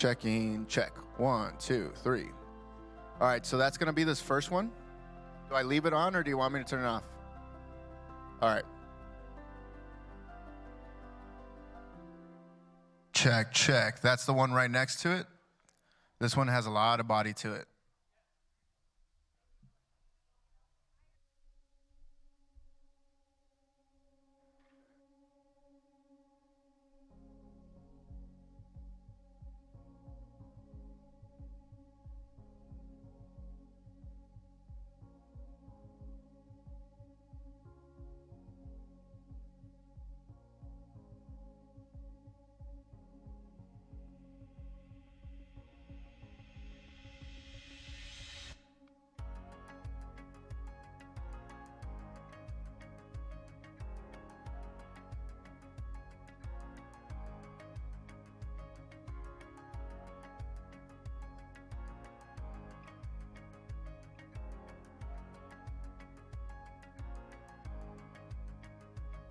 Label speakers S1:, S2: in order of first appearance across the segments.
S1: Checking, check. 1, 2, 3. All right, so that's gonna be this first one. Do I leave it on or do you want me to turn it off? All right. Check, check. That's the one right next to it. This one has a lot of body to it.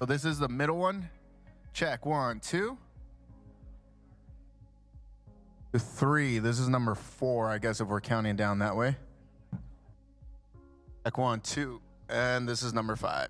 S1: So this is the middle one. Check. 1, 2, 3. This is number 4, I guess, if we're counting down that way. Check. 1, 2, and this is number 5.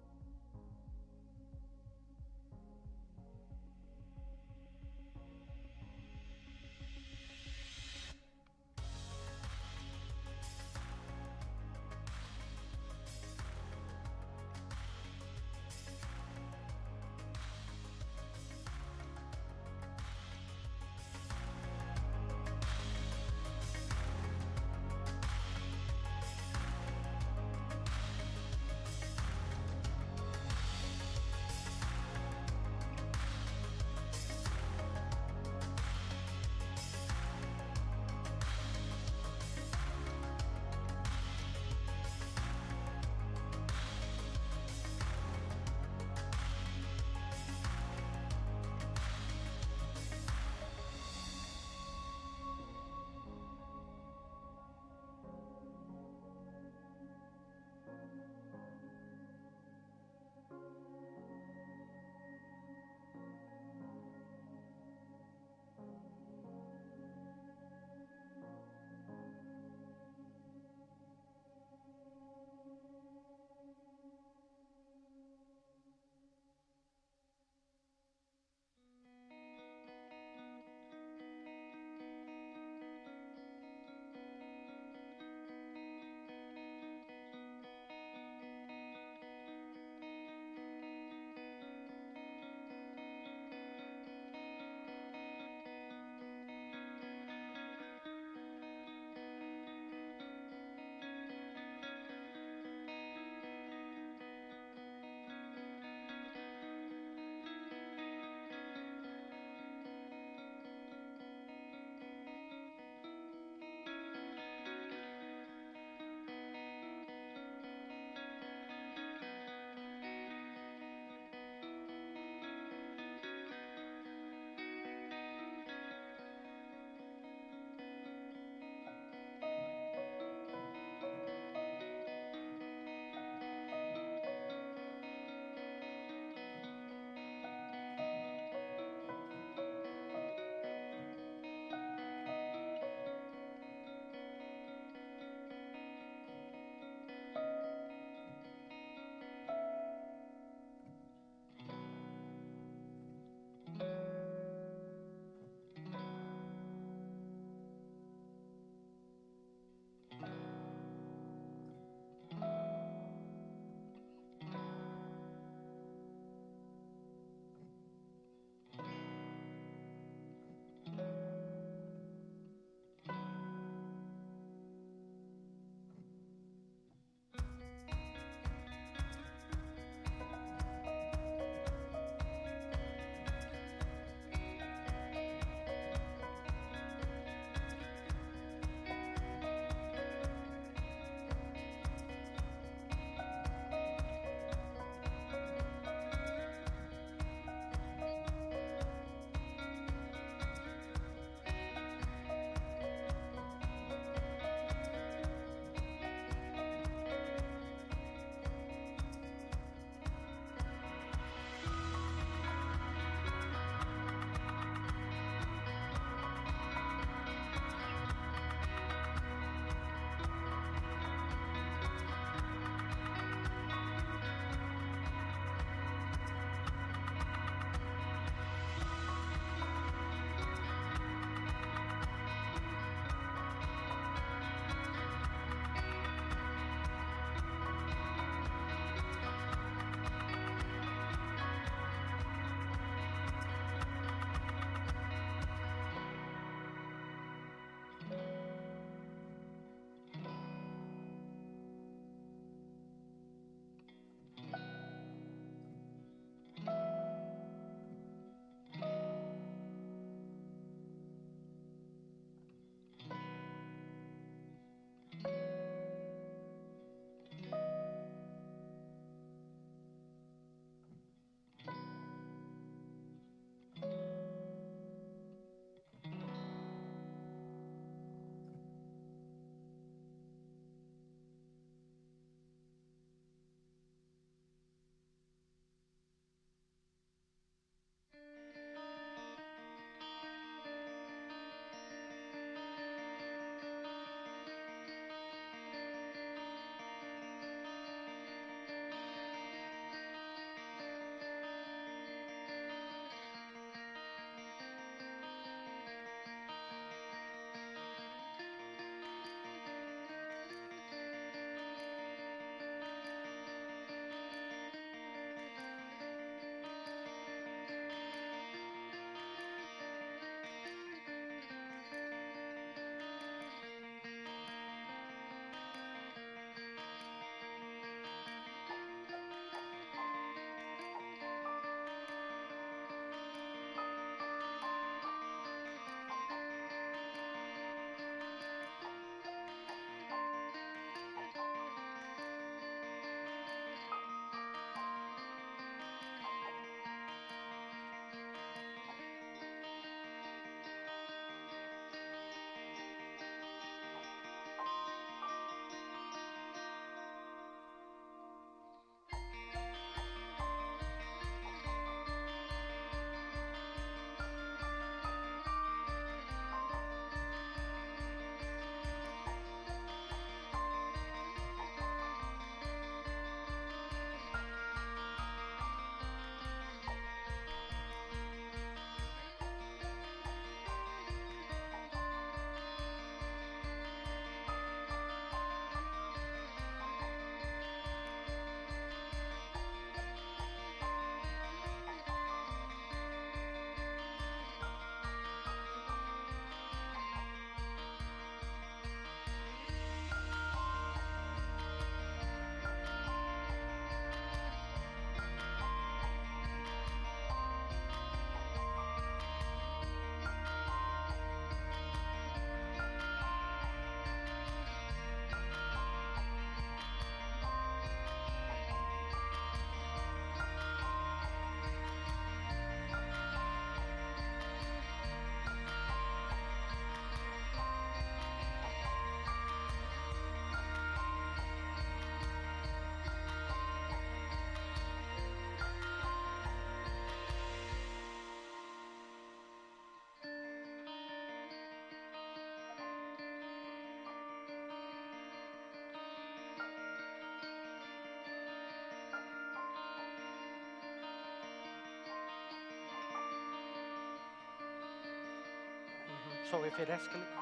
S2: So if it escalates,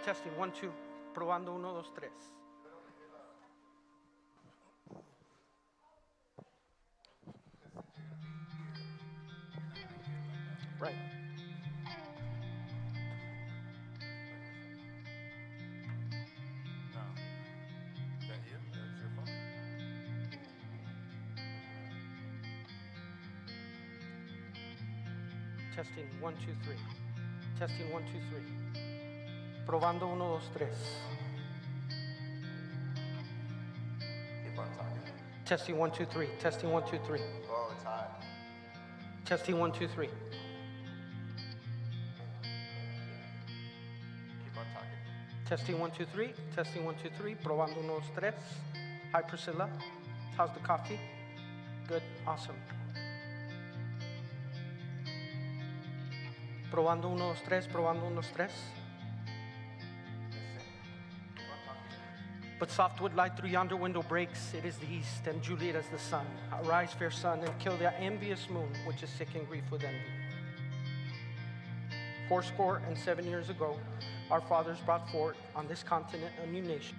S2: testing 1, 2, probando 1, 2, 3. Right.
S1: No. Is that you? That's your phone?
S2: Testing 1, 2, 3. Testing 1, 2, 3. Probando 1, 2, 3.
S1: Keep on talking.
S2: Testing 1, 2, 3. Testing 1, 2, 3.
S1: Oh, it's hot.
S2: Testing 1, 2, 3.
S1: Keep on talking.
S2: Testing 1, 2, 3. Testing 1, 2, 3. Probando 1, 2, 3. Hi, Priscilla. How's the coffee? Good. Awesome. Probando 1, 2, 3. Probando 1, 2, 3. But softwood light through yonder window breaks. It is the east, and Juliet is the sun. Arise, fair sun, and kill the envious moon, which is sick in grief with envy. 87 years ago, our fathers brought forth on this continent a new nation.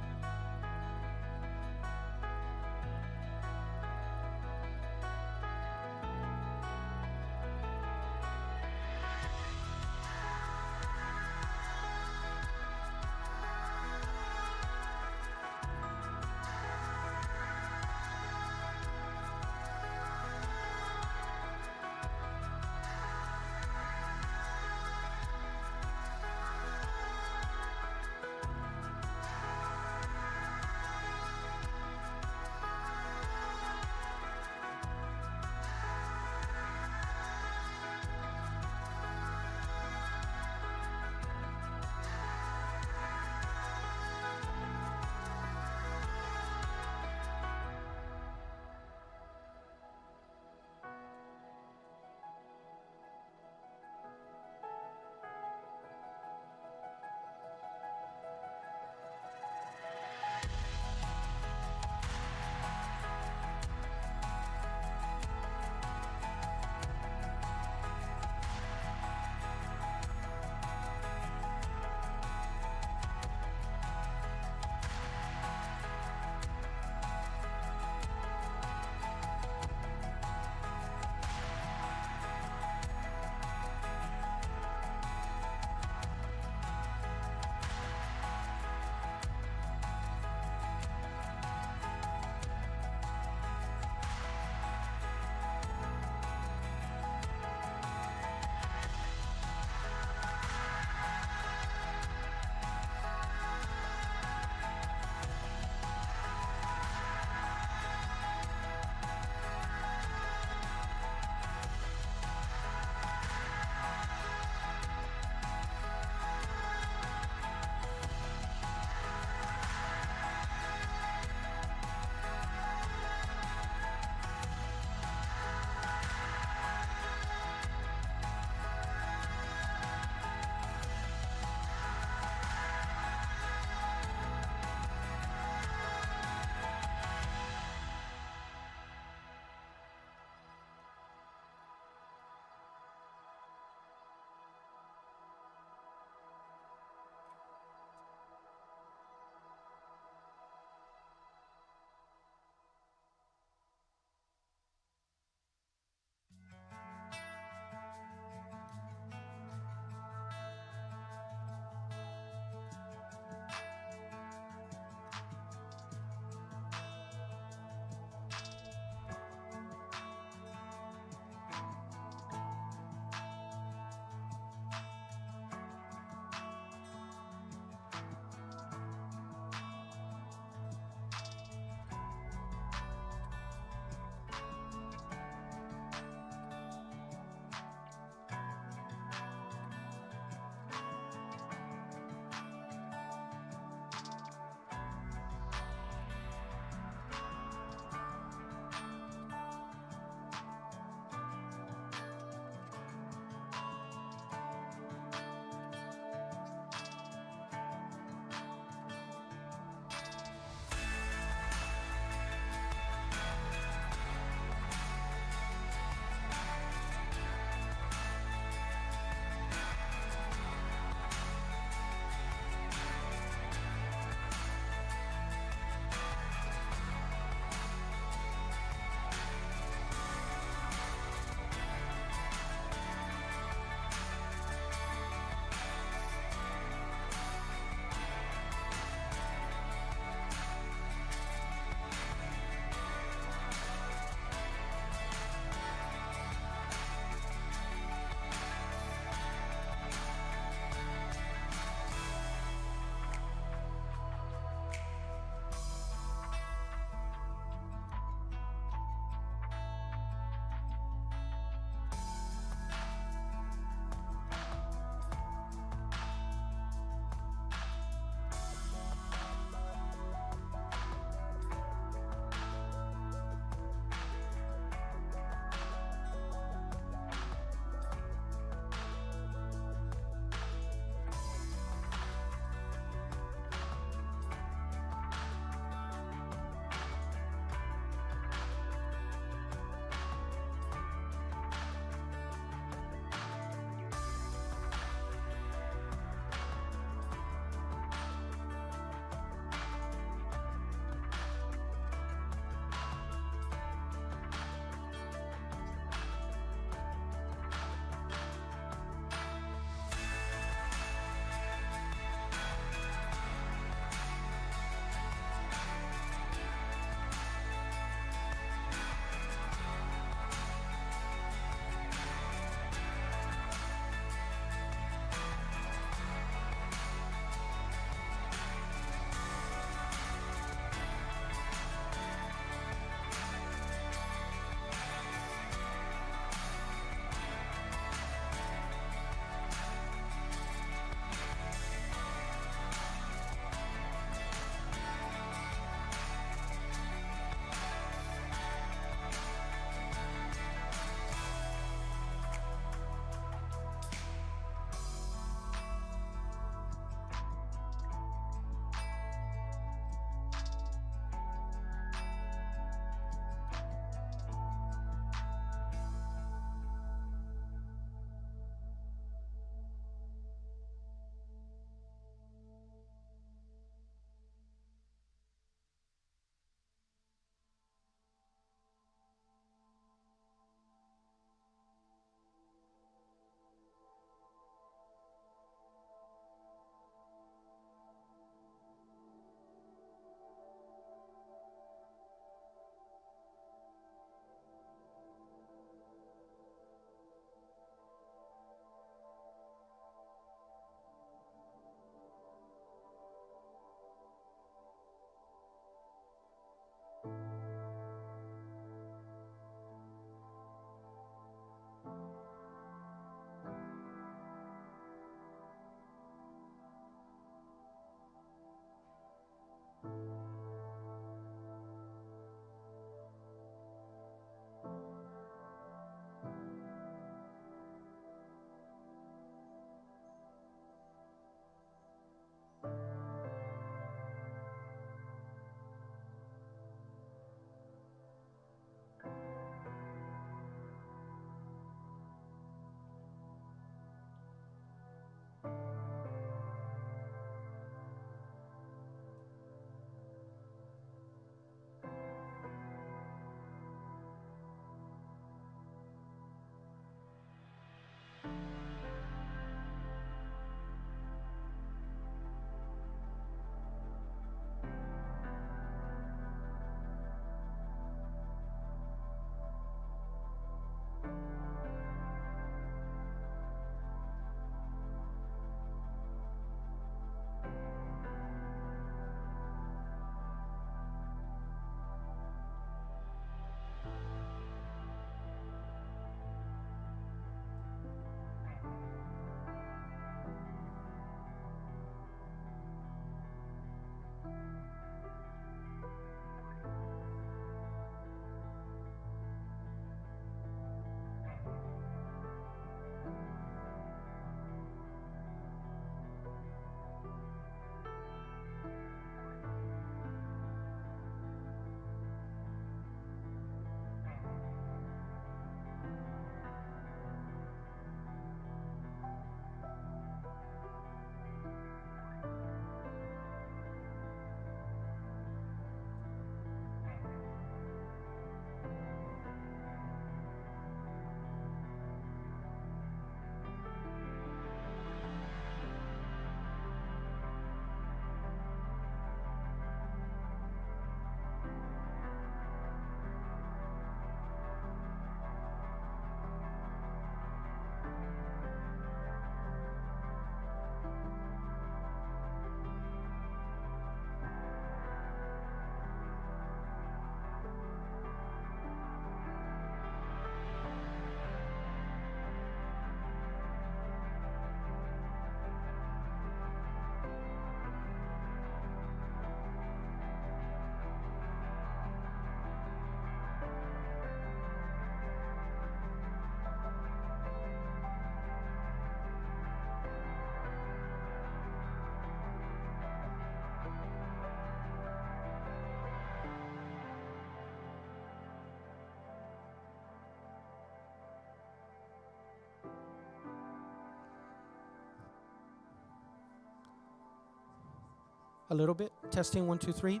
S2: A little bit. Testing 1, 2, 3.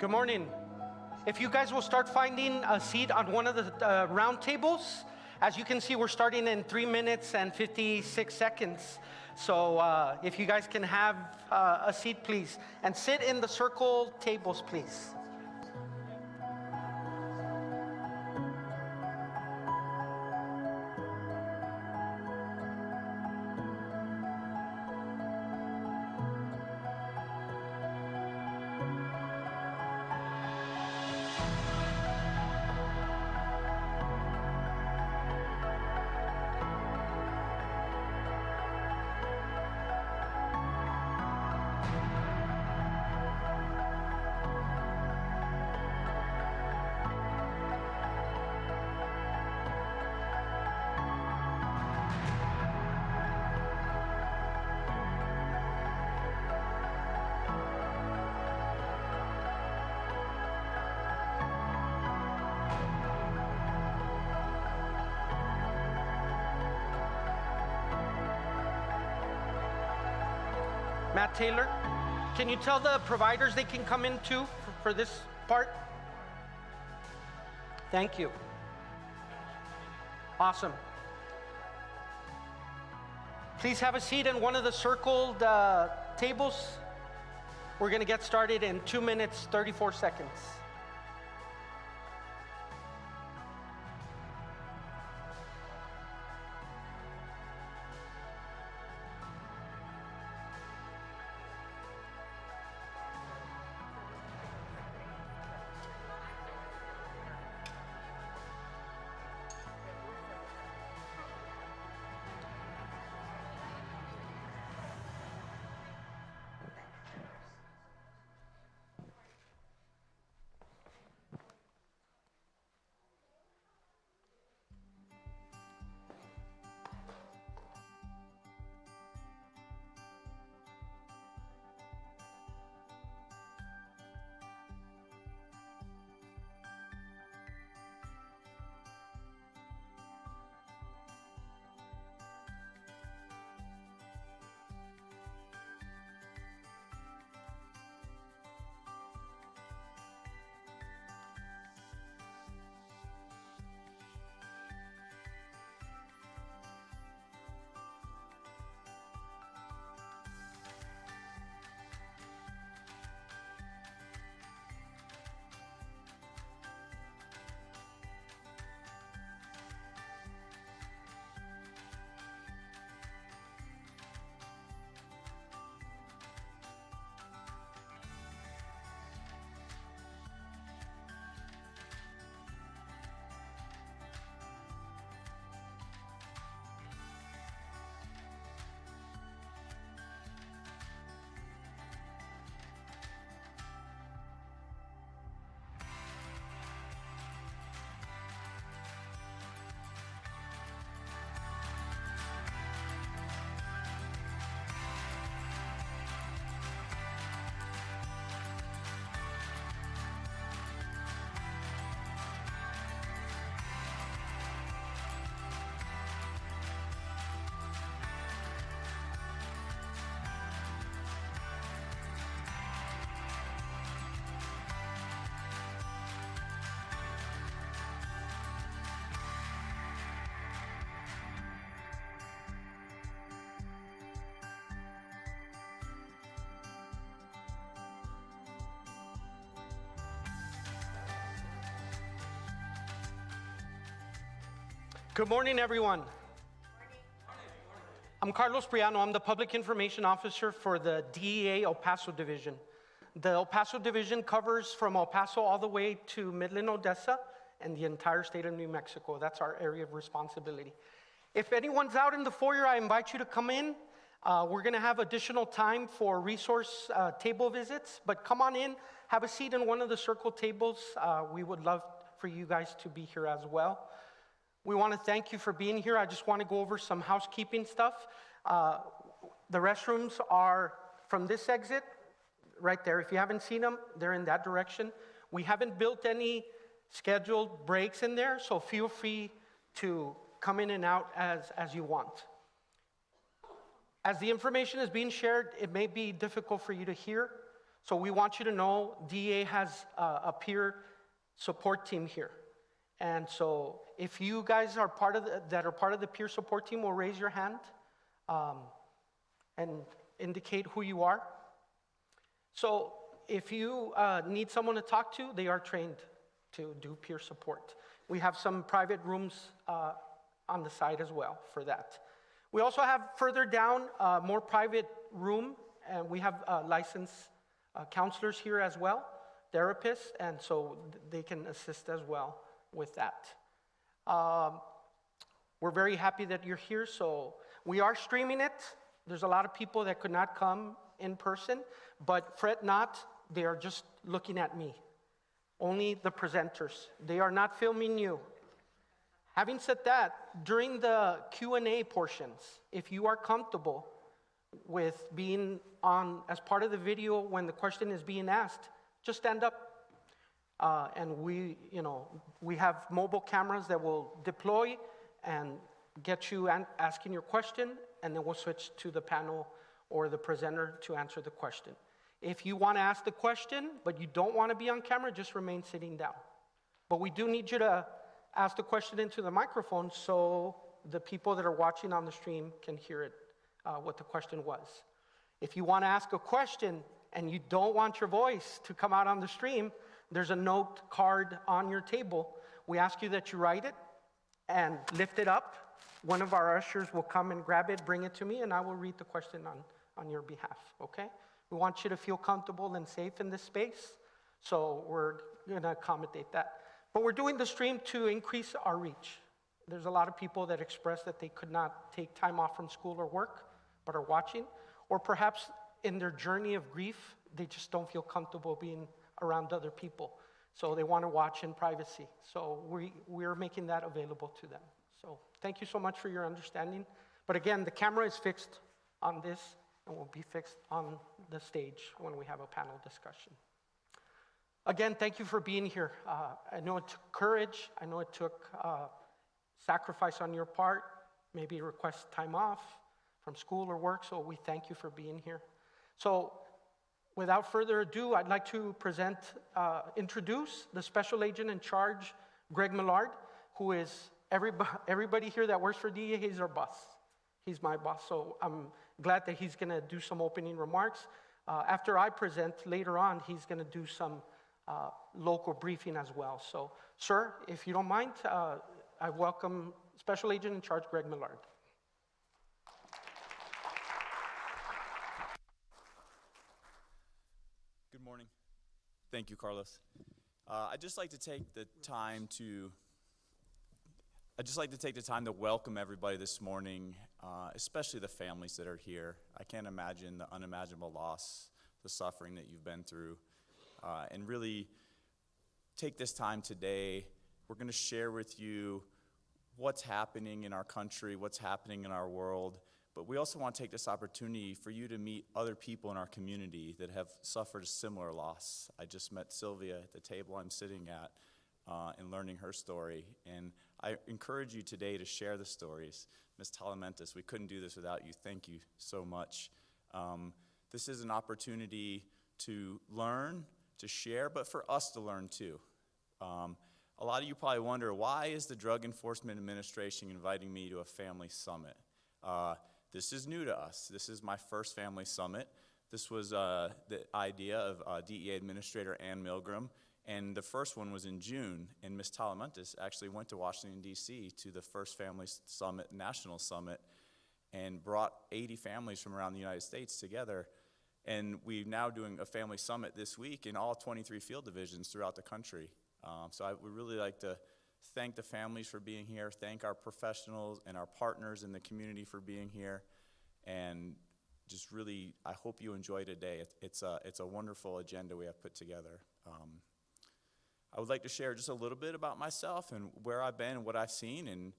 S2: Good morning. If you guys will start finding a seat on one of the round tables, as you can see, we're starting in 3 minutes and 56 seconds. So if you guys can have a seat, please, and sit in the circle tables, please. Matt Taylor, can you tell the providers they can come in too for this part? Thank you. Awesome. Please have a seat in one of the circled tables. We're going to get started in 2 minutes, 34 seconds. Good morning, everyone. I'm Carlos Priano. I'm the Public Information Officer for the DEA El Paso Division. The El Paso Division covers from El Paso all the way to Midland, Odessa, and the entire state of New Mexico. That's our area of responsibility. If anyone's out in the foyer, I invite you to come in. We're going to have additional time for resource table visits, but come on in, have a seat in one of the circle tables. We would love for you guys to be here as well. We want to thank you for being here. I just want to go over some housekeeping stuff. The restrooms are from this exit right there. If you haven't seen them, they're in that direction. We haven't built any scheduled breaks in there, so feel free to come in and out as you want. As the information is being shared, it may be difficult for you to hear, so we want you to know DEA has a peer support team here. And so if you guys are part of the peer support team, will raise your hand and indicate who you are. So if you need someone to talk to, they are trained to do peer support. We have some private rooms on the side as well for that. We also have further down more private room, and we have licensed counselors here as well, therapists, and so they can assist as well with that. We're very happy that you're here, so we are streaming it. There's a lot of people that could not come in person, but fret not, they are just looking at me. Only the presenters. They are not filming you. Having said that, during the Q&A portions, if you are comfortable with being on as part of the video when the question is being asked, just stand up. And we have mobile cameras that will deploy and get you asking your question, and then we'll switch to the panel or the presenter to answer the question. If you want to ask the question, but you don't want to be on camera, just remain sitting down. But we do need you to ask the question into the microphone so the people that are watching on the stream can hear it, what the question was. If you want to ask a question and you don't want your voice to come out on the stream, there's a note card on your table. We ask you that you write it and lift it up. One of our ushers will come and grab it, bring it to me, and I will read the question on your behalf, okay? We want you to feel comfortable and safe in this space, so we're going to accommodate that. But we're doing the stream to increase our reach. There's a lot of people that express that they could not take time off from school or work, but are watching, or perhaps in their journey of grief, they just don't feel comfortable being around other people. So they want to watch in privacy. So we're making that available to them. So thank you so much for your understanding. But again, the camera is fixed on this and will be fixed on the stage when we have a panel discussion. Again, thank you for being here. I know it took courage. I know it took sacrifice on your part, maybe request time off from school or work, so we thank you for being here. So without further ado, I'd like to introduce the special agent in charge, Greg Millard, who is everybody here that works for DEA. He's our boss. He's my boss, so I'm glad that he's going to do some opening remarks. After I present later on, he's going to do some local briefing as well. So, sir, if you don't mind, I welcome Special Agent in Charge Greg Millard.
S3: Good morning. Thank you, Carlos. I'd just like to take the time to welcome everybody this morning, especially the families that are here. I can't imagine the unimaginable loss, the suffering that you've been through, and really take this time today. We're going to share with you what's happening in our country, what's happening in our world, but we also want to take this opportunity for you to meet other people in our community that have suffered a similar loss. I just met Sylvia at the table I'm sitting at and learning her story, and I encourage you today to share the stories. Ms. Talamentis, we couldn't do this without you. Thank you so much. This is an opportunity to learn, to share, but for us to learn too. A lot of you probably wonder, why is the Drug Enforcement Administration inviting me to a family summit? This is new to us. This is my first family summit. This was the idea of DEA Administrator Ann Milgram, And the first one was in June, and Ms. Talamantes actually went to Washington, D.C. to the first family summit, national summit, and brought 80 families from around the United States together. And we're now doing a family summit this week in all 23 field divisions throughout the country. So I would really like to thank the families for being here, thank our professionals and our partners in the community for being here, and just really, I hope you enjoy today. It's a wonderful agenda we have put together. I would like to share just a little bit about myself and where I've been and what I've seen and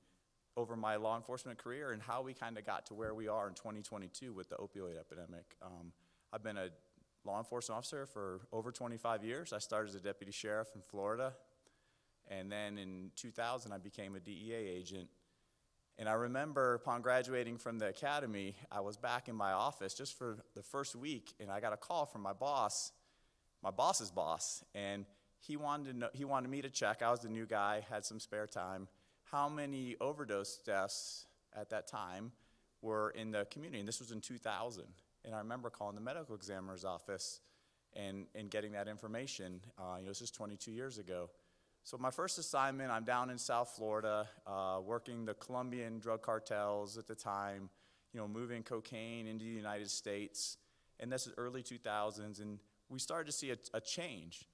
S3: over my law enforcement career and how we kind of got to where we are in 2022 with the opioid epidemic. I've been a law enforcement officer for over 25 years. I started as a deputy sheriff in Florida, and then in 2000 I became a DEA agent. And I remember upon graduating from the academy, I was back in my office just for the first week, and I got a call from my boss's boss, and he wanted me to check. I was the new guy, had some spare time, how many overdose deaths at that time were in the community, and this was in 2000. And I remember calling the medical examiner's office and getting that information. This is 22 years ago. So my first assignment, I'm down in South Florida, working the Colombian drug cartels at the time, moving cocaine into the United States. And this is early 2000s, and we started to see a change.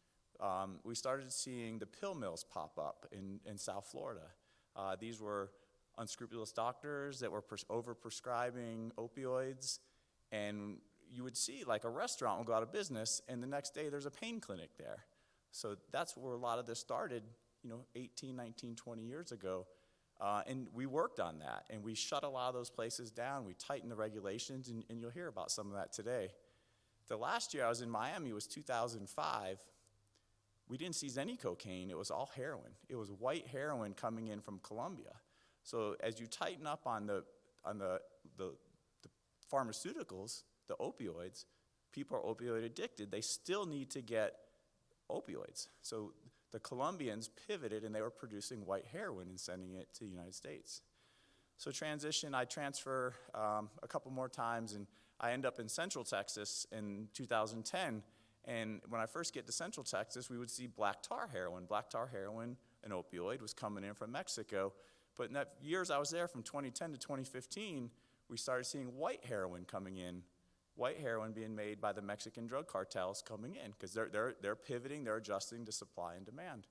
S3: We started seeing the pill mills pop up in South Florida. These were unscrupulous doctors that were over-prescribing opioids, and you would see like a restaurant will go out of business, and the next day there's a pain clinic there. So that's where a lot of this started, 18, 19, 20 years ago. And we worked on that, and we shut a lot of those places down. We tightened the regulations, and you'll hear about some of that today. The last year I was in Miami was 2005. We didn't seize any cocaine. It was all heroin. It was white heroin coming in from Colombia. So as you tighten up on the pharmaceuticals, the opioids, people are opioid addicted. They still need to get opioids. So the Colombians pivoted, and they were producing white heroin and sending it to the United States. So I transfer a couple more times, and I end up in Central Texas in 2010. And when I first get to Central Texas, we would see black tar heroin. Black tar heroin, an opioid, was coming in from Mexico. But in the years I was there, from 2010 to 2015, we started seeing white heroin coming in. White heroin being made by the Mexican drug cartels coming in, because they're pivoting, they're adjusting to supply and demand.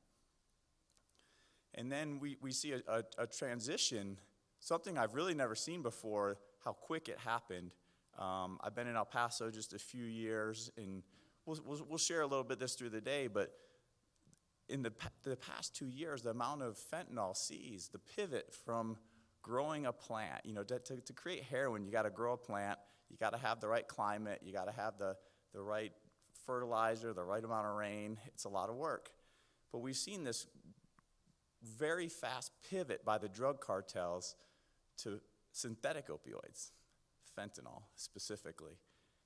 S3: And then we see a transition, something I've really never seen before, how quick it happened. I've been in El Paso just a few years, and we'll share a little bit this through the day, but in the past 2 years, the amount of fentanyl seized, the pivot from growing a plant, to create heroin, you got to grow a plant, you got to have the right climate, you got to have the right fertilizer, the right amount of rain. It's a lot of work. But we've seen this very fast pivot by the drug cartels to synthetic opioids, fentanyl specifically.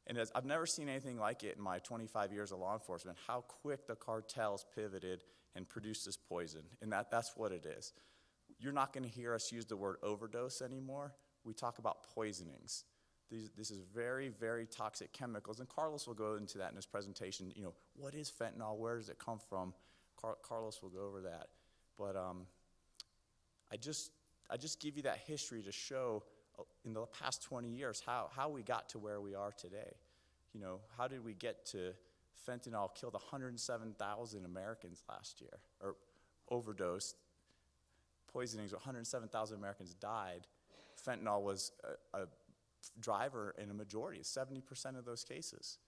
S3: And I've never seen anything like it in my 25 years of law enforcement, how quick the cartels pivoted and produced this poison. And that's what it is. You're not going to hear us use the word overdose anymore. We talk about poisonings. This is very, very toxic chemicals, and Carlos will go into that in his presentation. What is fentanyl? Where does it come from? Carlos will go over that. But I just give you that history to show in the past 20 years how we got to where we are today. How did we get to fentanyl killed 107,000 Americans last year, or overdosed, poisonings, 107,000 Americans died. Fentanyl was a driver in a majority, 70% of those cases.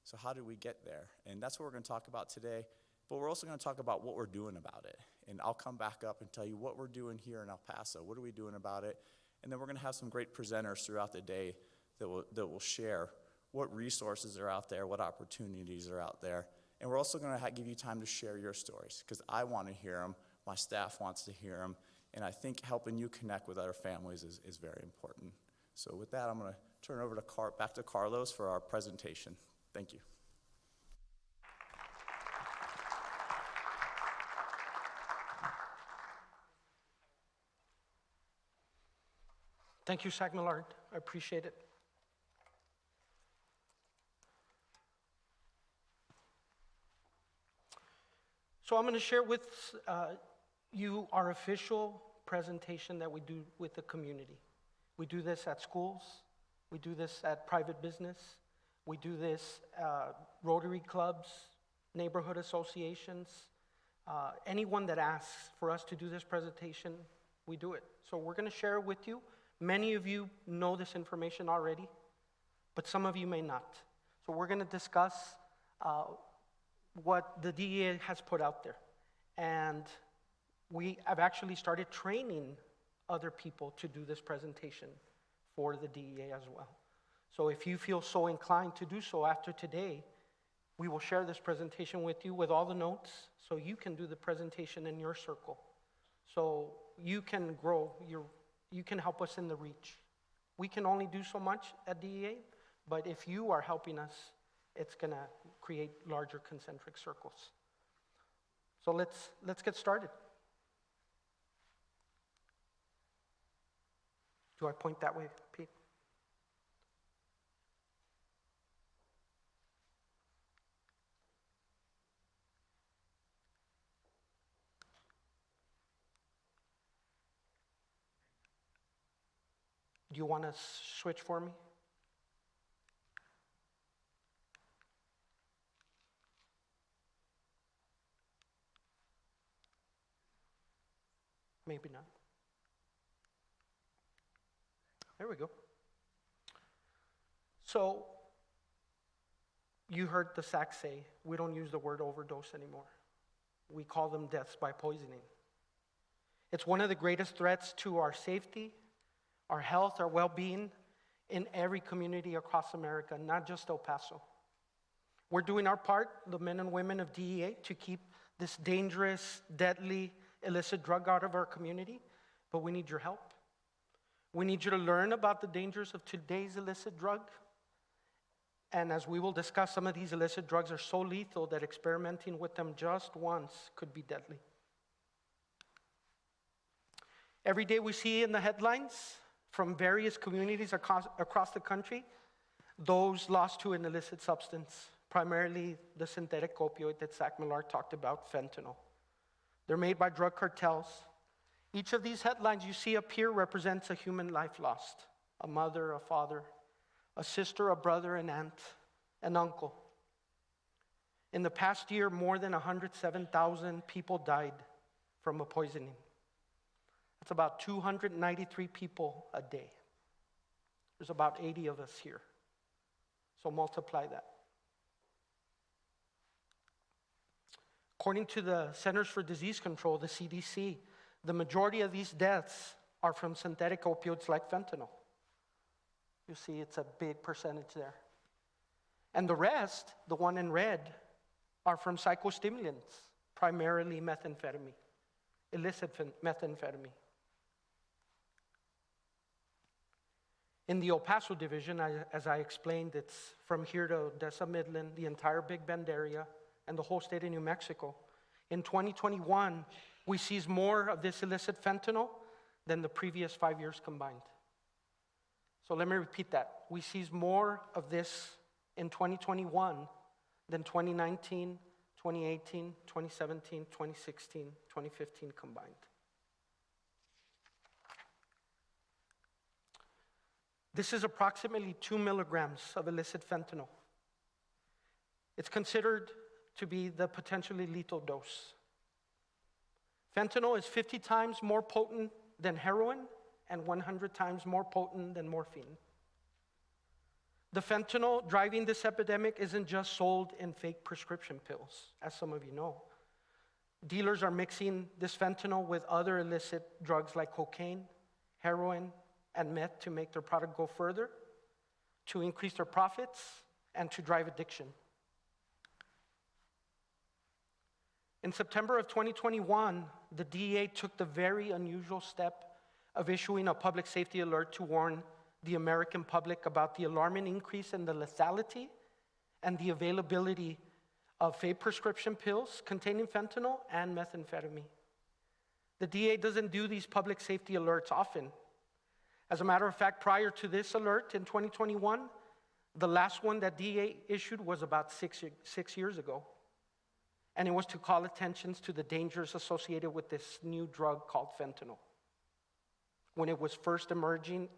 S3: So how did we get there? And that's what we're going to talk about today. But we're also going to talk about what we're doing about it. And I'll come back up and tell you what we're doing here in El Paso. What are we doing about it? And then we're going to have some great presenters throughout the day that will share what resources are out there, what opportunities are out there. And we're also going to give you time to share your stories, because I want to hear them, my staff wants to hear them, and I think helping you connect with other families is very important. So with that, I'm going to turn it over back to Carlos for our presentation. Thank you.
S2: Thank you, Zach Millard. I appreciate it. So I'm going to share with you our official presentation that we do with the community. We do this at schools. We do this at private business. We do this Rotary clubs, neighborhood associations. Anyone that asks for us to do this presentation, we do it. So we're going to share it with you. Many of you know this information already, but some of you may not. So we're going to discuss what the DEA has put out there. And we have actually started training other people to do this presentation for the DEA as well. So if you feel so inclined to do so after today, we will share this presentation with you with all the notes so you can do the presentation in your circle. So you can grow, you can help us in the reach. We can only do so much at DEA, but if you are helping us, it's going to create larger concentric circles. So let's get started. Do I point that way, Pete? Do you want to switch for me? Maybe not. There we go. So, you heard the SAC say, we don't use the word overdose anymore. We call them deaths by poisoning. It's one of the greatest threats to our safety, our health, our well-being in every community across America, not just El Paso. We're doing our part, the men and women of DEA, to keep this dangerous, deadly, illicit drug out of our community, but we need your help. We need you to learn about the dangers of today's illicit drug. And as we will discuss, some of these illicit drugs are so lethal that experimenting with them just once could be deadly. Every day we see in the headlines from various communities across the country, those lost to an illicit substance, primarily the synthetic opioid that Zach Millar talked about, fentanyl. They're made by drug cartels. Each of these headlines you see up here represents a human life lost. A mother, a father, a sister, a brother, an aunt, an uncle. In the past year, more than 107,000 people died from a poisoning. That's about 293 people a day. There's about 80 of us here. So multiply that. According to the Centers for Disease Control, the CDC, the majority of these deaths are from synthetic opioids like fentanyl. You see, it's a big percentage there. And the rest, the one in red, are from psychostimulants, primarily methamphetamine, illicit methamphetamine. In the El Paso division, as I explained, it's from here to Odessa, Midland, the entire Big Bend area, and the whole state of New Mexico. In 2021, we seized more of this illicit fentanyl than the previous 5 years combined. So let me repeat that. We seized more of this in 2021 than 2019, 2018, 2017, 2016, 2015 combined. This is approximately 2 milligrams of illicit fentanyl. It's considered to be the potentially lethal dose. Fentanyl is 50 times more potent than heroin and 100 times more potent than morphine. The fentanyl driving this epidemic isn't just sold in fake prescription pills, as some of you know. Dealers are mixing this fentanyl with other illicit drugs like cocaine, heroin, and meth to make their product go further, to increase their profits, and to drive addiction. In September of 2021, the DEA took the very unusual step of issuing a public safety alert to warn the American public about the alarming increase in the lethality and the availability of fake prescription pills containing fentanyl and methamphetamine. The DEA doesn't do these public safety alerts often. As a matter of fact, prior to this alert in 2021, the last one that DEA issued was about six years ago. and it was to call attention to the dangers associated with this new drug called fentanyl, when it was first emerging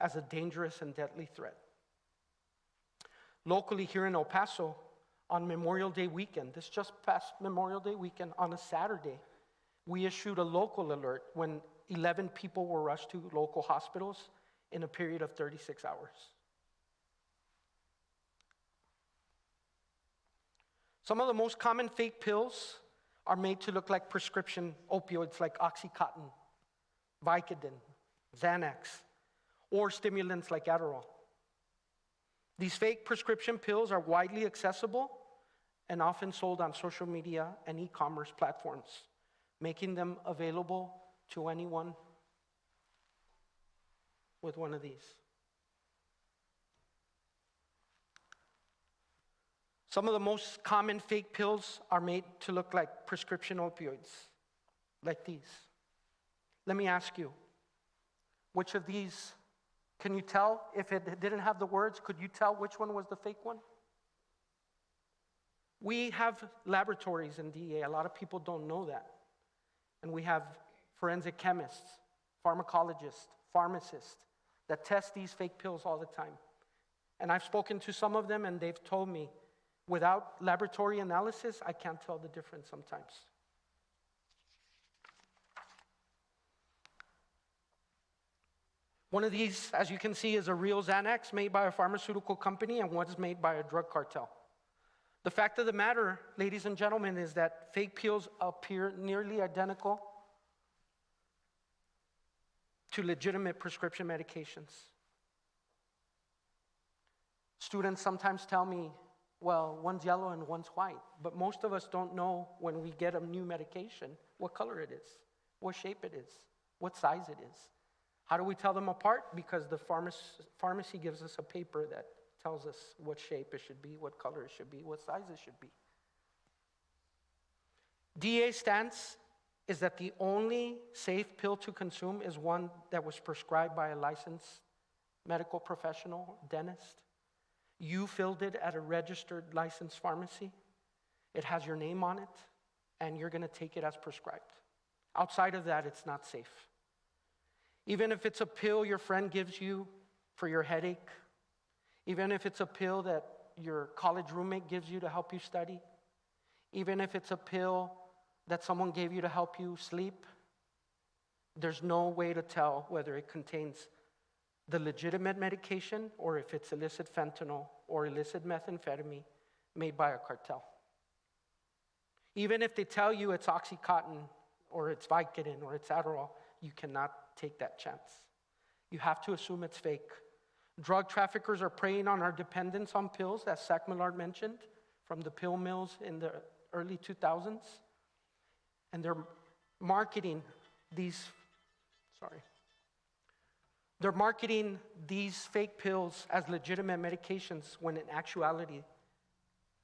S2: as a dangerous and deadly threat. Locally here in El Paso, on Memorial Day weekend, this just past Memorial Day weekend, on a Saturday, we issued a local alert when 11 people were rushed to local hospitals in a period of 36 hours. Some of the most common fake pills are made to look like prescription opioids like Oxycontin, Vicodin, Xanax, or stimulants like Adderall. These fake prescription pills are widely accessible and often sold on social media and e-commerce platforms, making them available to anyone with one of these. Some of the most common fake pills are made to look like prescription opioids, like these. Let me ask you, which of these, can you tell if it didn't have the words, could you tell which one was the fake one? We have laboratories in DEA. A lot of people don't know that. And we have forensic chemists, pharmacologists, pharmacists that test these fake pills all the time. And I've spoken to some of them and they've told me, without laboratory analysis, I can't tell the difference sometimes. One of these, as you can see, is a real Xanax made by a pharmaceutical company and one's made by a drug cartel. The fact of the matter, ladies and gentlemen, is that fake pills appear nearly identical to legitimate prescription medications. Students sometimes tell me, well, one's yellow and one's white, but most of us don't know when we get a new medication what color it is, what shape it is, what size it is. How do we tell them apart? Because the pharmacy gives us a paper that tells us what shape it should be, what color it should be, what size it should be. DEA's stance is that the only safe pill to consume is one that was prescribed by a licensed medical professional, dentist. You filled it at a registered licensed pharmacy. It has your name on it, and you're going to take it as prescribed. Outside of that, it's not safe. Even if it's a pill your friend gives you for your headache, even if it's a pill that your college roommate gives you to help you study, even if it's a pill that someone gave you to help you sleep, there's no way to tell whether it contains the legitimate medication or if it's illicit fentanyl or illicit methamphetamine made by a cartel. Even if they tell you it's Oxycontin or it's Vicodin or it's Adderall, you cannot take that chance. You have to assume it's fake. Drug traffickers are preying on our dependence on pills, as Zach Millard mentioned, from the pill mills in the early 2000s. And they're marketing these fake pills as legitimate medications when in actuality,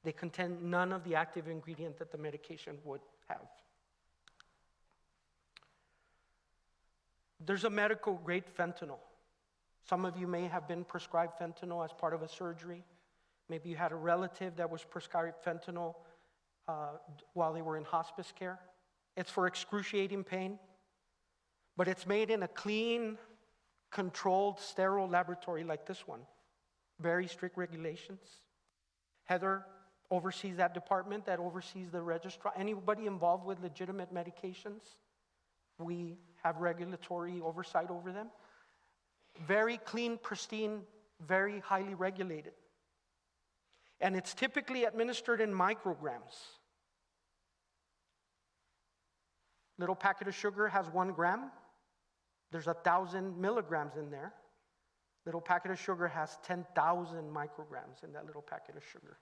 S2: they contain none of the active ingredient that the medication would have. There's a medical grade fentanyl. Some of you may have been prescribed fentanyl as part of a surgery. Maybe you had a relative that was prescribed fentanyl while they were in hospice care. It's for excruciating pain, but it's made in a clean, controlled, sterile laboratory like this one. Very strict regulations. Heather oversees that department, that oversees the registrar. Anybody involved with legitimate medications, we have regulatory oversight over them. Very clean, pristine, very highly regulated. And it's typically administered in micrograms. Little packet of sugar has 1 gram. There's 1,000 milligrams in there. Little packet of sugar has 10,000 micrograms in that little packet of sugar.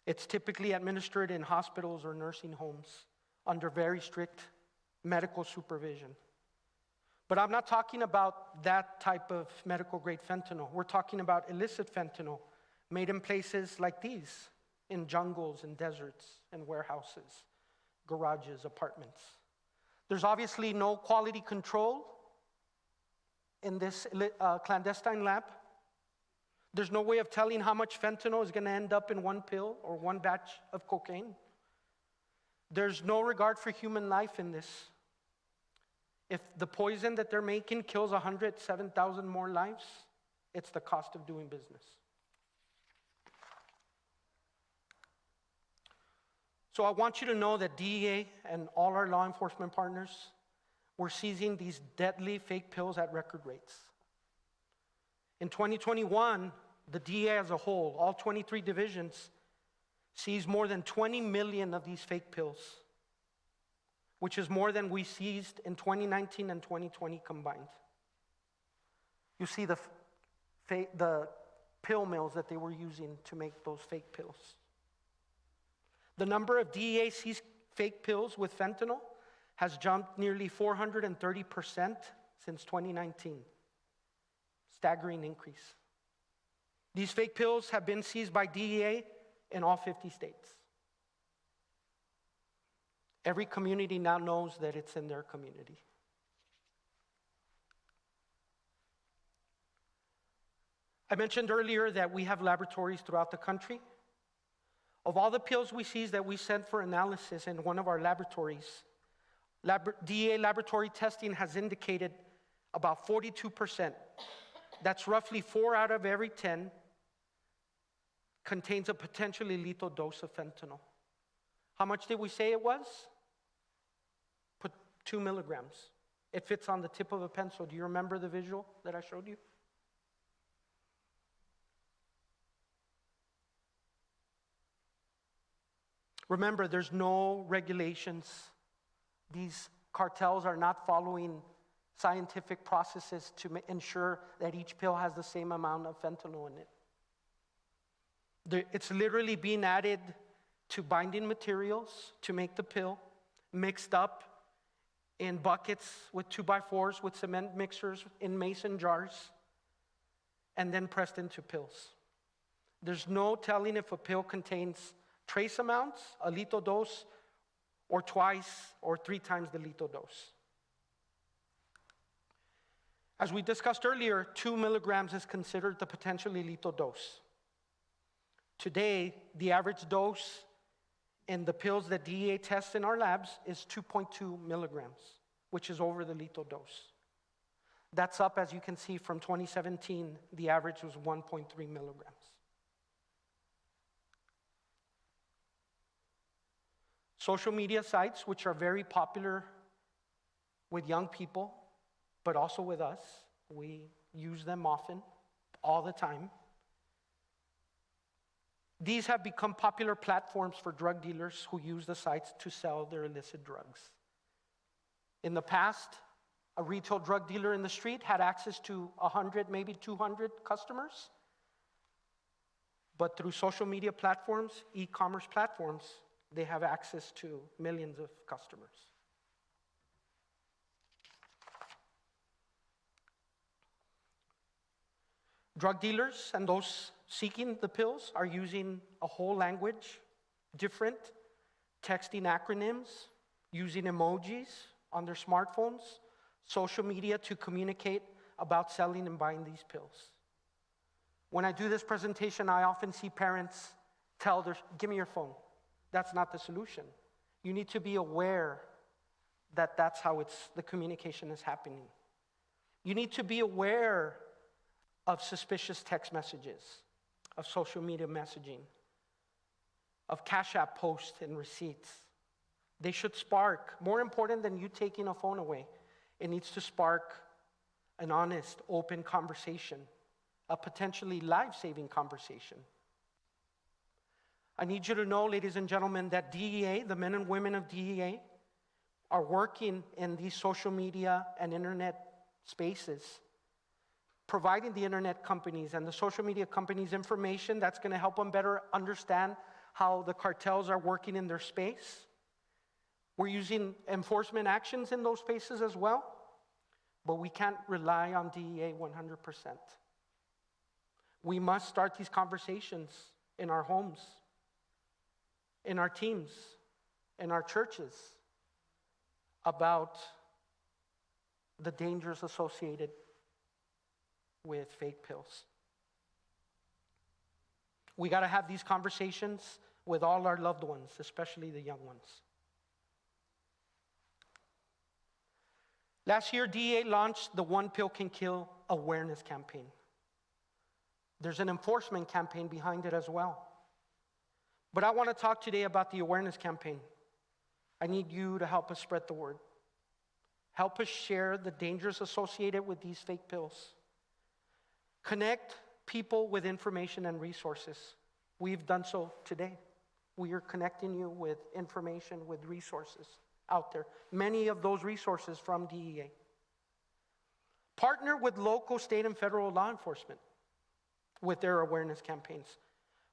S2: It's typically administered in hospitals or nursing homes under very strict medical supervision. But I'm not talking about that type of medical grade fentanyl. We're talking about illicit fentanyl made in places like these, in jungles and deserts and warehouses, garages, apartments. There's obviously no quality control in this clandestine lab. There's no way of telling how much fentanyl is going to end up in one pill or one batch of cocaine. There's no regard for human life in this. If the poison that they're making kills 107,000 more lives, it's the cost of doing business. So I want you to know that DEA and all our law enforcement partners, we're seizing these deadly fake pills at record rates. In 2021, the DEA as a whole, all 23 divisions, seized more than 20 million of these fake pills, which is more than we seized in 2019 and 2020 combined. You see the pill mills that they were using to make those fake pills. The number of DEA seized fake pills with fentanyl has jumped nearly 430% since 2019. Staggering increase. These fake pills have been seized by DEA in all 50 states. Every community now knows that it's in their community. I mentioned earlier that we have laboratories throughout the country. Of all the pills we seize that we sent for analysis in one of our laboratories, DEA laboratory testing has indicated about 42%. That's roughly 4 out of every 10 contains a potentially lethal dose of fentanyl. How much did we say it was? Put 2 milligrams. It fits on the tip of a pencil. Do you remember the visual that I showed you? Remember, there's no regulations. These cartels are not following scientific processes to ensure that each pill has the same amount of fentanyl in it. It's literally being added to binding materials to make the pill, mixed up in buckets with 2x4s with cement mixers in mason jars, and then pressed into pills. There's no telling if a pill contains trace amounts, a lethal dose, or twice or 3 times the lethal dose. As we discussed earlier, 2 milligrams is considered the potentially lethal dose. Today, the average dose in the pills that DEA tests in our labs is 2.2 milligrams, which is over the lethal dose. That's up, as you can see, from 2017, the average was 1.3 milligrams. Social media sites, which are very popular with young people, but also with us, we use them often, all the time. These have become popular platforms for drug dealers who use the sites to sell their illicit drugs. In the past, a retail drug dealer in the street had access to 100, maybe 200 customers. But through social media platforms, e-commerce platforms, they have access to millions of customers. Drug dealers and those seeking the pills are using a whole language, different texting acronyms, using emojis on their smartphones, social media to communicate about selling and buying these pills. When I do this presentation, I often see parents tell their, give me your phone. That's not the solution. You need to be aware that that's how the communication is happening. You need to be aware of suspicious text messages, of social media messaging, of Cash App posts and receipts. They should spark, more important than you taking a phone away, it needs to spark an honest, open conversation, a potentially life-saving conversation. I need you to know, ladies and gentlemen, that DEA, the men and women of DEA, are working in these social media and internet spaces, providing the internet companies and the social media companies information that's going to help them better understand how the cartels are working in their space. We're using enforcement actions in those spaces as well, but we can't rely on DEA 100%. We must start these conversations in our homes, in our teams, in our churches, about the dangers associated with fake pills. We got to have these conversations with all our loved ones, especially the young ones. Last year, DEA launched the One Pill Can Kill awareness campaign. There's an enforcement campaign behind it as well. But I want to talk today about the awareness campaign. I need you to help us spread the word. Help us share the dangers associated with these fake pills. Connect people with information and resources. We've done so today. We are connecting you with information, with resources out there. Many of those resources from DEA. Partner with local, state, and federal law enforcement with their awareness campaigns.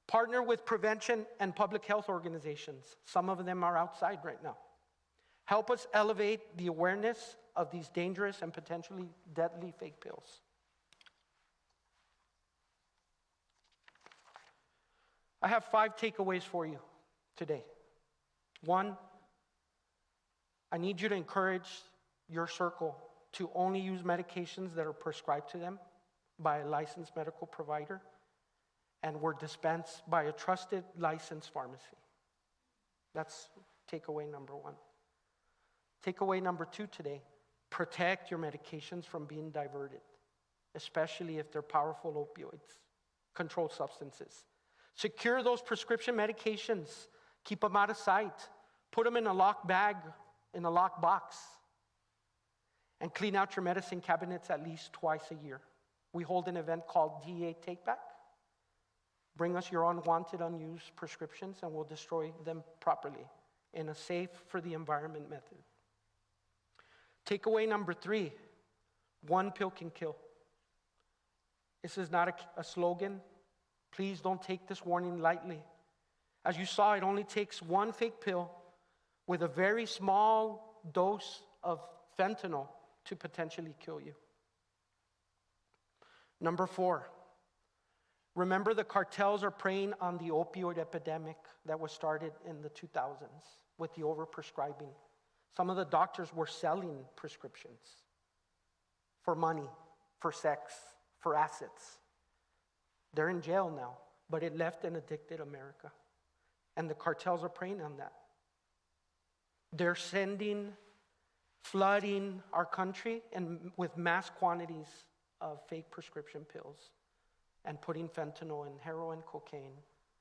S2: Partner with prevention and public health organizations. Some of them are outside right now. Help us elevate the awareness of these dangerous and potentially deadly fake pills. I have 5 takeaways for you today. 1, I need you to encourage your circle to only use medications that are prescribed to them by a licensed medical provider and were dispensed by a trusted licensed pharmacy. That's takeaway number 1. Takeaway number 2 today, protect your medications from being diverted, especially if they're powerful opioids, controlled substances. Secure those prescription medications. Keep them out of sight. Put them in a locked bag, in a locked box. And clean out your medicine cabinets at least twice a year. We hold an event called DEA Take Back. Bring us your unwanted, unused prescriptions, and we'll destroy them properly in a safe for the environment method. Takeaway number 3, one pill can kill. This is not a slogan. Please don't take this warning lightly. As you saw, it only takes one fake pill with a very small dose of fentanyl to potentially kill you. Number 4, remember the cartels are preying on the opioid epidemic that was started in the 2000s with the overprescribing. Some of the doctors were selling prescriptions for money, for sex, for assets. They're in jail now, but it left an addicted America. And the cartels are preying on that. They're flooding our country and with mass quantities of fake prescription pills and putting fentanyl in heroin, cocaine,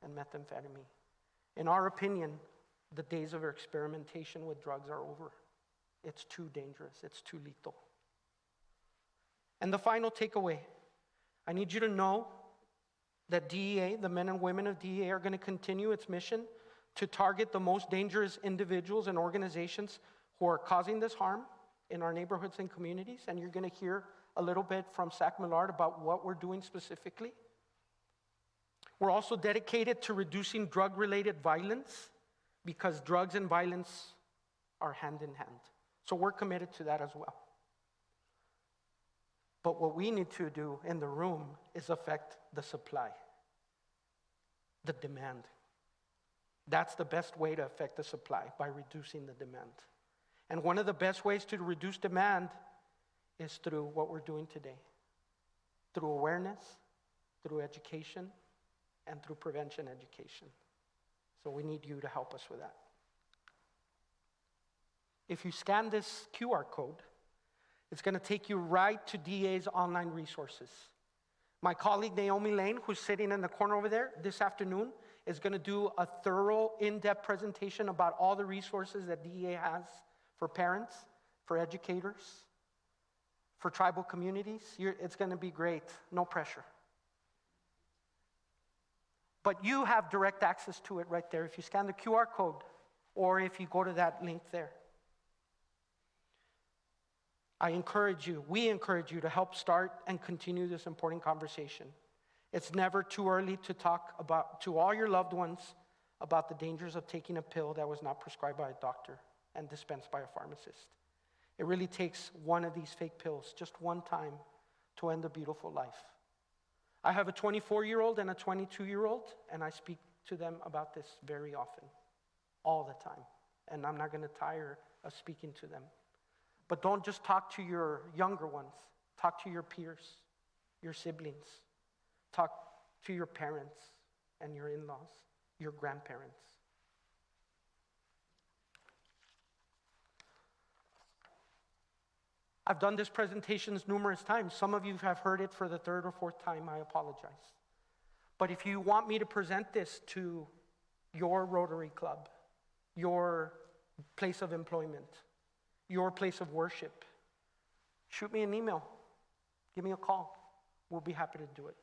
S2: and methamphetamine. In our opinion, the days of experimentation with drugs are over. It's too dangerous. It's too lethal. And the final takeaway, I need you to know that DEA, the men and women of DEA, are going to continue its mission to target the most dangerous individuals and organizations who are causing this harm in our neighborhoods and communities. And you're going to hear a little bit from Zach Millard about what we're doing specifically. We're also dedicated to reducing drug-related violence because drugs and violence are hand in hand. So we're committed to that as well. But what we need to do in the room is affect the supply, the demand. That's the best way to affect the supply, by reducing the demand. And one of the best ways to reduce demand is through what we're doing today. Through awareness, through education, and through prevention education. So we need you to help us with that. If you scan this QR code, it's going to take you right to DEA's online resources. My colleague Naomi Lane, who's sitting in the corner over there this afternoon, is going to do a thorough, in-depth presentation about all the resources that DEA has for parents, for educators, for tribal communities. It's going to be great. No pressure. But you have direct access to it right there if you scan the QR code or if you go to that link there. We encourage you to help start and continue this important conversation. It's never too early to talk to all your loved ones about the dangers of taking a pill that was not prescribed by a doctor and dispensed by a pharmacist. It really takes one of these fake pills, just one time, to end a beautiful life. I have a 24-year-old and a 22-year-old, and I speak to them about this very often, all the time. And I'm not going to tire of speaking to them. But don't just talk to your younger ones. Talk to your peers, your siblings. Talk to your parents, and your in-laws, your grandparents. I've done this presentations numerous times. Some of you have heard it for the third or fourth time. I apologize. But if you want me to present this to your Rotary Club, your place of employment, your place of worship, shoot me an email. Give me a call. We'll be happy to do it.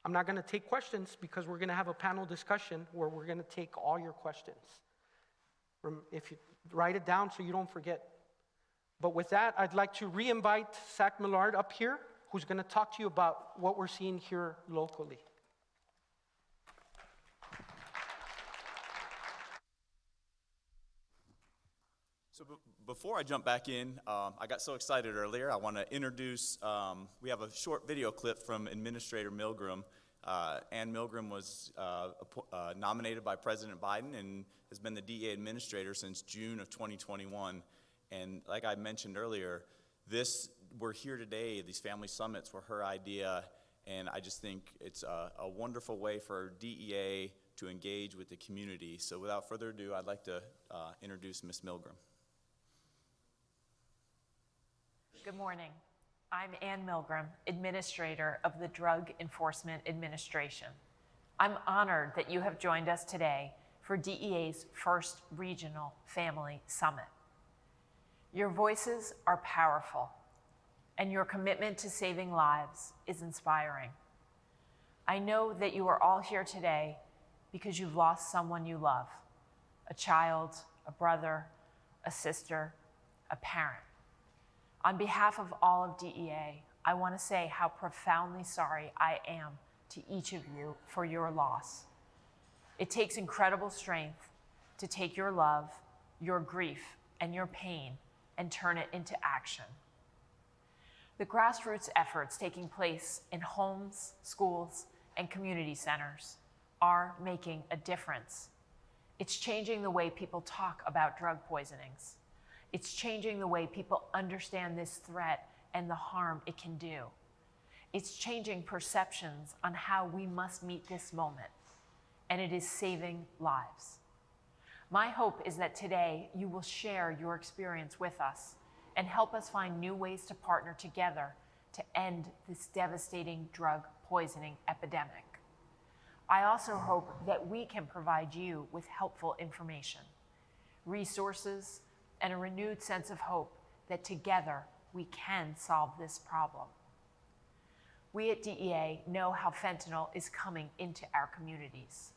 S2: I'm not going to take questions because we're going to have a panel discussion where we're going to take all your questions. If you write it down so you don't forget. But with that, I'd like to re-invite Zach Millard up here, who's going to talk to you about what we're seeing here locally.
S3: So before I jump back in, I got so excited earlier. I want to introduce, we have a short video clip from Administrator Milgram. Ann Milgram was nominated by President Biden and has been the DEA administrator since June of 2021. And like I mentioned earlier, we're here today, these family summits were her idea, and I just think it's a wonderful way for DEA to engage with the community. So without further ado, I'd like to introduce Ms. Milgram.
S4: Good morning. I'm Ann Milgram, Administrator of the Drug Enforcement Administration. I'm honored that you have joined us today for DEA's first Regional Family Summit. Your voices are powerful, and your commitment to saving lives is inspiring. I know that you are all here today because you've lost someone you love, a child, a brother, a sister, a parent. On behalf of all of DEA, I want to say how profoundly sorry I am to each of you for your loss. It takes incredible strength to take your love, your grief, and your pain and turn it into action. The grassroots efforts taking place in homes, schools, and community centers are making a difference. It's changing the way people talk about drug poisonings. It's changing the way people understand this threat and the harm it can do. It's changing perceptions on how we must meet this moment, and it is saving lives. My hope is that today you will share your experience with us and help us find new ways to partner together to end this devastating drug poisoning epidemic. I also hope that we can provide you with helpful information, resources, and a renewed sense of hope that together we can solve this problem. We at DEA know how fentanyl is coming into our communities.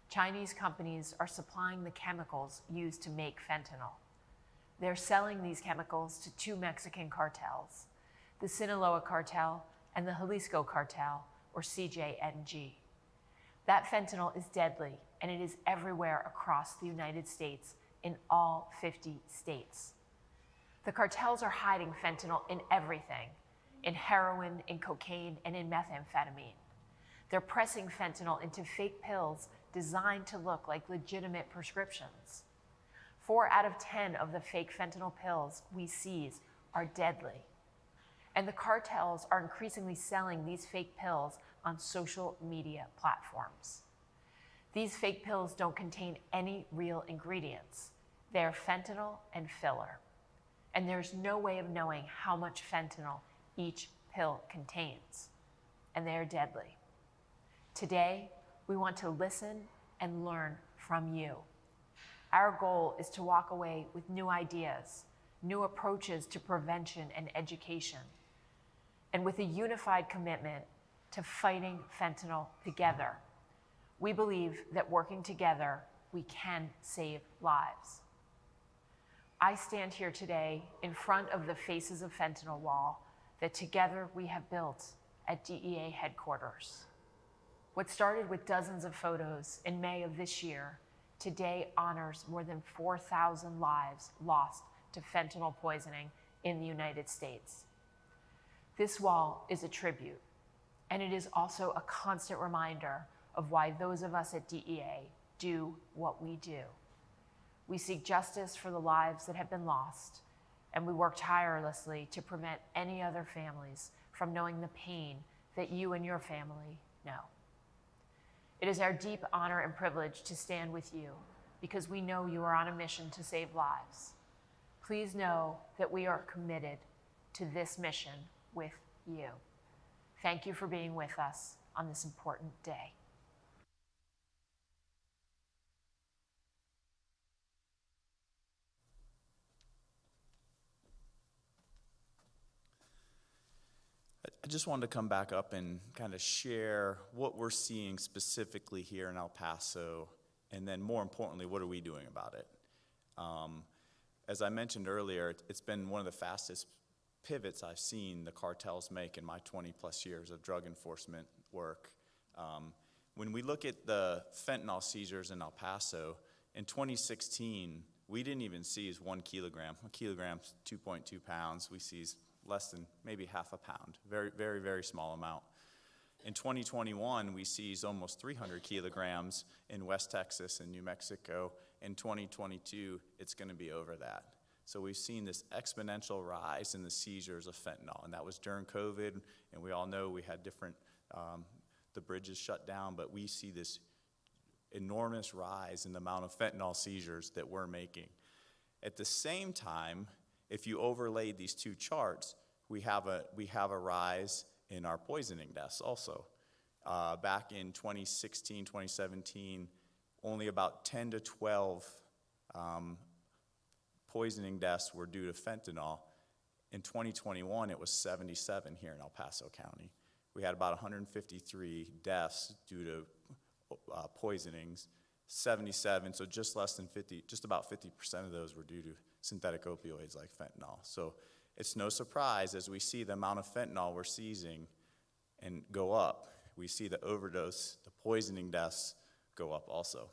S4: Chinese companies are supplying the chemicals used to make fentanyl. They're selling these chemicals to two Mexican cartels, the Sinaloa cartel and the Jalisco cartel, or CJNG. That fentanyl is deadly, and it is everywhere across the United States in all 50 states. The cartels are hiding fentanyl in everything, in heroin, in cocaine, and in methamphetamine. They're pressing fentanyl into fake pills designed to look like legitimate prescriptions. 4 out of 10 of the fake fentanyl pills we seize are deadly. And the cartels are increasingly selling these fake pills on social media platforms. These fake pills don't contain any real ingredients. They're fentanyl and filler. And there's no way of knowing how much fentanyl each pill contains. And they're deadly. Today, we want to listen and learn from you. Our goal is to walk away with new ideas, new approaches to prevention and education, and with a unified commitment to fighting fentanyl together. We believe that working together, we can save lives. I stand here today in front of the Faces of Fentanyl wall that together we have built at DEA headquarters. What started with dozens of photos in May of this year, today honors more than 4,000 lives lost to fentanyl poisoning in the United States. This wall is a tribute, and it is also a constant reminder of why those of us at DEA do what we do. We seek justice for the lives that have been lost, and we work tirelessly to prevent any other families from knowing the pain that you and your family know. It is our deep honor and privilege to stand with you because we know you are on a mission to save lives. Please know that we are committed to this mission with you. Thank you for being with us on this important day.
S3: I just wanted to come back up and kind of share what we're seeing specifically here in El Paso, and then more importantly, what are we doing about it? As I mentioned earlier, it's been one of the fastest pivots I've seen the cartels make in my 20-plus years of drug enforcement work. When we look at the fentanyl seizures in El Paso, in 2016, we didn't even seize 1 kilogram. 1 kilogram's 2.2 pounds. We seized less than maybe half a pound, very, very, very small amount. In 2021, we seized almost 300 kilograms in West Texas and New Mexico. In 2022, it's going to be over that. So we've seen this exponential rise in the seizures of fentanyl, and that was during COVID, and we all know we had different, the bridges shut down, but we see this enormous rise in the amount of fentanyl seizures that we're making. At the same time, if you overlaid these two charts, we have a rise in our poisoning deaths also. Back in 2016, 2017, only about 10 to 12 poisoning deaths were due to fentanyl. In 2021, it was 77 here in El Paso County. We had about 153 deaths due to poisonings, 77, so just less than 50, just about 50% of those were due to synthetic opioids like fentanyl. So it's no surprise as we see the amount of fentanyl we're seizing and go up, we see the overdose, the poisoning deaths go up also.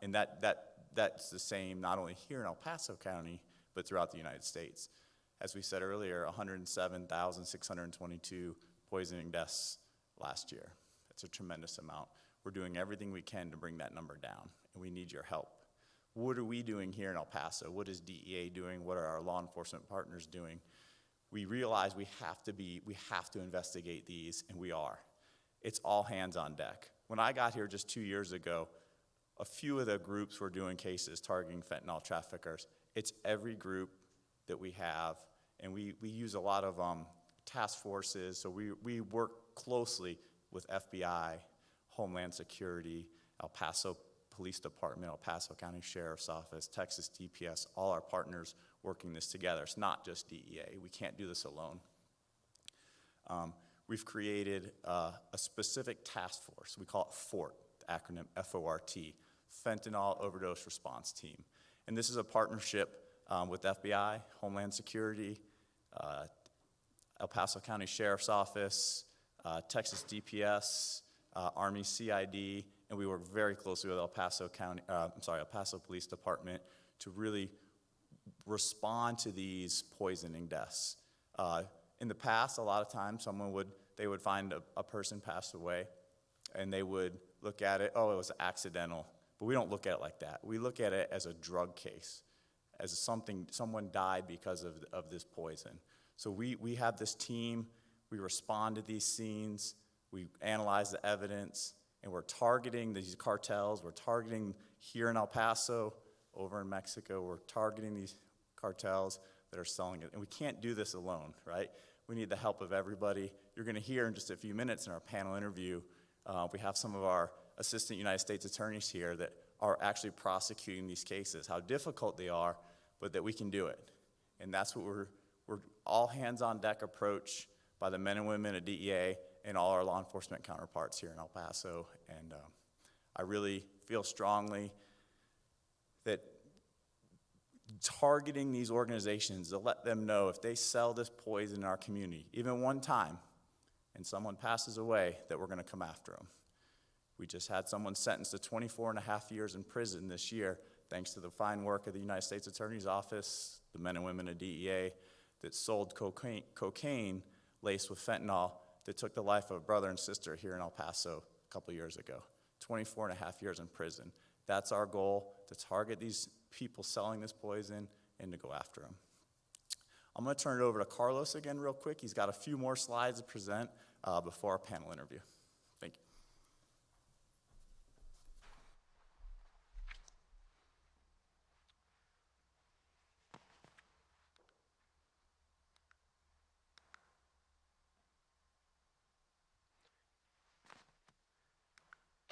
S3: And that's the same not only here in El Paso County, but throughout the United States. As we said earlier, 107,622 poisoning deaths last year. That's a tremendous amount. We're doing everything we can to bring that number down, and we need your help. What are we doing here in El Paso? What is DEA doing? What are our law enforcement partners doing? We realize we have to investigate these, and we are. It's all hands on deck. When I got here just 2 years ago, a few of the groups were doing cases targeting fentanyl traffickers. It's every group that we have, and we use a lot of task forces, so we work closely with FBI, Homeland Security, El Paso Police Department, El Paso County Sheriff's Office, Texas DPS, all our partners working this together. It's not just DEA. We can't do this alone. We've created a specific task force. We call it FORT, the acronym F-O-R-T, Fentanyl Overdose Response Team. And this is a partnership with FBI, Homeland Security, El Paso County Sheriff's Office, Texas DPS, Army CID, and we work very closely with El Paso Police Department to really respond to these poisoning deaths. In the past, a lot of times, they would find a person passed away, and they would look at it, oh, it was accidental. But we don't look at it like that. We look at it as a drug case, as someone died because of this poison. So we have this team, we respond to these scenes, we analyze the evidence, and we're targeting these cartels. We're targeting here in El Paso, over in Mexico, we're targeting these cartels that are selling it. And we can't do this alone, right? We need the help of everybody. You're gonna hear in just a few minutes in our panel interview, we have some of our assistant United States attorneys here that are actually prosecuting these cases, how difficult they are, but that we can do it. And that's what we're all hands on deck approach by the men and women at DEA and all our law enforcement counterparts here in El Paso. And I really feel strongly that targeting these organizations to let them know if they sell this poison in our community, even one time, and someone passes away, that we're gonna come after them. We just had someone sentenced to 24.5 years in prison this year, thanks to the fine work of the United States Attorney's Office, the men and women of DEA that sold cocaine laced with fentanyl that took the life of a brother and sister here in El Paso a couple years ago. 24.5 years in prison. That's our goal, to target these people selling this poison and to go after them. I'm gonna turn it over to Carlos again real quick. He's got a few more slides to present before our panel interview. Thank you.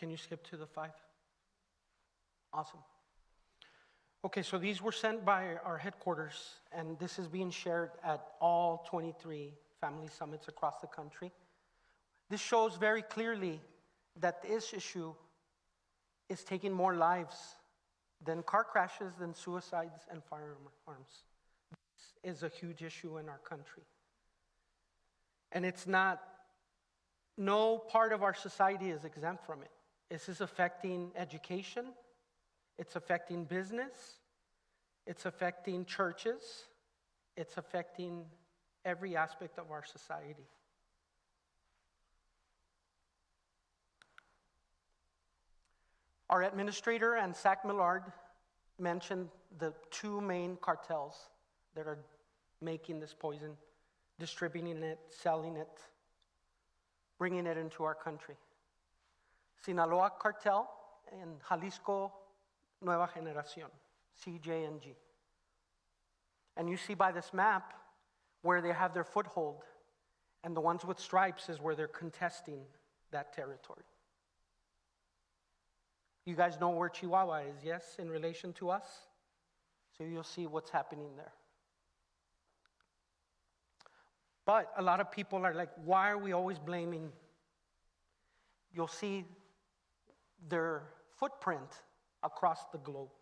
S2: Can you skip to the 5? Awesome. Okay, so these were sent by our headquarters, and this is being shared at all 23 family summits across the country. This shows very clearly that this issue is taking more lives than car crashes, than suicides and firearms. This is a huge issue in our country. And it's not, no part of our society is exempt from it. This is affecting education, it's affecting business, it's affecting churches, it's affecting every aspect of our society. Our administrator and Zach Millard mentioned the 2 main cartels that are making this poison, distributing it, selling it, bringing it into our country. Sinaloa Cartel and Jalisco Nueva Generación, CJNG. And you see by this map where they have their foothold, and the ones with stripes is where they're contesting that territory. You guys know where Chihuahua is, yes, in relation to us? So you'll see what's happening there. But a lot of people are like, why are we always blaming? You'll see their footprint across the globe.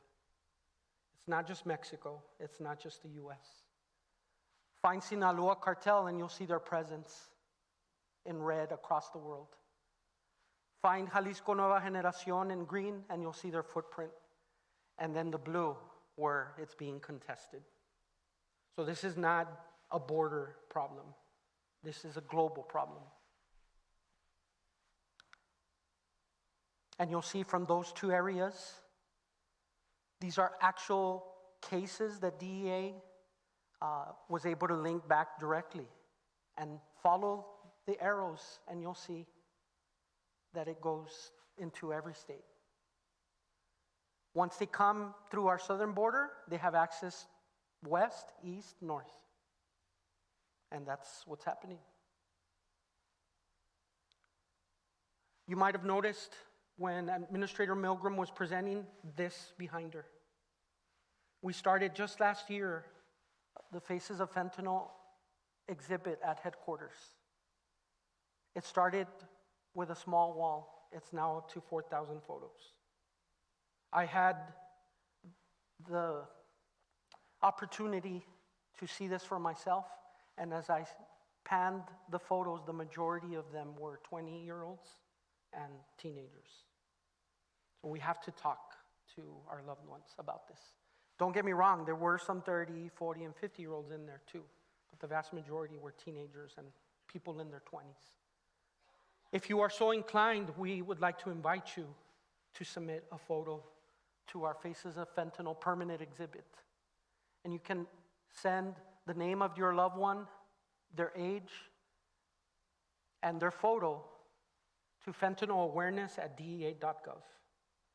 S2: It's not just Mexico, it's not just the US. Find Sinaloa Cartel and you'll see their presence in red across the world. Find Jalisco Nueva Generación in green and you'll see their footprint. And then the blue where it's being contested. So this is not a border problem. This is a global problem. And you'll see from those 2 areas, these are actual cases that DEA was able to link back directly. And follow the arrows and you'll see that it goes into every state. Once they come through our southern border, they have access west, east, north. And that's what's happening. You might have noticed when Administrator Milgram was presenting this behind her. We started just last year the Faces of Fentanyl exhibit at headquarters. It started with a small wall. It's now up to 4,000 photos. I had the opportunity to see this for myself, and as I panned the photos, the majority of them were 20-year-olds and teenagers. So we have to talk to our loved ones about this. Don't get me wrong, there were some 30, 40, and 50-year-olds in there too, but the vast majority were teenagers and people in their 20s. If you are so inclined, we would like to invite you to submit a photo to our Faces of Fentanyl permanent exhibit. And you can send the name of your loved one, their age, and their photo to fentanylawareness@dea.gov.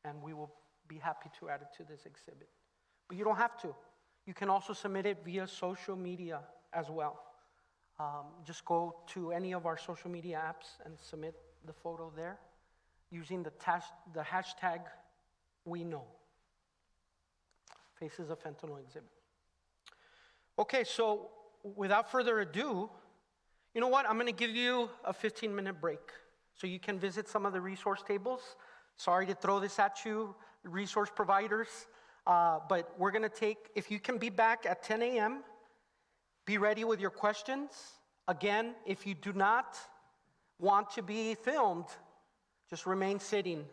S2: And we will be happy to add it to this exhibit. But you don't have to. You can also submit it via social media as well. Just go to any of our social media apps and submit the photo there using the hashtag #WeKnow. Faces of Fentanyl exhibit. Okay, so without further ado, you know what? I'm going to give you a 15-minute break so you can visit some of the resource tables. Sorry to throw this at you, resource providers, but we're going to take, if you can be back at 10 a.m., be ready with your questions. Again, if you do not want to be filmed, just remain sitting.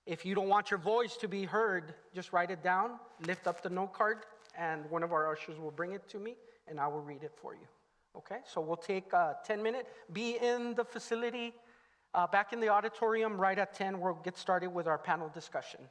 S2: If you don't want your voice to be heard, just write it down, lift up the note card, and one of our ushers will bring it to me, and I will read it for you. Okay, so we'll take 10 minutes. Be in the facility, back in the auditorium right at 10. We'll get started with our panel discussion.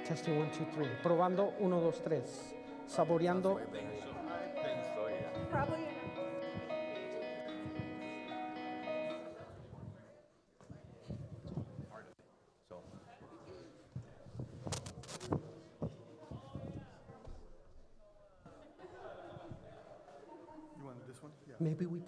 S2: Testing 1, 2, 3. Probando 1, 2, 3. Saboreando.
S1: You want this one? Yeah.
S2: Maybe we.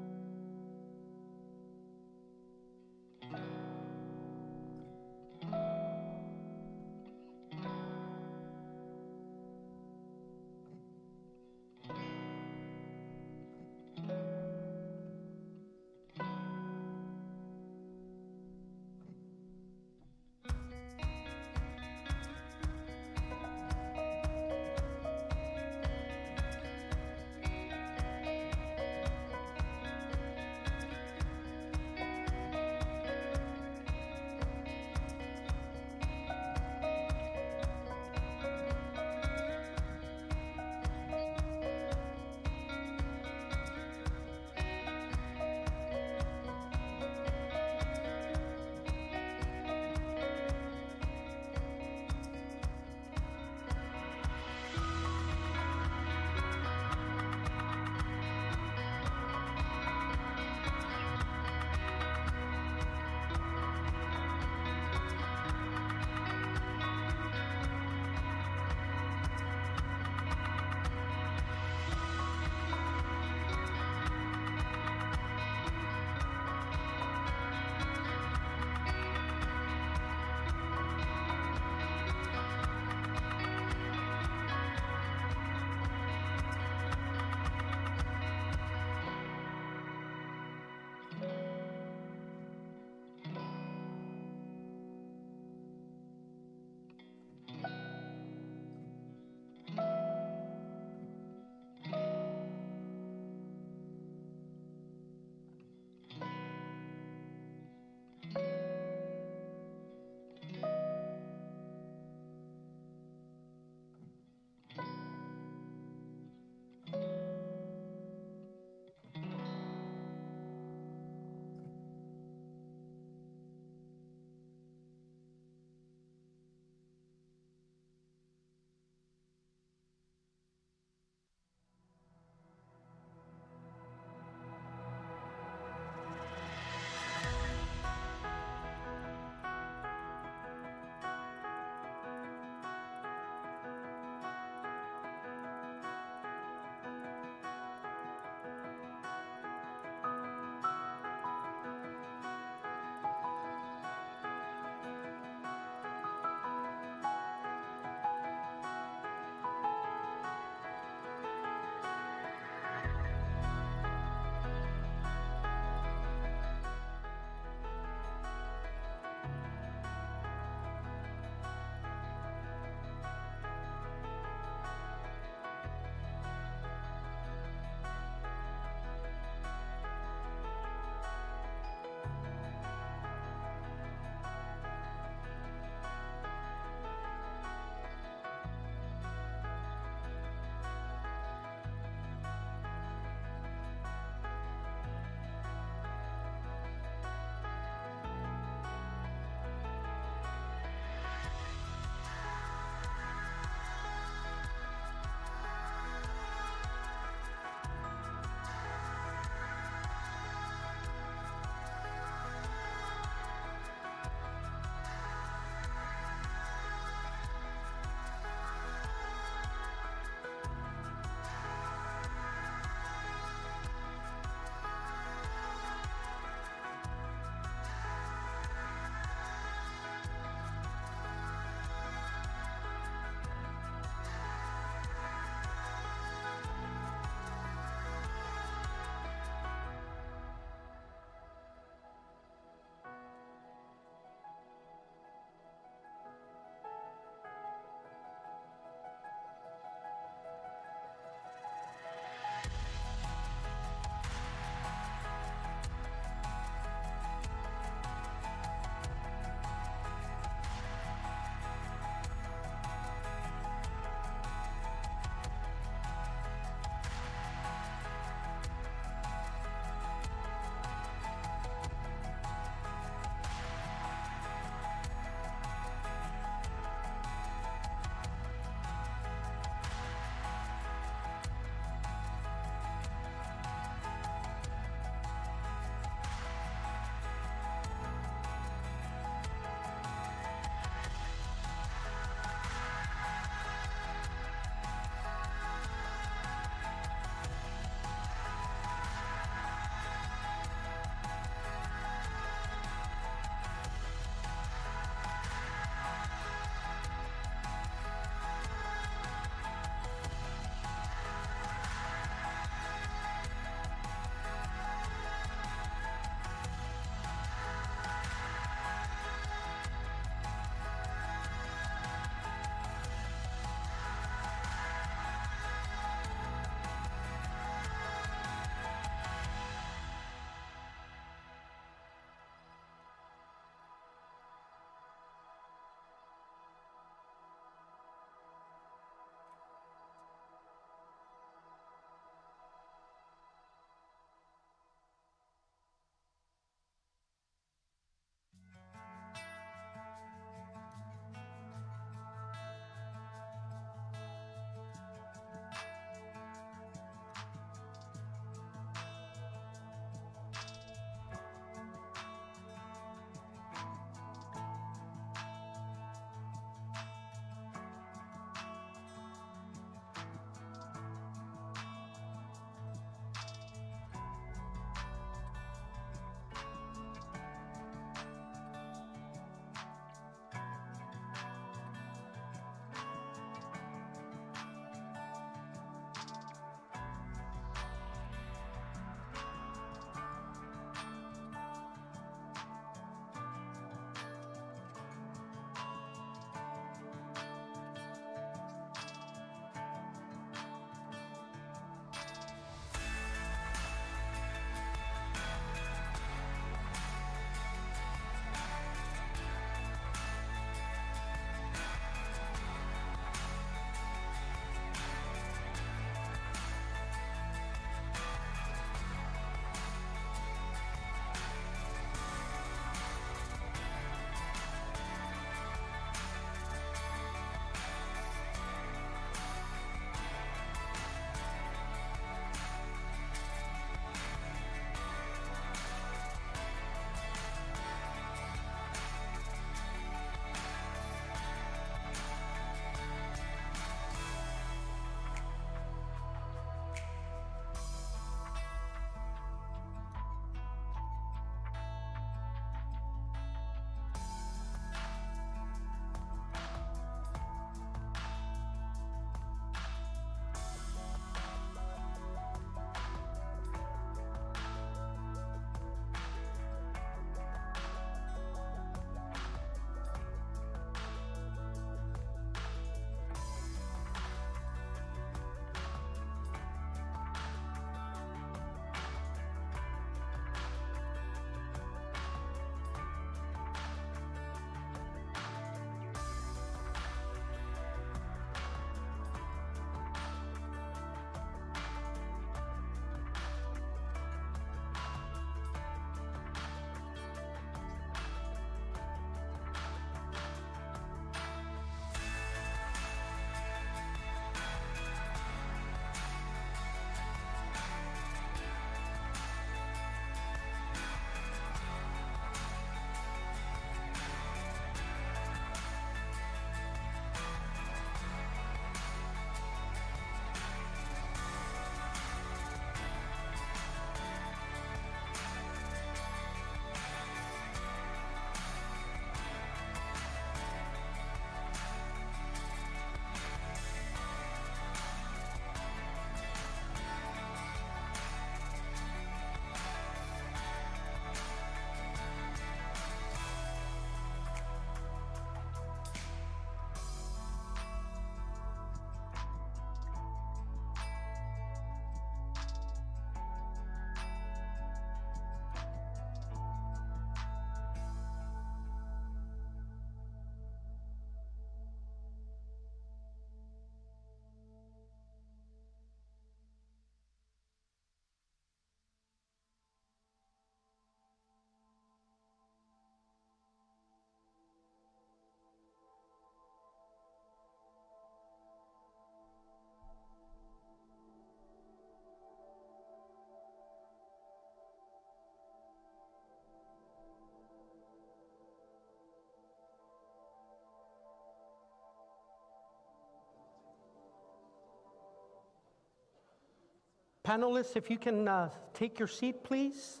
S2: Panelists, if you can take your seat, please.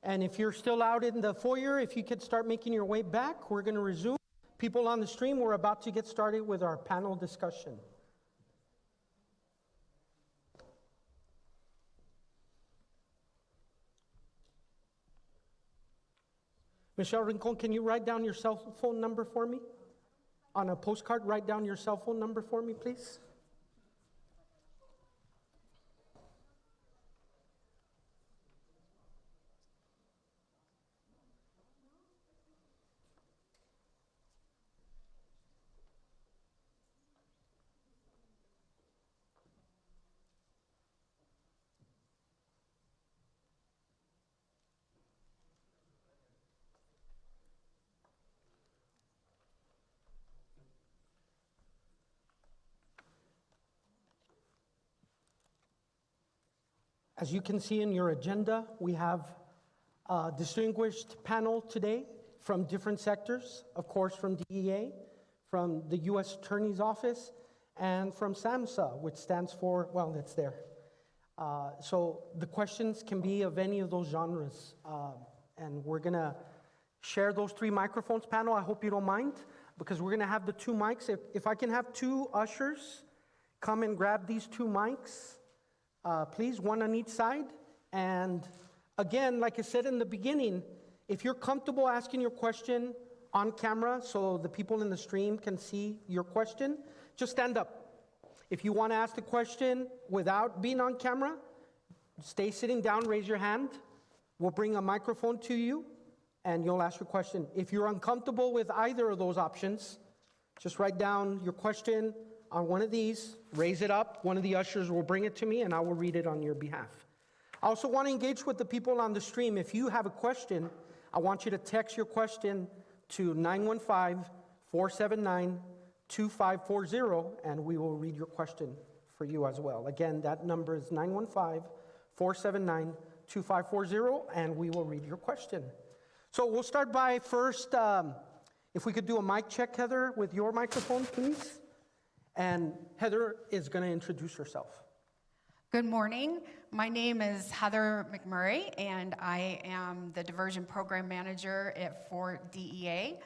S2: And if you're still out in the foyer, if you could start making your way back, we're going to resume. People on the stream, we're about to get started with our panel discussion. Michelle Rincon, can you write down your cell phone number for me? On a postcard, write down your cell phone number for me, please. As you can see in your agenda, we have a distinguished panel today from different sectors, of course from DEA, from the U.S. Attorney's Office, and from SAMHSA, which stands for, well, it's there. So the questions can be of any of those genres, and we're going to share those 3 microphones. Panel, I hope you don't mind, because we're going to have the 2 mics. If I can have 2 ushers come and grab these 2 mics. Please, 1 on each side. And again, like I said in the beginning, if you're comfortable asking your question on camera so the people in the stream can see your question, just stand up. If you want to ask the question without being on camera, stay sitting down, raise your hand. We'll bring a microphone to you and you'll ask your question. If you're uncomfortable with either of those options, just write down your question on one of these, raise it up, one of the ushers will bring it to me and I will read it on your behalf. I also want to engage with the people on the stream. If you have a question, I want you to text your question to 915-479-2540 and we will read your question for you as well. Again, that number is 915-479-2540 and we will read your question. So we'll start by first, if we could do a mic check, Heather, with your microphone, please. And Heather is going to introduce herself.
S5: Good morning. My name is Heather McMurray, and I am the Diversion Program Manager at Fort DEA.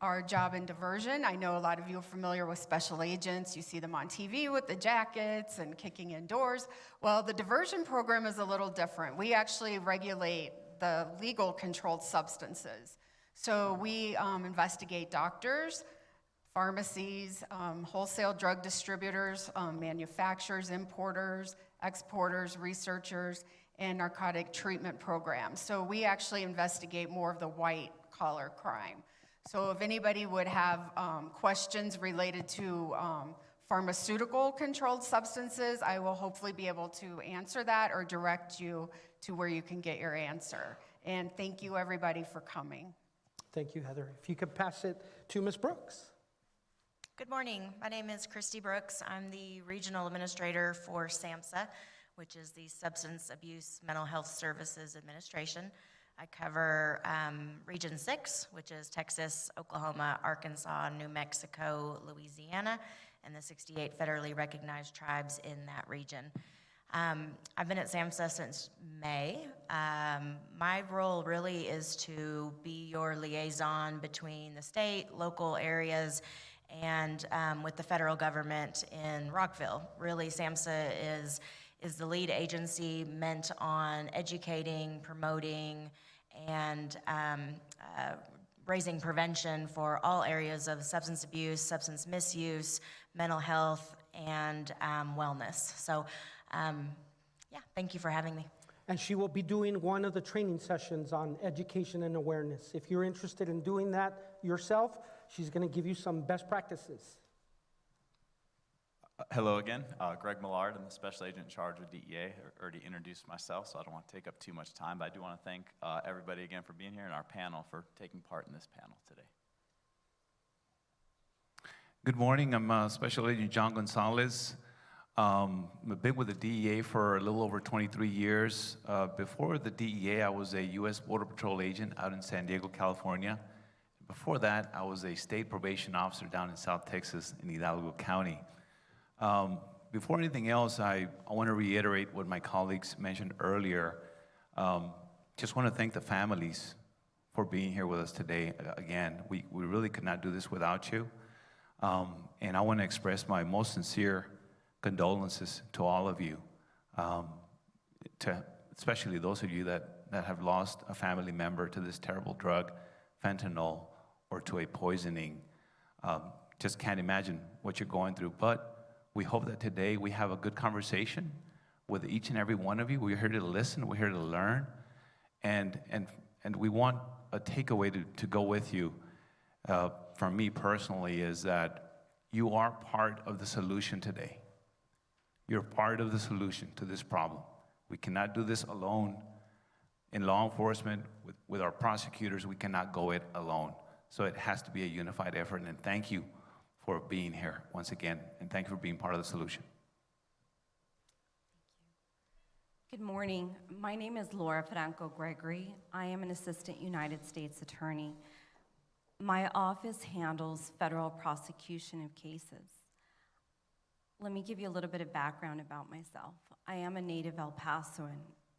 S5: Our job in diversion, I know a lot of you are familiar with special agents. You see them on TV with the jackets and kicking in doors. Well, the diversion program is a little different. We actually regulate the legal controlled substances. So we investigate doctors, pharmacies, wholesale drug distributors, manufacturers, importers, exporters, researchers, and narcotic treatment programs. So we actually investigate more of the white-collar crime. So if anybody would have questions related to pharmaceutical-controlled substances, I will hopefully be able to answer that or direct you to where you can get your answer. And thank you, everybody, for coming.
S2: Thank you, Heather. If you could pass it to Ms. Brooks.
S6: Good morning. My name is Christy Brooks. I'm the Regional Administrator for SAMHSA, which is the Substance Abuse Mental Health Services Administration. I cover Region 6, which is Texas, Oklahoma, Arkansas, New Mexico, Louisiana, and the 68 federally recognized tribes in that region. I've been at SAMHSA since May. My role really is to be your liaison between the state, local areas, and with the federal government in Rockville. Really, SAMHSA is the lead agency meant on educating, promoting, and raising prevention for all areas of substance abuse, substance misuse, mental health, and wellness. So, yeah, thank you for having me.
S2: And she will be doing one of the training sessions on education and awareness. If you're interested in doing that yourself, she's going to give you some best practices.
S3: Hello again, Greg Millard. I'm the Special Agent in charge of DEA. I already introduced myself, so I don't want to take up too much time, but I do want to thank everybody again for being here and our panel for taking part in this panel today.
S7: Good morning, I'm Special Agent John Gonzalez. I've been with the DEA for a little over 23 years. Before the DEA, I was a U.S. Border Patrol agent out in San Diego, California. Before that, I was a state probation officer down in South Texas in Hidalgo County. Before anything else, I want to reiterate what my colleagues mentioned earlier. Just want to thank the families for being here with us today. Again, we really could not do this without you. And I want to express my most sincere condolences to all of you, especially those of you that have lost a family member to this terrible drug, fentanyl, or to a poisoning. Just can't imagine what you're going through. But we hope that today we have a good conversation with each and every one of you. We're here to listen, we're here to learn, and we want a takeaway to go with you. From me personally, is that you are part of the solution today. You're part of the solution to this problem. We cannot do this alone. In law enforcement, with our prosecutors, we cannot go it alone. So it has to be a unified effort, and thank you for being here once again, and thank you for being part of the solution.
S8: Good morning. My name is Laura Franco Gregory. I am an assistant United States attorney. My office handles federal prosecution of cases. Let me give you a little bit of background about myself. I am a native El Pasoan.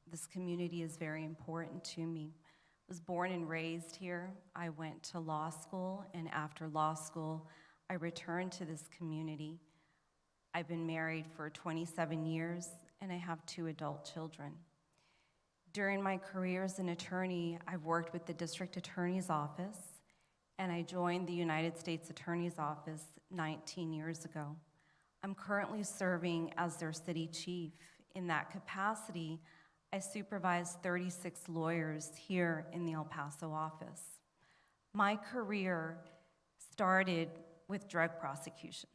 S8: This community is very important to me. I was born and raised here. I went to law school, and after law school, I returned to this community. I've been married for 27 years, and I have 2 adult children. During my career as an attorney, I've worked with the district attorney's office, and I joined the United States Attorney's Office 19 years ago. I'm currently serving as their city chief. In that capacity, I supervise 36 lawyers here in the El Paso office. My career started with drug prosecutions.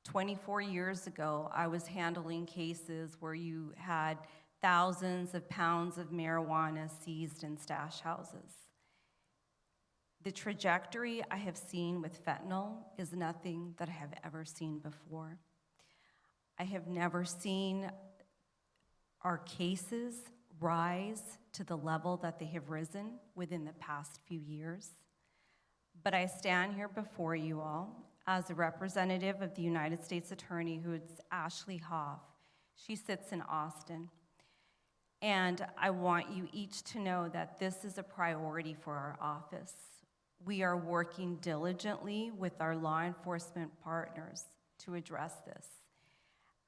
S8: 24 years ago, I was handling cases where you had thousands of pounds of marijuana seized in stash houses. The trajectory I have seen with fentanyl is nothing that I have ever seen before. I have never seen our cases rise to the level that they have risen within the past few years. But I stand here before you all as a representative of the United States Attorney, who is Ashley Hoff. She sits in Austin. And I want you each to know that this is a priority for our office. We are working diligently with our law enforcement partners to address this.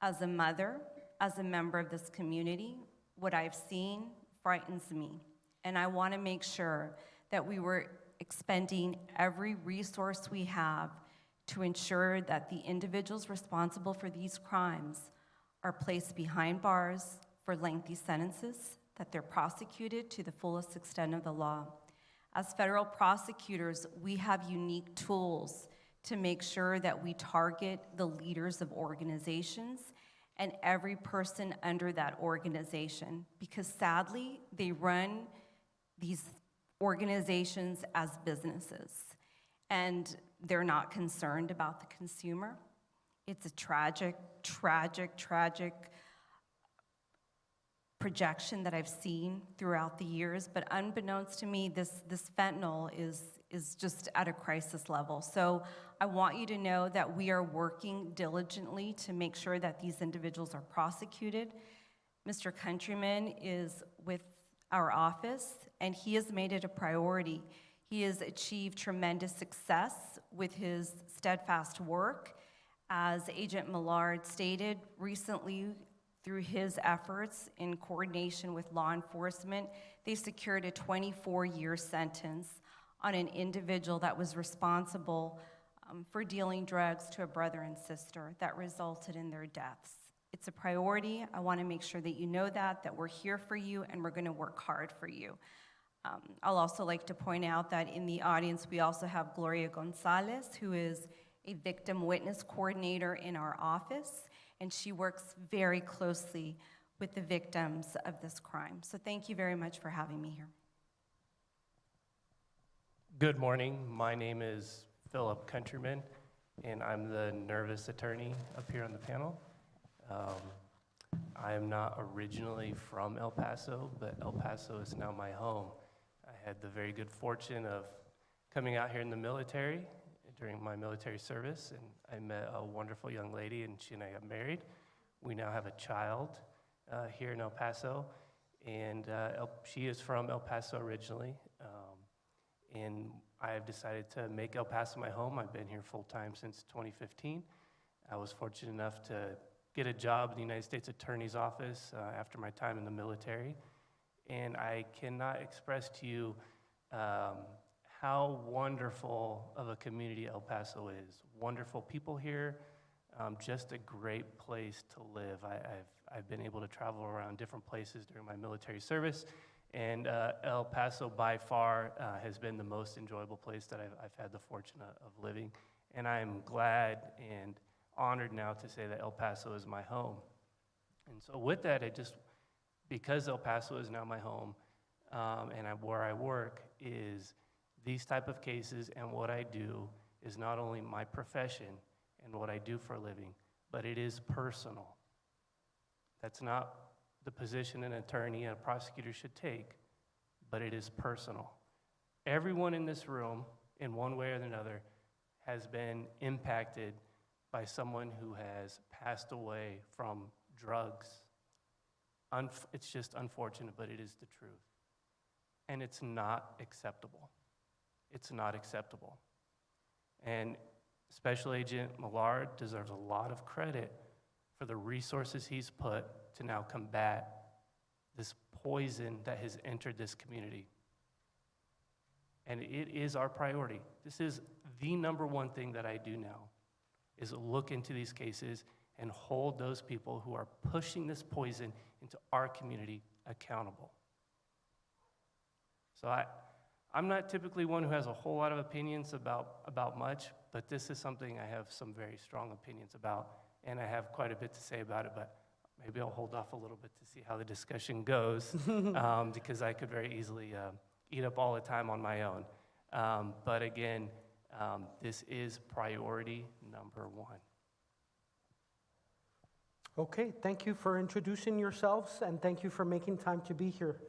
S8: As a mother, as a member of this community, what I've seen frightens me. And I want to make sure that we were expending every resource we have to ensure that the individuals responsible for these crimes are placed behind bars for lengthy sentences, that they're prosecuted to the fullest extent of the law. As federal prosecutors, we have unique tools to make sure that we target the leaders of organizations and every person under that organization, because sadly, they run these organizations as businesses, and they're not concerned about the consumer. It's a tragic, tragic, tragic projection that I've seen throughout the years, but unbeknownst to me, this fentanyl is just at a crisis level. So I want you to know that we are working diligently to make sure that these individuals are prosecuted. Mr. Countryman is with our office, and he has made it a priority. He has achieved tremendous success with his steadfast work. As Agent Millard stated recently, through his efforts in coordination with law enforcement, they secured a 24-year sentence on an individual that was responsible for dealing drugs to a brother and sister that resulted in their deaths. It's a priority. I want to make sure that you know that we're here for you and we're going to work hard for you. I'll also like to point out that in the audience, we also have Gloria Gonzalez, who is a victim witness coordinator in our office, and she works very closely with the victims of this crime. So thank you very much for having me here.
S9: Good morning. My name is Philip Countryman, and I'm the nervous attorney up here on the panel. I am not originally from El Paso, but El Paso is now my home. I had the very good fortune of coming out here in the military during my military service, and I met a wonderful young lady, and she and I got married. We now have a child here in El Paso, and she is from El Paso originally, and I have decided to make El Paso my home. I've been here full-time since 2015. I was fortunate enough to get a job in the United States Attorney's Office after my time in the military, and I cannot express to you how wonderful of a community El Paso is. Wonderful people here, just a great place to live. I've been able to travel around different places during my military service, and El Paso by far has been the most enjoyable place that I've had the fortune of living, and I'm glad and honored now to say that El Paso is my home. And so with that, because El Paso is now my home, and where I work is these type of cases, and what I do is not only my profession and what I do for a living, but it is personal. That's not the position an attorney and a prosecutor should take, but it is personal. Everyone in this room, in one way or another, has been impacted by someone who has passed away from drugs. It's just unfortunate, but it is the truth. And it's not acceptable. It's not acceptable. And Special Agent Millard deserves a lot of credit for the resources he's put to now combat this poison that has entered this community. And it is our priority. This is the number one thing that I do now, is look into these cases and hold those people who are pushing this poison into our community accountable. So I'm not typically one who has a whole lot of opinions about much, but this is something I have some very strong opinions about, and I have quite a bit to say about it, but maybe I'll hold off a little bit to see how the discussion goes, because I could very easily eat up all the time on my own. But again, this is priority number one.
S2: Okay, thank you for introducing yourselves, and thank you for making time to be here.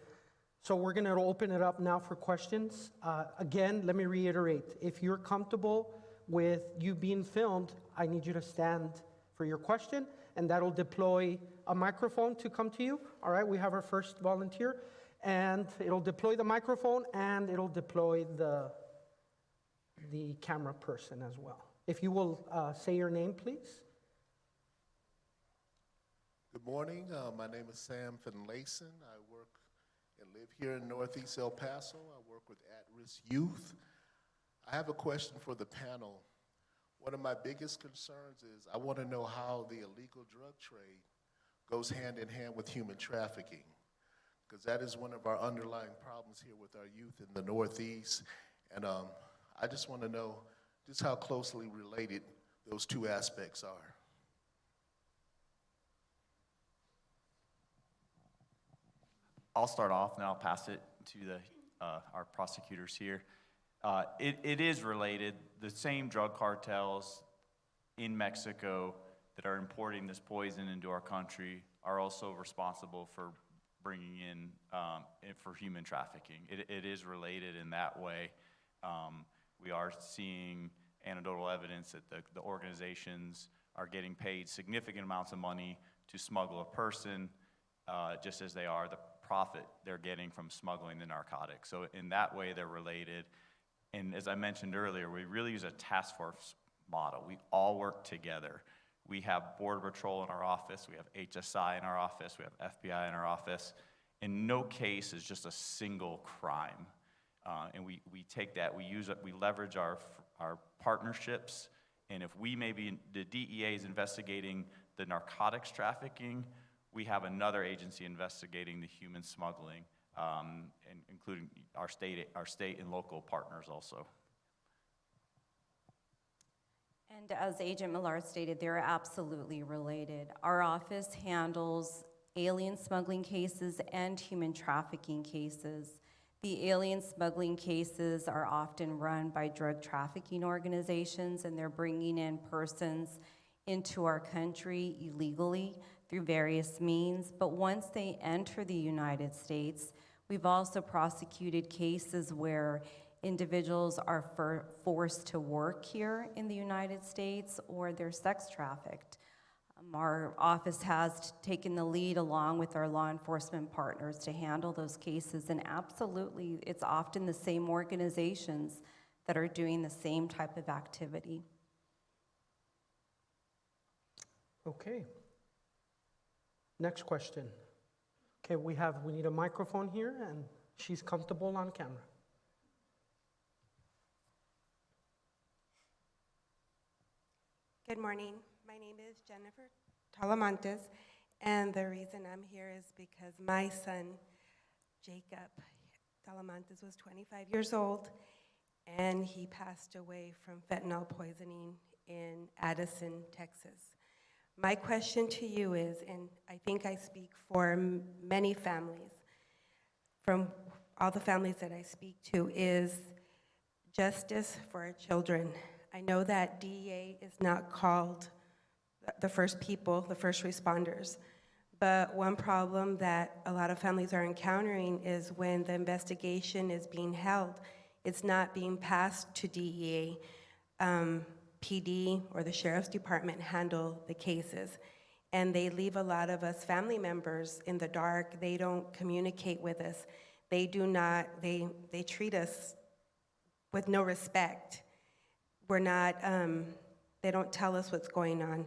S2: So we're going to open it up now for questions. Again, let me reiterate, if you're comfortable with you being filmed, I need you to stand for your question, and that'll deploy a microphone to come to you. All right, we have our first volunteer, and it'll deploy the microphone, and it'll deploy the camera person as well. If you will say your name, please.
S10: Good morning. My name is Sam Finlayson. I work and live here in Northeast El Paso. I work with at-risk youth. I have a question for the panel. One of my biggest concerns is I want to know how the illegal drug trade goes hand in hand with human trafficking, because that is one of our underlying problems here with our youth in the Northeast. And I just want to know just how closely related those two aspects are.
S3: I'll start off, and I'll pass it to our prosecutors here. It is related. The same drug cartels in Mexico that are importing this poison into our country are also responsible for bringing in for human trafficking. It is related in that way. We are seeing anecdotal evidence that the organizations are getting paid significant amounts of money to smuggle a person, just as they are the profit they're getting from smuggling the narcotics. So in that way, they're related. And as I mentioned earlier, we really use a task force model. We all work together. We have Border Patrol in our office. We have HSI in our office. We have FBI in our office. And no case is just a single crime. And we take that, we leverage our partnerships. And if the DEA is investigating the narcotics trafficking, we have another agency investigating the human smuggling, and including our state and local partners also.
S8: And as Agent Millard stated, they're absolutely related. Our office handles alien smuggling cases and human trafficking cases. The alien smuggling cases are often run by drug trafficking organizations, and they're bringing in persons into our country illegally through various means. But once they enter the United States, we've also prosecuted cases where individuals are forced to work here in the United States or they're sex trafficked. Our office has taken the lead along with our law enforcement partners to handle those cases, and absolutely, it's often the same organizations that are doing the same type of activity.
S2: Okay. Next question. Okay, we need a microphone here, and she's comfortable on camera.
S11: Good morning. My name is Jennifer Talamantes, and the reason I'm here is because my son, Jacob Talamantes, was 25 years old, and he passed away from fentanyl poisoning in Addison, Texas. My question to you is, and I think I speak for many families, from all the families that I speak to, is justice for our children. I know that DEA is not called the first people, the first responders, but one problem that a lot of families are encountering is when the investigation is being held, it's not being passed to DEA. PD or the Sheriff's Department handle the cases, and they leave a lot of us family members in the dark. They don't communicate with us. They treat us with no respect. We're not, they don't tell us what's going on.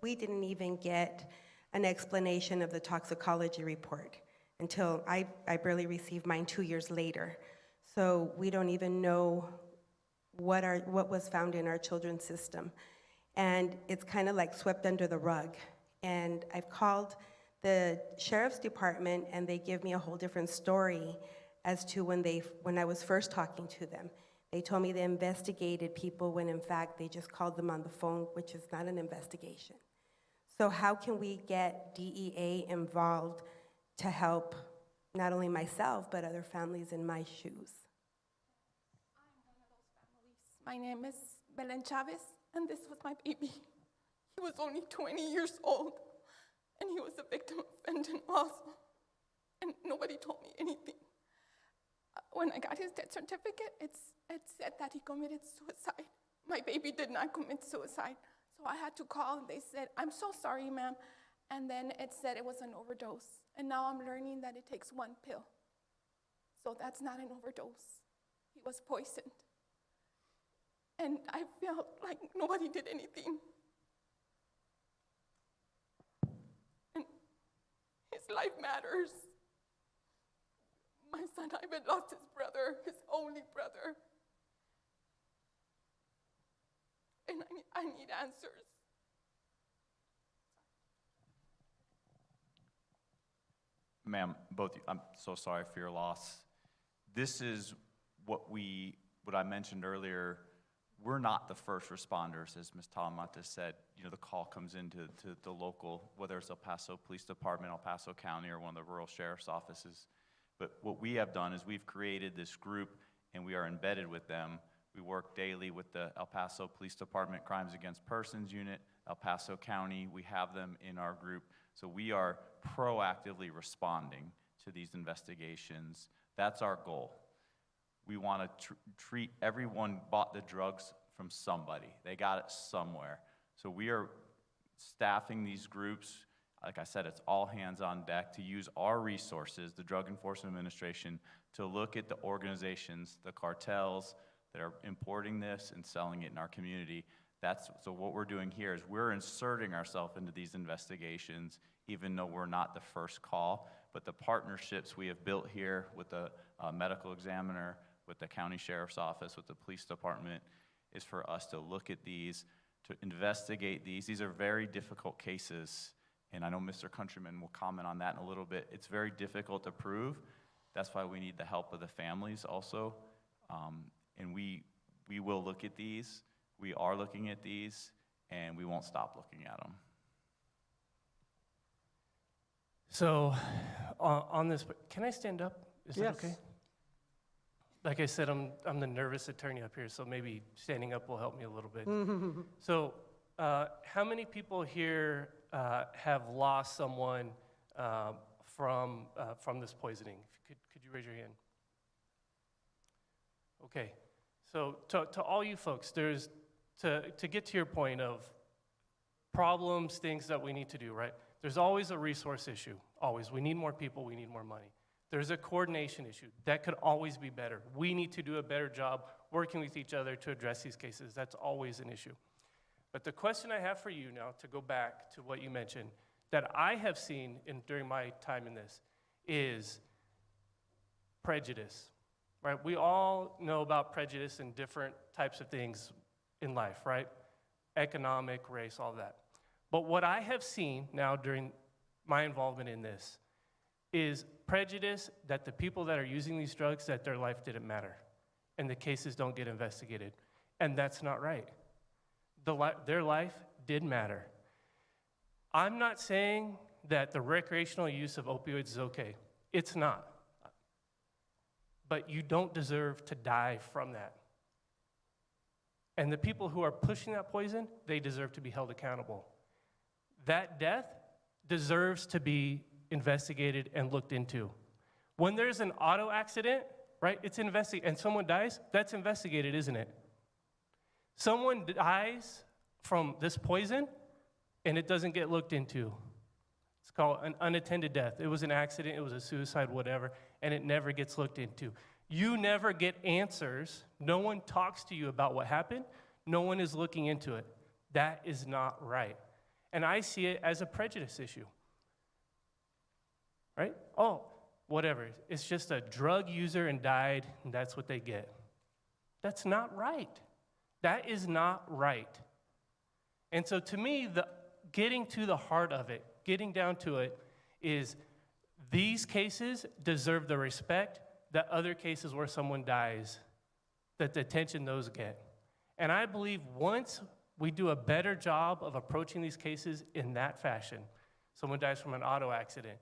S11: We didn't even get an explanation of the toxicology report until I barely received mine 2 years later. So we don't even know what was found in our children's system. And it's kind of like swept under the rug. And I've called the Sheriff's Department, and they give me a whole different story as to when I was first talking to them. They told me they investigated people when in fact they just called them on the phone, which is not an investigation. So how can we get DEA involved to help not only myself, but other families in my shoes?
S12: My name is Belen Chavez, and this was my baby. He was only 20 years old, and he was a victim of fentanyl also, and nobody told me anything. When I got his death certificate, it said that he committed suicide. My baby did not commit suicide, so I had to call, and they said, "I'm so sorry, ma'am," and then it said it was an overdose, and now I'm learning that it takes one pill, so that's not an overdose. He was poisoned. And I felt like nobody did anything. And his life matters. My son Ivan lost his brother, his only brother. And I need answers.
S3: Ma'am, both, I'm so sorry for your loss. This is what I mentioned earlier. We're not the first responders, as Ms. Talamantes said. You know, the call comes into the local, whether it's El Paso Police Department, El Paso County, or one of the rural sheriff's offices. But what we have done is we've created this group, and we are embedded with them. We work daily with the El Paso Police Department Crimes Against Persons Unit, El Paso County. We have them in our group. So we are proactively responding to these investigations. That's our goal. We want to treat everyone bought the drugs from somebody. They got it somewhere. So we are staffing these groups. Like I said, it's all hands on deck to use our resources, the Drug Enforcement Administration, to look at the organizations, the cartels that are importing this and selling it in our community. So what we're doing here is we're inserting ourselves into these investigations, even though we're not the first call. But the partnerships we have built here with the medical examiner, with the county sheriff's office, with the police department, is for us to look at these, to investigate these. These are very difficult cases, and I know Mr. Countryman will comment on that in a little bit. It's very difficult to prove. That's why we need the help of the families also. And we will look at these. We are looking at these, and we won't stop looking at them.
S9: So on this, can I stand up? Is
S2: Yes.
S9: that okay? Like I said, I'm the nervous attorney up here, so maybe standing up will help me a little bit. So how many people here have lost someone from this poisoning? Could you raise your hand? Okay, so to all you folks, there's, to get to your point of problems, things that we need to do, right? There's always a resource issue, always. We need more people, we need more money. There's a coordination issue. That could always be better. We need to do a better job working with each other to address these cases. That's always an issue. But the question I have for you now, to go back to what you mentioned, that I have seen during my time in this, is prejudice, right? We all know about prejudice and different types of things in life, right? Economic, race, all that. But what I have seen now during my involvement in this is prejudice that the people that are using these drugs, that their life didn't matter and the cases don't get investigated. And that's not right. Their life did matter. I'm not saying that the recreational use of opioids is okay. It's not. But you don't deserve to die from that. And the people who are pushing that poison, they deserve to be held accountable. That death deserves to be investigated and looked into. When there's an auto accident, right, it's investigated, and someone dies, that's investigated, isn't it? Someone dies from this poison, and it doesn't get looked into. It's called an unattended death. It was an accident, it was a suicide, whatever, and it never gets looked into. You never get answers. No one talks to you about what happened. No one is looking into it. That is not right. And I see it as a prejudice issue. Right? Oh, whatever. It's just a drug user and died, and that's what they get. That's not right. That is not right. And so to me, getting to the heart of it, getting down to it, is these cases deserve the respect that other cases where someone dies, that the attention those get. And I believe once we do a better job of approaching these cases in that fashion, someone dies from an auto accident,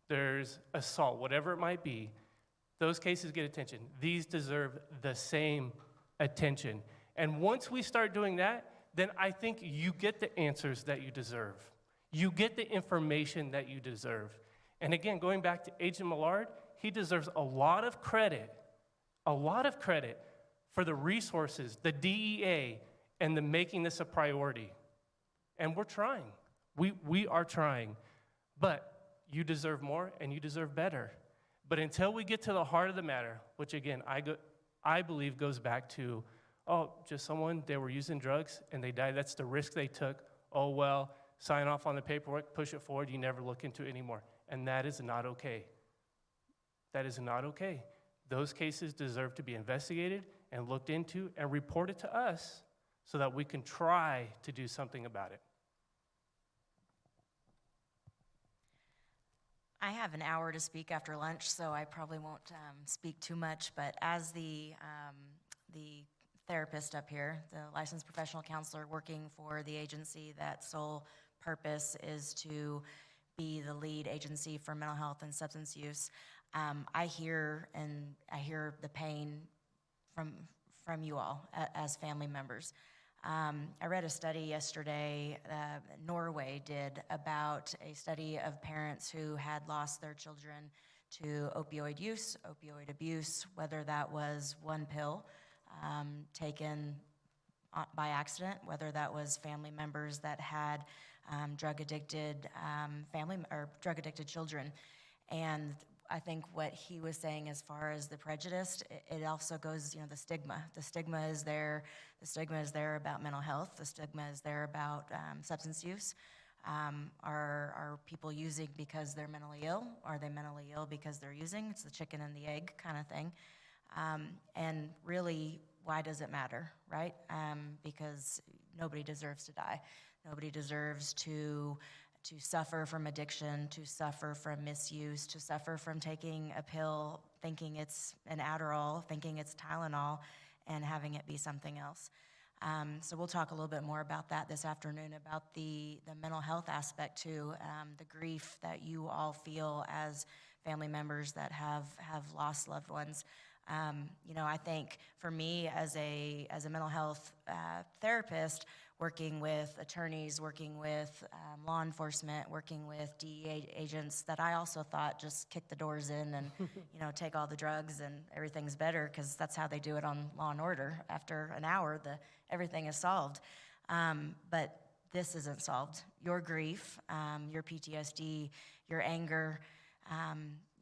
S9: there's assault, whatever it might be, those cases get attention. These deserve the same attention. And once we start doing that, then I think you get the answers that you deserve. You get the information that you deserve. And again, going back to Agent Millard, he deserves a lot of credit for the resources, the DEA, and the making this a priority. And we're trying. We are trying. But you deserve more and you deserve better. But until we get to the heart of the matter, which again, I believe goes back to, oh, just someone, they were using drugs and they died. That's the risk they took. Oh, well, sign off on the paperwork, push it forward, you never look into it anymore. And that is not okay. That is not okay. Those cases deserve to be investigated and looked into and reported to us so that we can try to do something about it.
S6: I have an hour to speak after lunch, so I probably won't speak too much, but as the therapist up here, the licensed professional counselor working for the agency that sole purpose is to be the lead agency for mental health and substance use, I hear the pain from you all as family members. I read a study yesterday Norway did about a study of parents who had lost their children to opioid use, opioid abuse, whether that was one pill taken by accident, whether that was family members that had drug-addicted drug-addicted children. And I think what he was saying as far as the prejudice, it also goes, the stigma. The stigma is there. The stigma is there about mental health. The stigma is there about substance use. Are people using because they're mentally ill? Are they mentally ill because they're using? It's the chicken and the egg kind of thing. And really, why does it matter, right? Because nobody deserves to die. Nobody deserves to suffer from addiction, to suffer from misuse, to suffer from taking a pill, thinking it's an Adderall, thinking it's Tylenol, and having it be something else. So we'll talk a little bit more about that this afternoon, about the mental health aspect too, the grief that you all feel as family members that have lost loved ones. I think for me as a mental health therapist, working with attorneys, working with law enforcement, working with DEA agents that I also thought just kick the doors in and take all the drugs and everything's better, because that's how they do it on Law and Order. After an hour, everything is solved. But this isn't solved. Your grief, your PTSD, your anger,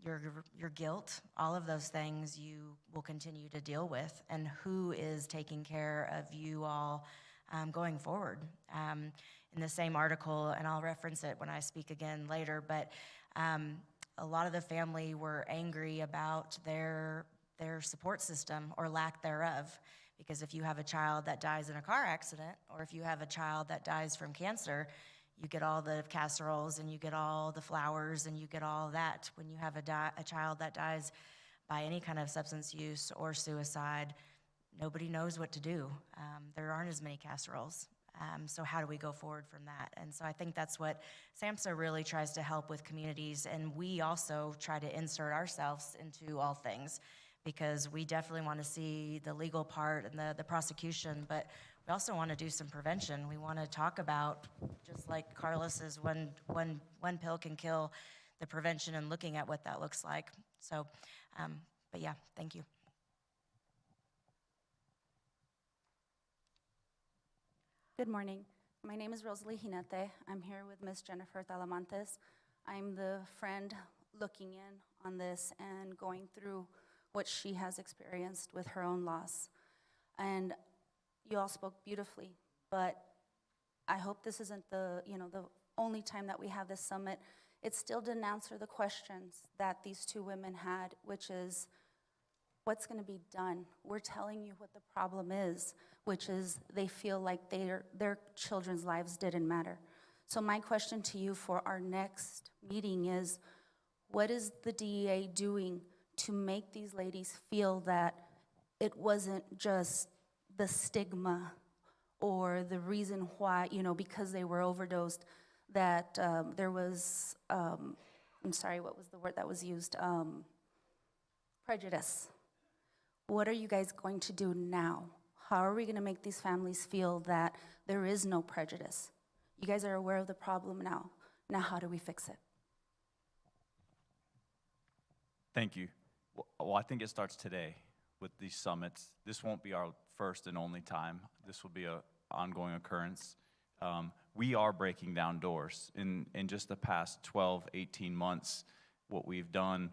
S6: your guilt, all of those things you will continue to deal with. And who is taking care of you all going forward? In the same article, and I'll reference it when I speak again later, but a lot of the family were angry about their support system or lack thereof. Because if you have a child that dies in a car accident, or if you have a child that dies from cancer, you get all the casseroles and you get all the flowers and you get all that. When you have a child that dies by any kind of substance use or suicide, nobody knows what to do. There aren't as many casseroles. So how do we go forward from that? And so I think that's what SAMHSA really tries to help with communities. And we also try to insert ourselves into all things, because we definitely want to see the legal part and the prosecution, but we also want to do some prevention. We want to talk about, just like Carlos's one pill can kill, the prevention and looking at what that looks like. So, but yeah, thank you.
S13: Good morning. My name is Rosalie Jinete. I'm here with Ms. Jennifer Talamantes. I'm the friend looking in on this and going through what she has experienced with her own loss. And you all spoke beautifully, but I hope this isn't the only time that we have this summit. It still didn't answer the questions that these two women had, which is, what's gonna be done? We're telling you what the problem is, which is they feel like their children's lives didn't matter. So my question to you for our next meeting is, what is the DEA doing to make these ladies feel that it wasn't just the stigma or the reason why, because they were overdosed, that there was, I'm sorry, what was the word that was used? Prejudice. What are you guys going to do now? How are we going to make these families feel that there is no prejudice? You guys are aware of the problem now. Now, how do we fix it?
S3: Thank you. Well, I think it starts today with these summits. This won't be our first and only time. This will be an ongoing occurrence. We are breaking down doors. In just the past 12, 18 months, what we've done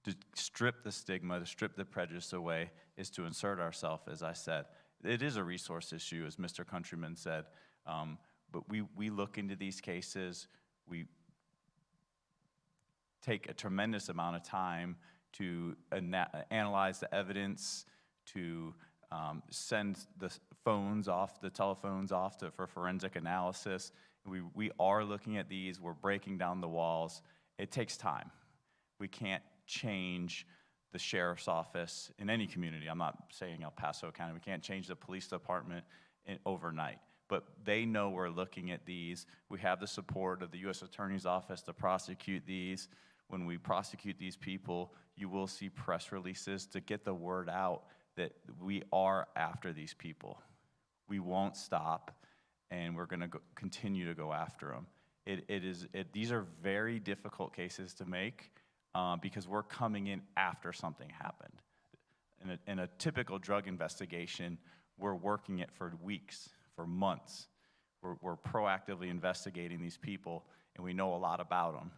S3: to strip the stigma, to strip the prejudice away, is to insert ourselves, as I said. It is a resource issue, as Mr. Countryman said, but we look into these cases. We take a tremendous amount of time to analyze the evidence, to send the telephones off for forensic analysis. We are looking at these, we're breaking down the walls. It takes time. We can't change the sheriff's office in any community. I'm not saying El Paso County. We can't change the police department overnight. But they know we're looking at these. We have the support of the U.S. Attorney's Office to prosecute these. When we prosecute these people, you will see press releases to get the word out that we are after these people. We won't stop, and we're going to continue to go after them. These are very difficult cases to make because we're coming in after something happened. In a typical drug investigation, we're working it for weeks, for months. We're proactively investigating these people, and we know a lot about them.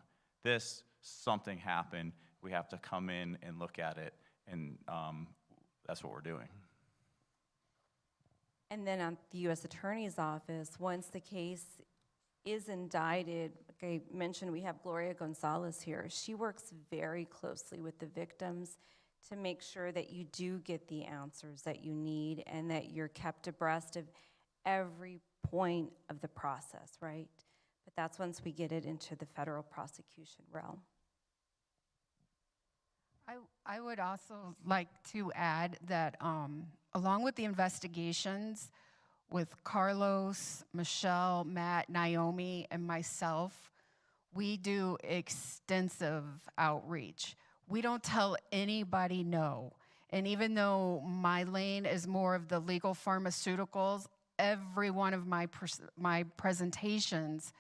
S3: Something happened, we have to come in and look at it, and that's what we're doing.
S8: And then at the U.S. Attorney's Office, once the case is indicted, like I mentioned, we have Gloria Gonzalez here. She works very closely with the victims to make sure that you do get the answers that you need and that you're kept abreast of every point of the process, right? But that's once we get it into the federal prosecution realm.
S5: I would also like to add that along with the investigations with Carlos, Michelle, Matt, Naomi, and myself, we do extensive outreach. We don't tell anybody no. And even though my lane is more of the legal pharmaceuticals, every one of my presentations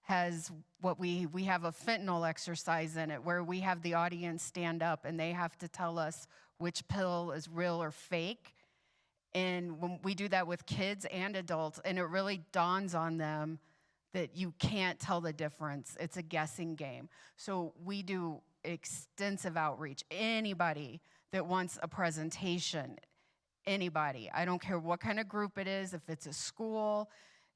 S5: has what we have a fentanyl exercise in it, where we have the audience stand up and they have to tell us which pill is real or fake. And when we do that with kids and adults, and it really dawns on them that you can't tell the difference. It's a guessing game. So we do extensive outreach. Anybody that wants a presentation, anybody, I don't care what kind of group it is, if it's a school,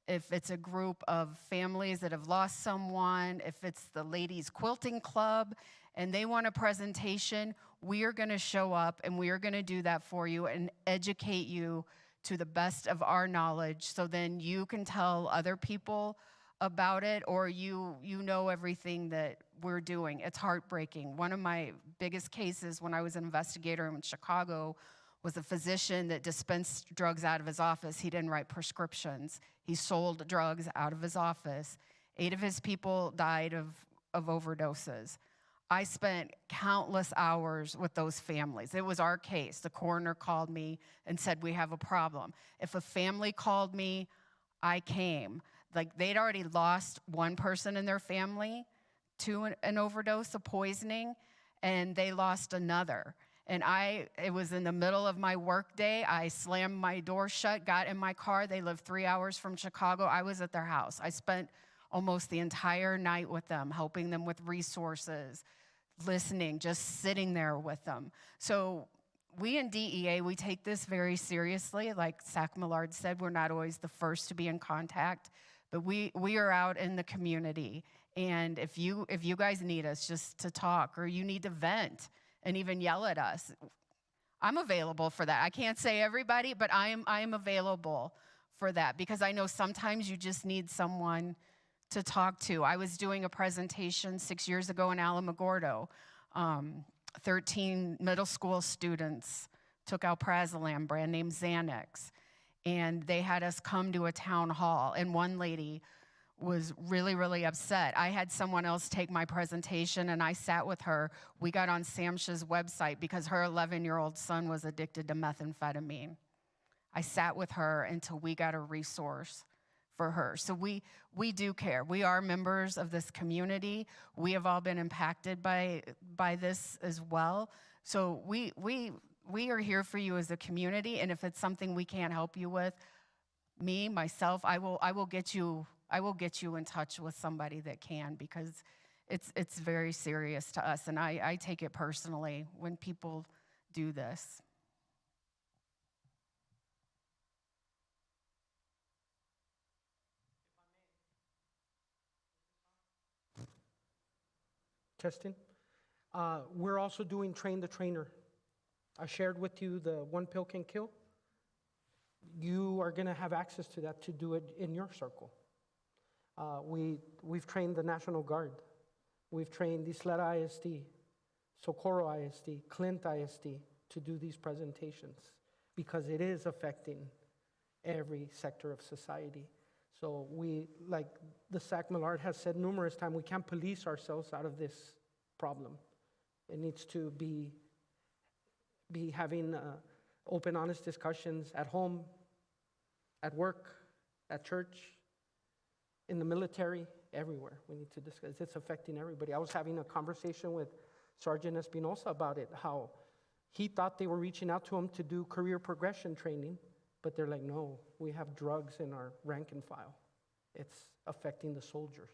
S5: if it's a group of families that have lost someone, if it's the ladies quilting club, and they want a presentation, we are gonna show up and we are gonna do that for you and educate you to the best of our knowledge, so then you can tell other people about it, or you know everything that we're doing. It's heartbreaking. One of my biggest cases when I was an investigator in Chicago was a physician that dispensed drugs out of his office. He didn't write prescriptions. He sold drugs out of his office. 8 of his people died of overdoses. I spent countless hours with those families. It was our case. The coroner called me and said, we have a problem. If a family called me, I came. Like, they'd already lost one person in their family to an overdose of poisoning, and they lost another. And it was in the middle of my work day. I slammed my door shut, got in my car. They lived 3 hours from Chicago. I was at their house. I spent almost the entire night with them, helping them with resources, listening, just sitting there with them. So we in DEA, we take this very seriously. Like Zach Millard said, we're not always the first to be in contact, but we are out in the community. And if you guys need us just to talk, or you need to vent and even yell at us, I'm available for that. I can't say everybody, but I am available for that, because I know sometimes you just need someone to talk to. I was doing a presentation 6 years ago in Alamogordo. 13 middle school students took alprazolam, brand name Xanax, and they had us come to a town hall, and one lady was really, really upset. I had someone else take my presentation, and I sat with her. We got on SAMHSA's website because her 11-year-old son was addicted to methamphetamine. I sat with her until we got a resource for her. So we do care. We are members of this community. We have all been impacted by this as well. So we are here for you as a community, and if it's something we can't help you with, myself, I will get you in touch with somebody that can, because it's very serious to us, and I take it personally when people do this.
S2: Testing. We're also doing Train the Trainer. I shared with you the One Pill Can Kill. You are going to have access to that to do it in your circle. We've trained the National Guard. We've trained Isleta ISD, Socorro ISD, Clint ISD to do these presentations, because it is affecting every sector of society. So we, like the Zach Millard has said numerous times, we can't police ourselves out of this problem. It needs to be having open, honest discussions at home, at work, at church, in the military, everywhere. We need to discuss. It's affecting everybody. I was having a conversation with Sergeant Espinosa about it, how he thought they were reaching out to him to do career progression training, but they're like, no, we have drugs in our rank and file. It's affecting the soldiers.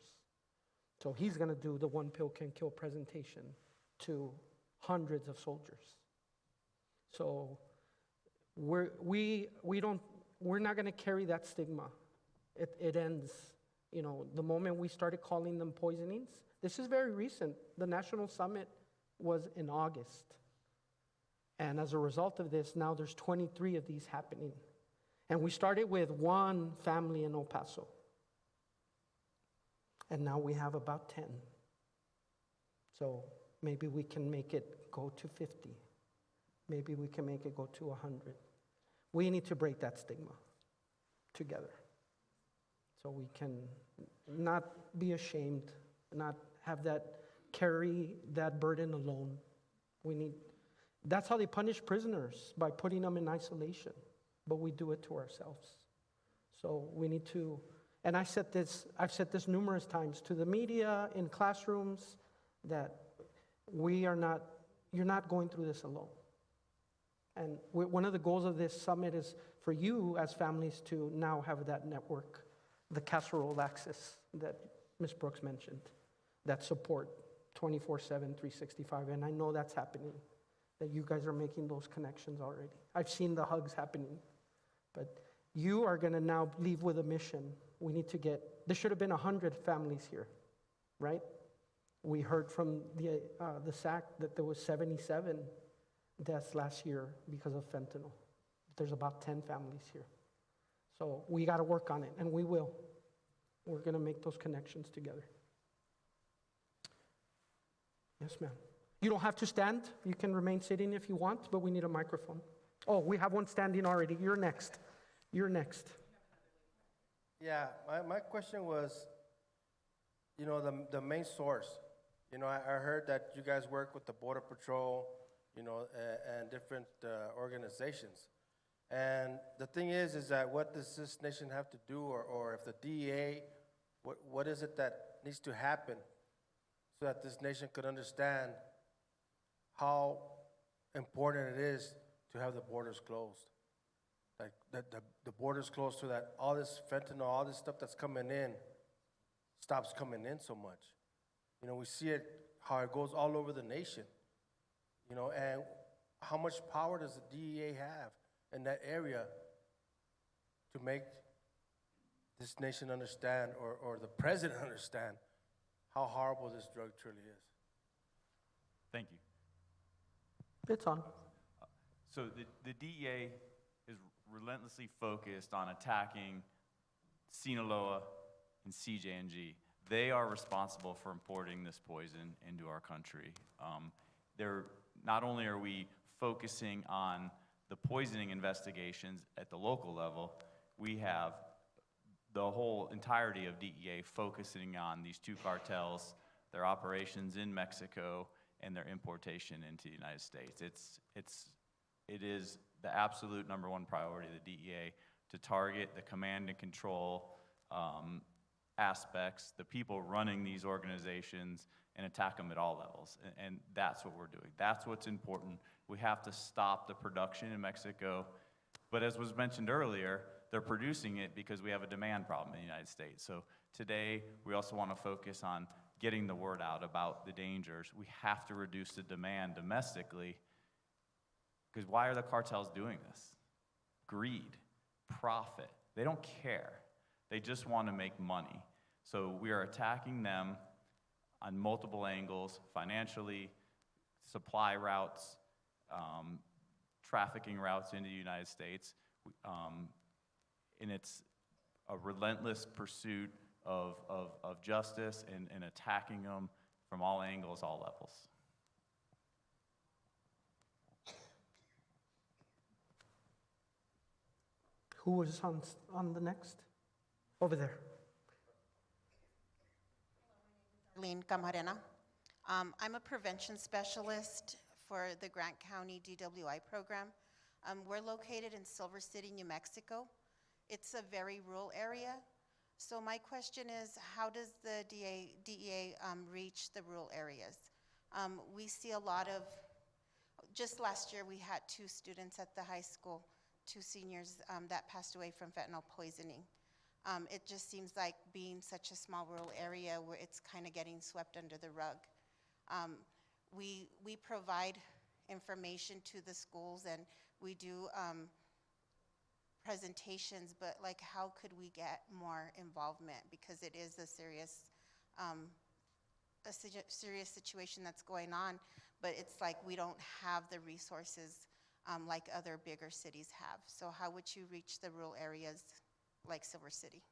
S2: So he's going to do the One Pill Can Kill presentation to hundreds of soldiers. So we're not going to carry that stigma. It ends, the moment we started calling them poisonings. This is very recent. The National Summit was in August. And as a result of this, now there's 23 of these happening. And we started with one family in El Paso. And now we have about 10. So maybe we can make it go to 50. Maybe we can make it go to 100. We need to break that stigma together, so we can not be ashamed, not have carry that burden alone. That's how they punish prisoners, by putting them in isolation, but we do it to ourselves. So we need to, and I've said this numerous times to the media, in classrooms, that you're not going through this alone. And one of the goals of this summit is for you as families to now have that network, the casserole access that Ms. Brooks mentioned, that support 24/7, 365. And I know that's happening, that you guys are making those connections already. I've seen the hugs happening. But you are going to now leave with a mission. We need to there should have been 100 families here, right? We heard from the SAC that there was 77 deaths last year because of fentanyl. There's about 10 families here. So we got to work on it, and we will. We're going to make those connections together. Yes, ma'am. You don't have to stand. You can remain sitting if you want, but we need a microphone. Oh, we have one standing already. You're next. You're next.
S14: Yeah, my question was, the main source. I heard that you guys work with the Border Patrol, and different organizations. And the thing is that what does this nation have to do, or if the DEA, what is it that needs to happen so that this nation could understand how important it is to have the borders closed? Like the borders closed so that all this fentanyl, all this stuff that's coming in, stops coming in so much. We see it, how it goes all over the nation. And how much power does the DEA have in that area to make this nation understand, or the president understand, how horrible this drug truly is?
S3: Thank you.
S2: It's on.
S3: So the DEA is relentlessly focused on attacking Sinaloa and CJNG. They are responsible for importing this poison into our country. Not only are we focusing on the poisoning investigations at the local level, we have the whole entirety of DEA focusing on these two cartels, their operations in Mexico, and their importation into the United States. It is the absolute number one priority of the DEA to target the command and control aspects, the people running these organizations, and attack them at all levels. And that's what we're doing. That's what's important. We have to stop the production in Mexico. But as was mentioned earlier, they're producing it because we have a demand problem in the United States. So today, we also want to focus on getting the word out about the dangers. We have to reduce the demand domestically, because why are the cartels doing this? Greed, profit. They don't care. They just want to make money. So we are attacking them on multiple angles, financially, supply routes, trafficking routes into the United States. And it's a relentless pursuit of justice and attacking them from all angles, all levels.
S2: Who was on the next? Over there.
S15: Arlene Camarena. I'm a prevention specialist for the Grant County DWI program. We're located in Silver City, New Mexico. It's a very rural area. So my question is, how does the DEA reach the rural areas? We see a lot of, just last year we had 2 students at the high school, 2 seniors that passed away from fentanyl poisoning. It just seems like being such a small rural area where it's kind of getting swept under the rug. We provide information to the schools, and we do presentations, but like, how could we get more involvement? Because it is a serious situation that's going on, but it's like we don't have the resources like other bigger cities have. So how would you reach the rural areas like Silver City?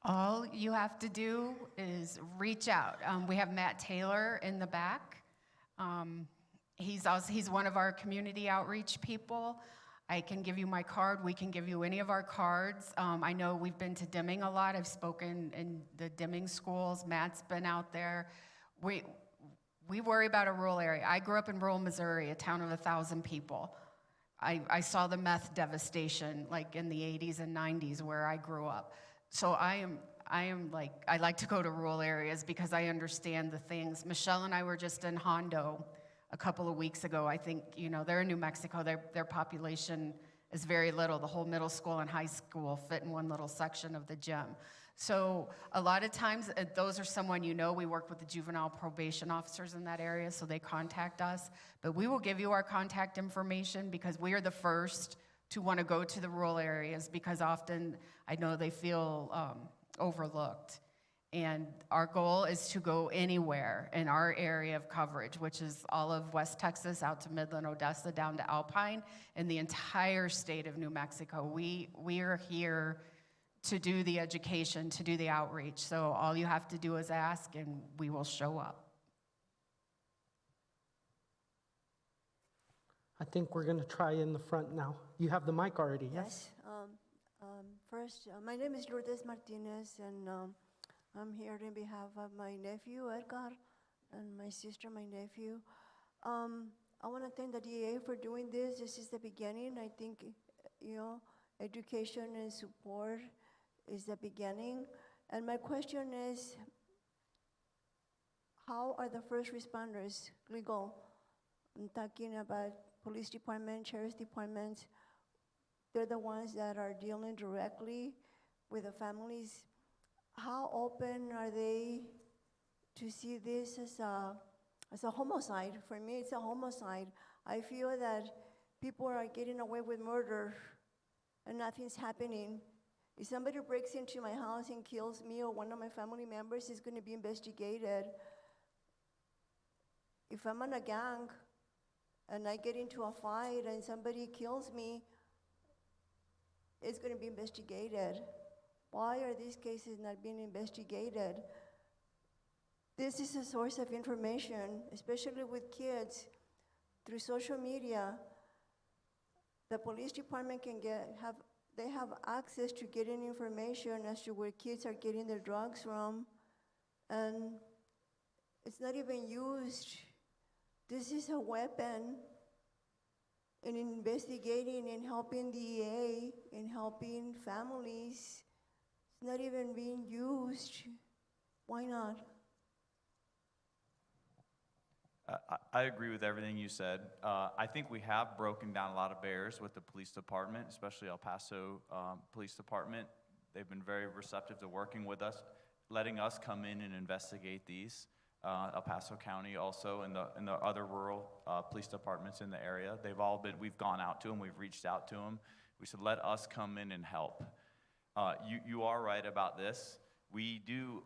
S5: All you have to do is reach out. We have Matt Taylor in the back. He's one of our community outreach people. I can give you my card. We can give you any of our cards. I know we've been to Deming a lot. I've spoken in the Deming schools. Matt's been out there. We worry about a rural area. I grew up in rural Missouri, a town of 1,000 people. I saw the meth devastation like in the 80s and 90s where I grew up. So I like to go to rural areas because I understand the things. Michelle and I were just in Hondo a couple of weeks ago. I think, they're in New Mexico. Their population is very little. The whole middle school and high school fit in one little section of the gym. So a lot of times, those are someone we work with the juvenile probation officers in that area, so they contact us. But we will give you our contact information because we are the first to want to go to the rural areas because often I know they feel overlooked. And our goal is to go anywhere in our area of coverage, which is all of West Texas out to Midland, Odessa, down to Alpine, and the entire state of New Mexico. We are here to do the education, to do the outreach. So all you have to do is ask, and we will show up.
S16: I think we're going to try in the front now. You have the mic already, yes?
S17: First, my name is Lourdes Martinez, and I'm here on behalf of my nephew, Edgar, and my sister, my nephew. I want to thank the DEA for doing this. This is the beginning. I think, education and support is the beginning. And my question is, how are the first responders legal? I'm talking about police department, sheriff's departments. They're the ones that are dealing directly with the families. How open are they to see this as a homicide? For me, it's a homicide. I feel that people are getting away with murder and nothing's happening. If somebody breaks into my house and kills me or one of my family members, it's going to be investigated. If I'm in a gang and I get into a fight and somebody kills me, it's going to be investigated. Why are these cases not being investigated? This is a source of information, especially with kids. Through social media, the police department they have access to getting information as to where kids are getting their drugs from, and it's not even used. This is a weapon in investigating and helping the DEA and helping families. It's not even being used. Why not?
S3: I agree with everything you said. I think we have broken down a lot of barriers with the police department, especially El Paso Police Department. They've been very receptive to working with us, letting us come in and investigate these. El Paso County also, and the other rural police departments in the area. We've gone out to them, we've reached out to them. We said, let us come in and help. You are right about this. We do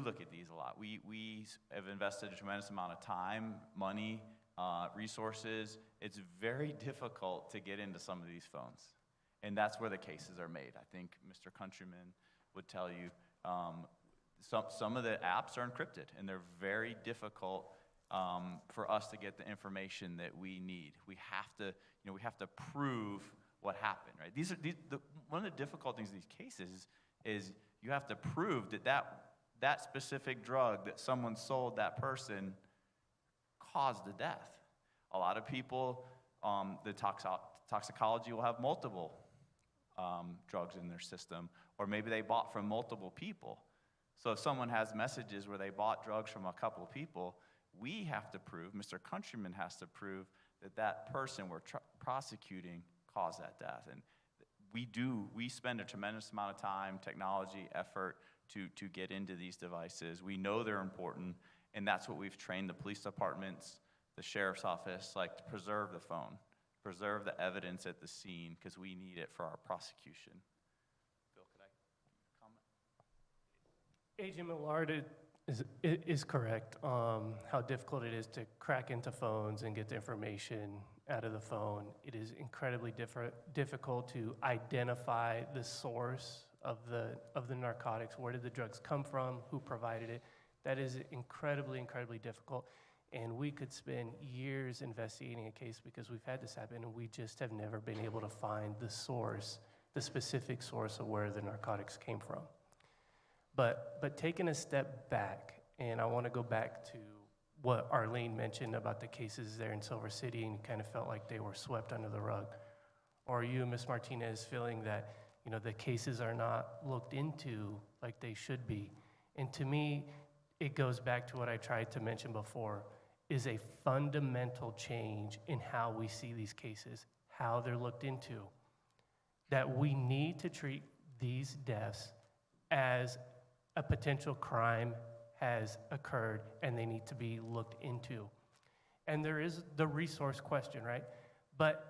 S3: look at these a lot. We have invested a tremendous amount of time, money, resources. It's very difficult to get into some of these phones. And that's where the cases are made. I think Mr. Countryman would tell you, some of the apps are encrypted, and they're very difficult for us to get the information that we need. We have to prove what happened, right? One of the difficult things in these cases is you have to prove that specific drug that someone sold that person caused the death. A lot of people, the toxicology will have multiple drugs in their system, or maybe they bought from multiple people. So if someone has messages where they bought drugs from a couple of people, we have to prove, Mr. Countryman has to prove that person we're prosecuting caused that death. And we spend a tremendous amount of time, technology, effort to get into these devices. We know they're important, and that's what we've trained the police departments, the sheriff's office, to preserve the phone, preserve the evidence at the scene, because we need it for our prosecution. Phil, could I comment?
S9: Agent Millard is correct. How difficult it is to crack into phones and get the information out of the phone. It is incredibly difficult to identify the source of the narcotics. Where did the drugs come from? Who provided it? That is incredibly, incredibly difficult. And we could spend years investigating a case because we've had this happen, and we just have never been able to find the source, the specific source of where the narcotics came from. But taking a step back, and I want to go back to what Arlene mentioned about the cases there in Silver City and kind of felt like they were swept under the rug? Or are you, Ms. Martinez, feeling that, you know, the cases are not looked into like they should be? And to me, it goes back to what I tried to mention before, is a fundamental change in how we see these cases, how they're looked into. That we need to treat these deaths as a potential crime has occurred and they need to be looked into. And there is the resource question, right? But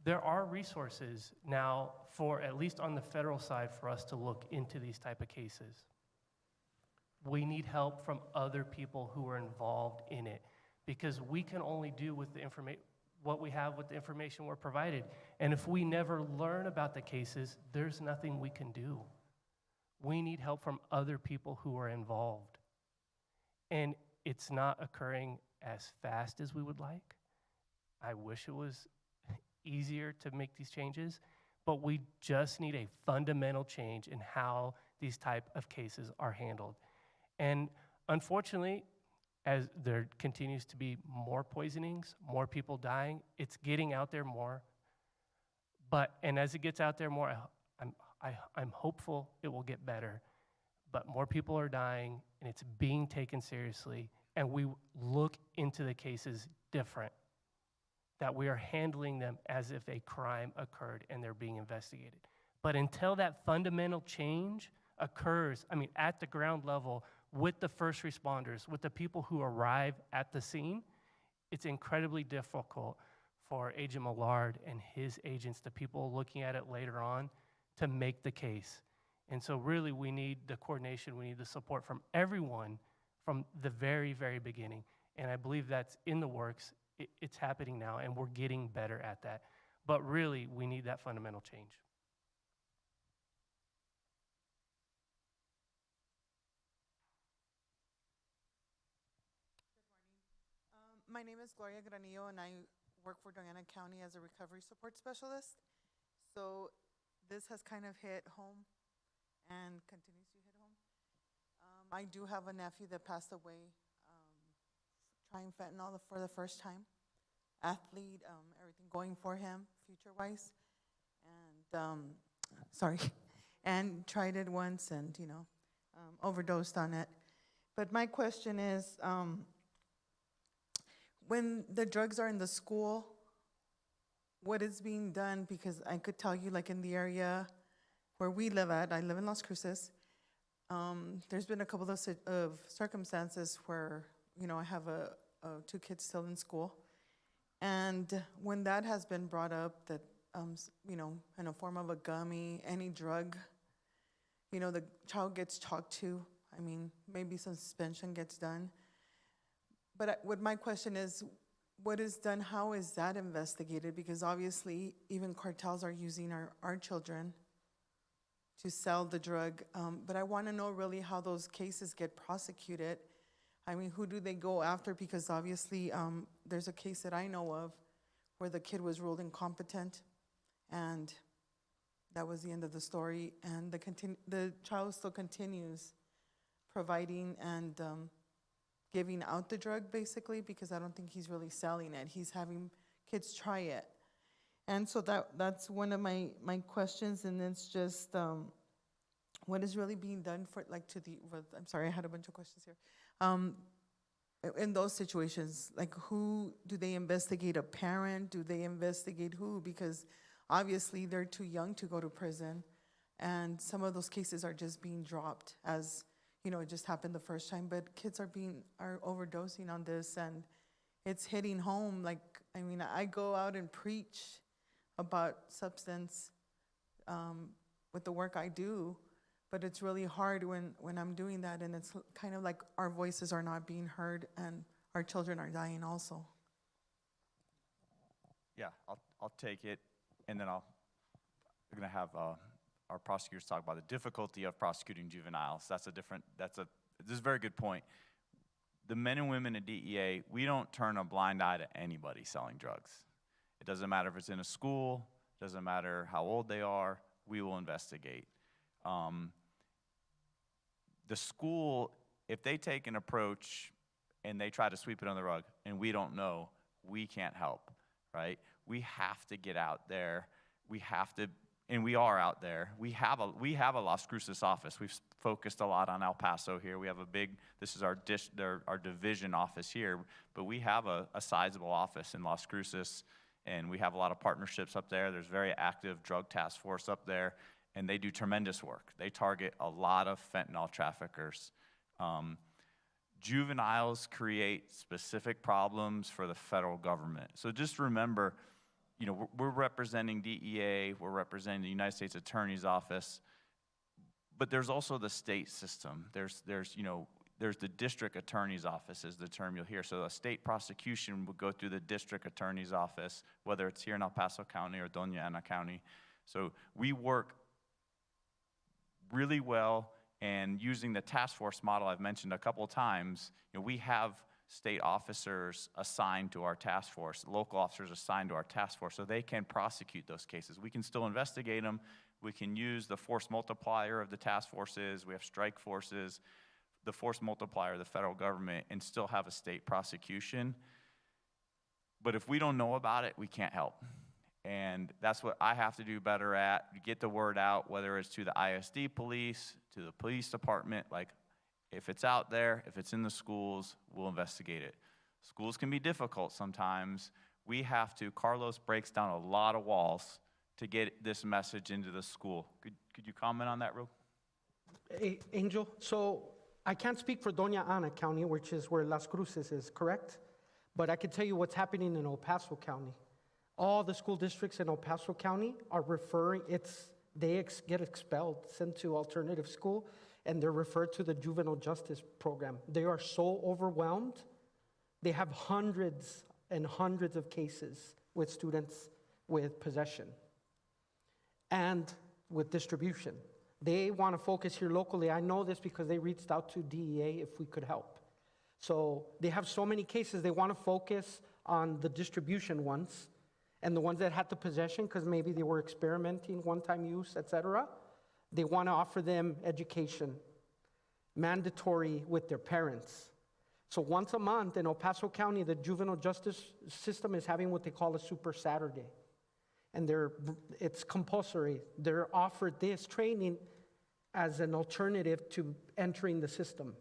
S9: there are resources now for, at least on the federal side, for us to look into these type of cases. We need help from other people who are involved in it, because we can only do with the what we have with the information we're provided. And if we never learn about the cases, there's nothing we can do. We need help from other people who are involved. And it's not occurring as fast as we would like. I wish it was easier to make these changes, but we just need a fundamental change in how these type of cases are handled. And unfortunately, as there continues to be more poisonings, more people dying, it's getting out there more. And as it gets out there more, I'm hopeful it will get better. But more people are dying, and it's being taken seriously, and we look into the cases different, that we are handling them as if a crime occurred and they're being investigated. But until that fundamental change occurs, I mean, at the ground level, with the first responders, with the people who arrive at the scene, it's incredibly difficult for Agent Millard and his agents, the people looking at it later on, to make the case. And so really we need the coordination, we need the support from everyone from the very, very beginning. And I believe that's in the works. It's happening now, and we're getting better at that. But really, we need that fundamental change.
S18: My name is Gloria Granillo, and I work for Diana County as a recovery support specialist. So this has kind of hit home and continues to hit home. I do have a nephew that passed away trying fentanyl for the first time. Athlete, everything going for him future-wise. And, and tried it once and, overdosed on it. But my question is, when the drugs are in the school, what is being done? Because I could tell you, like in the area where we live at, I live in Las Cruces, there's been a couple of circumstances where, I have two kids still in school. And when that has been brought up, that, in a form of a gummy, any drug, the child gets talked to. I mean, maybe some suspension gets done. But what my question is, what is done? How is that investigated? Because obviously, even cartels are using our children to sell the drug. But I want to know really how those cases get prosecuted. I mean, who do they go after? Because obviously, there's a case that I know of where the kid was ruled incompetent, and that was the end of the story. And the child still continues providing and giving out the drug, basically, because I don't think he's really selling it. He's having kids try it. And so that's one of my questions, and it's just what is really being done for, like, I'm sorry, I had a bunch of questions here. In those situations, like, who do they investigate? A parent? Do they investigate who? Because obviously they're too young to go to prison, and some of those cases are just being dropped as, it just happened the first time, but kids are overdosing on this, and it's hitting home. Like, I mean, I go out and preach about substance with the work I do, but it's really hard when I'm doing that, and it's kind of like our voices are not being heard, and our children are dying also.
S3: Yeah, I'll take it, and then we're gonna have our prosecutors talk about the difficulty of prosecuting juveniles. This is a very good point. The men and women at DEA, we don't turn a blind eye to anybody selling drugs. It doesn't matter if it's in a school, it doesn't matter how old they are, we will investigate. The school, if they take an approach and they try to sweep it under the rug, and we don't know, we can't help, right? We have to get out there. We have to, and we are out there. We have a Las Cruces office. We've focused a lot on El Paso here. We have a big, this is our division office here, but we have a sizable office in Las Cruces, and we have a lot of partnerships up there. There's very active drug task force up there, and they do tremendous work. They target a lot of fentanyl traffickers. Juveniles create specific problems for the federal government. So just remember, you know, we're representing DEA, we're representing the United States Attorney's Office, but there's also the state system. There's the district attorney's office is the term you'll hear. So a state prosecution would go through the district attorney's office, whether it's here in El Paso County or Doña Ana County. So we work really well, and using the task force model I've mentioned a couple of times, you know, we have state officers assigned to our task force, local officers assigned to our task force, so they can prosecute those cases. We can still investigate them. We can use the force multiplier of the task forces. We have strike forces, the force multiplier of the federal government, and still have a state prosecution. But if we don't know about it, we can't help. And that's what I have to do better at, get the word out, whether it's to the ISD police, to the police department. Like, if it's out there, if it's in the schools, we'll investigate it. Schools can be difficult sometimes. We have to, Carlos breaks down a lot of walls to get this message into the school. Could you comment on that, real?
S16: Angel, so I can't speak for Doña Ana County, which is where Las Cruces is, correct? But I can tell you what's happening in El Paso County. All the school districts in El Paso County are referring, they get expelled, sent to alternative school, and they're referred to the juvenile justice program. They are so overwhelmed. They have hundreds and hundreds of cases with students with possession and with distribution. They want to focus here locally. I know this because they reached out to DEA if we could help. So they have so many cases, they want to focus on the distribution ones and the ones that had the possession because maybe they were experimenting, one-time use, etc. They want to offer them education, mandatory with their parents. So once a month in El Paso County, the juvenile justice system is having what they call a Super Saturday. And it's compulsory. They're offered this training as an alternative to entering the system.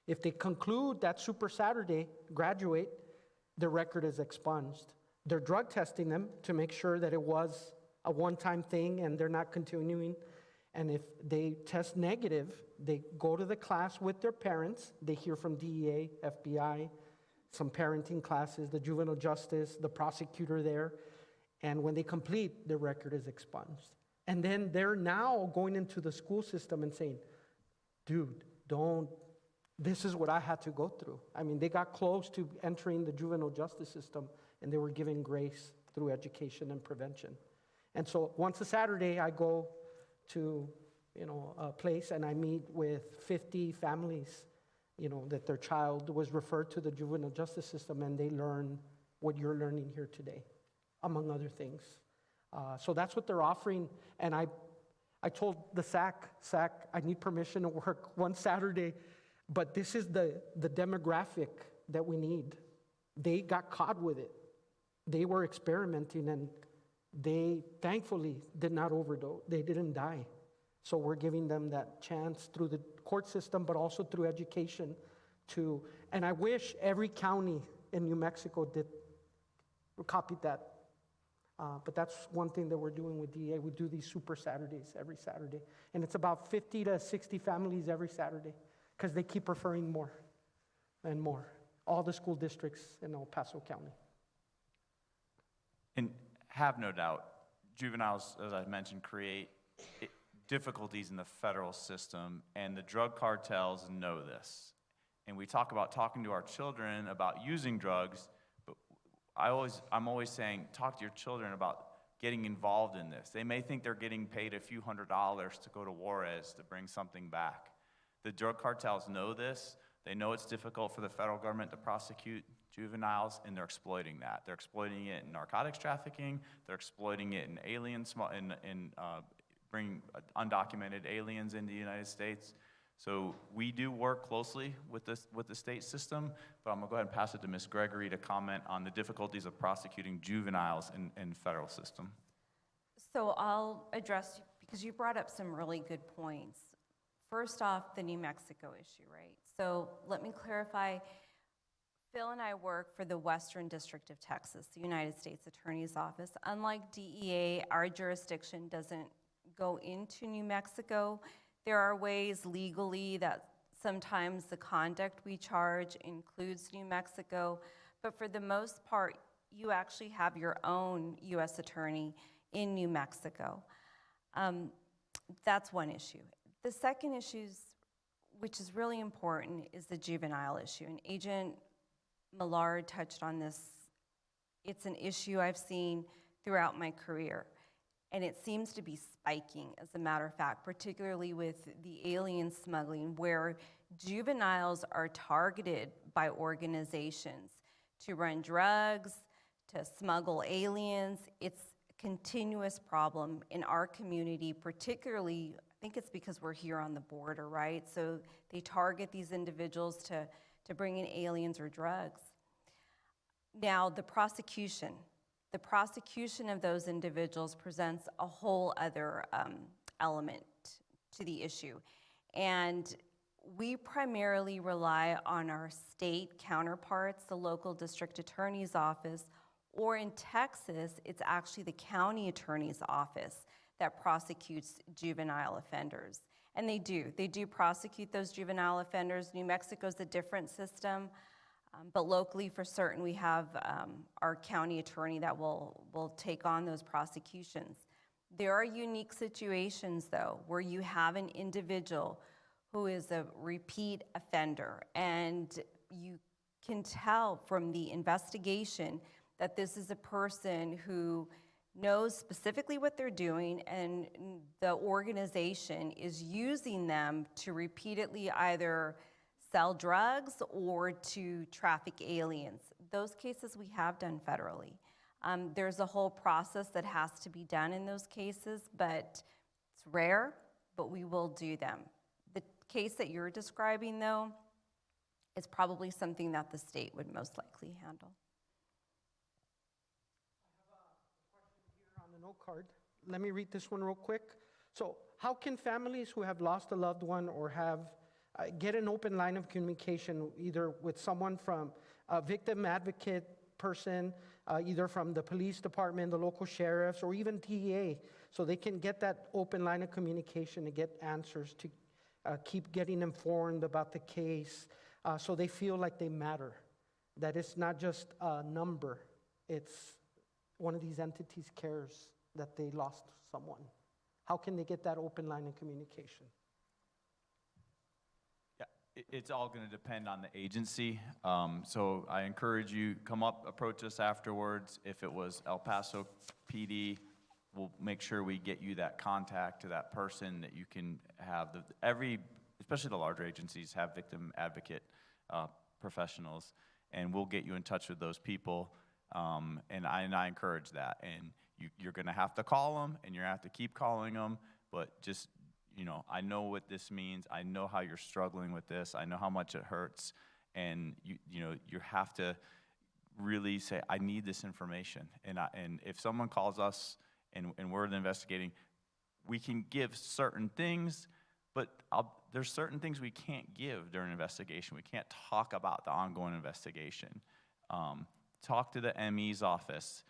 S16: If they conclude that Super Saturday, graduate, their record is expunged. They're drug testing them to make sure that it was a one-time thing and they're not continuing. And if they test negative, they go to the class with their parents. They hear from DEA, FBI, some parenting classes, the juvenile justice, the prosecutor there. And when they complete, their record is expunged. And then they're now going into the school system and saying, dude, this is what I had to go through. I mean, they got close to entering the juvenile justice system, and they were given grace through education and prevention. And so once a Saturday, I go to, a place and I meet with 50 families, that their child was referred to the juvenile justice system, and they learn what you're learning here today, among other things. So that's what they're offering. And I told the SAC, I need permission to work one Saturday, but this is the demographic that we need. They got caught with it. They were experimenting, and they thankfully did not overdose. They didn't die. So we're giving them that chance through the court system, but also through education and I wish every county in New Mexico copied that. But that's one thing that we're doing with DEA. We do these Super Saturdays every Saturday. And it's about 50 to 60 families every Saturday because they keep referring more and more. All the school districts in El Paso County.
S3: And have no doubt, juveniles, as I mentioned, create difficulties in the federal system, and the drug cartels know this. And we talk about talking to our children about using drugs, but I'm always saying, talk to your children about getting involved in this. They may think they're getting paid a few $100s to go to Juarez to bring something back. The drug cartels know this. They know it's difficult for the federal government to prosecute juveniles, and they're exploiting that. They're exploiting it in narcotics trafficking. They're exploiting it in bringing undocumented aliens into the United States.
S7: So we do work closely with the state system, but I'm gonna go ahead and pass it to Ms. Gregory to comment on the difficulties of prosecuting juveniles in federal system.
S8: So I'll address, because you brought up some really good points. First off, the New Mexico issue, right? So let me clarify. Phil and I work for the Western District of Texas, the United States Attorney's Office. Unlike DEA, our jurisdiction doesn't go into New Mexico. There are ways legally that sometimes the conduct we charge includes New Mexico, but for the most part, you actually have your own U.S. attorney in New Mexico. That's one issue. The second issue, which is really important, is the juvenile issue. And Agent Millard touched on this. It's an issue I've seen throughout my career, and it seems to be spiking, as a matter of fact, particularly with the alien smuggling, where juveniles are targeted by organizations to run drugs, to smuggle aliens. It's a continuous problem in our community, particularly, I think it's because we're here on the border, right? So they target these individuals to bring in aliens or drugs. Now, the prosecution of those individuals presents a whole other element to the issue. And we primarily rely on our state counterparts, the local district attorney's office, or in Texas, it's actually the county attorney's office that prosecutes juvenile offenders. And they do prosecute those juvenile offenders. New Mexico's a different system, but locally for certain we have our county attorney that will take on those prosecutions. There are unique situations though, where you have an individual who is a repeat offender, and you can tell from the investigation that this is a person who knows specifically what they're doing, and the organization is using them to repeatedly either sell drugs or to traffic aliens. Those cases we have done federally. There's a whole process that has to be done in those cases, but it's rare, but we will do them. The case that you're describing, though, is probably something that the state would most likely handle.
S16: On the note card. Let me read this one real quick. So, how can families who have lost a loved one or have get an open line of communication, either with someone from a victim advocate person, either from the police department, the local sheriffs, or even DEA, so they can get that open line of communication to get answers, to keep getting informed about the case, so they feel like they matter, that it's not just a number, it's one of these entities cares that they lost someone. How can they get that open line of communication?
S7: Yeah, it's all going to depend on the agency. So I encourage you, come up, approach us afterwards. If it was El Paso PD, we'll make sure we get you that contact to that person that you can have. Especially the larger agencies have victim advocate professionals, and we'll get you in touch with those people. And I encourage that. And you're going to have to call them, and you're going to have to keep calling them. But just, I know what this means. I know how you're struggling with this. I know how much it hurts. And you have to really say, I need this information. And if someone calls us and we're investigating, we can give certain things, but there's certain things we can't give during investigation. We can't talk about the ongoing investigation. Talk to the ME's office.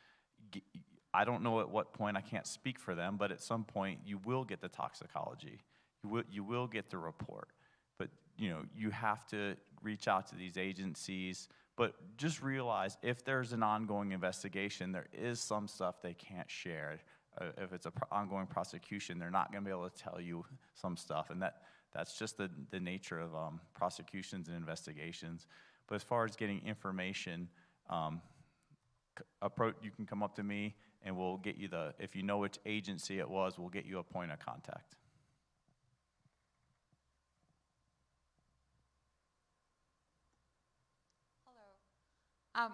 S7: I don't know at what point, I can't speak for them, but at some point you will get the toxicology. You will get the report. But you have to reach out to these agencies. But just realize if there's an ongoing investigation, there is some stuff they can't share. If it's an ongoing prosecution, they're not going to be able to tell you some stuff. And that's just the nature of prosecutions and investigations. But as far as getting information, you can come up to me and we'll get you if you know which agency it was, we'll get you a point of contact.
S19: Hello.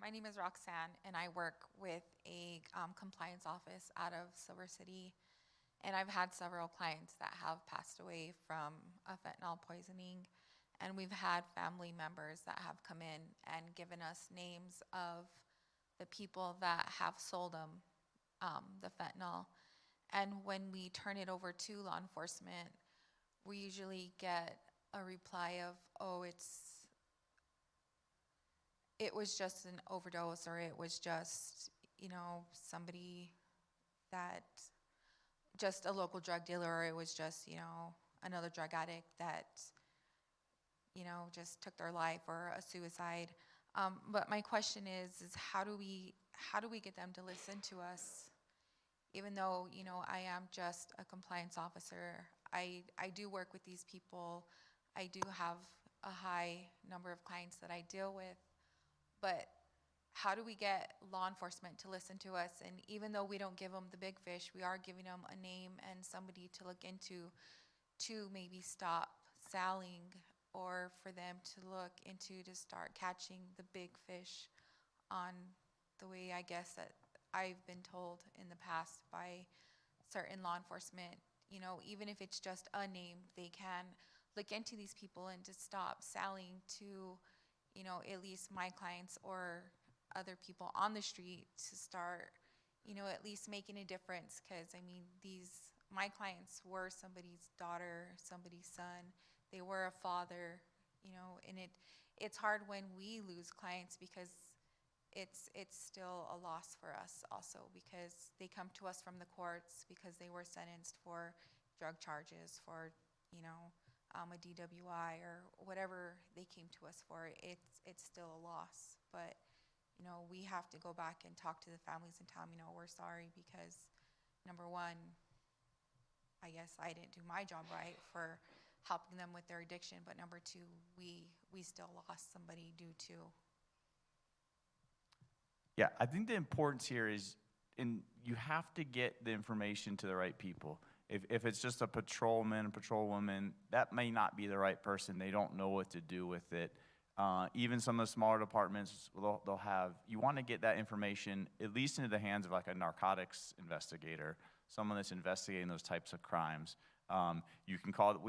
S19: My name is Roxanne, and I work with a compliance office out of Silver City, And I've had several clients that have passed away from a fentanyl poisoning. And we've had family members that have come in and given us names of the people that have sold them the fentanyl. And when we turn it over to law enforcement, we usually get a reply of, oh, it was just an overdose, or it was just, somebody that, just a local drug dealer, or it was just, another drug addict that, just took their life, or a suicide. But my question is how do we get them to listen to us? Even though, I am just a compliance officer, I do work with these people. I do have a high number of clients that I deal with. But how do we get law enforcement to listen to us? And even though we don't give them the big fish, we are giving them a name and somebody to look into to maybe stop selling, or for them to look into to start catching the big fish on the way, I guess, that I've been told in the past by certain law enforcement. Even if it's just a name, they can look into these people and to stop selling to, at least my clients or other people on the street, to start, at least making a difference. Because, my clients were somebody's daughter, somebody's son. They were a father, and it's hard when we lose clients, because it's still a loss for us also, because they come to us from the courts because they were sentenced for drug charges, for, a DWI or whatever they came to us for. It's still a loss. But, we have to go back and talk to the families and tell them, we're sorry, because number one, I guess I didn't do my job right for helping them with their addiction, but number two, we still lost somebody due to.
S3: Yeah, I think the importance here is, you have to get the information to the right people. If it's just a patrolman, patrolwoman, that may not be the right person. They don't know what to do with it. Even some of the smaller departments, they'll have, you want to get that information at least into the hands of like a narcotics investigator, someone that's investigating those types of crimes. You can call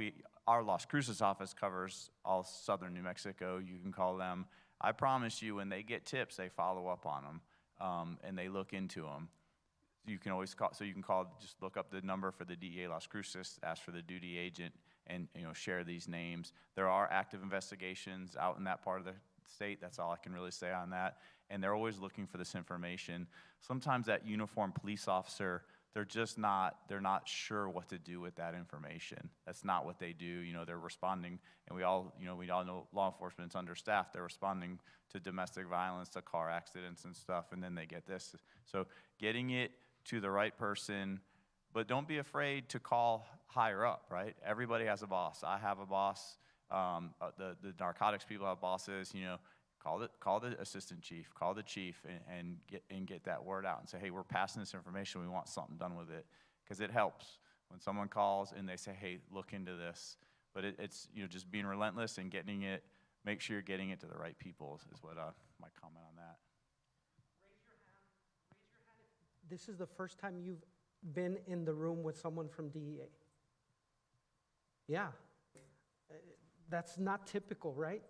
S3: our Las Cruces office covers all southern New Mexico. You can call them. I promise you, when they get tips, they follow up on them, and they look into them. You can always call, so you can call, just look up the number for the DEA Las Cruces, ask for the duty agent, and share these names. There are active investigations out in that part of the state. That's all I can really say on that. And they're always looking for this information. Sometimes that uniformed police officer, they're not sure what to do with that information. That's not what they do. They're responding, and we all know law enforcement's understaffed. They're responding to domestic violence, to car accidents and stuff, and then they get this. So getting it to the right person, but don't be afraid to call higher up, right? Everybody has a boss. I have a boss. The narcotics people have bosses. Call the assistant chief, call the chief, and get that word out and say, hey, we're passing this information. We want something done with it, because it helps when someone calls and they say, hey, look into this. But it's just being relentless and getting it. Make sure you're getting it to the right people is what my comment on that.
S16: Raise your hand if this is the first time you've been in the room with someone from DEA. Yeah, that's not typical, right?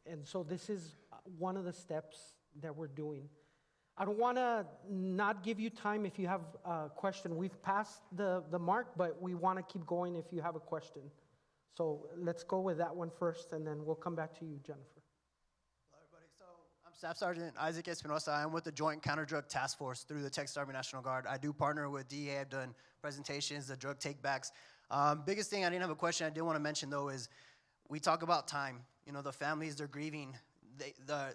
S16: And so this is one of the steps that we're doing. I don't want to not give you time if you have a question. We've passed the mark, but we want to keep going if you have a question. So let's go with that one first, and then we'll come back to you, Jennifer.
S20: Hello, everybody. So I'm Staff Sergeant Isaac Espinosa. I'm with the Joint Counter-Drug Task Force through the Texas Army National Guard. I do partner with DEA. I've done presentations, the drug take-backs. Biggest thing, I didn't have a question I did want to mention, though, is we talk about time. The families, they're grieving.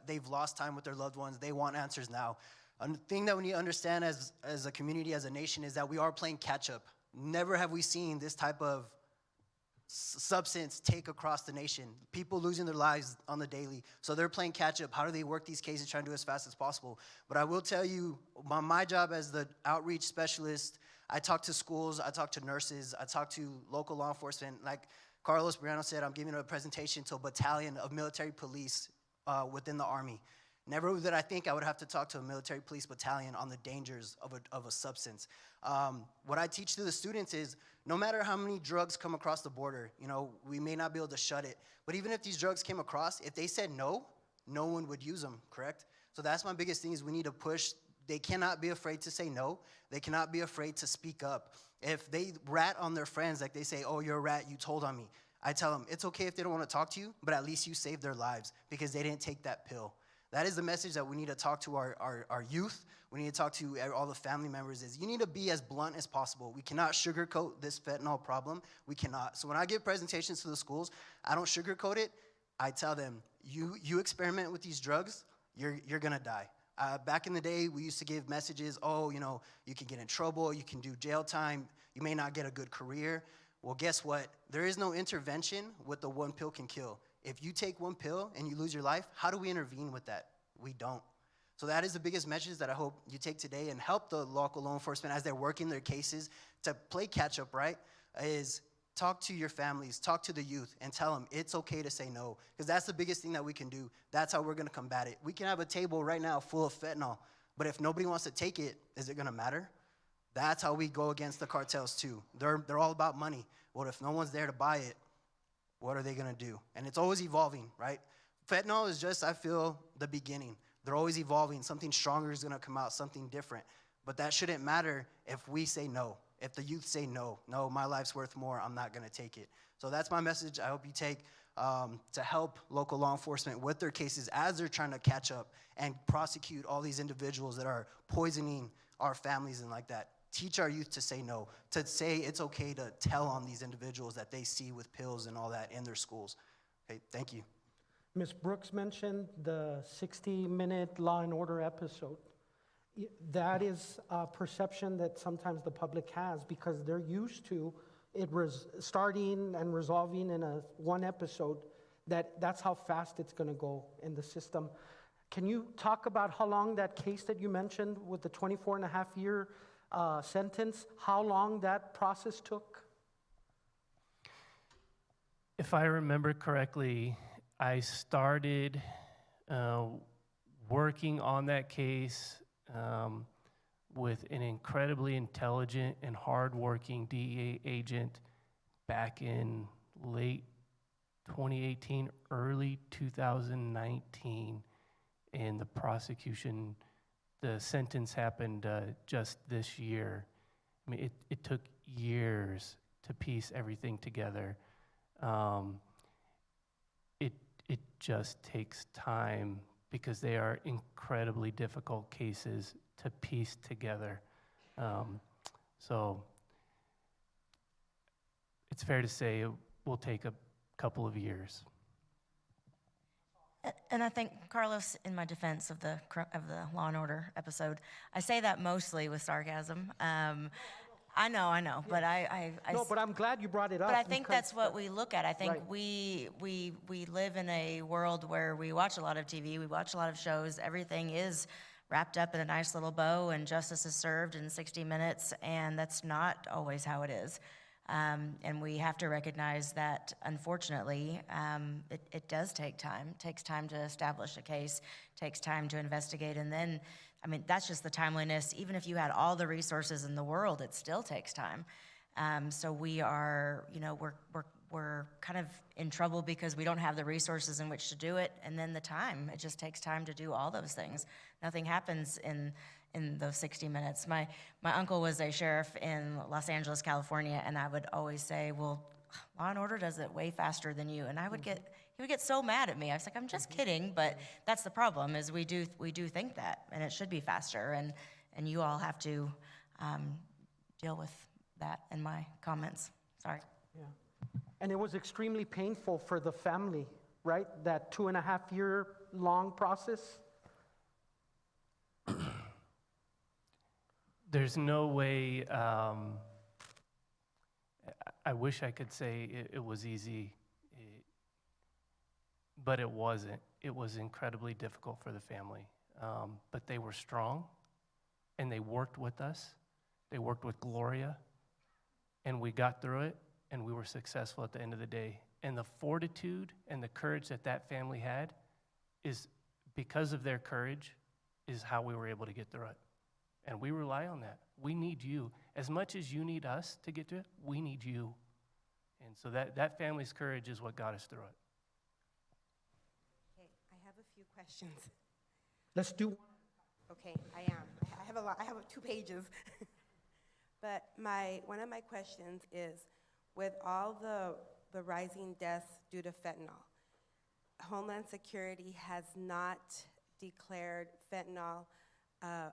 S20: They've lost time with their loved ones. They want answers now. And the thing that we need to understand as a community, as a nation, is that we are playing catch-up. Never have we seen this type of substance take across the nation. People losing their lives on the daily. So they're playing catch-up. How do they work these cases, trying to do as fast as possible? But I will tell you, my job as the outreach specialist, I talk to schools, I talk to nurses, I talk to local law enforcement. Like Carlos Briano said, I'm giving a presentation to a battalion of military police within the Army. Never did I think I would have to talk to a military police battalion on the dangers of a substance. What I teach to the students is no matter how many drugs come across the border, we may not be able to shut it, but even if these drugs came across, if they said no, no one would use them, correct? So that's my biggest thing is we need to push. They cannot be afraid to say no. They cannot be afraid to speak up. If they rat on their friends, like they say, oh, you're a rat, you told on me, I tell them, it's okay if they don't want to talk to you, but at least you saved their lives because they didn't take that pill. That is the message that we need to talk to our youth. We need to talk to all the family members is you need to be as blunt as possible. We cannot sugarcoat this fentanyl problem. We cannot. So when I give presentations to the schools, I don't sugarcoat it. I tell them, you experiment with these drugs, you're going to die. Back in the day, we used to give messages, oh, you can get in trouble, you can do jail time, you may not get a good career. Well, guess what? There is no intervention with the one pill can kill. If you take one pill and you lose your life, how do we intervene with that? We don't. So that is the biggest message that I hope you take today and help the local law enforcement as they're working their cases to play catch up, right? Is talk to your families, talk to the youth, and tell them it's okay to say no. Because that's the biggest thing that we can do. That's how we're going to combat it. We can have a table right now full of fentanyl, but if nobody wants to take it, is it going to matter? That's how we go against the cartels too. They're all about money. Well, if no one's there to buy it, what are they going to do? And it's always evolving, right? Fentanyl is just, I feel, the beginning. They're always evolving. Something stronger is going to come out, something different. But that shouldn't matter if we say no. If the youth say no, my life's worth more, I'm not going to take it. So that's my message I hope you take to help local law enforcement with their cases as they're trying to catch up and prosecute all these individuals that are poisoning our families and like that. Teach our youth to say no, to say it's okay to tell on these individuals that they see with pills and all that in their schools. Okay, thank you.
S16: Ms. Brooks mentioned the 60-minute Law and Order episode. That is a perception that sometimes the public has because they're used to it starting and resolving in one episode. That's how fast it's going to go in the system. Can you talk about how long that case that you mentioned with the 24.5-year sentence, how long that process took?
S9: If I remember correctly, I started working on that case with an incredibly intelligent and hardworking DEA agent back in late 2018, early 2019, and the prosecution, the sentence happened just this year. I mean, it took years to piece everything together. It just takes time because they are incredibly difficult cases to piece together. So it's fair to say it will take a couple of years.
S6: And I think, Carlos, in my defense of the Law and Order episode, I say that mostly with sarcasm. I know, but
S16: No, but I'm glad you brought it up.
S6: But I think that's what we look at. I think we live in a world where we watch a lot of TV, we watch a lot of shows. Everything is wrapped up in a nice little bow, and justice is served in 60 minutes, and that's not always how it is. And we have to recognize that, unfortunately, it does take time. It takes time to establish a case, takes time to investigate, and then, I mean, that's just the timeliness. Even if you had all the resources in the world, it still takes time. So we are, we're kind of in trouble because we don't have the resources in which to do it, and then the time. It just takes time to do all those things. Nothing happens in those 60 minutes. My uncle was a sheriff in Los Angeles, California, and I would always say, well, Law and Order does it way faster than you. And he would get so mad at me. I was like, I'm just kidding, but that's the problem, is we do think that, and it should be faster, and you all have to deal with that in my comments. Sorry.
S16: Yeah. And it was extremely painful for the family, right? That 2.5-year long process.
S9: There's no way, I wish I could say it was easy, but it wasn't. It was incredibly difficult for the family. But they were strong, and they worked with us. They worked with Gloria, and we got through it, and we were successful at the end of the day. And the fortitude and the courage that family had is because of their courage is how we were able to get through it. And we rely on that. We need you. As much as you need us to get through it, we need you. And so that family's courage is what got us through it.
S11: Okay, I have a few questions.
S16: Let's do one.
S11: Okay, I am. I have a lot. I have 2 pages. But one of my questions is, with all the rising deaths due to fentanyl, Homeland Security has not declared fentanyl a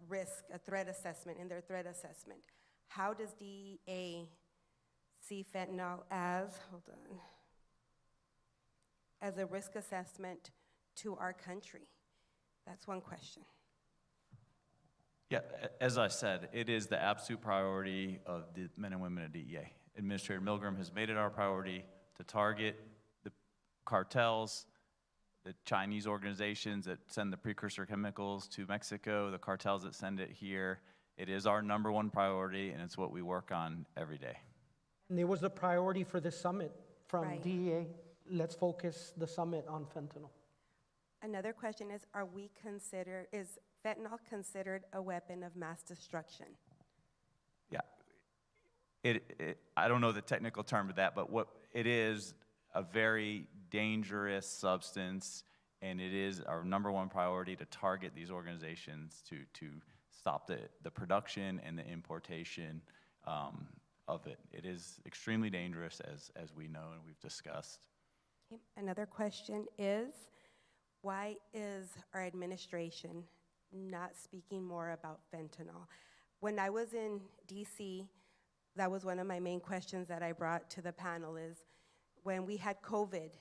S11: risk, a threat assessment in their threat assessment. How does DEA see fentanyl as a risk assessment to our country? That's one question.
S3: Yeah, as I said, it is the absolute priority of the men and women at DEA. Administrator Milgram has made it our priority to target the cartels, the Chinese organizations that send the precursor chemicals to Mexico, the cartels that send it here. It is our #1 priority, and it's what we work on every day.
S16: And it was the priority for this summit from
S11: Right.
S16: DEA. Let's focus the summit on fentanyl.
S11: Another question is, is fentanyl considered a weapon of mass destruction?
S3: Yeah, I don't know the technical term of that, but what it is, a very dangerous substance, and it is our #1 priority to target these organizations to stop the production and the importation of it. It is extremely dangerous, as we know and we've discussed.
S11: Okay. Another question is, why is our administration not speaking more about fentanyl? When I was in DC, that was one of my main questions that I brought to the panel is, when we had COVID,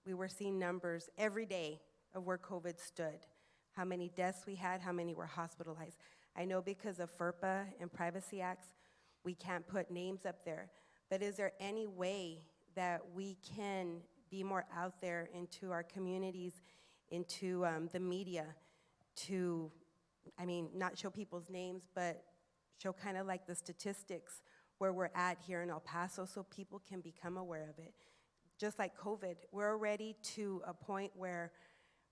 S11: we were seeing numbers every day of where COVID stood, how many deaths we had, how many were hospitalized. I know because of FERPA and Privacy Acts, we can't put names up there, but is there any way that we can be more out there into our communities, into the media, to, not show people's names, but show kind of like the statistics where we're at here in El Paso so people can become aware of it? Just like COVID, we're already to a point where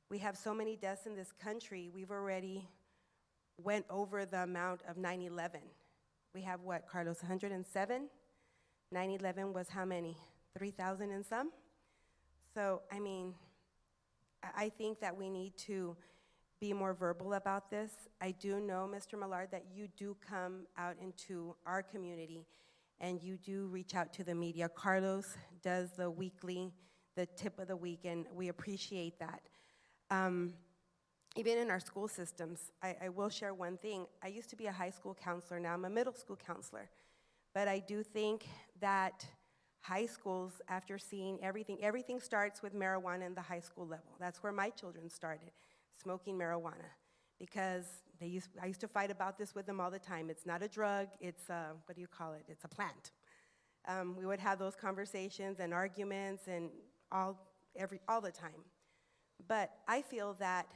S11: we have so many deaths in this country, we've already went over the amount of 9/11. We have what, Carlos, 107? 9/11 was how many? 3,000 and some? So, I think that we need to be more verbal about this. I do know, Mr. Millard, that you do come out into our community and you do reach out to the media. Carlos does the weekly, the tip of the week, and we appreciate that. Even in our school systems, I will share one thing. I used to be a high school counselor, now I'm a middle school counselor. But I do think that high schools, after seeing everything starts with marijuana in the high school level. That's where my children started, smoking marijuana. Because I used to fight about this with them all the time. It's not a drug, it's what do you call it? It's a plant. We would have those conversations and arguments and all the time. But I feel that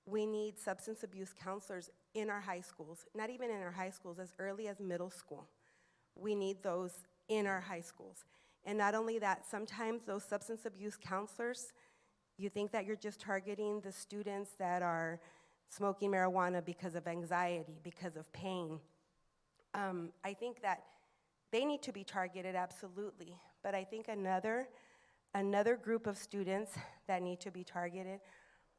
S11: we need substance abuse counselors in our high schools, not even in our high schools, as early as middle school. We need those in our high schools. And not only that, sometimes those substance abuse counselors, you think that you're just targeting the students that are smoking marijuana because of anxiety, because of pain. I think that they need to be targeted, absolutely. But I think another group of students that need to be targeted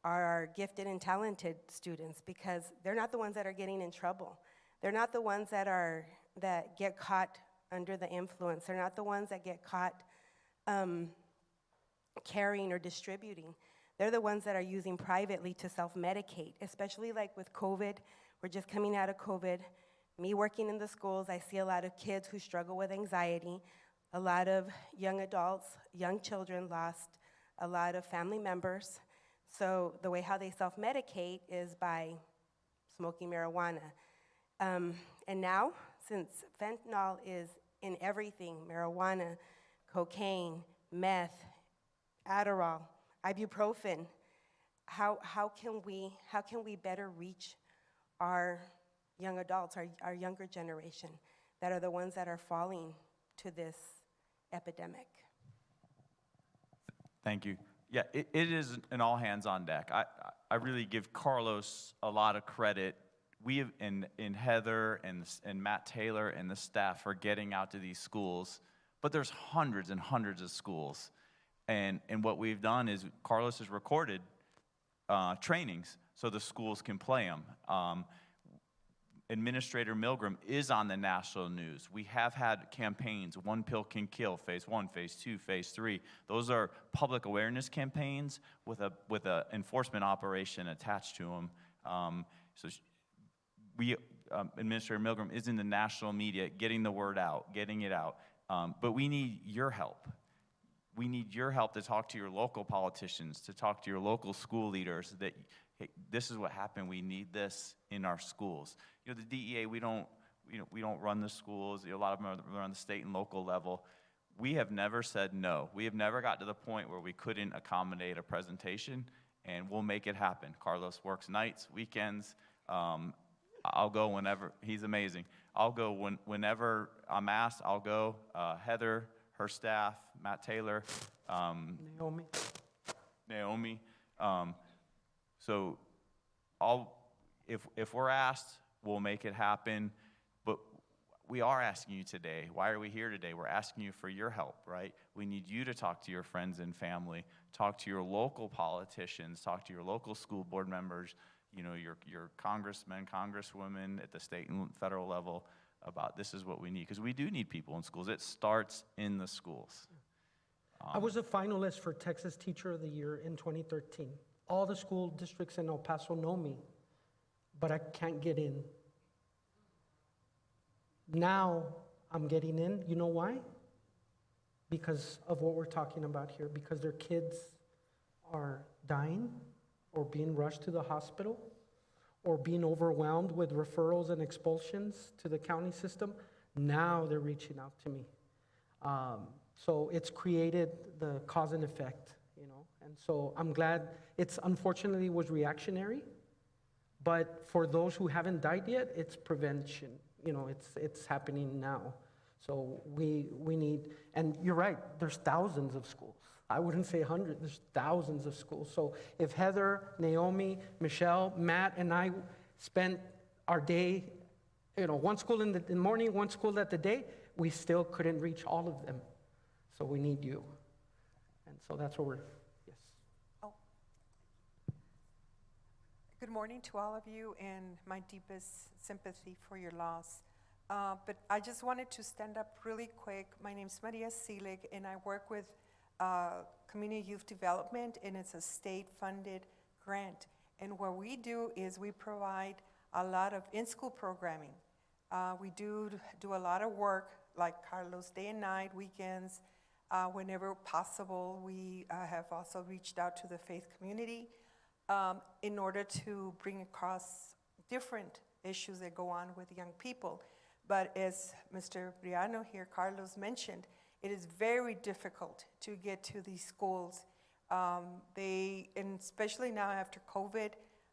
S11: are our gifted and talented students, because they're not the ones that are getting in trouble. They're not the ones that get caught under the influence. They're not the ones that get caught carrying or distributing. They're the ones that are using privately to self-medicate, especially like with COVID. We're just coming out of COVID. Me working in the schools, I see a lot of kids who struggle with anxiety. A lot of young adults, young children lost a lot of family members. So the way how they self-medicate is by smoking marijuana. And now, since fentanyl is in everything, marijuana, cocaine, meth, Adderall, ibuprofen, how can we better reach our young adults, our younger generation, that are the ones that are falling to this epidemic?
S3: Thank you. Yeah, it is an all hands on deck. I really give Carlos a lot of credit. We have, in Heather and Matt Taylor and the staff for getting out to these schools, but there's hundreds and hundreds of schools. And what we've done is Carlos has recorded trainings so the schools can play them. Administrator Milgram is on the national news. We have had campaigns, One Pill Can Kill, phase 1, phase 2, phase 3. Those are public awareness campaigns with a enforcement operation attached to them. Administrator Milgram is in the national media, getting the word out, getting it out. But we need your help. We need your help to talk to your local politicians, to talk to your local school leaders that, hey, this is what happened. We need this in our schools. You know, the DEA, we don't run the schools. A lot of them are on the state and local level. We have never said no. We have never got to the point where we couldn't accommodate a presentation, and we'll make it happen. Carlos works nights, weekends. I'll go whenever. He's amazing. I'll go whenever I'm asked. I'll go. Heather, her staff, Matt Taylor, Naomi. So if we're asked, we'll make it happen. But we are asking you today. Why are we here today? We're asking you for your help, right? We need you to talk to your friends and family, talk to your local politicians, talk to your local school board members, you know, your congressmen, congresswomen at the state and federal level about this is what we need. Because we do need people in schools. It starts in the schools.
S16: I was a finalist for Texas Teacher of the Year in 2013. All the school districts in El Paso know me, but I can't get in. Now I'm getting in. You know why? Because of what we're talking about here. Because their kids are dying or being rushed to the hospital or being overwhelmed with referrals and expulsions to the county system. Now they're reaching out to me. So it's created the cause and effect, you know. And so I'm glad it's unfortunately was reactionary, but for those who haven't died yet, it's prevention. You know, it's happening now. So we need, and you're right, there's thousands of schools. I wouldn't say 100, there's thousands of schools. So if Heather, Naomi, Michelle, Matt, and I spent our day, you know, one school in the morning, one school at the day, we still couldn't reach all of them. So we need you. And so that's what we're, yes.
S21: Oh. Good morning to all of you, and my deepest sympathy for your loss. But I just wanted to stand up really quick. My name's Maria Selig, and I work with Community Youth Development, and it's a state-funded grant. And what we do is we provide a lot of in-school programming. We do a lot of work, like Carlos, day and night, weekends, whenever possible. We have also reached out to the faith community in order to bring across different issues that go on with young people. But as Mr. Briano here, Carlos mentioned, it is very difficult to get to these schools. And especially now after COVID,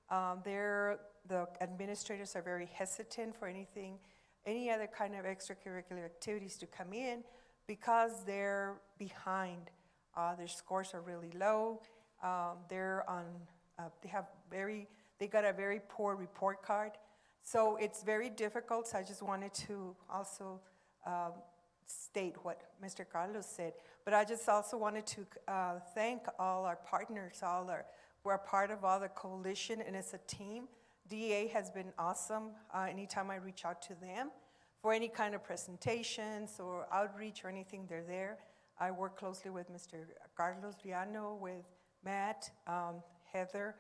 S21: the administrators are very hesitant for any other kind of extracurricular activities to come in because they're behind. Their scores are really low. They got a very poor report card. So it's very difficult. So I just wanted to also state what Mr. Carlos said. But I just also wanted to thank all our partners, we're part of all the coalition, and it's a team. DEA has been awesome. Anytime I reach out to them for any kind of presentations or outreach or anything, they're there. I work closely with Mr. Carlos Viano, with Matt, Heather,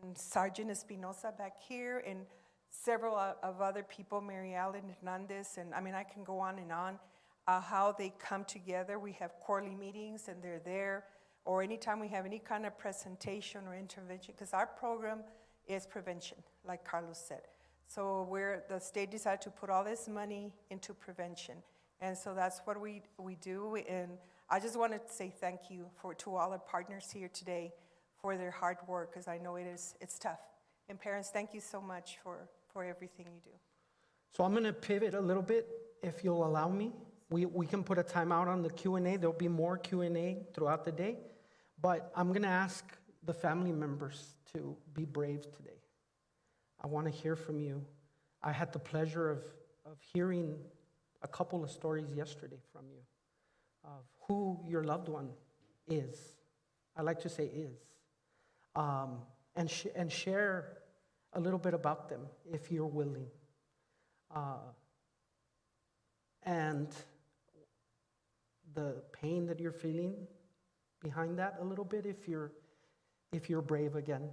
S21: and Sergeant Espinosa back here, and several of other people, Mary Ellen Hernandez, and I mean, I can go on and on, how they come together. We have quarterly meetings, and they're there, or anytime we have any kind of presentation or intervention, because our program is prevention, like Carlos said. So the state decided to put all this money into prevention, and so that's what we do. And I just want to say thank you to all our partners here today for their hard work, because I know it's tough. And parents, thank you so much for everything you do.
S16: So I'm going to pivot a little bit, if you'll allow me. We can put a timeout on the Q&A. There'll be more Q&A throughout the day. But I'm going to ask the family members to be brave today. I want to hear from you. I had the pleasure of hearing a couple of stories yesterday from you of who your loved one is. I like to say is. And share a little bit about them if you're willing. And the pain that you're feeling behind that a little bit if you're brave again.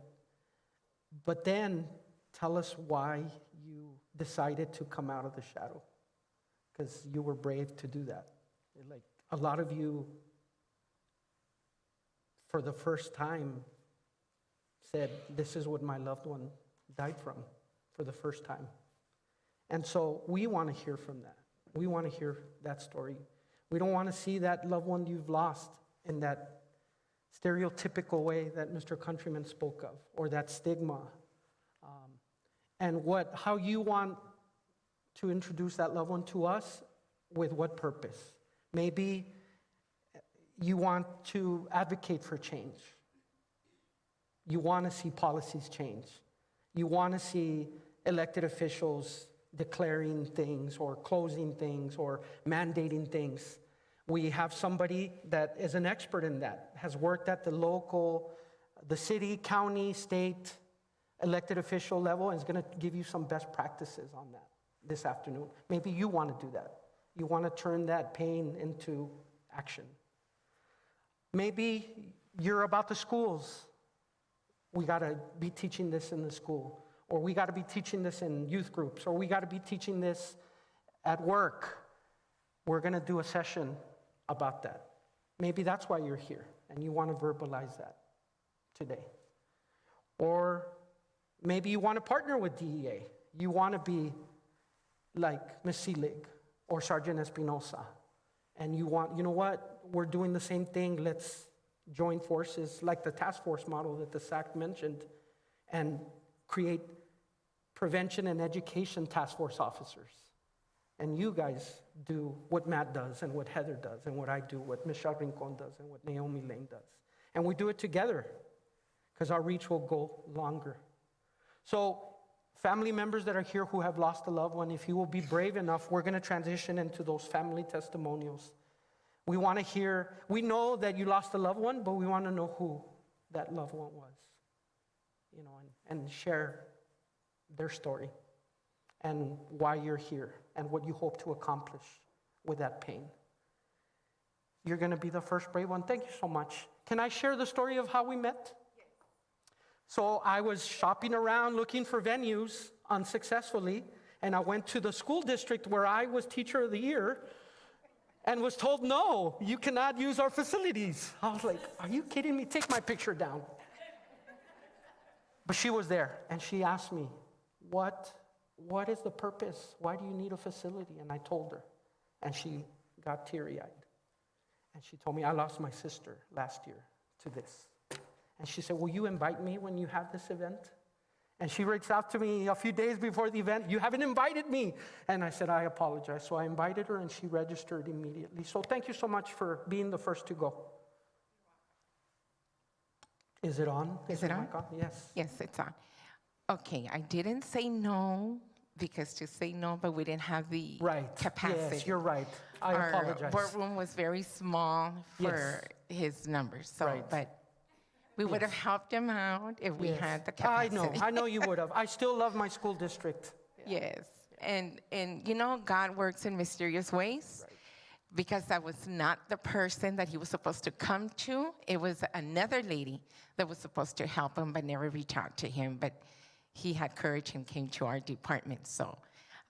S16: But then tell us why you decided to come out of the shadow, because you were brave to do that. Like a lot of you, for the first time, said, this is what my loved one died from, for the first time. And so we want to hear from that. We want to hear that story. We don't want to see that loved one you've lost in that stereotypical way that Mr. Countryman spoke of, or that stigma. And how you want to introduce that loved one to us, with what purpose. Maybe you want to advocate for change. You want to see policies change. You want to see elected officials declaring things or closing things or mandating things. We have somebody that is an expert in that, has worked at the local, the city, county, state, elected official level, and is going to give you some best practices on that this afternoon. Maybe you want to do that. You want to turn that pain into action. Maybe you're about the schools. We got to be teaching this in the school, or we got to be teaching this in youth groups, or we got to be teaching this at work. We're going to do a session about that. Maybe that's why you're here, and you want to verbalize that today. Or maybe you want to partner with DEA. You want to be like Ms. Selig or Sergeant Espinosa. And you know what? We're doing the same thing. Let's join forces like the task force model that the SAC mentioned and create prevention and education task force officers. And you guys do what Matt does and what Heather does and what I do, what Michelle Rincon does and what Naomi Lane does. And we do it together because our reach will go longer. So family members that are here who have lost a loved one, if you will be brave enough, we're going to transition into those family testimonials. We want to hear, we know that you lost a loved one, but we want to know who that loved one was, and share their story and why you're here and what you hope to accomplish with that pain. You're going to be the first brave one. Thank you so much. Can I share the story of how we met? Yes. So I was shopping around looking for venues unsuccessfully, and I went to the school district where I was Teacher of the Year and was told, no, you cannot use our facilities. I was like, are you kidding me? Take my picture down. But she was there, and she asked me, what is the purpose? Why do you need a facility? And I told her, and she got teary-eyed. And she told me, I lost my sister last year to this. And she said, will you invite me when you have this event? And she reached out to me a few days before the event, you haven't invited me. And I said, I apologize. So I invited her, and she registered immediately. So thank you so much for being the first to go. Is it on?
S4: Is it on?
S16: Yes.
S4: Yes, it's on. Okay, I didn't say no because to say no, but we didn't have the capacity.
S16: Yes, you're right. I apologize.
S4: Our boardroom was very small for his numbers, so, but we would have helped him out if we had the capacity.
S16: I know you would have. I still love my school district.
S4: Yes, and God works in mysterious ways. Because I was not the person that he was supposed to come to. It was another lady that was supposed to help him, but never reached out to him. But he had courage and came to our department. So,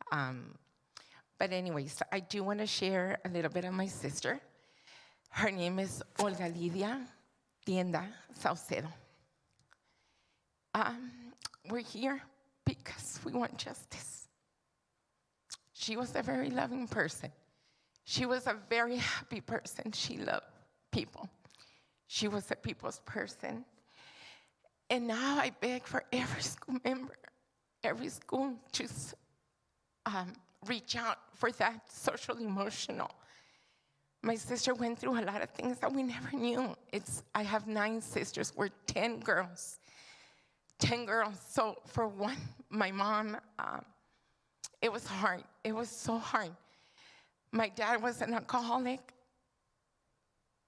S4: but anyways, I do want to share a little bit of my sister. Her name is Olga Lidia Tienda Saucedo. We're here because we want justice. She was a very loving person. She was a very happy person. She loved people. She was a people's person. And now I beg for every school member, every school to reach out for that social emotional. My sister went through a lot of things that we never knew. I have 9 sisters. We're 10 girls. 10 girls. So for one, my mom, it was hard. It was so hard. My dad was an alcoholic.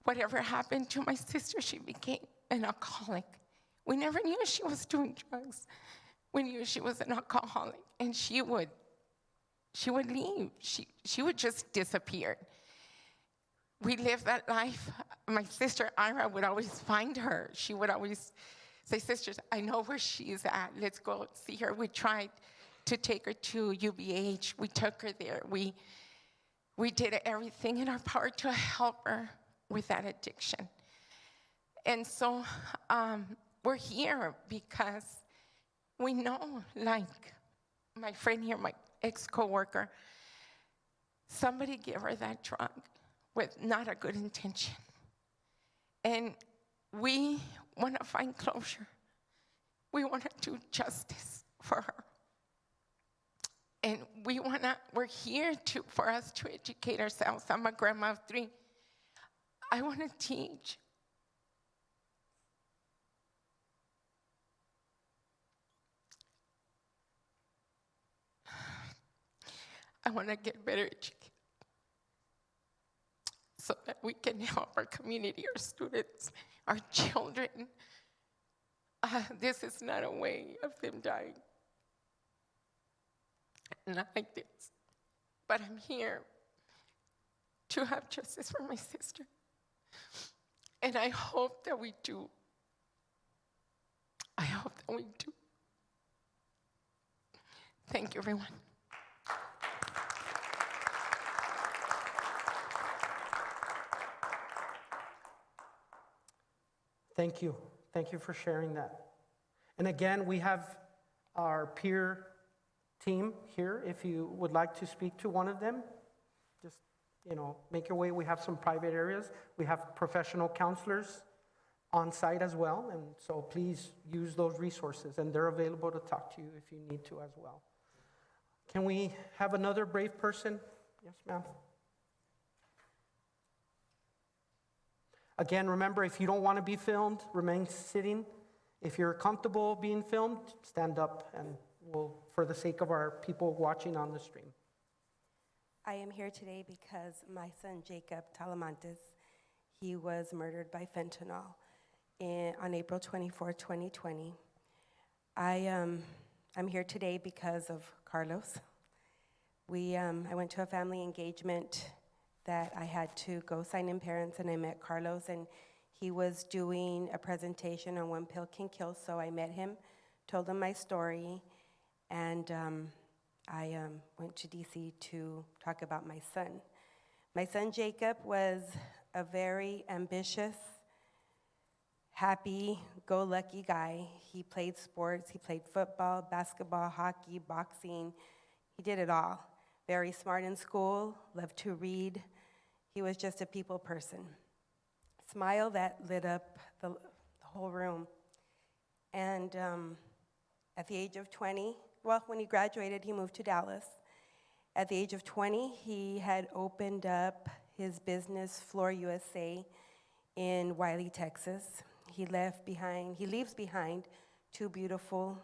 S4: Whatever happened to my sister, she became an alcoholic. We never knew she was doing drugs. We knew she was an alcoholic, and she would leave. She would just disappear. We lived that life. My sister Ira would always find her. She would always say, sisters, I know where she is at. Let's go see her. We tried to take her to UBH. We took her there. We did everything in our power to help her with that addiction. And so we're here because we know, like my friend here, my ex-coworker, somebody gave her that drug with not a good intention. And we want to find closure. We want to do justice for her. And we're here for us to educate ourselves. I'm a grandma of 3. I want to teach. I want to get better educated so that we can help our community, our students, our children. This is not a way of them dying. Not like this. But I'm here to have justice for my sister. And I hope that we do. I hope that we do. Thank you, everyone.
S16: Thank you. Thank you for sharing that. And again, we have our peer team here. If you would like to speak to one of them, just, make your way. We have some private areas. We have professional counselors on site as well. And so please use those resources, and they're available to talk to you if you need to as well. Can we have another brave person? Yes, ma'am. Again, remember, if you don't want to be filmed, remain sitting. If you're comfortable being filmed, stand up, and for the sake of our people watching on the stream.
S11: I am here today because my son, Jacob Talamantes, he was murdered by fentanyl on April 24, 2020. I'm here today because of Carlos. I went to a family engagement that I had to go sign in parents, and I met Carlos, and he was doing a presentation on One Pill Can Kill, so I met him, told him my story, and I went to DC to talk about my son. My son Jacob was a very ambitious, happy-go-lucky guy. He played sports, he played football, basketball, hockey, boxing. He did it all. Very smart in school, loved to read. He was just a people person. Smile that lit up the whole room. And at the age of 20, when he graduated, he moved to Dallas. At the age of 20, he had opened up his business, Floor USA, in Wiley, Texas. He leaves behind 2 beautiful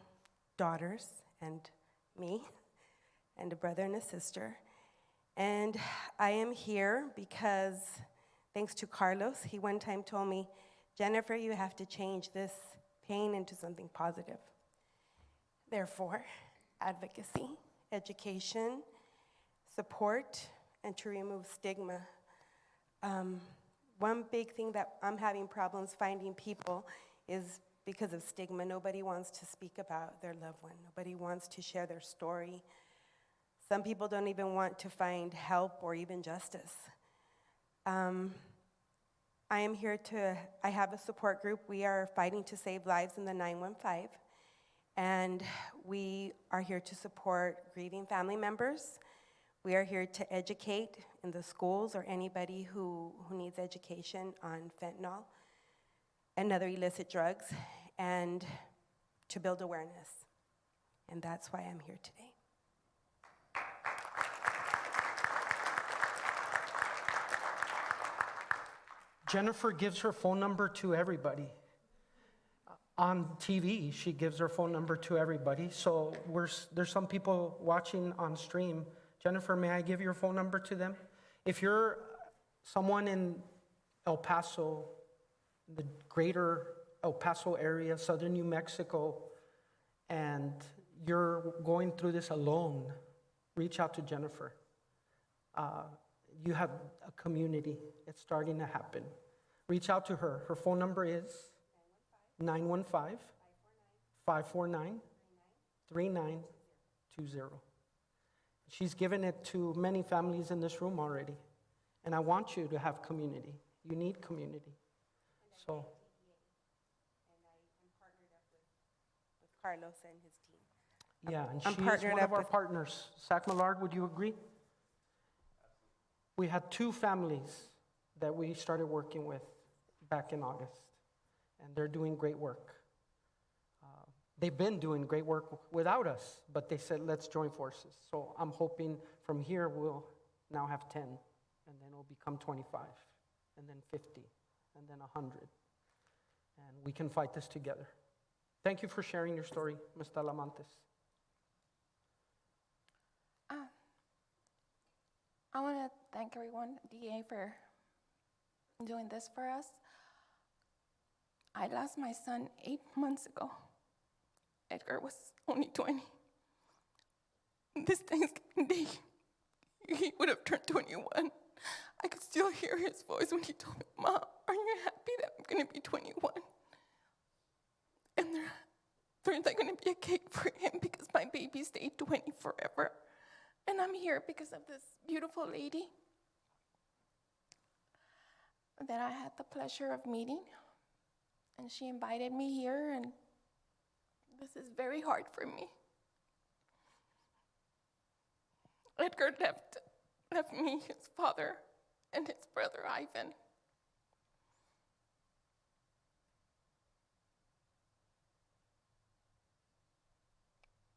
S11: daughters and me, and a brother and a sister. And I am here because, thanks to Carlos, he one time told me, Jennifer, you have to change this pain into something positive. Therefore, advocacy, education, support, and to remove stigma. One big thing that I'm having problems finding people is because of stigma. Nobody wants to speak about their loved one. Nobody wants to share their story. Some people don't even want to find help or even justice. I have a support group. We are fighting to save lives in the 915. And we are here to support grieving family members. We are here to educate in the schools or anybody who needs education on fentanyl and other illicit drugs, and to build awareness. And that's why I'm here today.
S16: Jennifer gives her phone number to everybody. On TV, she gives her phone number to everybody. So there's some people watching on stream. Jennifer, may I give your phone number to them? If you're someone in El Paso, the greater El Paso area, southern New Mexico, and you're going through this alone, reach out to Jennifer. You have a community. It's starting to happen. Reach out to her. Her phone number is 915-549-3920. She's given it to many families in this room already. And I want you to have community. You need community. So,
S11: Carlos and his team.
S16: yeah, and
S11: I'm
S16: she's
S11: partnered
S16: one
S11: up
S16: of our
S11: with-
S16: partners. Sac Millard, would you agree? We had 2 families that we started working with back in August, and they're doing great work. They've been doing great work without us, but they said, let's join forces. So I'm hoping from here we'll now have 10, and then it'll become 25, and then 50, and then 100. And we can fight this together. Thank you for sharing your story, Ms. Talamantes.
S12: I want to thank everyone, DEA, for doing this for us. I lost my son 8 months ago. Edgar was only 20. This Thanksgiving Day, he would have turned 21. I could still hear his voice when he told me, Mom, aren't you happy that I'm going to be 21? And there's not going to be a cake for him because my baby stayed 20 forever. And I'm here because of this beautiful lady that I had the pleasure of meeting. And she invited me here, and this is very hard for me. Edgar left me, his father, and his brother Ivan.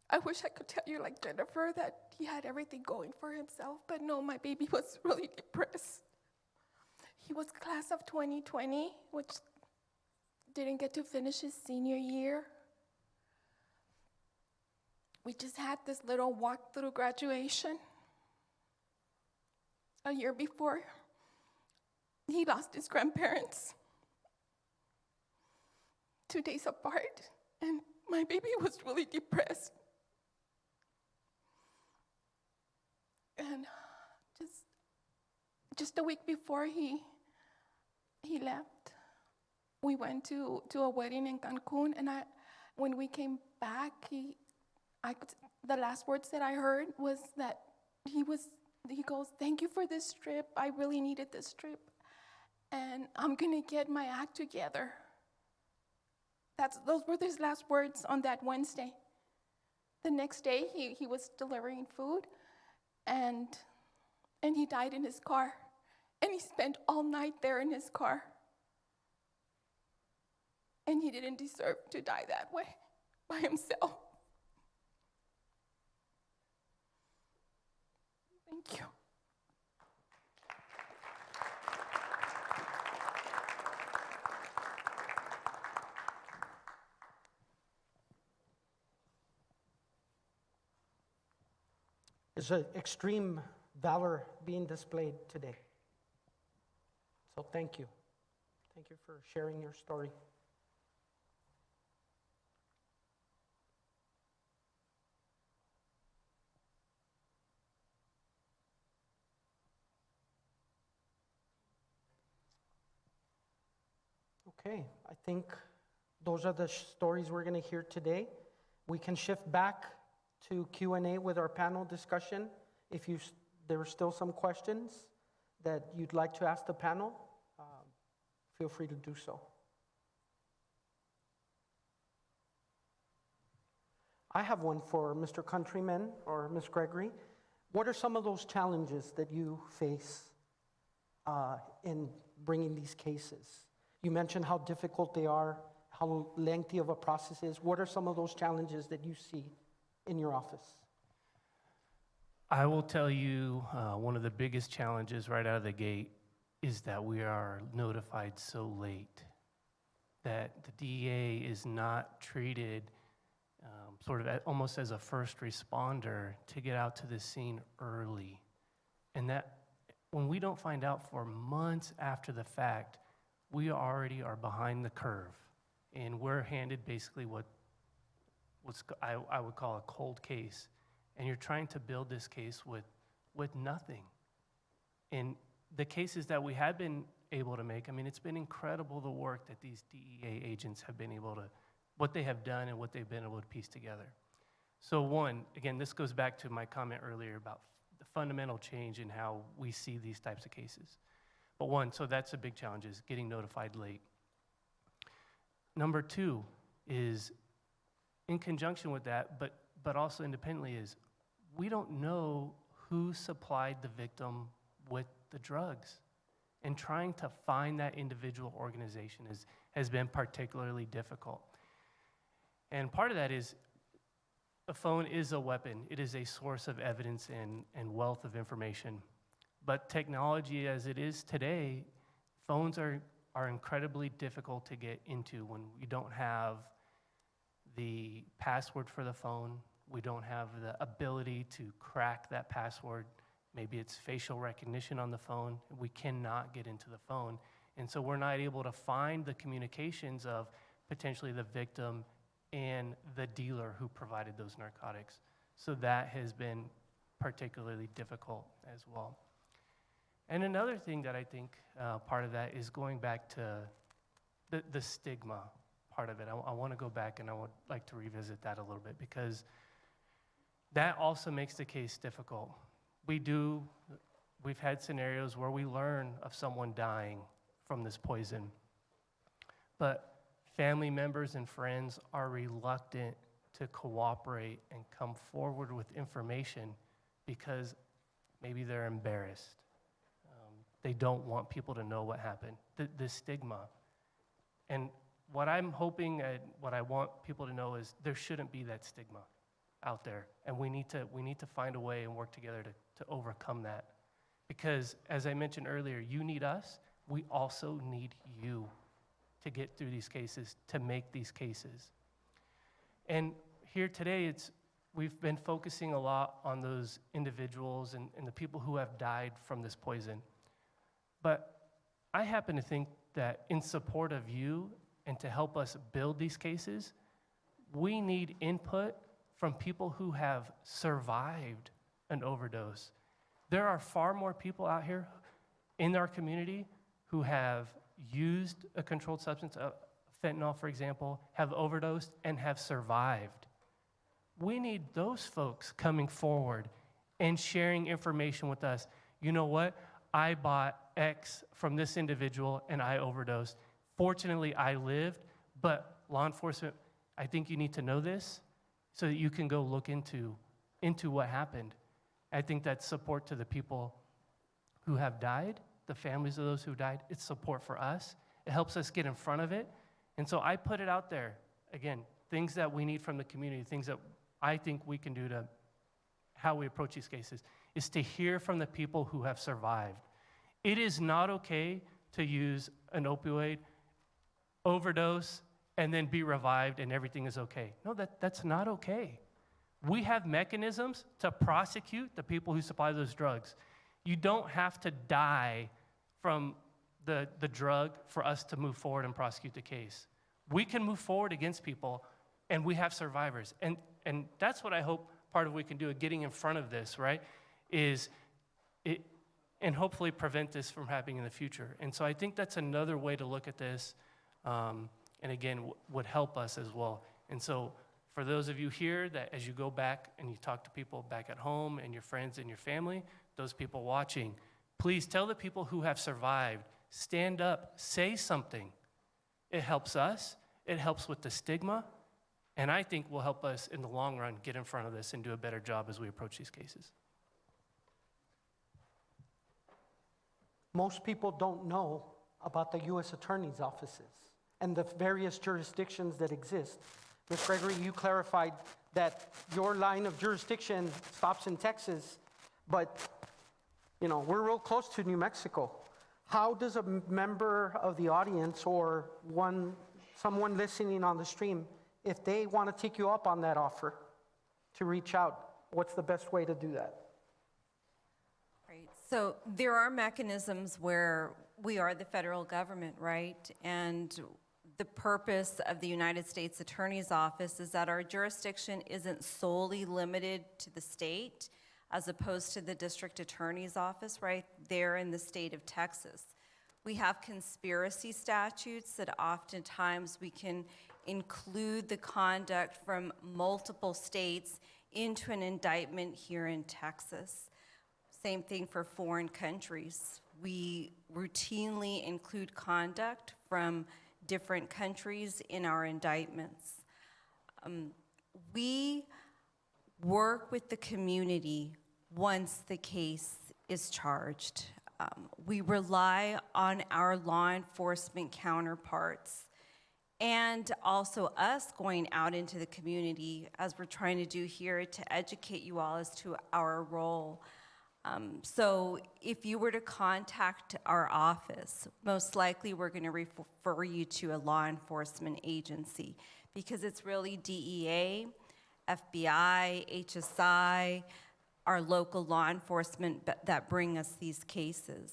S12: I wish I could tell you like Jennifer that he had everything going for himself, but no, my baby was really depressed. He was class of 2020, which didn't get to finish his senior year. We just had this little walk through graduation. A year before, he lost his grandparents 2 days apart, and my baby was really depressed. And just a week before he left, we went to a wedding in Cancun, and when we came back, the last words that I heard was that he goes, thank you for this trip. I really needed this trip, and I'm gonna get my act together. Those were his last words on that Wednesday. The next day, he was delivering food, and he died in his car, and he spent all night there in his car. And he didn't deserve to die that way, by himself. Thank you.
S16: There's an extreme valor being displayed today. So thank you. Thank you for sharing your story. Okay, I think those are the stories we're going to hear today. We can shift back to Q&A with our panel discussion. If there are still some questions that you'd like to ask the panel, feel free to do so. I have one for Mr. Countryman or Ms. Gregory. What are some of those challenges that you face in bringing these cases? You mentioned how difficult they are, how lengthy of a process is. What are some of those challenges that you see in your office?
S9: I will tell you one of the biggest challenges right out of the gate is that we are notified so late, that the DEA is not treated sort of almost as a first responder to get out to the scene early. And that when we don't find out for months after the fact, we already are behind the curve. And we're handed basically I would call a cold case. And you're trying to build this case with nothing. And the cases that we have been able to make, I mean, it's been incredible the work that these DEA agents have been able to, what they have done and what they've been able to piece together. So one, again, this goes back to my comment earlier about the fundamental change in how we see these types of cases. But one, so that's a big challenge, is getting notified late. Number two is, in conjunction with that, but also independently, is we don't know who supplied the victim with the drugs. And trying to find that individual organization has been particularly difficult. And part of that is a phone is a weapon. It is a source of evidence and wealth of information. But technology as it is today, phones are incredibly difficult to get into when we don't have the password for the phone. We don't have the ability to crack that password. Maybe it's facial recognition on the phone. We cannot get into the phone. And so we're not able to find the communications of potentially the victim and the dealer who provided those narcotics. So that has been particularly difficult as well. And another thing that I think part of that is going back to the stigma part of it. I want to go back and I would like to revisit that a little bit, because that also makes the case difficult. We've had scenarios where we learn of someone dying from this poison, but family members and friends are reluctant to cooperate and come forward with information because maybe they're embarrassed. They don't want people to know what happened, the stigma. And what I'm hoping and what I want people to know is there shouldn't be that stigma out there. And we need to find a way and work together to overcome that. Because as I mentioned earlier, you need us, we also need you to get through these cases, to make these cases. And here today, we've been focusing a lot on those individuals and the people who have died from this poison. But I happen to think that in support of you and to help us build these cases, we need input from people who have survived an overdose. There are far more people out here in our community who have used a controlled substance, fentanyl, for example, have overdosed and have survived. We need those folks coming forward and sharing information with us. You know what? I bought X from this individual and I overdosed. Fortunately, I lived, but law enforcement, I think you need to know this so that you can go look into what happened. I think that's support to the people who have died, the families of those who died. It's support for us. It helps us get in front of it. And so I put it out there. Again, things that we need from the community, things that I think we can do to how we approach these cases, is to hear from the people who have survived. It is not okay to use an opioid, overdose, and then be revived and everything is okay. No, that's not okay. We have mechanisms to prosecute the people who supply those drugs. You don't have to die from the drug for us to move forward and prosecute the case. We can move forward against people, and we have survivors. And that's what I hope part of what we can do, getting in front of this, right, and hopefully prevent this from happening in the future. And so I think that's another way to look at this, and again, would help us as well. And so for those of you here that as you go back and you talk to people back at home and your friends and your family, those people watching, please tell the people who have survived, stand up, say something. It helps us, it helps with the stigma, and I think will help us in the long run get in front of this and do a better job as we approach these cases.
S16: Most people don't know about the U.S. Attorney's offices and the various jurisdictions that exist. Ms. Gregory, you clarified that your line of jurisdiction stops in Texas, but we're real close to New Mexico. How does a member of the audience or someone listening on the stream, if they want to take you up on that offer to reach out, what's the best way to do that?
S8: Right. So there are mechanisms where we are the federal government, right? And the purpose of the United States Attorney's Office is that our jurisdiction isn't solely limited to the state, as opposed to the district attorney's office right there in the state of Texas. We have conspiracy statutes that oftentimes we can include the conduct from multiple states into an indictment here in Texas. Same thing for foreign countries. We routinely include conduct from different countries in our indictments. We work with the community once the case is charged. We rely on our law enforcement counterparts and also us going out into the community, as we're trying to do here, to educate you all as to our role. So if you were to contact our office, most likely we're going to refer you to a law enforcement agency, because it's really DEA, FBI, HSI, our local law enforcement that bring us these cases.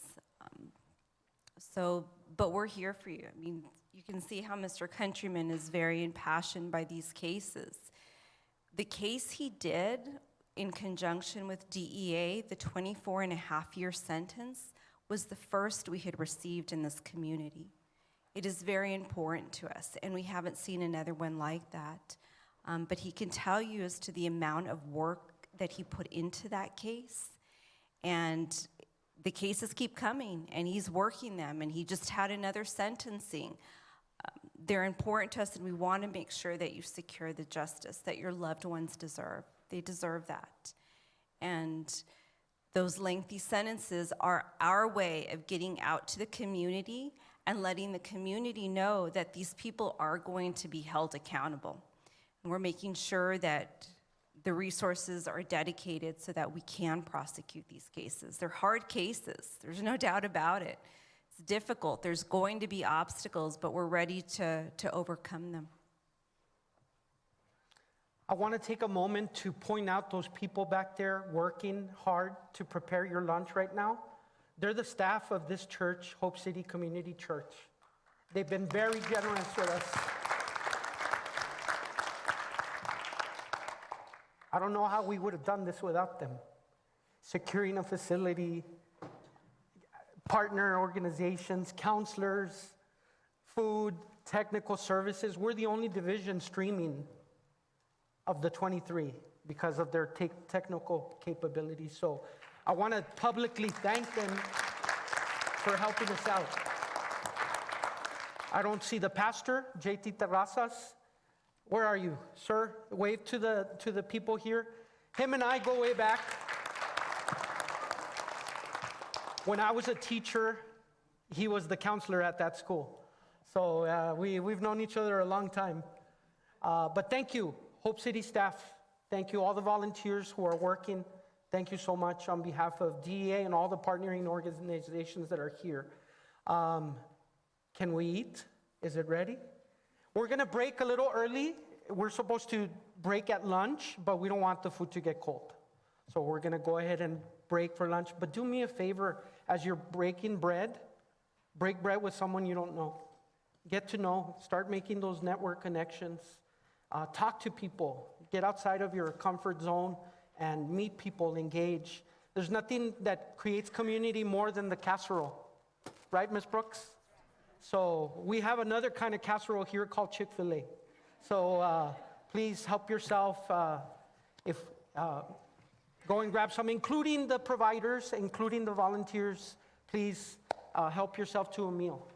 S8: But we're here for you. I mean, you can see how Mr. Countryman is very impassioned by these cases. The case he did in conjunction with DEA, the 24.5-year sentence, was the first we had received in this community. It is very important to us, and we haven't seen another one like that. But he can tell you as to the amount of work that he put into that case. And the cases keep coming, and he's working them, and he just had another sentencing. They're important to us, and we want to make sure that you secure the justice that your loved ones deserve. They deserve that. And those lengthy sentences are our way of getting out to the community and letting the community know that these people are going to be held accountable. And we're making sure that the resources are dedicated so that we can prosecute these cases. They're hard cases, there's no doubt about it. It's difficult, there's going to be obstacles, but we're ready to overcome them.
S16: I want to take a moment to point out those people back there working hard to prepare your lunch right now. They're the staff of this church, Hope City Community Church. They've been very generous with us. I don't know how we would have done this without them. Securing a facility, partner organizations, counselors, food, technical services. We're the only division streaming of the 23 because of their technical capabilities. So I want to publicly thank them for helping us out. I don't see the pastor, JT Terrazas. Where are you, sir? Wave to the people here. Him and I go way back. When I was a teacher, he was the counselor at that school. So we've known each other a long time. But thank you, Hope City staff. Thank you, all the volunteers who are working. Thank you so much on behalf of DEA and all the partnering organizations that are here. Can we eat? Is it ready? We're going to break a little early. We're supposed to break at lunch, but we don't want the food to get cold. So we're going to go ahead and break for lunch. But do me a favor, as you're breaking bread, break bread with someone you don't know. Get to know. Start making those network connections. Talk to people. Get outside of your comfort zone and meet people, engage. There's nothing that creates community more than the casserole. Right, Ms. Brooks? So we have another kind of casserole here called Chick-fil-A. So please help yourself. Go and grab some, including the providers, including the volunteers. Please help yourself to a meal.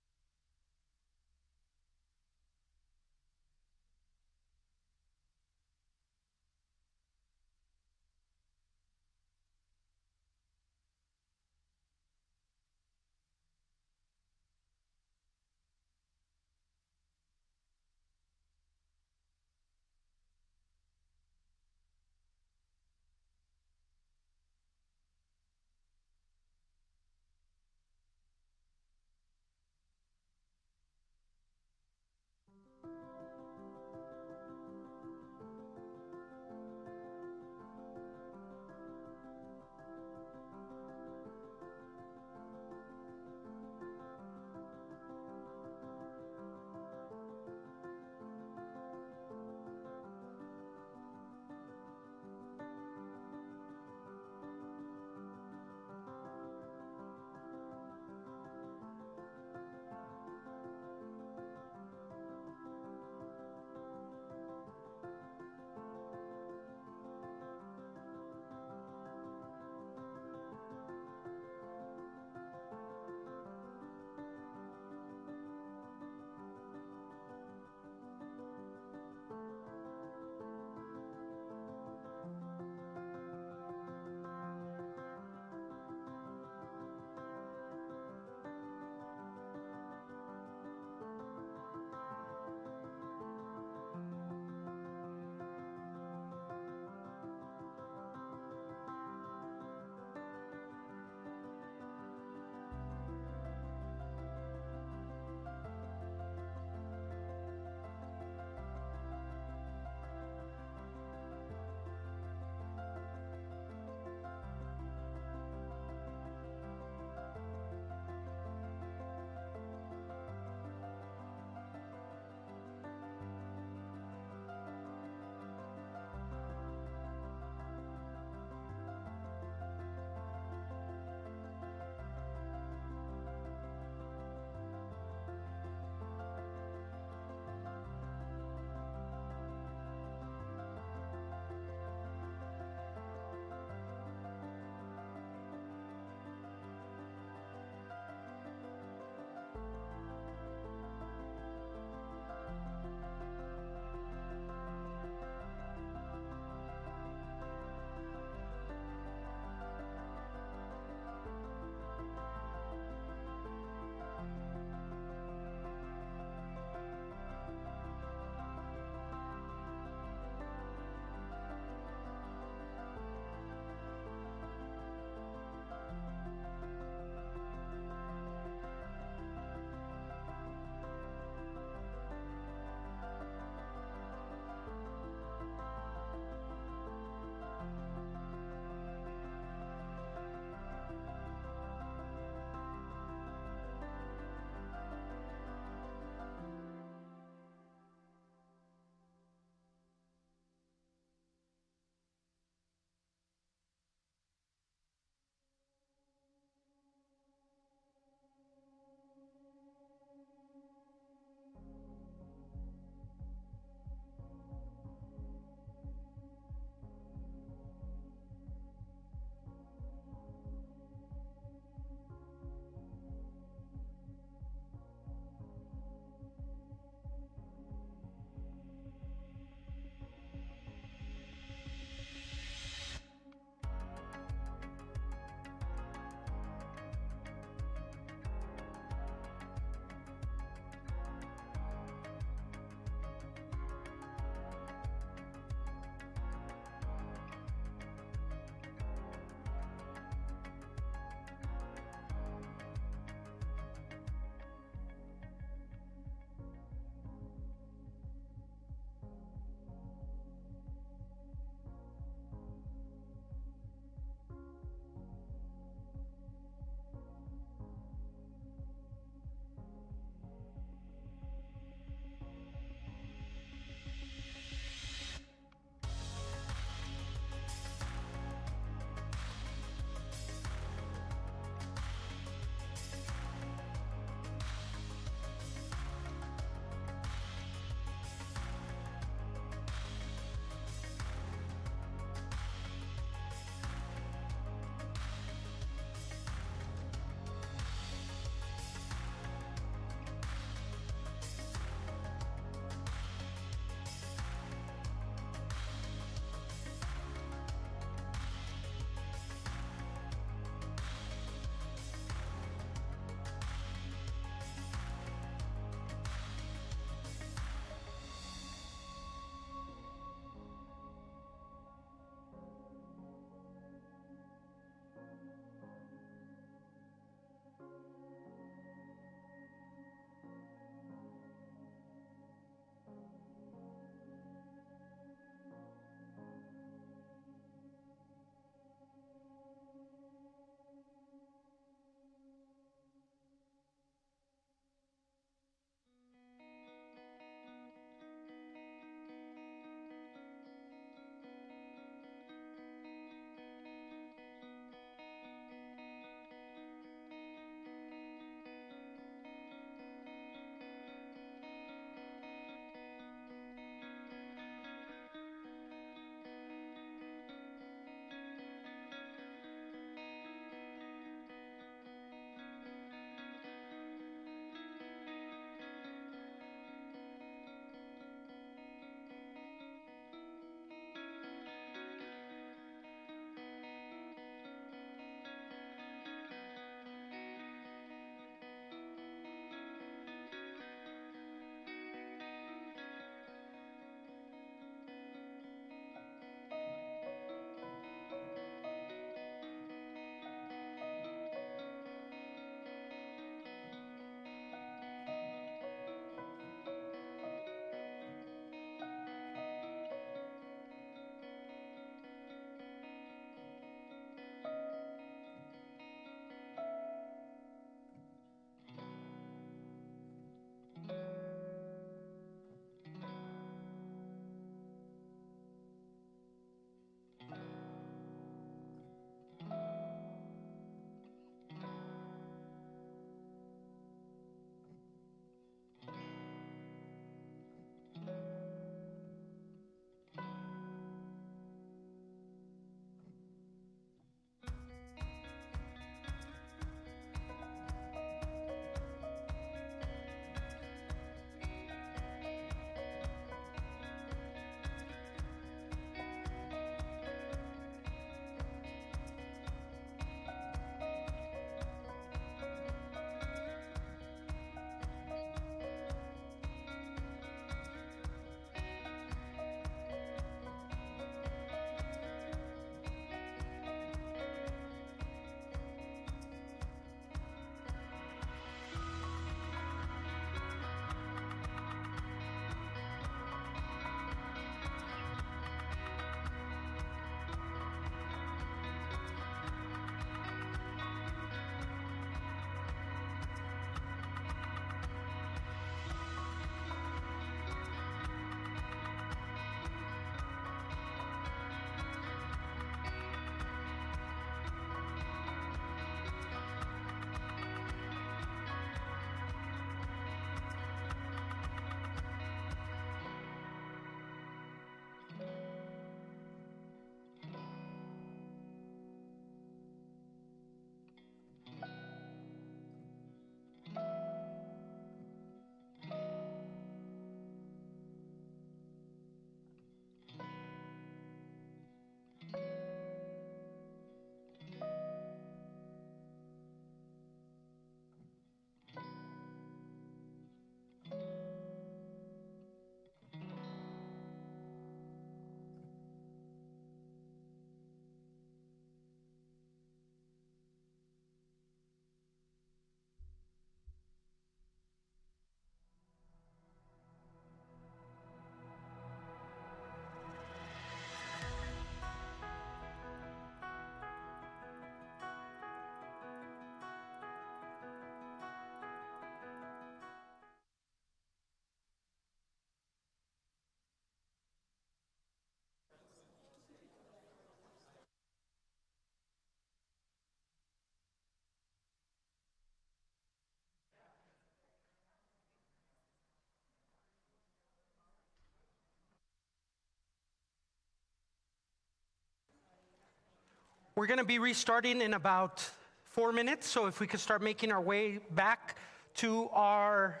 S2: We're going to be restarting in about 4 minutes, so if we could start making our way back to our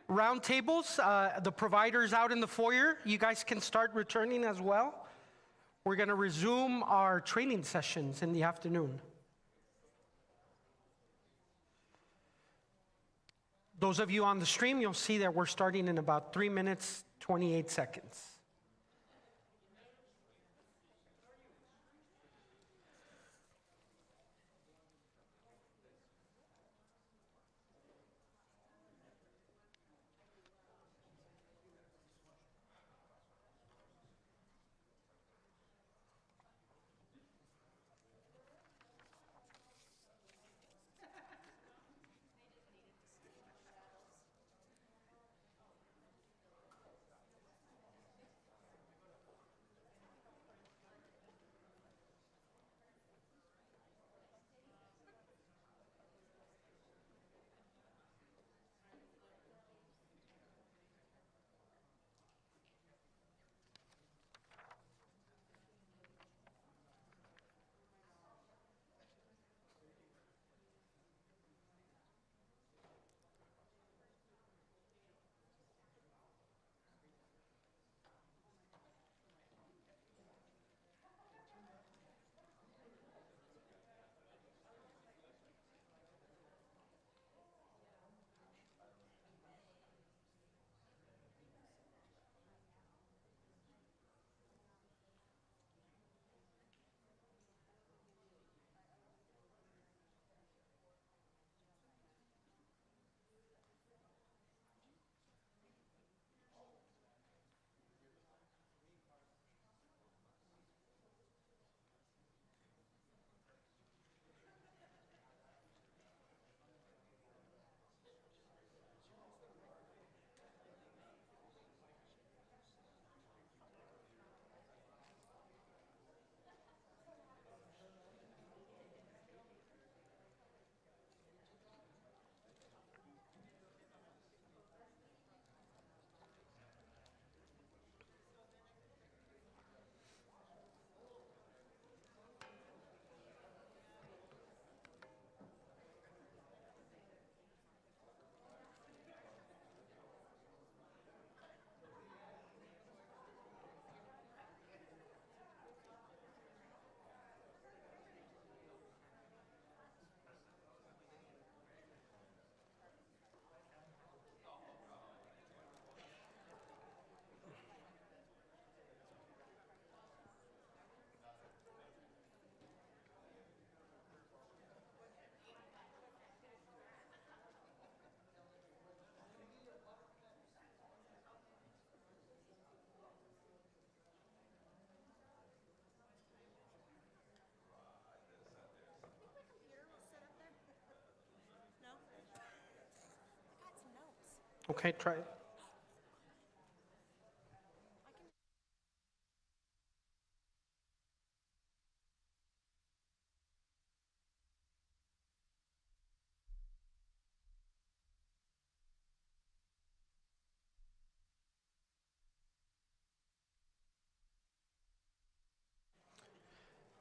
S2: round tables. The providers out in the foyer, you guys can start returning as well. We're going to resume our training sessions in the afternoon. Those of you on the stream, you'll see that we're starting in about 3 minutes, 28 seconds. Okay, try it.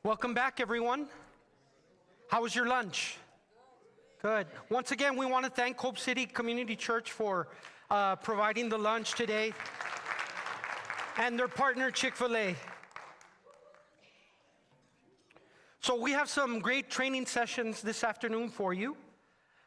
S2: Welcome back, everyone. How was your lunch? Good. Once again, we want to thank Hope City Community Church for providing the lunch today, and their partner, Chick-fil-A. So we have some great training sessions this afternoon for you.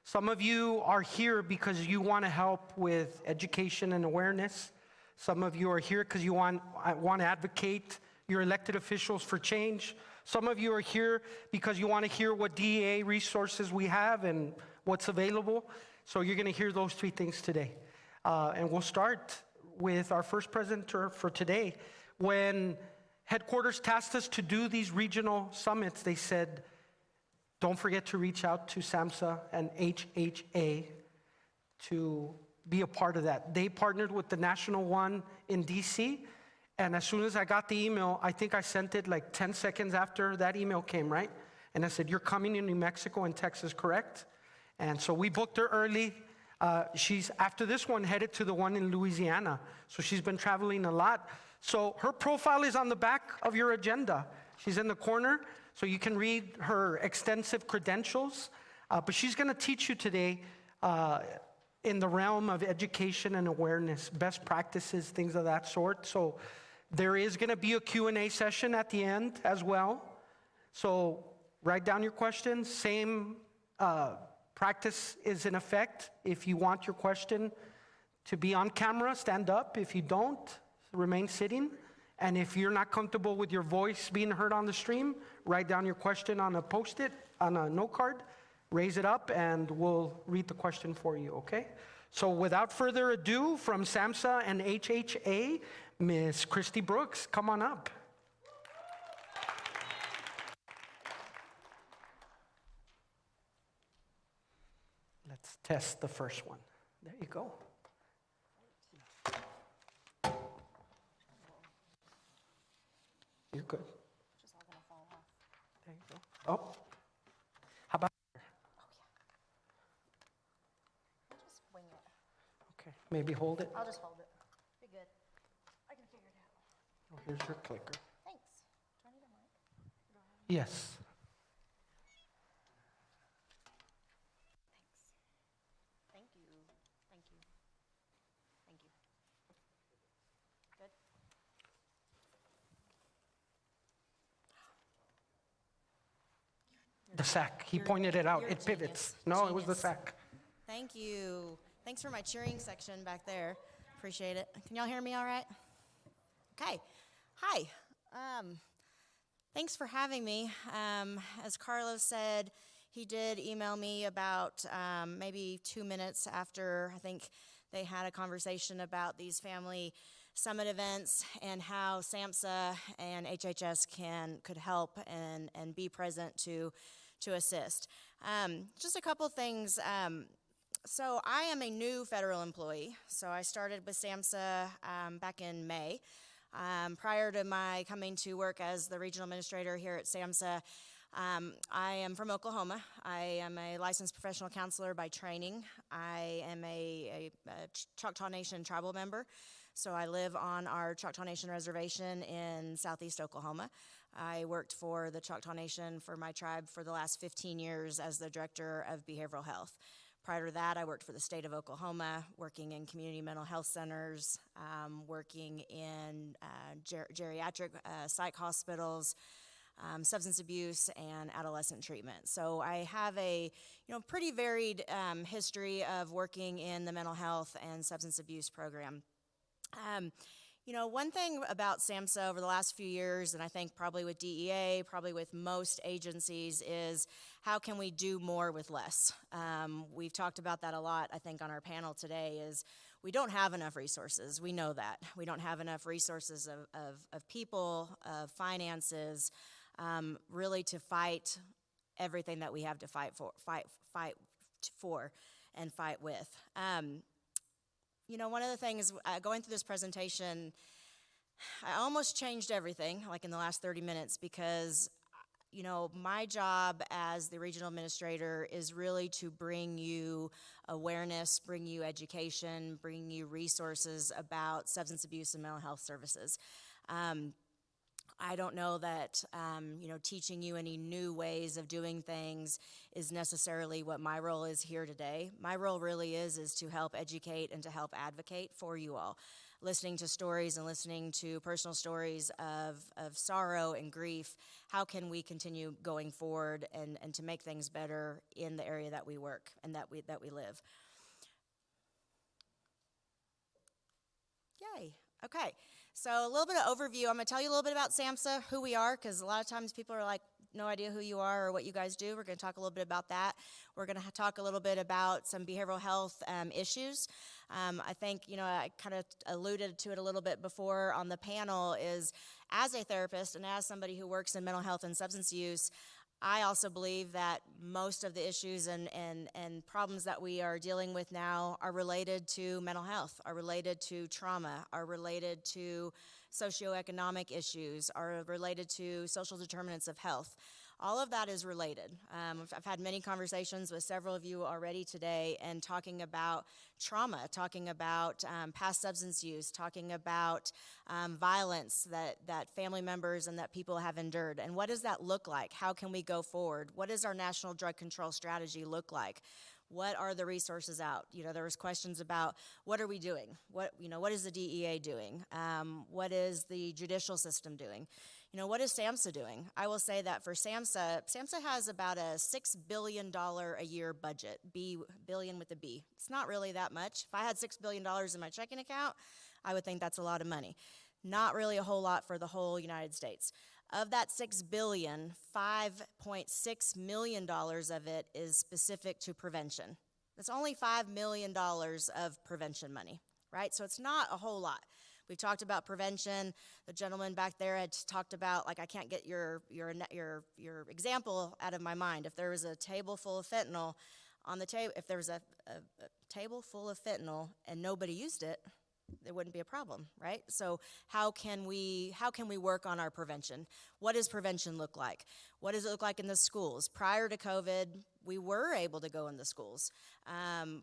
S2: Some of you are here because you want to help with education and awareness. Some of you are here because you want to advocate your elected officials for change. Some of you are here because you want to hear what DEA resources we have and what's available. So you're going to hear those three things today. And we'll start with our first presenter for today. When headquarters tasked us to do these regional summits, they said, don't forget to reach out to SAMHSA and HHA to be a part of that. They partnered with the national one in DC. And as soon as I got the email, I think I sent it like 10 seconds after that email came, right? And I said, you're coming in New Mexico and Texas, correct? And so we booked her early. She's, after this one, headed to the one in Louisiana. So she's been traveling a lot. So her profile is on the back of your agenda. She's in the corner.
S16: So you can read her extensive credentials, but she's going to teach you today in the realm of education and awareness, best practices, things of that sort. So there is going to be a Q&A session at the end as well. So write down your questions. Same practice is in effect. If you want your question to be on camera, stand up. If you don't, remain sitting. And if you're not comfortable with your voice being heard on the stream, write down your question on a Post-it, on a note card, raise it up, and we'll read the question for you, okay? So without further ado, from SAMHSA and HHA, Ms. Christy Brooks, come on up. Let's test the first one. There you go. You're good.
S1: Just all gonna fall off.
S16: There you go. Oh. How about here?
S1: Just wing it.
S16: Okay, maybe hold it.
S1: I'll just hold it. Be good. I can figure it out.
S16: Oh, here's your clicker.
S1: Thanks. Do I need a mic?
S16: Yes.
S1: Thanks. Thank you. Thank you. Thank you. Good.
S16: The sack. He pointed it out. It pivots. No, it was the sack.
S6: Thank you. Thanks for my cheering section back there. Appreciate it. Can y'all hear me all right? Okay. Hi. Thanks for having me. As Carlos said, he did email me about maybe 2 minutes after I think they had a conversation about these family summit events and how SAMHSA and HHS could help and be present to assist. Just a couple things. So I am a new federal employee. So I started with SAMHSA back in May. Prior to my coming to work as the regional administrator here at SAMHSA, I am from Oklahoma. I am a licensed professional counselor by training. I am a Choctaw Nation tribal member. So I live on our Choctaw Nation reservation in southeast Oklahoma. I worked for the Choctaw Nation for my tribe for the last 15 years as the director of behavioral health. Prior to that, I worked for the state of Oklahoma, working in community mental health centers, working in geriatric psych hospitals, substance abuse, and adolescent treatment. So I have a pretty varied history of working in the mental health and substance abuse program. One thing about SAMHSA over the last few years, and I think probably with DEA, probably with most agencies, is how can we do more with less? We've talked about that a lot, I think, on our panel today, is we don't have enough resources. We know that. We don't have enough resources of people, of finances, really to fight everything that we have to fight for and fight with. One of the things, going through this presentation, I almost changed everything, like in the last 30 minutes, because, my job as the regional administrator is really to bring you awareness, bring you education, bring you resources about substance abuse and mental health services. I don't know that, teaching you any new ways of doing things is necessarily what my role is here today. My role really is to help educate and to help advocate for you all. Listening to stories and listening to personal stories of sorrow and grief, how can we continue going forward and to make things better in the area that we work and that we live. Yay, okay. So a little bit of overview. I'm going to tell you a little bit about SAMHSA, who we are, because a lot of times people are like, no idea who you are or what you guys do. We're going to talk a little bit about that. We're going to talk a little bit about some behavioral health issues. I think, I kind of alluded to it a little bit before on the panel, is as a therapist and as somebody who works in mental health and substance use, I also believe that most of the issues and problems that we are dealing with now are related to mental health, are related to trauma, are related to socioeconomic issues, are related to social determinants of health.
S1: All of that is related. I've had many conversations with several of you already today and talking about trauma, talking about past substance use, talking about violence that family members and that people have endured. And what does that look like? How can we go forward? What does our national drug control strategy look like? What are the resources out? There was questions about what are we doing? What is the DEA doing? What is the judicial system doing? What is SAMHSA doing? I will say that for SAMHSA has about a $6 billion a year budget, billion with a B. It's not really that much. If I had $6 billion in my checking account, I would think that's a lot of money. Not really a whole lot for the whole United States. Of that $6 billion, $5.6 million of it is specific to prevention. That's only $5 million of prevention money, right? So it's not a whole lot. We've talked about prevention. The gentleman back there had talked about, I can't get your example out of my mind. If there was a table full of fentanyl on the table, if there was a table full of fentanyl and nobody used it, there wouldn't be a problem, right? So how can we work on our prevention? What does prevention look like? What does it look like in the schools? Prior to COVID, we were able to go in the schools.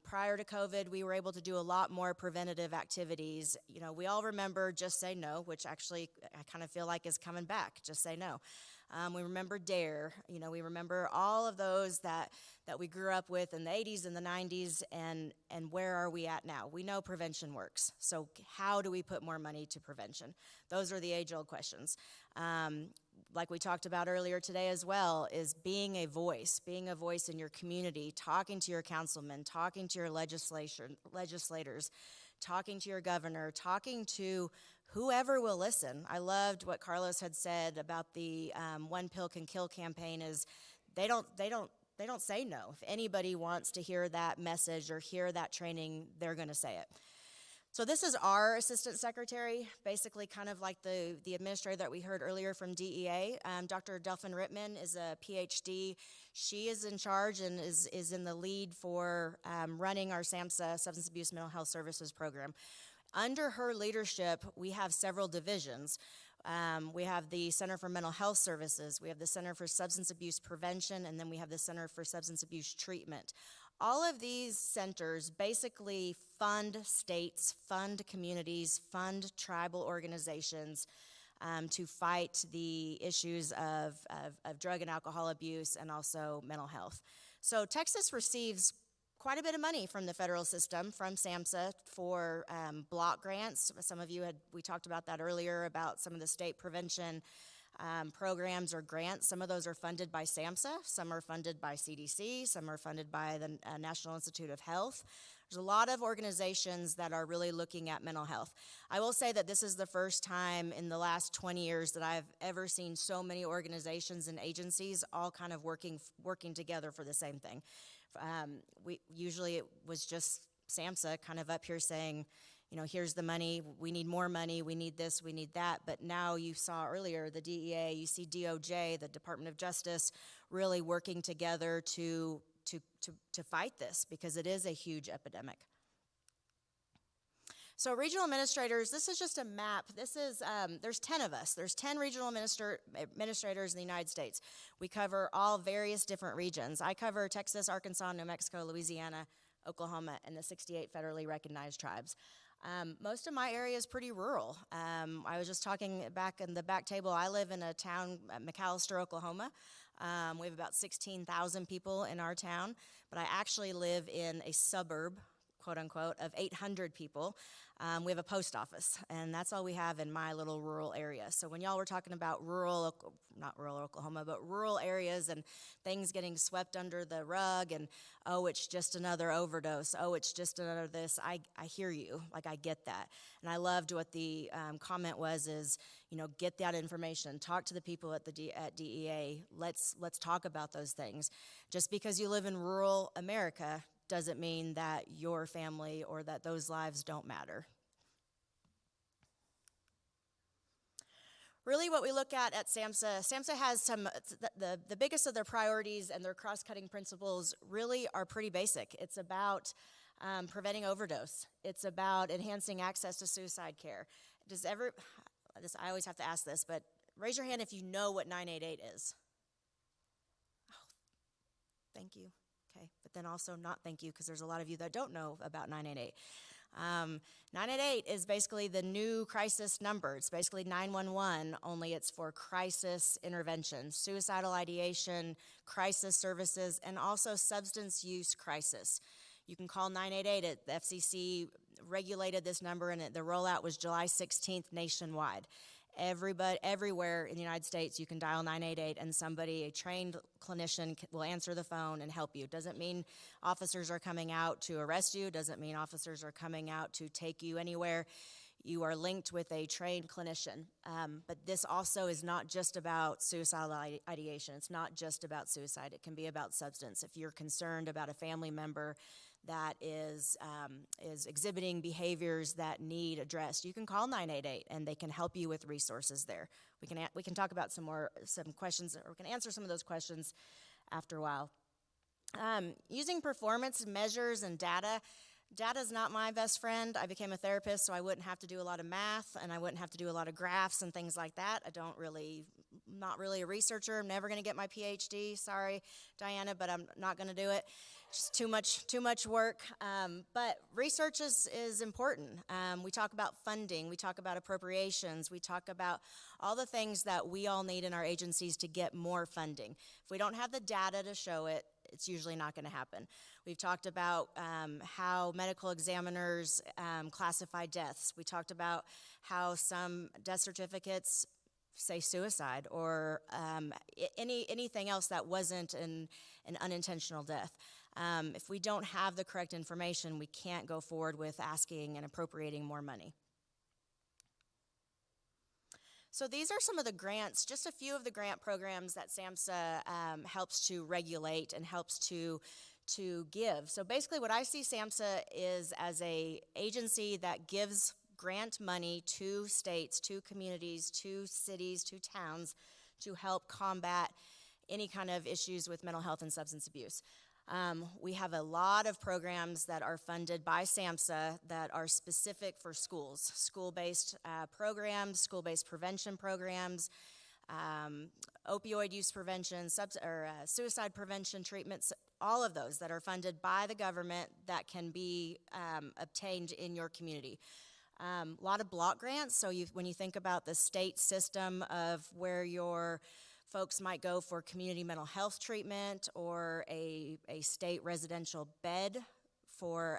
S1: Prior to COVID, we were able to do a lot more preventative activities. We all remember Just Say No, which actually I kind of feel like is coming back, Just Say No. We remember DARE. We remember all of those that we grew up with in the 80s and the 90s, and where are we at now? We know prevention works. So how do we put more money to prevention? Those are the age-old questions. Like we talked about earlier today as well, is being a voice in your community, talking to your councilmen, talking to your legislators, talking to your governor, talking to whoever will listen. I loved what Carlos had said about the One Pill Can Kill campaign. Is they don't say no. If anybody wants to hear that message or hear that training, they're going to say it. So this is our assistant secretary, basically kind of like the administrator that we heard earlier from DEA. Dr. Delphin Rittman is a PhD. She is in charge and is in the lead for running our SAMHSA, Substance Abuse Mental Health Services program. Under her leadership, we have several divisions. We have the Center for Mental Health Services, we have the Center for Substance Abuse Prevention, and then we have the Center for Substance Abuse Treatment. All of these centers basically fund states, fund communities, fund tribal organizations to fight the issues of drug and alcohol abuse and also mental health. So Texas receives quite a bit of money from the federal system, from SAMHSA, for block grants. Some of you we talked about that earlier, about some of the state prevention programs or grants. Some of those are funded by SAMHSA, some are funded by CDC, some are funded by the National Institute of Health. There's a lot of organizations that are really looking at mental health. I will say that this is the first time in the last 20 years that I've ever seen so many organizations and agencies all kind of working together for the same thing. Usually it was just SAMHSA kind of up here saying, here's the money, we need more money, we need this, we need that. But now you saw earlier the DEA, you see DOJ, the Department of Justice, really working together to fight this, because it is a huge epidemic. So regional administrators, this is just a map. This is, there's 10 of us. There's 10 regional administrators in the United States. We cover all various different regions. I cover Texas, Arkansas, New Mexico, Louisiana, Oklahoma, and the 68 federally recognized tribes. Most of my area is pretty rural. I was just talking back in the back table, I live in a town, McAllister, Oklahoma. We have about 16,000 people in our town, but I actually live in a suburb, quote unquote, of 800 people. We have a post office, and that's all we have in my little rural area. So when y'all were talking about not rural Oklahoma, but rural areas and things getting swept under the rug and, oh, it's just another overdose, oh, it's just another this, I hear you, I get that. And I loved what the comment is, get that information, talk to the people at DEA, let's talk about those things. Just because you live in rural America doesn't mean that your family or that those lives don't matter. Really what we look at SAMHSA has the biggest of their priorities, and their cross-cutting principles really are pretty basic. It's about preventing overdose. It's about enhancing access to suicide care. I always have to ask this, but raise your hand if you know what 988 is. thank you. Okay, but then also not thank you, because there's a lot of you that don't know about 988. 988 is basically the new crisis number. It's basically 911, only it's for crisis intervention, suicidal ideation, crisis services, and also substance use crisis. You can call 988. The FCC regulated this number, and the rollout was July 16th nationwide. Everywhere in the United States, you can dial 988, and somebody, a trained clinician, will answer the phone and help you. Doesn't mean officers are coming out to arrest you. Doesn't mean officers are coming out to take you anywhere. You are linked with a trained clinician. But this also is not just about suicidal ideation. It's not just about suicide. It can be about substance. If you're concerned about a family member that is exhibiting behaviors that need addressed, you can call 988, and they can help you with resources there. We can talk about some questions, or we can answer some of those questions after a while. Using performance measures and data. Data is not my best friend. I became a therapist, so I wouldn't have to do a lot of math, and I wouldn't have to do a lot of graphs and things like that. Not really a researcher. I'm never going to get my PhD. Sorry, Diana, but I'm not going to do it. Just too much work. But research is important. We talk about funding. We talk about appropriations. We talk about all the things that we all need in our agencies to get more funding. If we don't have the data to show it, it's usually not going to happen. We've talked about how medical examiners classify deaths. We talked about how some death certificates say suicide, or anything else that wasn't an unintentional death. If we don't have the correct information, we can't go forward with asking and appropriating more money. So these are some of the grants, just a few of the grant programs that SAMHSA helps to regulate and helps to give. So basically what I see SAMHSA is as an agency that gives grant money to states, to communities, to cities, to towns to help combat any kind of issues with mental health and substance abuse. We have a lot of programs that are funded by SAMHSA that are specific for schools, school-based programs, school-based prevention programs, opioid use prevention, suicide prevention treatments, all of those that are funded by the government that can be obtained in your community. A lot of block grants, so when you think about the state system of where your folks might go for community mental health treatment, or a state residential bed for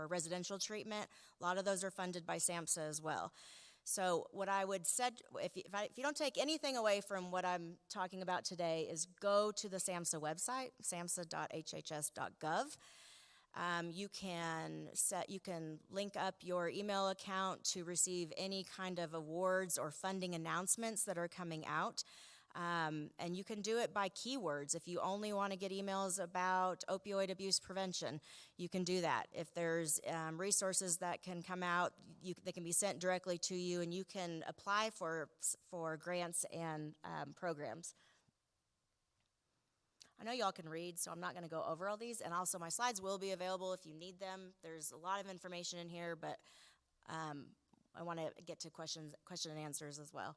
S1: residential treatment, a lot of those are funded by SAMHSA as well. So what I would say, if you don't take anything away from what I'm talking about today, is go to the SAMHSA website, samhsa.hhs.gov. You can link up your email account to receive any kind of awards or funding announcements that are coming out. And you can do it by keywords. If you only want to get emails about opioid abuse prevention, you can do that. If there's resources that can come out, they can be sent directly to you, and you can apply for grants and programs. I know y'all can read, so I'm not going to go over all these. And also, my slides will be available if you need them. There's a lot of information in here, but I want to get to question and answers as well.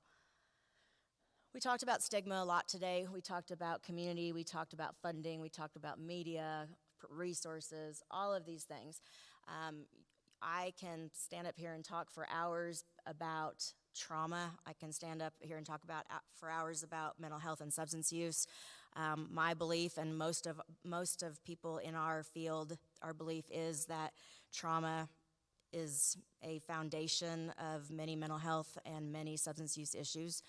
S1: We talked about stigma a lot today. We talked about community. We talked about funding. We talked about media, resources, all of these things. I can stand up here and talk for hours about trauma. I can stand up here and talk for hours about mental health and substance use. My belief, and most of people in our field, our belief is that trauma is a foundation of many mental health and many substance use issues.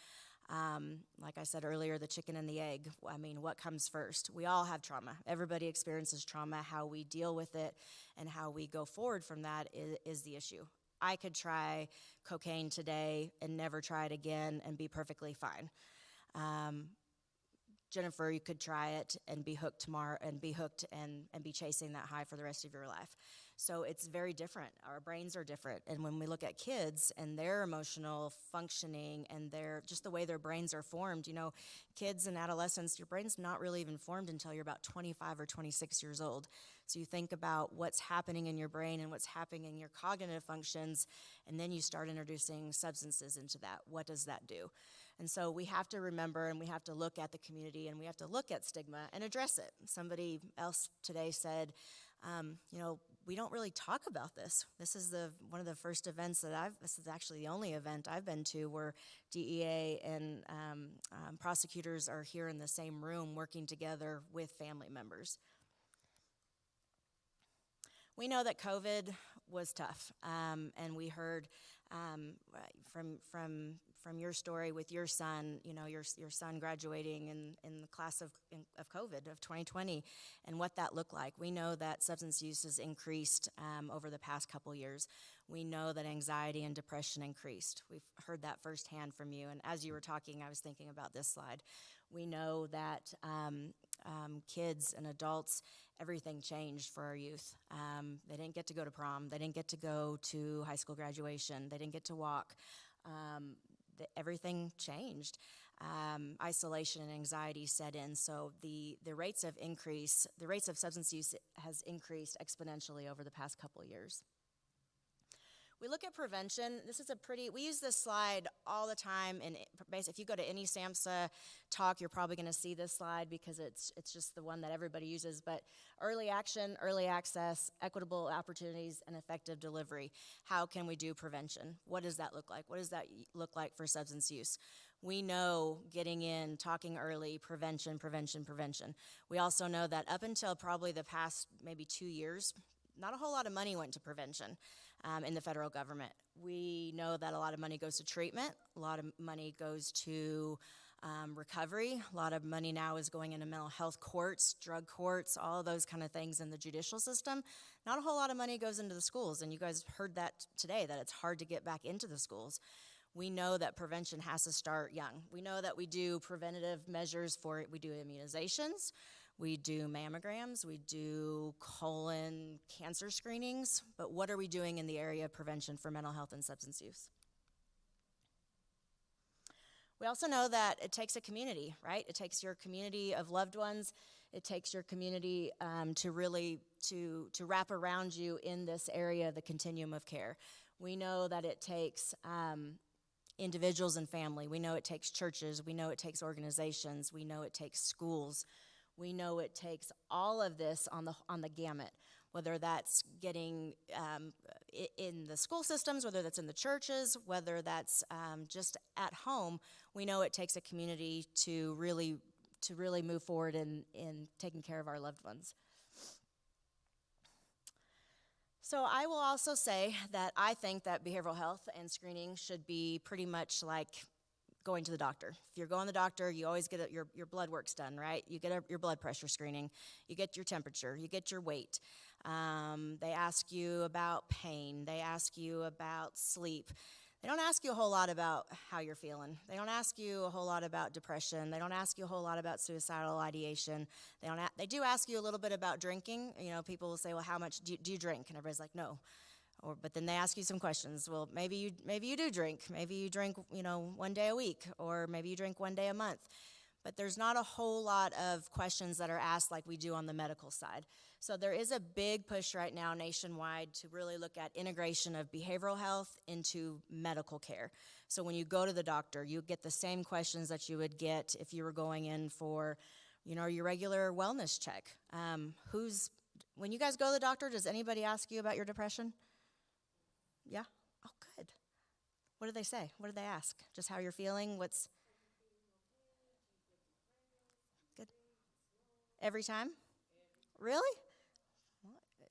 S1: Like I said earlier, the chicken and the egg. I mean, what comes first? We all have trauma. Everybody experiences trauma. How we deal with it and how we go forward from that is the issue. I could try cocaine today and never try it again and be perfectly fine. Jennifer, you could try it and be hooked tomorrow, and be hooked and be chasing that high for the rest of your life. So it's very different. Our brains are different. And when we look at kids and their emotional functioning and just the way their brains are formed, kids and adolescents, your brain's not really even formed until you're about 25 or 26 years old. So you think about what's happening in your brain and what's happening in your cognitive functions, and then you start introducing substances into that. What does that do? And so we have to remember, and we have to look at the community, and we have to look at stigma and address it. Somebody else today said, we don't really talk about this. This is one of the first events this is actually the only event I've been to where DEA and prosecutors are here in the same room working together with family members. We know that COVID was tough, and we heard from your story with your son, your son graduating in the class of COVID of 2020, and what that looked like. We know that substance use has increased over the past couple years. We know that anxiety and depression increased. We've heard that firsthand from you, and as you were talking, I was thinking about this slide. We know that kids and adults, everything changed for our youth. They didn't get to go to prom. They didn't get to go to high school graduation. They didn't get to walk. Everything changed. Isolation and anxiety set in. So the rates of substance use has increased exponentially over the past couple of years. We look at prevention. We use this slide all the time, and if you go to any SAMHSA talk, you're probably going to see this slide because it's just the one that everybody uses. But early action, early access, equitable opportunities, and effective delivery. How can we do prevention? What does that look like? What does that look like for substance use? We know getting in, talking early, prevention. We also know that up until probably the past maybe 2 years, not a whole lot of money went to prevention in the federal government. We know that a lot of money goes to treatment, a lot of money goes to recovery, a lot of money now is going into mental health courts, drug courts, all of those kind of things in the judicial system. Not a whole lot of money goes into the schools, and you guys heard that today, that it's hard to get back into the schools. We know that prevention has to start young. We know that we do preventative measures for it. We do immunizations, we do mammograms, we do colon cancer screenings, but what are we doing in the area of prevention for mental health and substance use? We also know that it takes a community, right? It takes your community of loved ones. It takes your community to really to wrap around you in this area, the continuum of care. We know that it takes individuals and family. We know it takes churches. We know it takes organizations. We know it takes schools. We know it takes all of this on the gamut, whether that's getting in the school systems, whether that's in the churches, whether that's just at home. We know it takes a community to really move forward in taking care of our loved ones. So I will also say that I think that behavioral health and screening should be pretty much like going to the doctor. If you're going to the doctor, you always get your blood work's done, right? You get your blood pressure screening, you get your temperature, you get your weight. They ask you about pain, they ask you about sleep. They don't ask you a whole lot about how you're feeling. They don't ask you a whole lot about depression. They don't ask you a whole lot about suicidal ideation. They do ask you a little bit about drinking. People will say, well, how much do you drink? And everybody's like, no. But then they ask you some questions. Well, maybe you do drink. Maybe you drink, 1 day a week, or maybe you drink 1 day a month. But there's not a whole lot of questions that are asked like we do on the medical side. So there is a big push right now nationwide to really look at integration of behavioral health into medical care. So when you go to the doctor, you get the same questions that you would get if you were going in for, your regular wellness check. When you guys go to the doctor, does anybody ask you about your depression? Yeah? Oh, good. What do they say? What do they ask? Just how you're feeling? What's good? Every time? Really?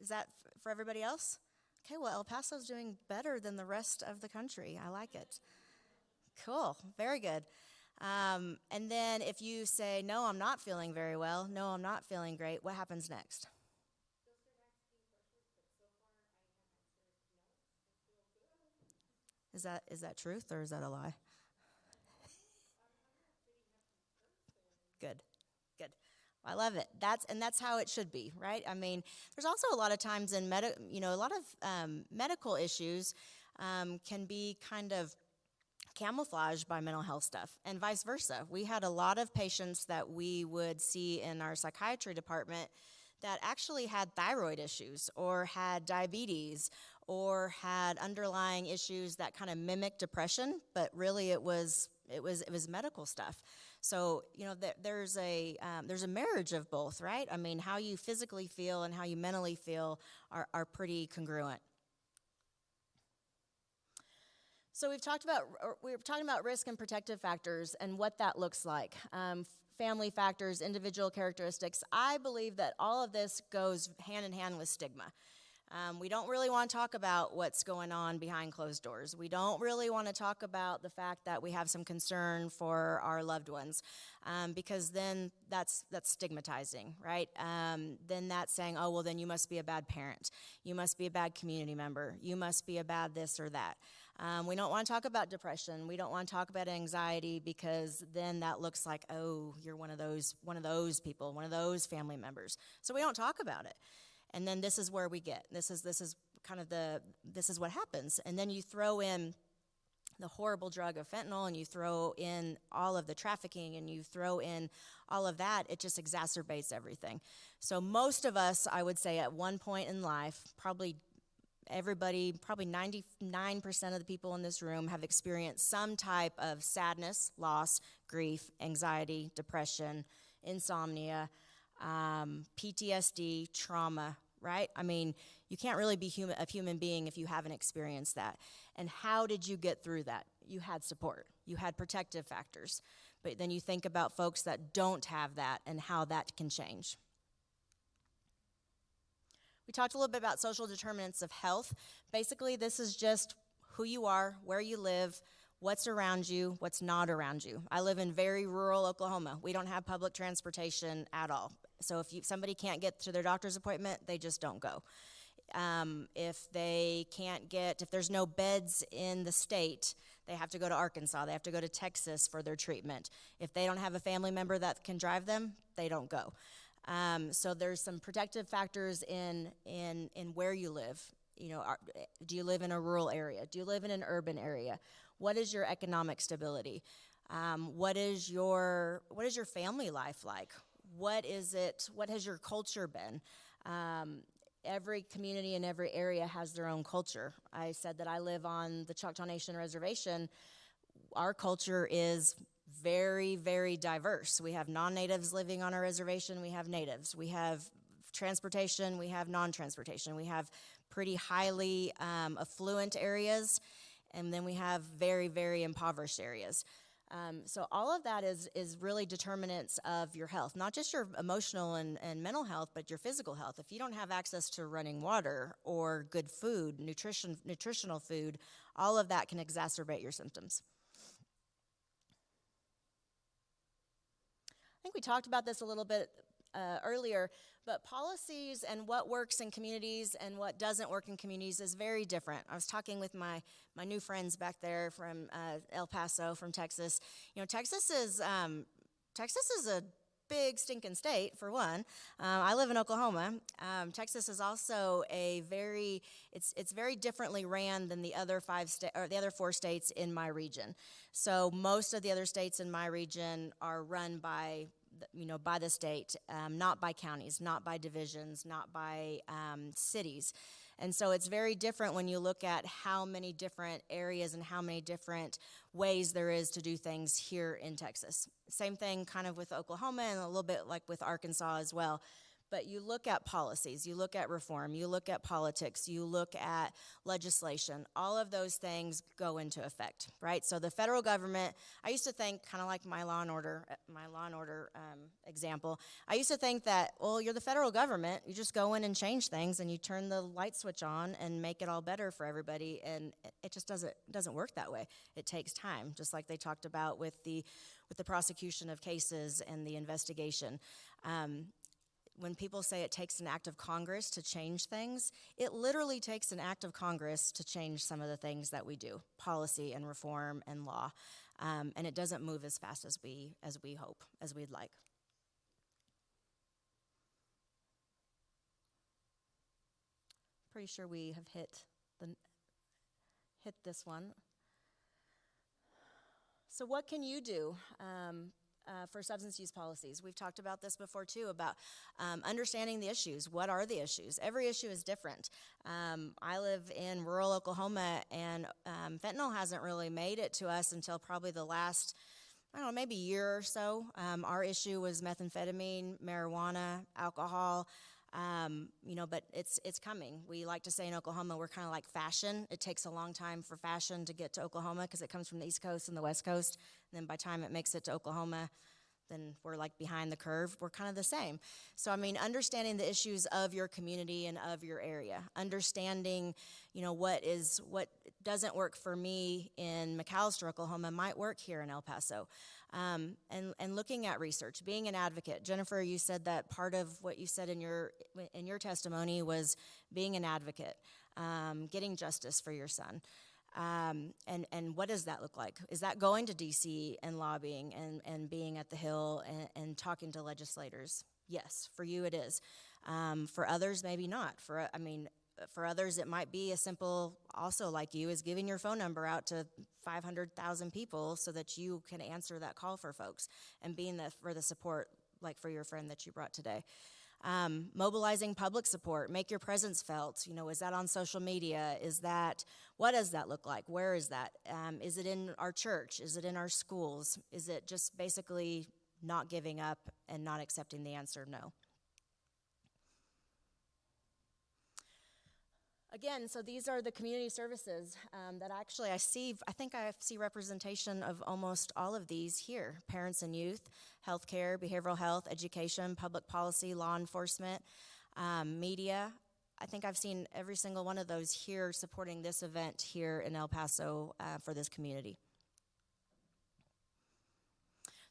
S1: Is that for everybody else? Okay, well, El Paso's doing better than the rest of the country. I like it. Cool. Very good. And then if you say, no, I'm not feeling very well, no, I'm not feeling great, what happens next? Is that truth or is that a lie? Good. I love it. That's how it should be, right? I mean, there's also a lot of times in medical issues can be kind of camouflaged by mental health stuff, and vice versa. We had a lot of patients that we would see in our psychiatry department that actually had thyroid issues or had diabetes or had underlying issues that kind of mimic depression, but really it was It was medical stuff. So, you know, there's a marriage of both, right? I mean, how you physically feel and how you mentally feel are pretty congruent. So we're talking about risk and protective factors and what that looks like. Family factors, individual characteristics. I believe that all of this goes hand in hand with stigma. We don't really want to talk about what's going on behind closed doors. We don't really want to talk about the fact that we have some concern for our loved ones, because then that's stigmatizing, right? Then that's saying, oh, well, then you must be a bad parent. You must be a bad community member. You must be a bad this or that. We don't want to talk about depression. We don't want to talk about anxiety, because then that looks like, oh, you're one of those people, one of those family members. So we don't talk about it. And then this is where we get. This is what happens. And then you throw in the horrible drug of fentanyl, and you throw in all of the trafficking, and you throw in all of that. It just exacerbates everything. So most of us, I would say, at one point in life, probably 99% of the people in this room have experienced some type of sadness, loss, grief, anxiety, depression, insomnia, PTSD, trauma, right? I mean, you can't really be a human being if you haven't experienced that. And how did you get through that? You had support. You had protective factors. But then you think about folks that don't have that and how that can change. We talked a little bit about social determinants of health. Basically, this is just who you are, where you live, what's around you, what's not around you. I live in very rural Oklahoma. We don't have public transportation at all. So if somebody can't get to their doctor's appointment, they just don't go. If there's no beds in the state, they have to go to Arkansas. They have to go to Texas for their treatment. If they don't have a family member that can drive them, they don't go. So there's some protective factors in where you live. You know, do you live in a rural area? Do you live in an urban area? What is your economic stability? What is your family life like? What has your culture been? Every community in every area has their own culture. I said that I live on the Choctaw Nation Reservation. Our culture is very, very diverse. We have non-natives living on our reservation. We have natives. We have transportation. We have non-transportation. We have pretty highly affluent areas, and then we have very, very impoverished areas. So all of that is really determinants of your health, not just your emotional and mental health, but your physical health. If you don't have access to running water or good food, nutritional food, all of that can exacerbate your symptoms. I think we talked about this a little bit earlier, but policies and what works in communities and what doesn't work in communities is very different. I was talking with my new friends back there from El Paso, from Texas. You know, Texas is a big stinking state, for one. I live in Oklahoma. Texas is also it's very differently ran than the other the other 4 states in my region. So most of the other states in my region are run by the state, not by counties, not by divisions, not by cities. And so it's very different when you look at how many different areas and how many different ways there is to do things here in Texas. Same thing kind of with Oklahoma and a little bit like with Arkansas as well. But you look at policies, you look at reform, you look at politics, you look at legislation. All of those things go into effect, right? So the federal government, I used to think, kind of like my Law and Order example, I used to think that, well, you're the federal government, you just go in and change things and you turn the light switch on and make it all better for everybody, and it just doesn't work that way. It takes time, just like they talked about with the prosecution of cases and the investigation. When people say it takes an act of Congress to change things, it literally takes an act of Congress to change some of the things that we do, policy and reform and law, and it doesn't move as fast as we hope, as we'd like. Pretty sure we have hit this one. So what can you do for substance use policies. We've talked about this before too, about understanding the issues. What are the issues? Every issue is different. I live in rural Oklahoma, and fentanyl hasn't really made it to us until probably the last, I don't know, maybe year or so. Our issue was methamphetamine, marijuana, alcohol. But it's coming. We like to say in Oklahoma, we're kind of like fashion. It takes a long time for fashion to get to Oklahoma because it comes from the East Coast and the West Coast. And then by the time it makes it to Oklahoma, then we're like behind the curve. We're kind of the same. So, understanding the issues of your community and of your area, understanding, what doesn't work for me in McAllister, Oklahoma might work here in El Paso. And looking at research, being an advocate. Jennifer, you said that part of what you said in your testimony was being an advocate, getting justice for your son. And what does that look like? Is that going to DC and lobbying and being at the Hill and talking to legislators? Yes, for you it is. For others, maybe not. For others, it might be as simple, also like you, as giving your phone number out to 500,000 people so that you can answer that call for folks and being for the support, like for your friend that you brought today. Mobilizing public support, make your presence felt. Is that on social media? What does that look like? Where is that? Is it in our church? Is it in our schools? Is it just basically not giving up and not accepting the answer no? Again, so these are the community services that actually I think I see representation of almost all of these here. Parents and youth, healthcare, behavioral health, education, public policy, law enforcement, media. I think I've seen every single one of those here supporting this event here in El Paso for this community.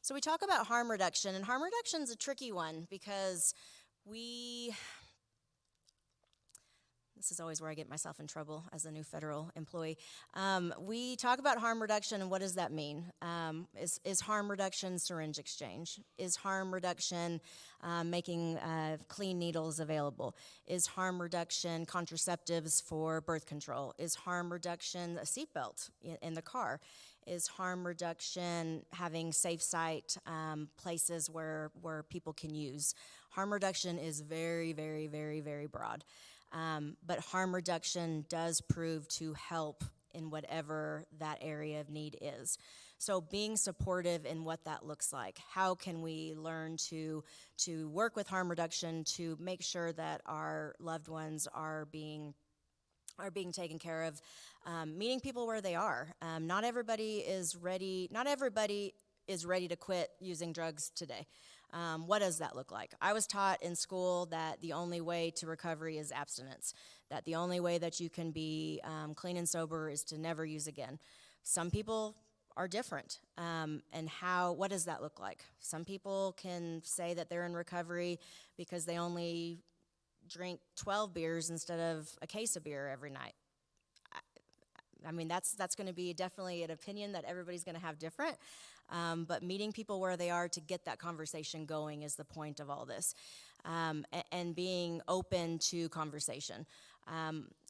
S1: So we talk about harm reduction, and harm reduction is a tricky one because this is always where I get myself in trouble as a new federal employee. We talk about harm reduction, and what does that mean? Is harm reduction syringe exchange? Is harm reduction making clean needles available? Is harm reduction contraceptives for birth control? Is harm reduction a seatbelt in the car? Is harm reduction having safe site places where people can use? Harm reduction is very, very, very, very broad. But harm reduction does prove to help in whatever that area of need is. So being supportive in what that looks like. How can we learn to work with harm reduction to make sure that our loved ones are being taken care of, meeting people where they are. Not everybody is ready to quit using drugs today. What does that look like? I was taught in school that the only way to recovery is abstinence, that the only way that you can be clean and sober is to never use again. Some people are different, what does that look like? Some people can say that they're in recovery because they only drink 12 beers instead of a case of beer every night. That's going to be definitely an opinion that everybody's going to have different. But meeting people where they are to get that conversation going is the point of all this. And being open to conversation.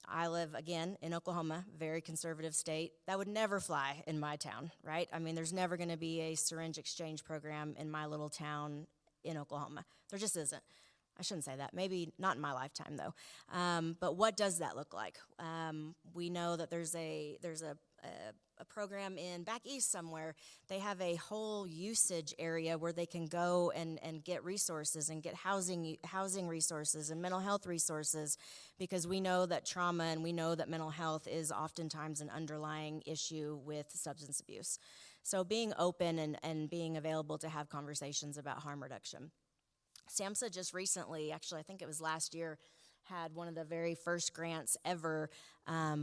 S1: I live, again, in Oklahoma, very conservative state. That would never fly in my town, right? There's never going to be a syringe exchange program in my little town in Oklahoma. There just isn't. I shouldn't say that. Maybe not in my lifetime, though. But what does that look like? We know that there's a program back east somewhere. They have a whole usage area where they can go and get resources and get housing resources and mental health resources, because we know that trauma and we know that mental health is oftentimes an underlying issue with substance abuse. So being open and being available to have conversations about harm reduction. SAMHSA just recently, actually I think it was last year, had one of the very first grants ever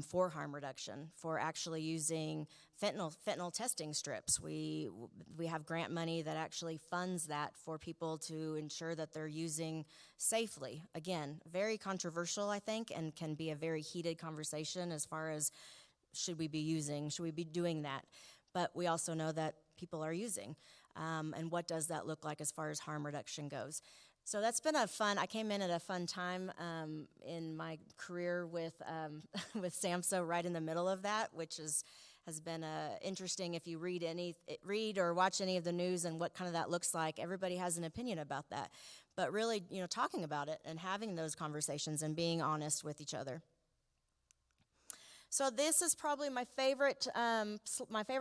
S1: for harm reduction, for actually using fentanyl testing strips. We have grant money that actually funds that for people to ensure that they're using safely. Again, very controversial, I think, and can be a very heated conversation as far as should we be doing that? But we also know that people are using. And what does that look like as far as harm reduction goes? So that's been I came in at a fun time in my career with SAMHSA, right in the middle of that, which is has been interesting. If you read or watch any of the news and what kind of that looks like, everybody has an opinion about that. But really, talking about it and having those conversations and being honest with each other. So this is probably my favorite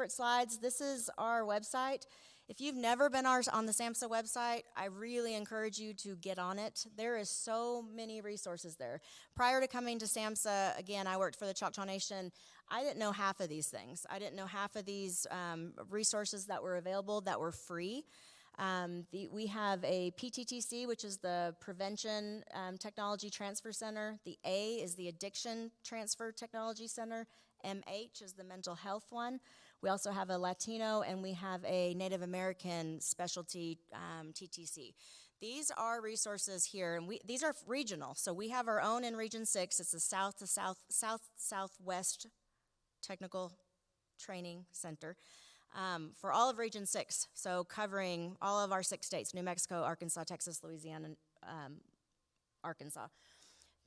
S1: slides. This is our website. If you've never been on the SAMHSA website, I really encourage you to get on it. There is so many resources there. Prior to coming to SAMHSA, again, I worked for the Choctaw Nation. I didn't know half of these things. I didn't know half of these resources that were available that were free. We have a PTTC, which is the Prevention Technology Transfer Center. The A is the Addiction Transfer Technology Center. MH is the mental health one. We also have a Latino, and we have a Native American specialty TTC. These are resources here, and these are regional. So we have our own in Region 6. It's the Southwest Technical Training Center for all of Region 6. So covering all of our 6 states: New Mexico, Arkansas, Texas, Louisiana, Arkansas.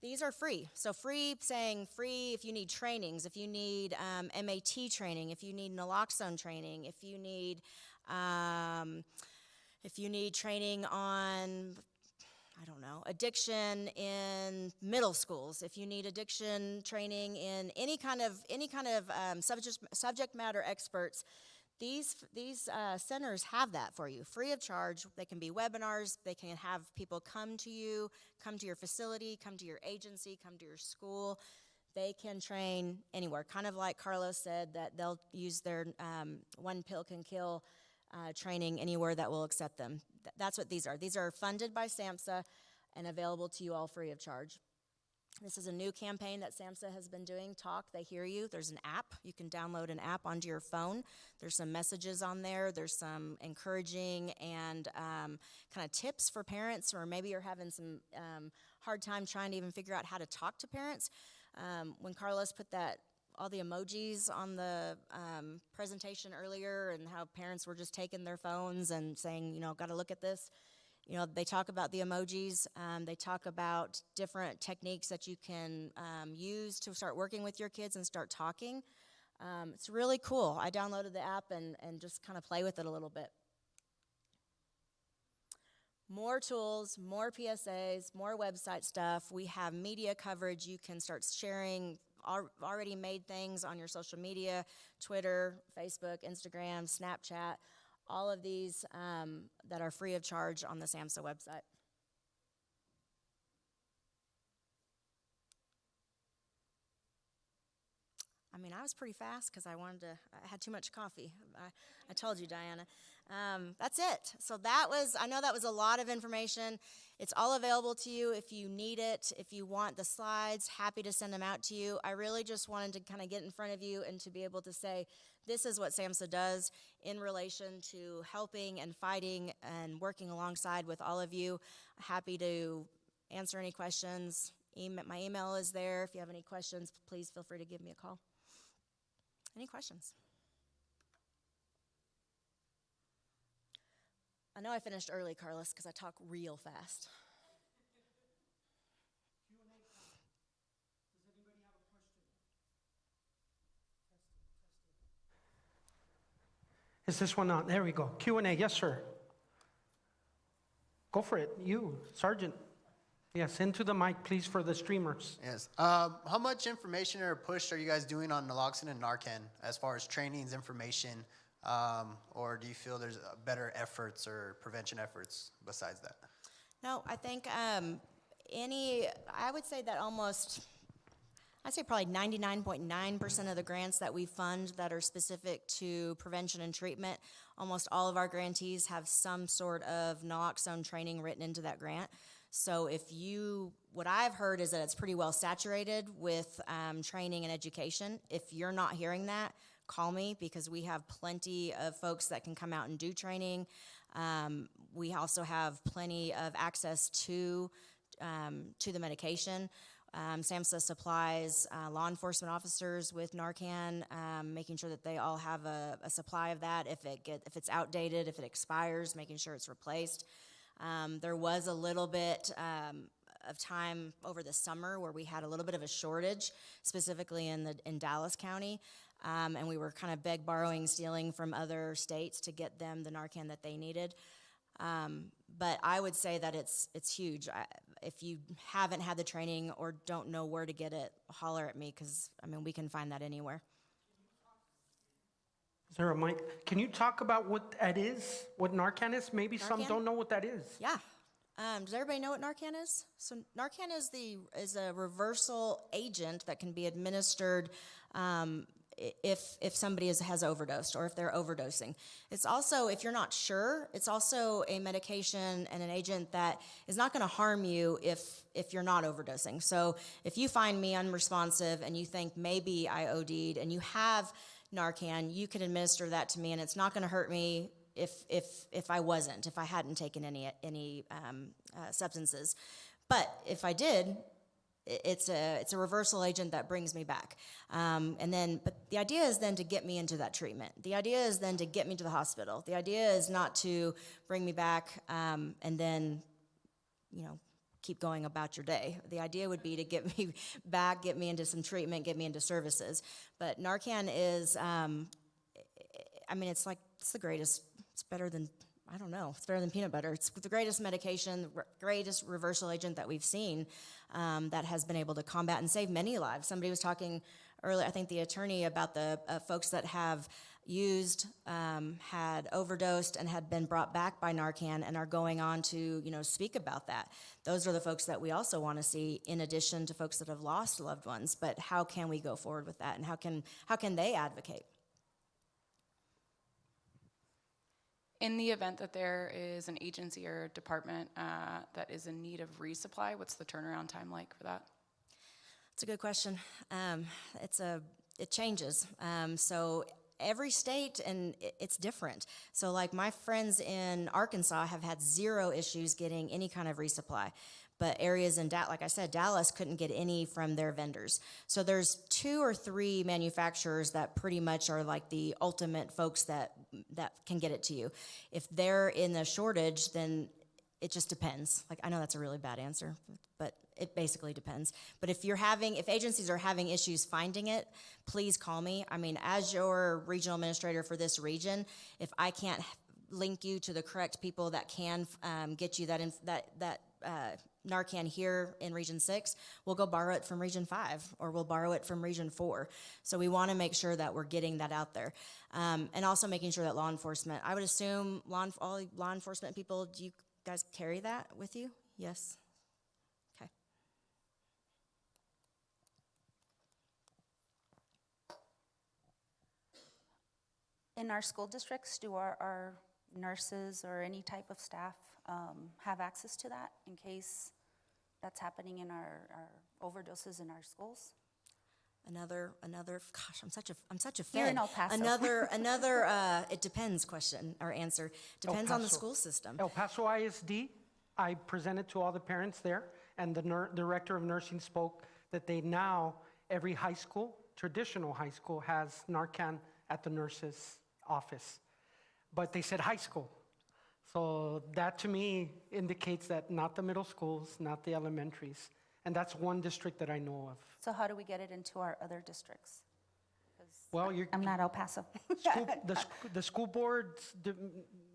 S1: These are free. So free, saying free if you need trainings, if you need MAT training, if you need naloxone training, if you need training on, I don't know, addiction in middle schools, if you need addiction training in any kind of subject matter experts. These centers have that for you, free of charge. They can be webinars. They can have people come to you, come to your facility, come to your agency, come to your school. They can train anywhere, kind of like Carlos said, that they'll use their one pill can kill training anywhere that will accept them. That's what these are. These are funded by SAMHSA and available to you all free of charge. This is a new campaign that SAMHSA has been doing, Talk, They Hear You. There's an app. You can download an app onto your phone. There's some messages on there. There's some encouraging and kind of tips for parents, or maybe you're having some hard time trying to even figure out how to talk to parents. When Carlos put all the emojis on the presentation earlier, and how parents were just taking their phones and saying, got to look at this. They talk about the emojis. They talk about different techniques that you can use to start working with your kids and start talking. It's really cool. I downloaded the app and just kind of play with it a little bit. More tools, more PSAs, more website stuff. We have media coverage. You can start sharing already made things on your social media, Twitter, Facebook, Instagram, Snapchat. All of these that are free of charge on the SAMHSA website. I was pretty fast because I had too much coffee. I told you, Diana. That's it. So I know that was a lot of information. It's all available to you if you need it. If you want the slides, happy to send them out to you. I really just wanted to kind of get in front of you and to be able to say, this is what SAMHSA does in relation to helping and fighting and working alongside with all of you. Happy to answer any questions. My email is there. If you have any questions, please feel free to give me a call. Any questions? I know I finished early, Carlos, because I talk real fast.
S16: Is this one on? There we go. Q&A. Yes, sir. Go for it. You, Sergeant. Yes, into the mic, please, for the streamers.
S20: Yes. How much information or push are you guys doing on naloxone and Narcan as far as trainings, information, or do you feel there's better efforts or prevention efforts besides that?
S1: No, I think I would say that I'd say probably 99.9% of the grants that we fund that are specific to prevention and treatment, almost all of our grantees have some sort of naloxone training written into that grant. So what I've heard is that it's pretty well saturated with training and education. If you're not hearing that, call me, because we have plenty of folks that can come out and do training. We also have plenty of access to the medication. SAMHSA supplies law enforcement officers with Narcan, making sure that they all have a supply of that. If it's outdated, if it expires, making sure it's replaced. There was a little bit of time over the summer where we had a little bit of a shortage, specifically in Dallas County. and we were kind of borrowing, stealing from other states to get them the Narcan that they needed. But I would say that it's huge. If you haven't had the training or don't know where to get it, holler at me, because, I mean, we can find that anywhere.
S16: Is there a mic? Can you talk about what that is, what Narcan is? Maybe some
S1: Narcan?
S16: don't know what that is.
S1: Yeah. Does everybody know what Narcan is? So Narcan is a reversal agent that can be administered if somebody has overdosed or if they're overdosing. It's also, if you're not sure, it's also a medication and an agent that is not going to harm you if you're not overdosing. So if you find me unresponsive and you think maybe I OD'd and you have Narcan, you can administer that to me, and it's not going to hurt me if I hadn't taken any substances. But if I did, it's a reversal agent that brings me back. But the idea is then to get me into that treatment. The idea is then to get me to the hospital. The idea is not to bring me back and then, keep going about your day. The idea would be to get me back, get me into some treatment, get me into services. But Narcan is, it's the greatest. It's better than, I don't know, it's better than peanut butter. It's the greatest medication, the greatest reversal agent that we've seen that has been able to combat and save many lives. Somebody was talking earlier, I think the attorney, about the folks that have used, had overdosed, and had been brought back by Narcan and are going on to, speak about that. Those are the folks that we also want to see, in addition to folks that have lost loved ones. But how can we go forward with that, and how can they advocate?
S10: In the event that there is an agency or department that is in need of resupply, what's the turnaround time like for that?
S1: It's a good question. It changes. So every state, and it's different. So like my friends in Arkansas have had zero issues getting any kind of resupply. But areas in like I said, Dallas couldn't get any from their vendors. So there's 2 or 3 manufacturers that pretty much are like the ultimate folks that can get it to you. If they're in a shortage, then it just depends. Like, I know that's a really bad answer, but it basically depends. But if agencies are having issues finding it, please call me. I mean, as your regional administrator for this region, if I can't link you to the correct people that can get you that Narcan here in Region 6, we'll go borrow it from Region 5, or we'll borrow it from Region 4. So we want to make sure that we're getting that out there. And also making sure that law enforcement, I would assume all law enforcement people, do you guys carry that with you? Yes? Okay.
S13: In our school districts, do our nurses or any type of staff have access to that in case that's happening in our overdoses in our schools?
S1: Another. Gosh, I'm such a
S13: Here
S1: fan.
S13: in El Paso.
S1: Another. It depends question or answer. Depends on the school system.
S16: El Paso ISD. I presented to all the parents there, and the director of nursing spoke that every high school, traditional high school, has Narcan at the nurse's office. But they said high school. So that to me indicates that not the middle schools, not the elementaries. And that's one district that I know of.
S13: So how do we get it into our other districts?
S16: Well,
S13: I'm not El Paso.
S16: The school boards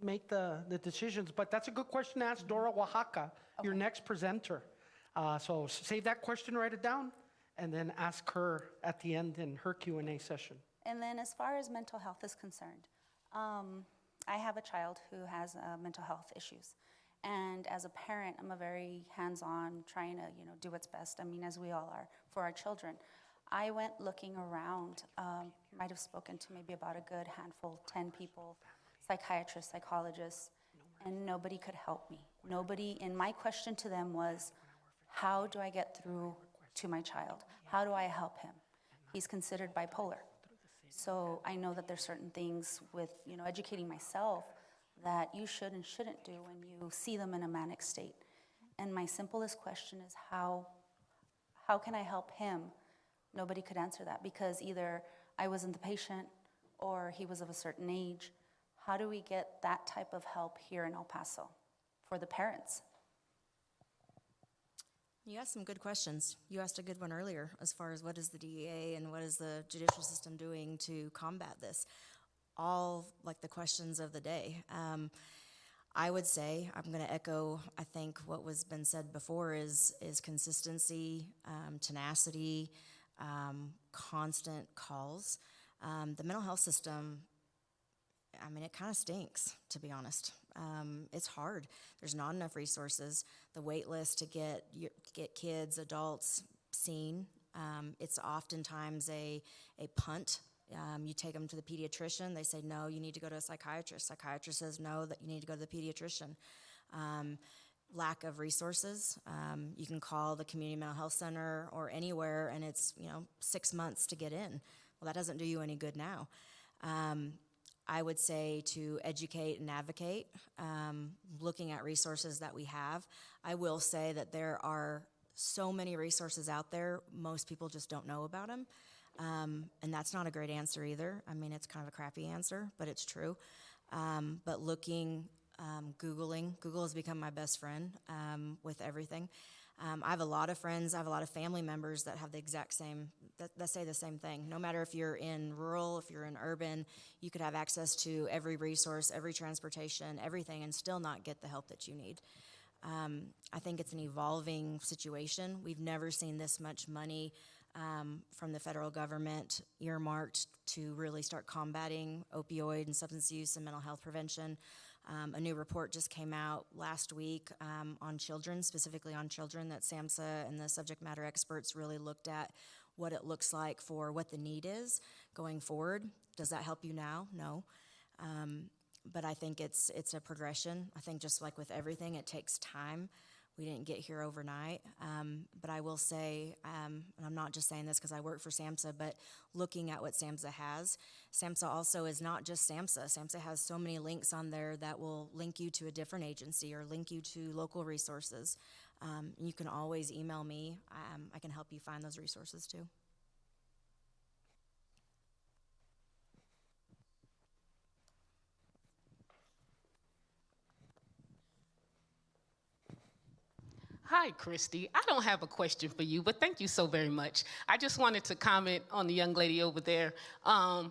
S16: make the decisions, but that's a good question to ask Dora Oaxaca, your next presenter. So save that question, write it down, and then ask her at the end in her Q&A session.
S13: And then as far as mental health is concerned, I have a child who has mental health issues. And as a parent, I'm a very hands-on, trying to do what's best, as we all are, for our children. I went looking around, might have spoken to maybe about a good handful, 10 people, psychiatrists, psychologists, and nobody could help me. And my question to them was, how do I get through to my child? How do I help him? He's considered bipolar. So I know that there's certain things with, educating myself that you should and shouldn't do when you see them in a manic state. And my simplest question is, how can I help him? Nobody could answer that because either I wasn't the patient or he was of a certain age. How do we get that type of help here in El Paso for the parents?
S1: You asked some good questions. You asked a good one earlier as far as what is the DEA and what is the judicial system doing to combat this. All like the questions of the day. I would say, I'm going to echo, I think what was been said before is consistency, tenacity, constant calls. The mental health system, I mean, it kind of stinks, to be honest. It's hard. There's not enough resources. The wait list to get kids, adults seen, it's oftentimes a punt. You take them to the pediatrician. They say, no, you need to go to a psychiatrist. Psychiatrist says, no, that you need to go to the pediatrician. Lack of resources. You can call the community mental health center or anywhere, and it's 6 months to get in. Well, that doesn't do you any good now. I would say to educate and advocate, looking at resources that we have. I will say that there are so many resources out there, most people just don't know about them. And that's not a great answer either. I mean, it's kind of a crappy answer, but it's true. But looking, Googling, Google has become my best friend with everything. I have a lot of friends, I have a lot of family members that have the exact same, that say the same thing. No matter if you're in rural, if you're in urban, you could have access to every resource, every transportation, everything, and still not get the help that you need. I think it's an evolving situation. We've never seen this much money from the federal government earmarked to really start combating opioid and substance use and mental health prevention. A new report just came out last week on children, specifically on children, that SAMHSA and the subject matter experts really looked at what it looks like for what the need is going forward. Does that help you now? No. But I think it's a progression. I think just like with everything, it takes time. We didn't get here overnight, but I will say, and I'm not just saying this because I work for SAMHSA, but looking at what SAMHSA has, SAMHSA also is not just SAMHSA. SAMHSA has so many links on there that will link you to a different agency or link you to local resources. You can always email me. I can help you find those resources too.
S14: Hi, Christy. I don't have a question for you, but thank you so very much. I just wanted to comment on the young lady over there. I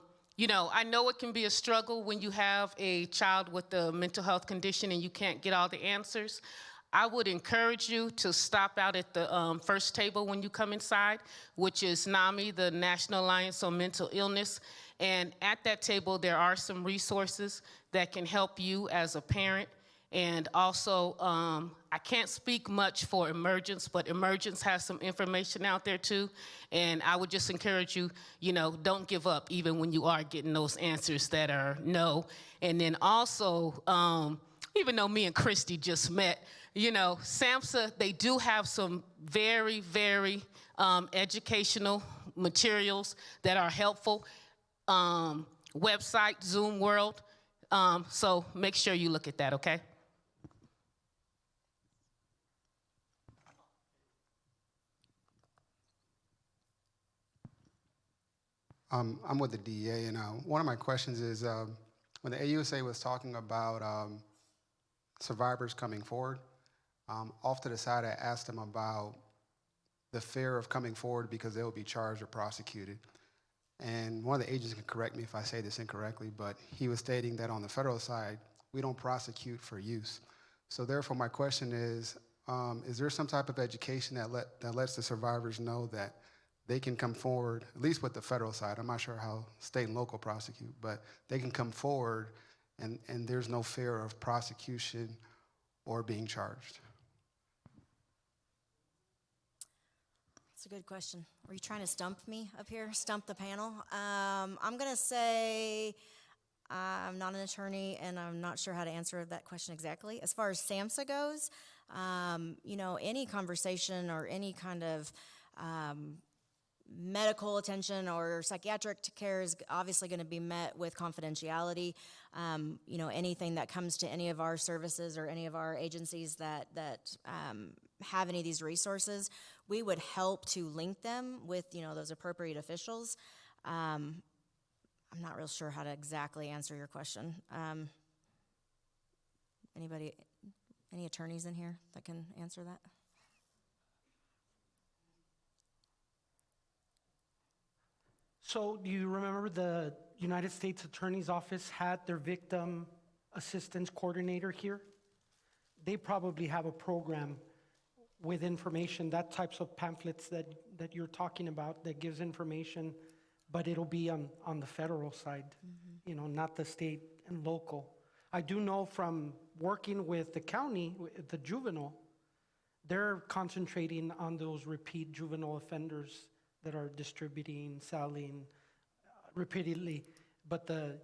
S14: know it can be a struggle when you have a child with a mental health condition and you can't get all the answers. I would encourage you to stop out at the first table when you come inside, which is NAMI, the National Alliance on Mental Illness. And at that table, there are some resources that can help you as a parent. And also, I can't speak much for Emergence, but Emergence has some information out there too. And I would just encourage you, don't give up even when you are getting those answers that are no. And then also, even though me and Christy just met, SAMHSA, they do have some very, very educational materials that are helpful. Website, Zoom World. So make sure you look at that, okay?
S22: I'm with the DEA, and one of my questions is, when the AUSA was talking about survivors coming forward, off to the side I asked them about the fear of coming forward because they will be charged or prosecuted. And one of the agents can correct me if I say this incorrectly, but he was stating that on the federal side, we don't prosecute for use. So therefore my question is there some type of education that lets the survivors know that they can come forward, at least with the federal side, I'm not sure how state and local prosecute, but they can come forward and there's no fear of prosecution or being charged?
S1: That's a good question. Were you trying to stump me up here, stump the panel? I'm gonna say I'm not an attorney and I'm not sure how to answer that question exactly. As far as SAMHSA goes, any conversation or any kind of medical attention or psychiatric care is obviously going to be met with confidentiality. Anything that comes to any of our services or any of our agencies that have any of these resources, we would help to link them with those appropriate officials. I'm not real sure how to exactly answer your question. Any attorneys in here that can answer that?
S16: So do you remember the United States Attorney's Office had their victim assistance coordinator here? They probably have a program with information, that types of pamphlets that you're talking about that gives information, but it'll be on the federal side, you know, not the state and local. I do know from working with the county, with the juvenile, they're concentrating on those repeat juvenile offenders that are distributing, selling repeatedly, but the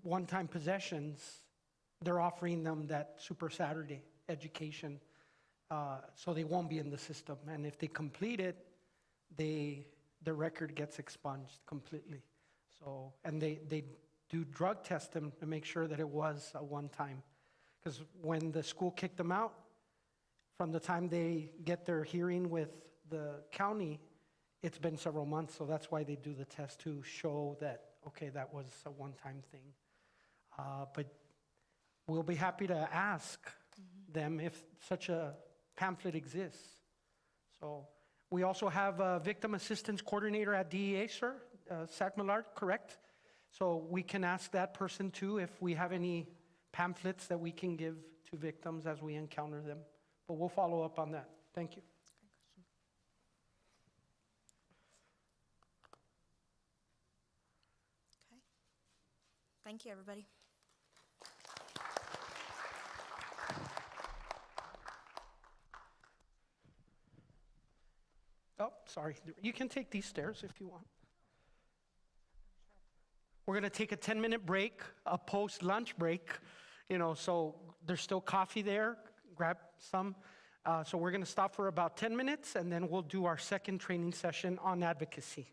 S16: one-time possessions, they're offering them that Super Saturday education, so they won't be in the system. And if they complete it, the record gets expunged completely. So, and they do drug test them to make sure that it was a one-time. Because when the school kicked them out, from the time they get their hearing with the county, it's been several months, so that's why they do the test to show that, okay, that was a one-time thing. But we'll be happy to ask them if such a pamphlet exists. So we also have a victim assistance coordinator at DEA, sir, Zach Millard, correct? So we can ask that person too if we have any pamphlets that we can give to victims as we encounter them. But we'll follow up on that. Thank you.
S1: Thank you, everybody.
S16: Oh, sorry. You can take these stairs if you want. We're going to take a 10-minute break, a post-lunch break. You know, so there's still coffee there. Grab some. So we're going to stop for about 10 minutes, and then we'll do our second training session on advocacy.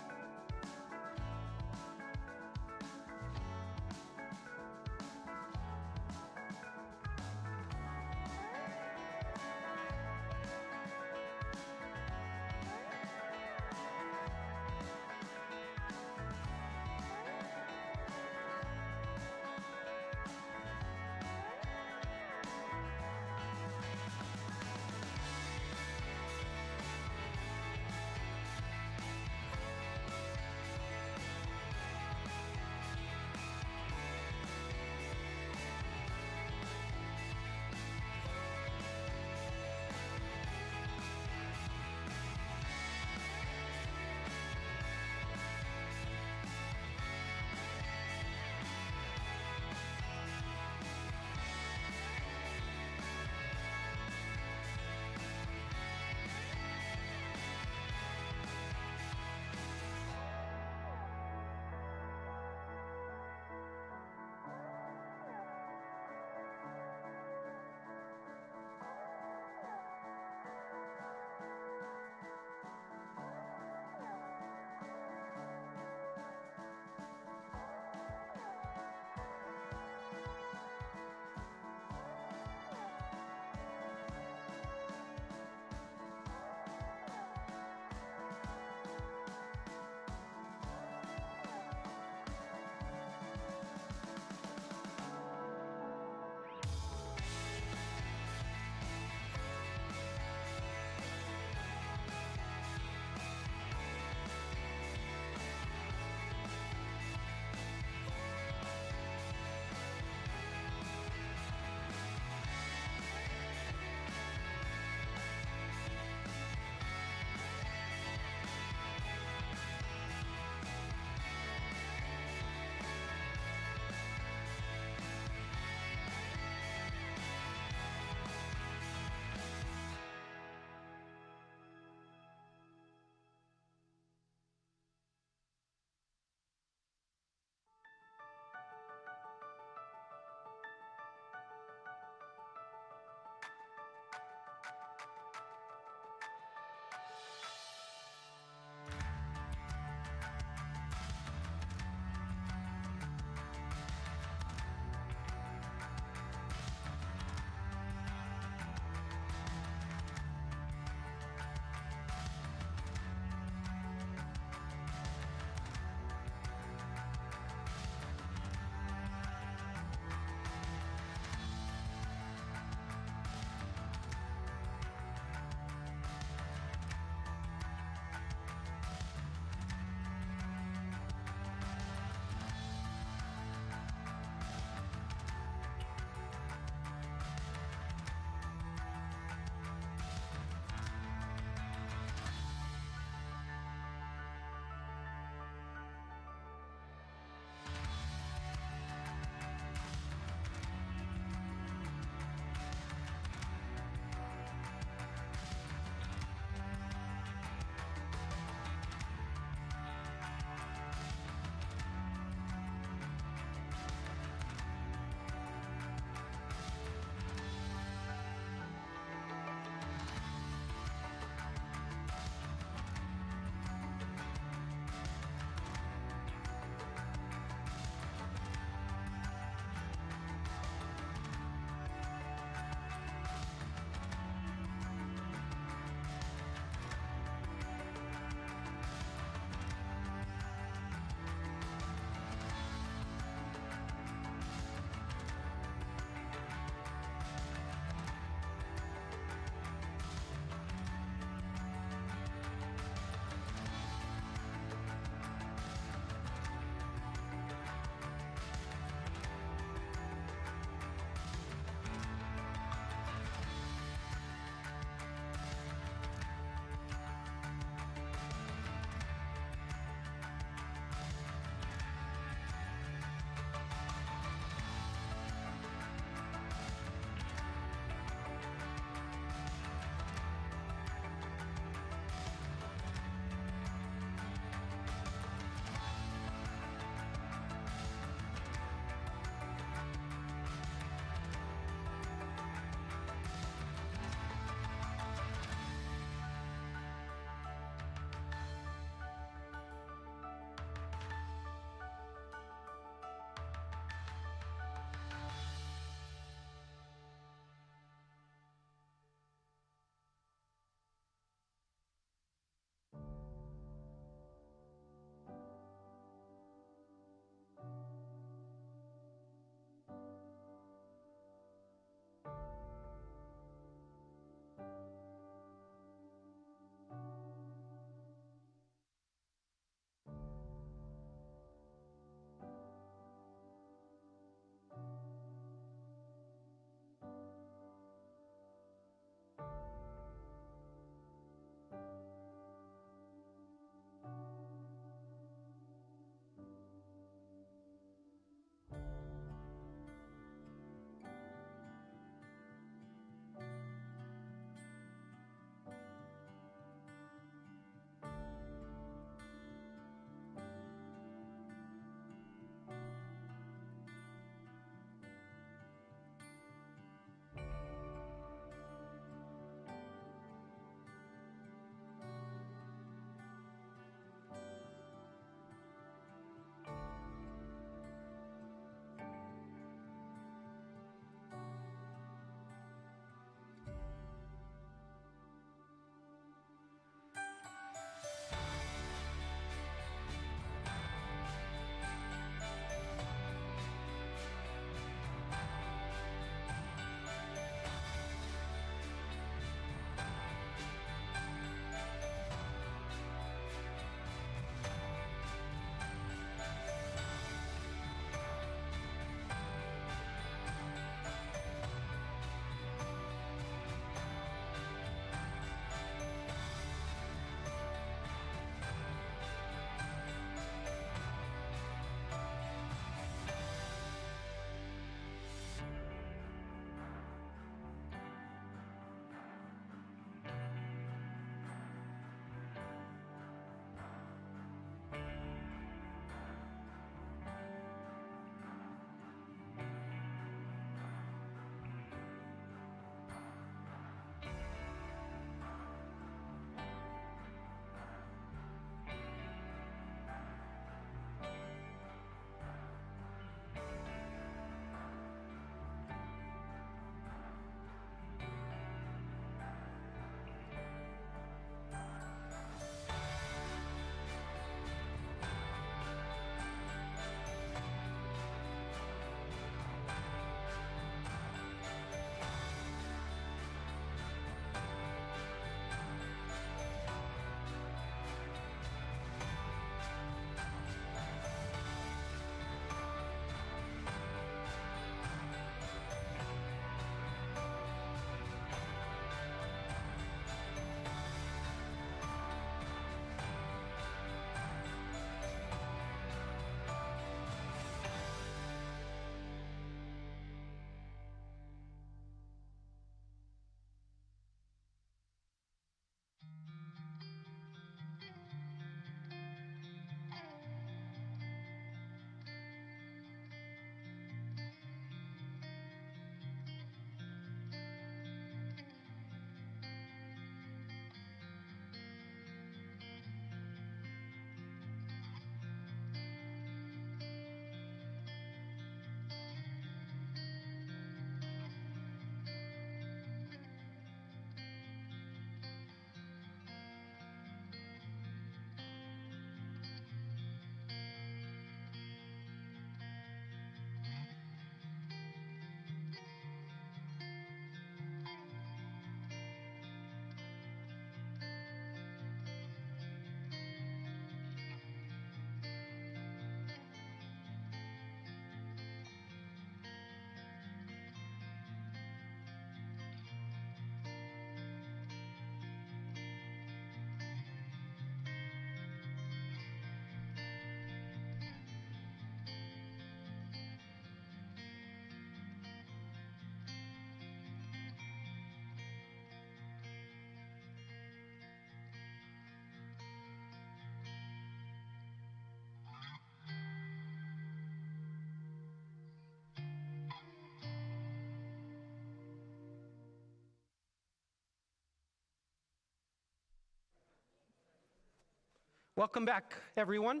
S16: Welcome back, everyone.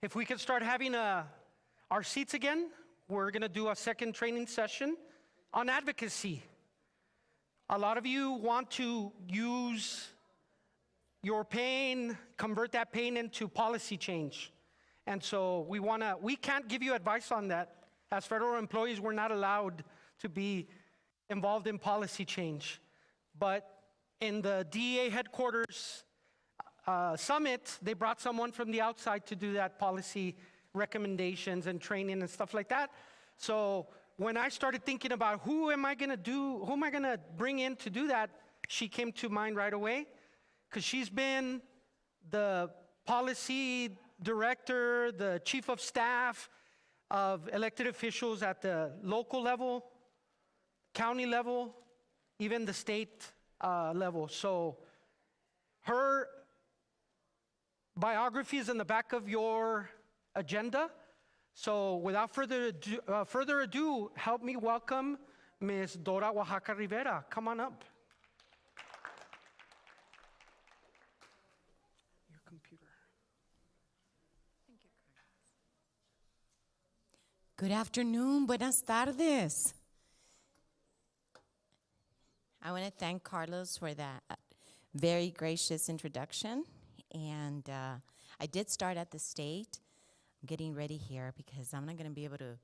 S16: If we could start having our seats again, we're going to do a second training session on advocacy. A lot of you want to use your pain, convert that pain into policy change. And so we can't give you advice on that. As federal employees, we're not allowed to be involved in policy change. But in the DEA headquarters summit, they brought someone from the outside to do that policy recommendations and training and stuff like that. So when I started thinking about who am I gonna bring in to do that, she came to mind right away, because she's been the policy director, the chief of staff of elected officials at the local level, county level, even the state level. So her biography is in the back of your agenda. So without further ado, help me welcome Ms. Dora Oaxaca Rivera. Come on up. Your computer.
S5: Good afternoon, buenas tardes. I want to thank Carlos for that very gracious introduction. And I did start at the state. I'm getting ready here because I'm not going to be able to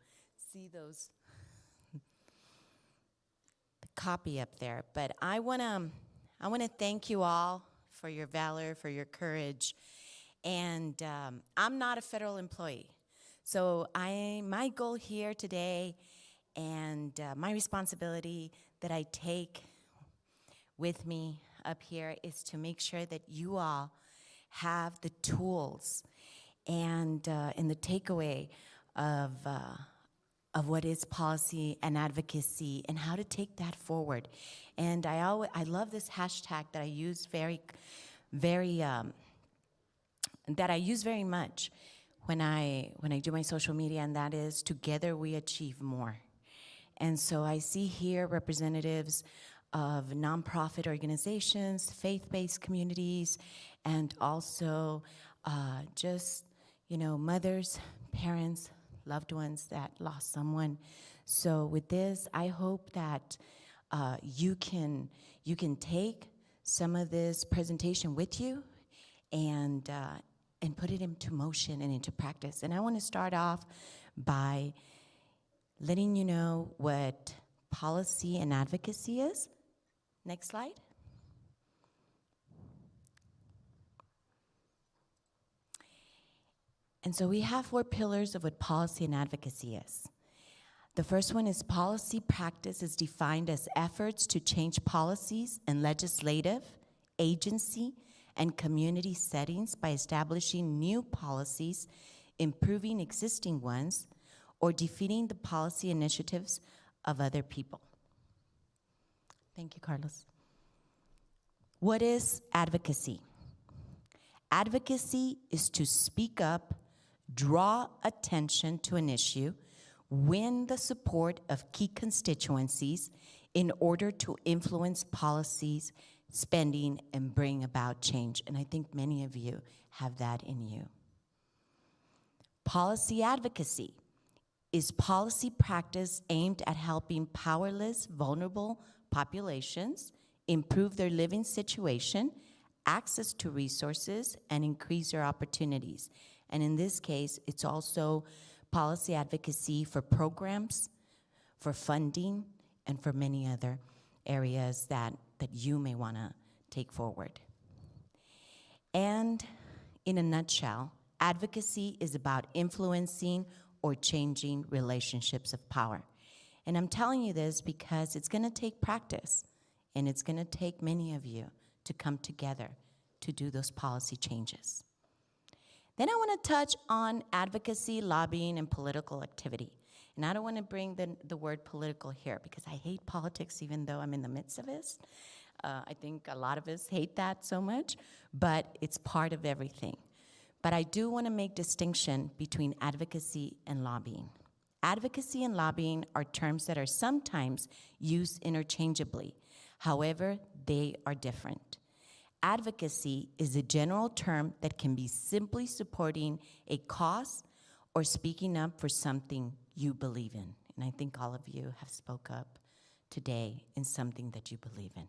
S5: see the copy up there. But I want to thank you all for your valor, for your courage. And I'm not a federal employee. So my goal here today and my responsibility that I take with me up here is to make sure that you all have the tools and the takeaway of what is policy and advocacy and how to take that forward. And I love this hashtag that I use very much when I do my social media, and that is together we achieve more. And so I see here representatives of nonprofit organizations, faith-based communities, and also just, mothers, parents, loved ones that lost someone. So with this, I hope that you can take some of this presentation with you and put it into motion and into practice. And I want to start off by letting you know what policy and advocacy is. Next slide. And so we have 4 pillars of what policy and advocacy is. The first one is policy practice is defined as efforts to change policies in legislative, agency, and community settings by establishing new policies, improving existing ones, or defeating the policy initiatives of other people. Thank you, Carlos. What is advocacy? Advocacy is to speak up, draw attention to an issue, win the support of key constituencies in order to influence policies, spending, and bring about change. And I think many of you have that in you. Policy advocacy is policy practice aimed at helping powerless, vulnerable populations improve their living situation, access to resources, and increase their opportunities. And in this case, it's also policy advocacy for programs, for funding, and for many other areas that you may want to take forward. And in a nutshell, advocacy is about influencing or changing relationships of power. And I'm telling you this because it's going to take practice, and it's going to take many of you to come together to do those policy changes. Then I want to touch on advocacy, lobbying, and political activity. And I don't want to bring the word political here because I hate politics even though I'm in the midst of it. I think a lot of us hate that so much, but it's part of everything. But I do want to make distinction between advocacy and lobbying. Advocacy and lobbying are terms that are sometimes used interchangeably. However, they are different. Advocacy is a general term that can be simply supporting a cause or speaking up for something you believe in. And I think all of you have spoke up today in something that you believe in.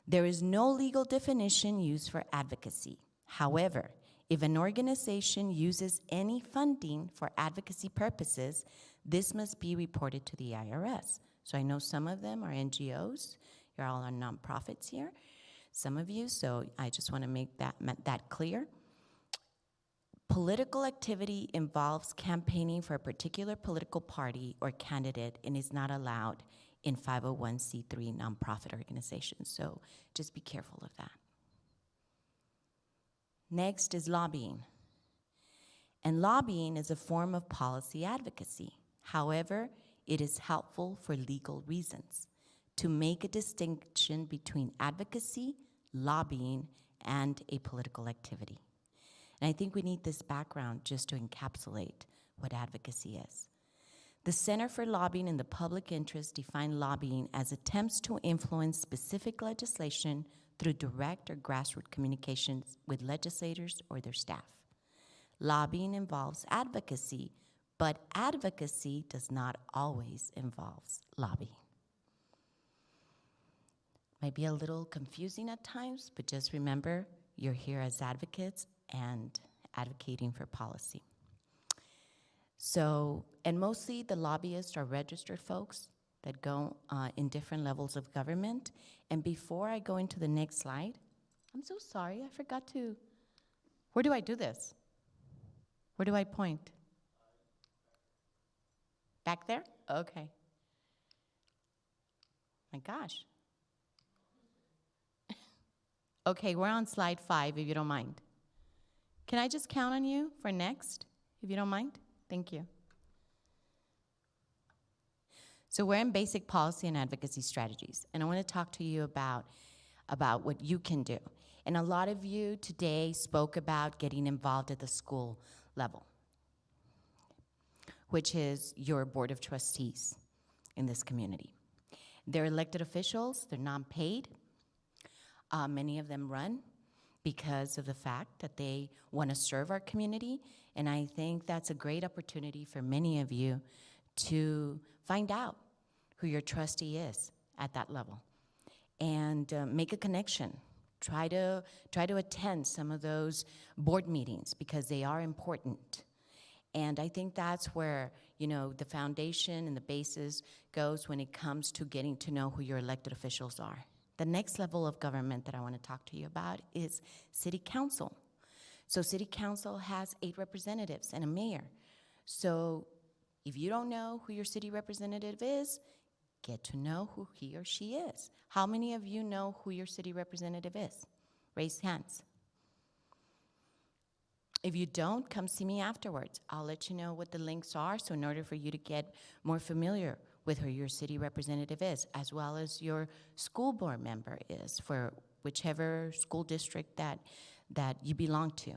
S5: There is no legal definition used for advocacy. However, if an organization uses any funding for advocacy purposes, this must be reported to the IRS. So I know some of them are NGOs. You're all are nonprofits here, some of you, so I just want to make that clear. Political activity involves campaigning for a particular political party or candidate and is not allowed in 501c3 nonprofit organizations, so just be careful of that. Next is lobbying. And lobbying is a form of policy advocacy. However, it is helpful for legal reasons to make a distinction between advocacy, lobbying, and a political activity. And I think we need this background just to encapsulate what advocacy is. The Center for Lobbying in the Public Interest defined lobbying as attempts to influence specific legislation through direct or grassroots communications with legislators or their staff. Lobbying involves advocacy, but advocacy does not always involve lobbying. Might be a little confusing at times, but just remember, you're here as advocates and advocating for policy. So, and mostly the lobbyists are registered folks that go in different levels of government. And before I go into the next slide, I'm so sorry, I forgot to, where do I do this? Where do I point? Back there? Okay. My gosh. Okay, we're on slide 5, if you don't mind. Can I just count on you for next, if you don't mind? Thank you. So we're in basic policy and advocacy strategies, and I want to talk to you about what you can do. And a lot of you today spoke about getting involved at the school level, which is your board of trustees in this community. They're elected officials, they're non-paid. Many of them run because of the fact that they want to serve our community, and I think that's a great opportunity for many of you to find out who your trustee is at that level and make a connection. Try to attend some of those board meetings because they are important. And I think that's where, you know, the foundation and the basis goes when it comes to getting to know who your elected officials are. The next level of government that I want to talk to you about is city council. So city council has 8 representatives and a mayor. So if you don't know who your city representative is, get to know who he or she is. How many of you know who your city representative is? Raise hands. If you don't, come see me afterwards. I'll let you know what the links are, so in order for you to get more familiar with who your city representative is, as well as your school board member is for whichever school district that you belong to.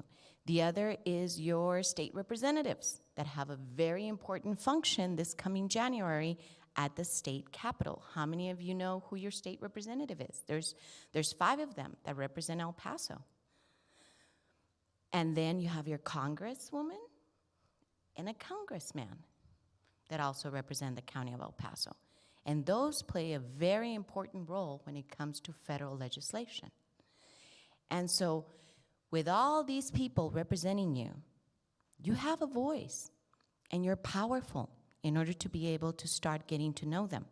S5: The other is your state representatives that have a very important function this coming January at the state capitol. How many of you know who your state representative is? There's 5 of them that represent El Paso. And then you have your congresswoman and a congressman that also represent the county of El Paso. And those play a very important role when it comes to federal legislation. And so with all these people representing you, you have a voice and you're powerful in order to be able to start getting to know them.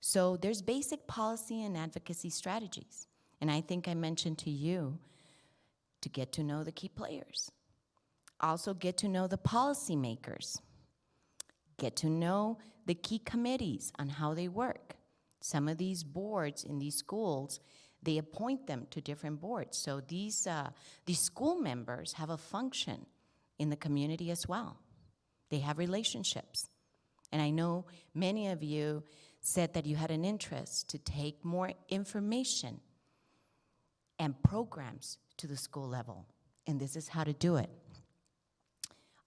S5: So there's basic policy and advocacy strategies. And I think I mentioned to you to get to know the key players. Also get to know the policymakers. Get to know the key committees on how they work. Some of these boards in these schools, they appoint them to different boards. So these school members have a function in the community as well. They have relationships. And I know many of you said that you had an interest to take more information and programs to the school level. And this is how to do it.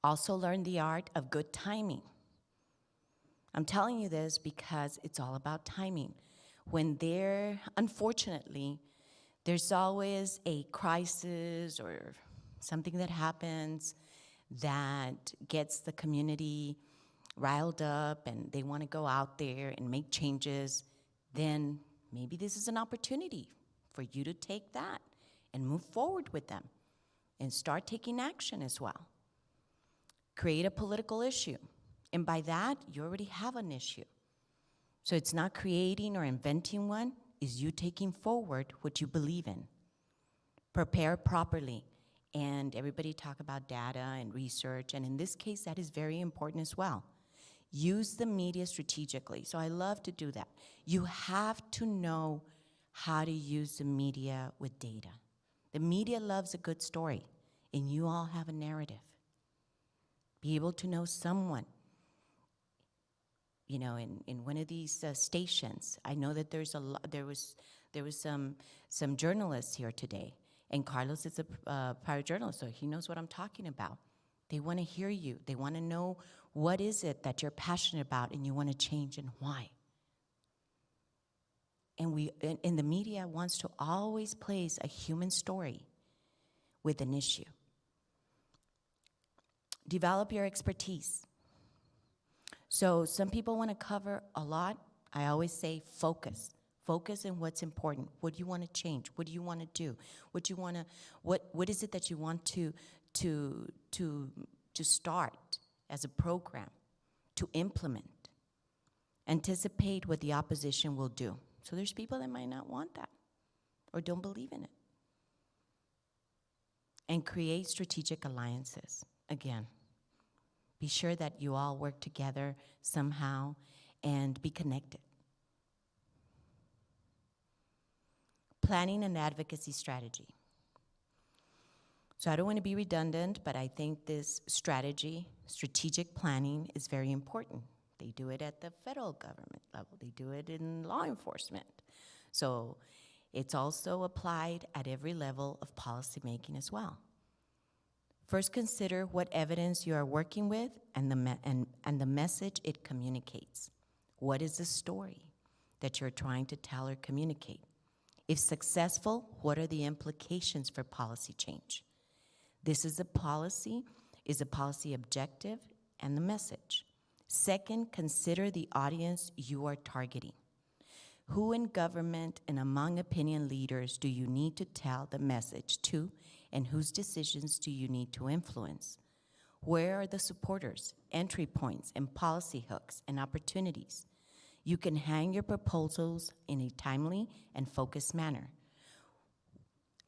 S5: Also learn the art of good timing. I'm telling you this because it's all about timing. When unfortunately, There's always a crisis or something that happens that gets the community riled up and they want to go out there and make changes. Then maybe this is an opportunity for you to take that and move forward with them and start taking action as well. Create a political issue. And by that, you already have an issue. So it's not creating or inventing one, it's you taking forward what you believe in. Prepare properly. And everybody talk about data and research, and in this case, that is very important as well. Use the media strategically. So I love to do that. You have to know how to use the media with data. The media loves a good story, and you all have a narrative. Be able to know someone, you know, in one of these stations. I know that there was some journalists here today, and Carlos is a prior journalist, so he knows what I'm talking about. They want to hear you. They want to know what is it that you're passionate about and you want to change and why. And the media wants to always place a human story with an issue. Develop your expertise. So some people want to cover a lot. I always say focus. Focus on what's important. What do you want to change? What do you want to do? What is it that you want to start as a program, to implement? Anticipate what the opposition will do. So there's people that might not want that or don't believe in it. And create strategic alliances. Again, be sure that you all work together somehow and be connected. Planning an advocacy strategy. So I don't want to be redundant, but I think this strategic planning is very important. They do it at the federal government level. They do it in law enforcement. So it's also applied at every level of policymaking as well. First, consider what evidence you are working with and the message it communicates. What is the story that you're trying to tell or communicate? If successful, what are the implications for policy change? This is a policy objective and the message. Second, consider the audience you are targeting. Who in government and among opinion leaders do you need to tell the message to, and whose decisions do you need to influence? Where are the supporters, entry points, and policy hooks and opportunities? You can hang your proposals in a timely and focused manner.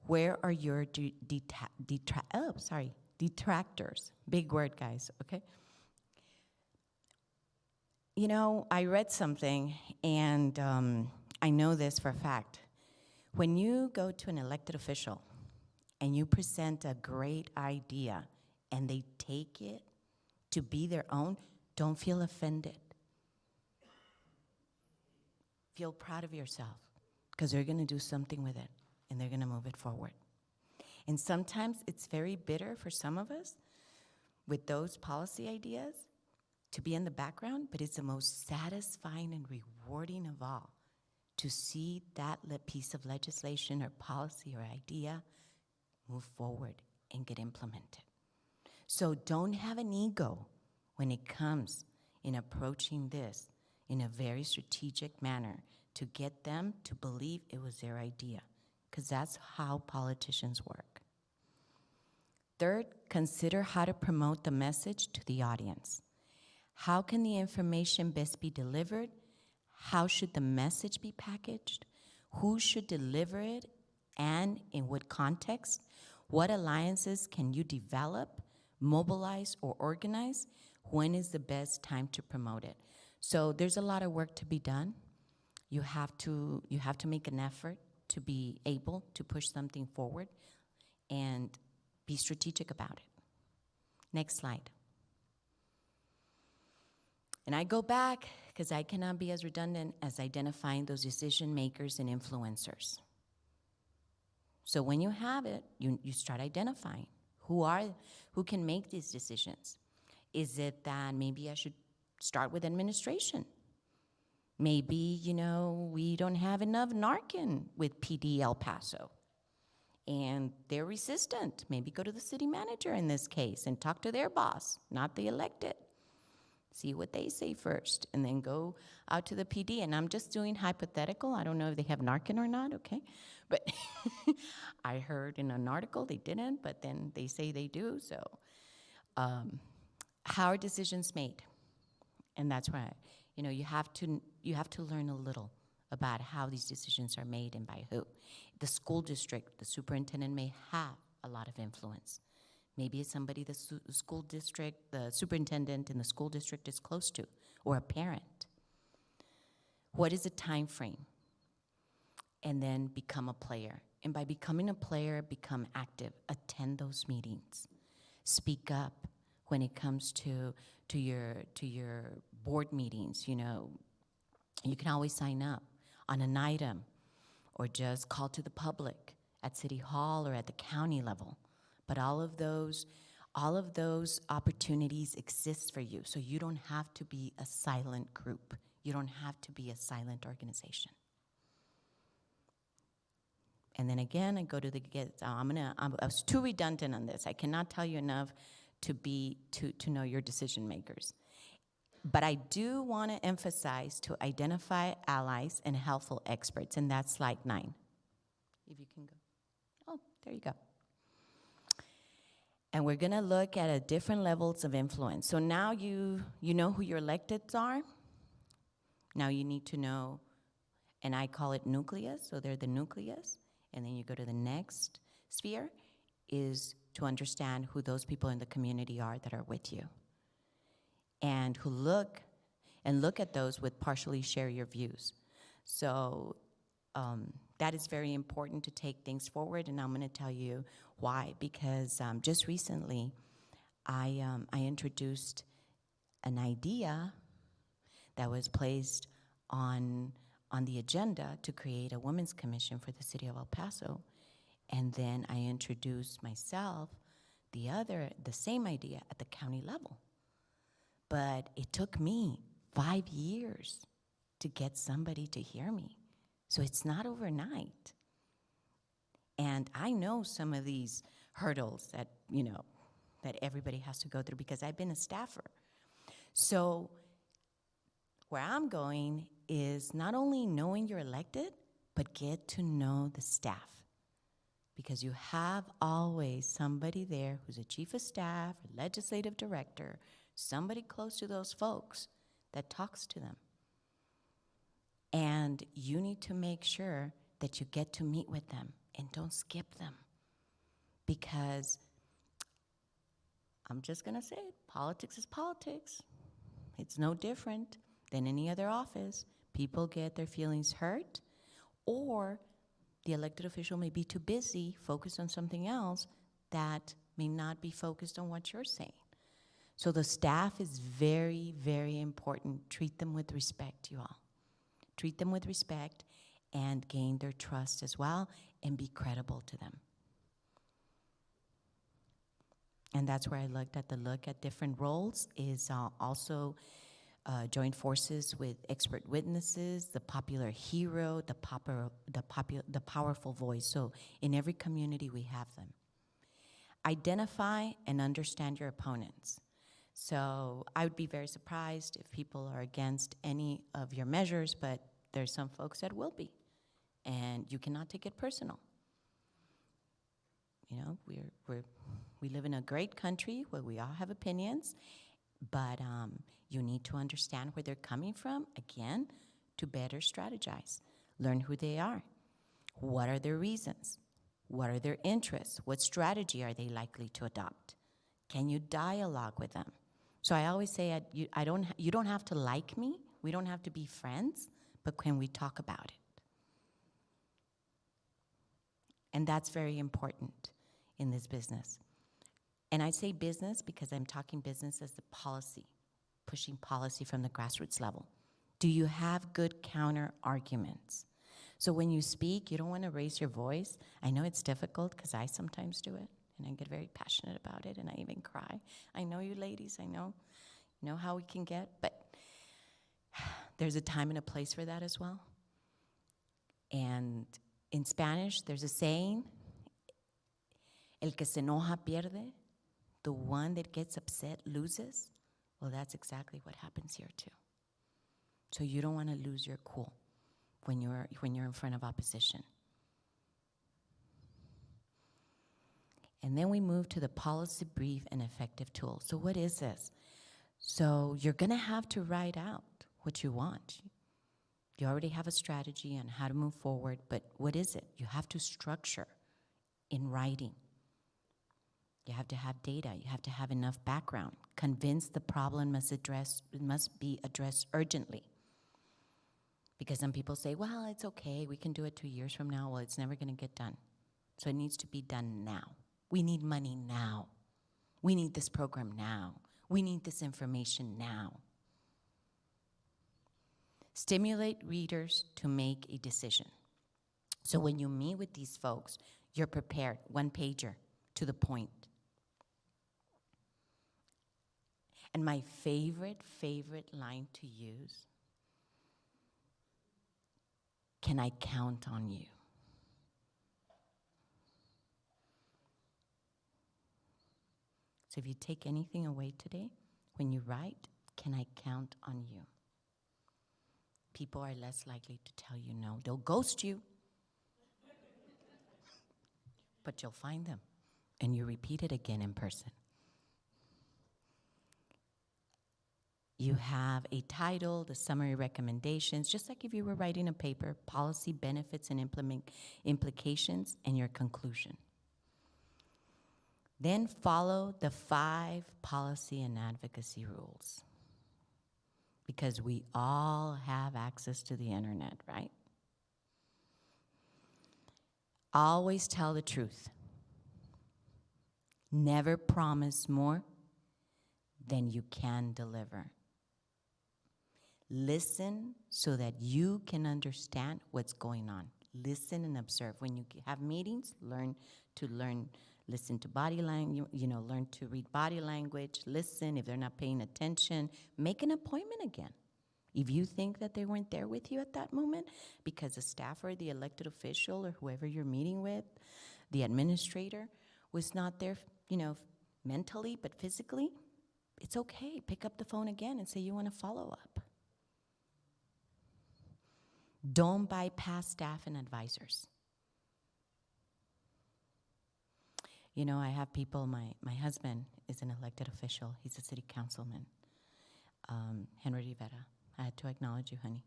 S5: Where are your detractors? Big word, guys, okay? You know, I read something, and I know this for a fact. When you go to an elected official and you present a great idea and they take it to be their own, don't feel offended. Feel proud of yourself, because they're going to do something with it, and they're going to move it forward. And sometimes it's very bitter for some of us with those policy ideas to be in the background, but it's the most satisfying and rewarding of all to see that piece of legislation or policy or idea move forward and get implemented. So don't have an ego when it comes in approaching this in a very strategic manner to get them to believe it was their idea, because that's how politicians work. Third, consider how to promote the message to the audience. How can the information best be delivered? How should the message be packaged? Who should deliver it, and in what context? What alliances can you develop, mobilize, or organize? When is the best time to promote it? So there's a lot of work to be done. You have to make an effort to be able to push something forward and be strategic about it. Next slide. And I go back because I cannot be as redundant as identifying those decision makers and influencers. So when you have it, you start identifying who can make these decisions. Is it that maybe I should start with administration? Maybe, we don't have enough Narcan with PD El Paso. and they're resistant. Maybe go to the city manager in this case and talk to their boss, not the elected. See what they say first, and then go out to the PD. And I'm just doing hypothetical. I don't know if they have Narcan or not, okay? But I heard in an article they didn't, but then they say they do. So how are decisions made? And that's why, you have to learn a little about how these decisions are made and by who. The school district, the superintendent may have a lot of influence. Maybe it's somebody the school district, the superintendent in the school district is close to, or a parent. What is the time frame? And then become a player. And by becoming a player, become active. Attend those meetings. Speak up when it comes to your board meetings. You can always sign up on an item, or just call to the public at City Hall or at the county level. But all of those opportunities exist for you, so you don't have to be a silent group. You don't have to be a silent organization. And then again, I go to the I was too redundant on this. I cannot tell you enough to know your decision makers. But I do want to emphasize to identify allies and helpful experts, and that's slide 9. If you can go. Oh, there you go. And we're going to look at different levels of influence. So now you know who your electeds are. Now you need to know, and I call it nucleus, so they're the nucleus. And then you go to the next sphere, is to understand who those people in the community are that are with you. And who look at those with partially share your views. So that is very important to take things forward, and I'm going to tell you why. Because just recently, I introduced an idea that was placed on the agenda to create a women's commission for the city of El Paso, and then I introduced myself the same idea at the county level. But it took me 5 years to get somebody to hear me. So it's not overnight. And I know some of these hurdles that, that everybody has to go through because I've been a staffer. So where I'm going is not only knowing you're elected, but get to know the staff. Because you have always somebody there who's a chief of staff, or legislative director, somebody close to those folks that talks to them. And you need to make sure that you get to meet with them and don't skip them. Because I'm just going to say it, politics is politics. It's no different than any other office. People get their feelings hurt, or the elected official may be too busy, focused on something else that may not be focused on what you're saying. So the staff is very, very important. Treat them with respect, you all. Treat them with respect and gain their trust as well, and be credible to them. And that's where I look at different roles, is also join forces with expert witnesses, the popular hero, the powerful voice. So in every community we have them. Identify and understand your opponents. So I would be very surprised if people are against any of your measures, but there's some folks that will be, and you cannot take it personal. We live in a great country where we all have opinions, but you need to understand where they're coming from, again, to better strategize. Learn who they are. What are their reasons? What are their interests? What strategy are they likely to adopt? Can you dialogue with them? So I always say, you don't have to like me. We don't have to be friends, but can we talk about it? And that's very important in this business. And I say business because I'm talking business as the policy, pushing policy from the grassroots level. Do you have good counter arguments? So when you speak, you don't want to raise your voice. I know it's difficult because I sometimes do it, and I get very passionate about it, and I even cry. I know you ladies, I know how we can get, but there's a time and a place for that as well. And in Spanish, there's a saying, El que se enoja pierde. The one that gets upset loses. Well, that's exactly what happens here too. So you don't want to lose your cool when you're in front of opposition. And then we move to the policy brief and effective tool. So what is this? So you're going to have to write out what you want. You already have a strategy on how to move forward, but what is it? You have to structure in writing. You have to have data. You have to have enough background. Convince the problem must be addressed urgently. Because some people say, well, it's okay, we can do it 2 years from now. Well, it's never going to get done. So it needs to be done now. We need money now. We need this program now. We need this information now. Stimulate readers to make a decision. So when you meet with these folks, you're prepared, one-pager, to the point. And my favorite line to use, can I count on you? So if you take anything away today, when you write, can I count on you? People are less likely to tell you no. They'll ghost you, but you'll find them, and you repeat it again in person. You have a title, the summary recommendations, just like if you were writing a paper, policy, benefits, and implications, and your conclusion. Then follow the 5 policy and advocacy rules. Because we all have access to the internet, right? Always tell the truth. Never promise more than you can deliver. Listen so that you can understand what's going on. Listen and observe. When you have meetings, listen to body language, learn to read body language, listen if they're not paying attention, make an appointment again. If you think that they weren't there with you at that moment because the staffer, the elected official, or whoever you're meeting with, the administrator, was not there, mentally but physically, it's okay. Pick up the phone again and say you want to follow up. Don't bypass staff and advisors. I have people, my husband is an elected official. He's a city councilman, Henry Rivera. I had to acknowledge you, honey.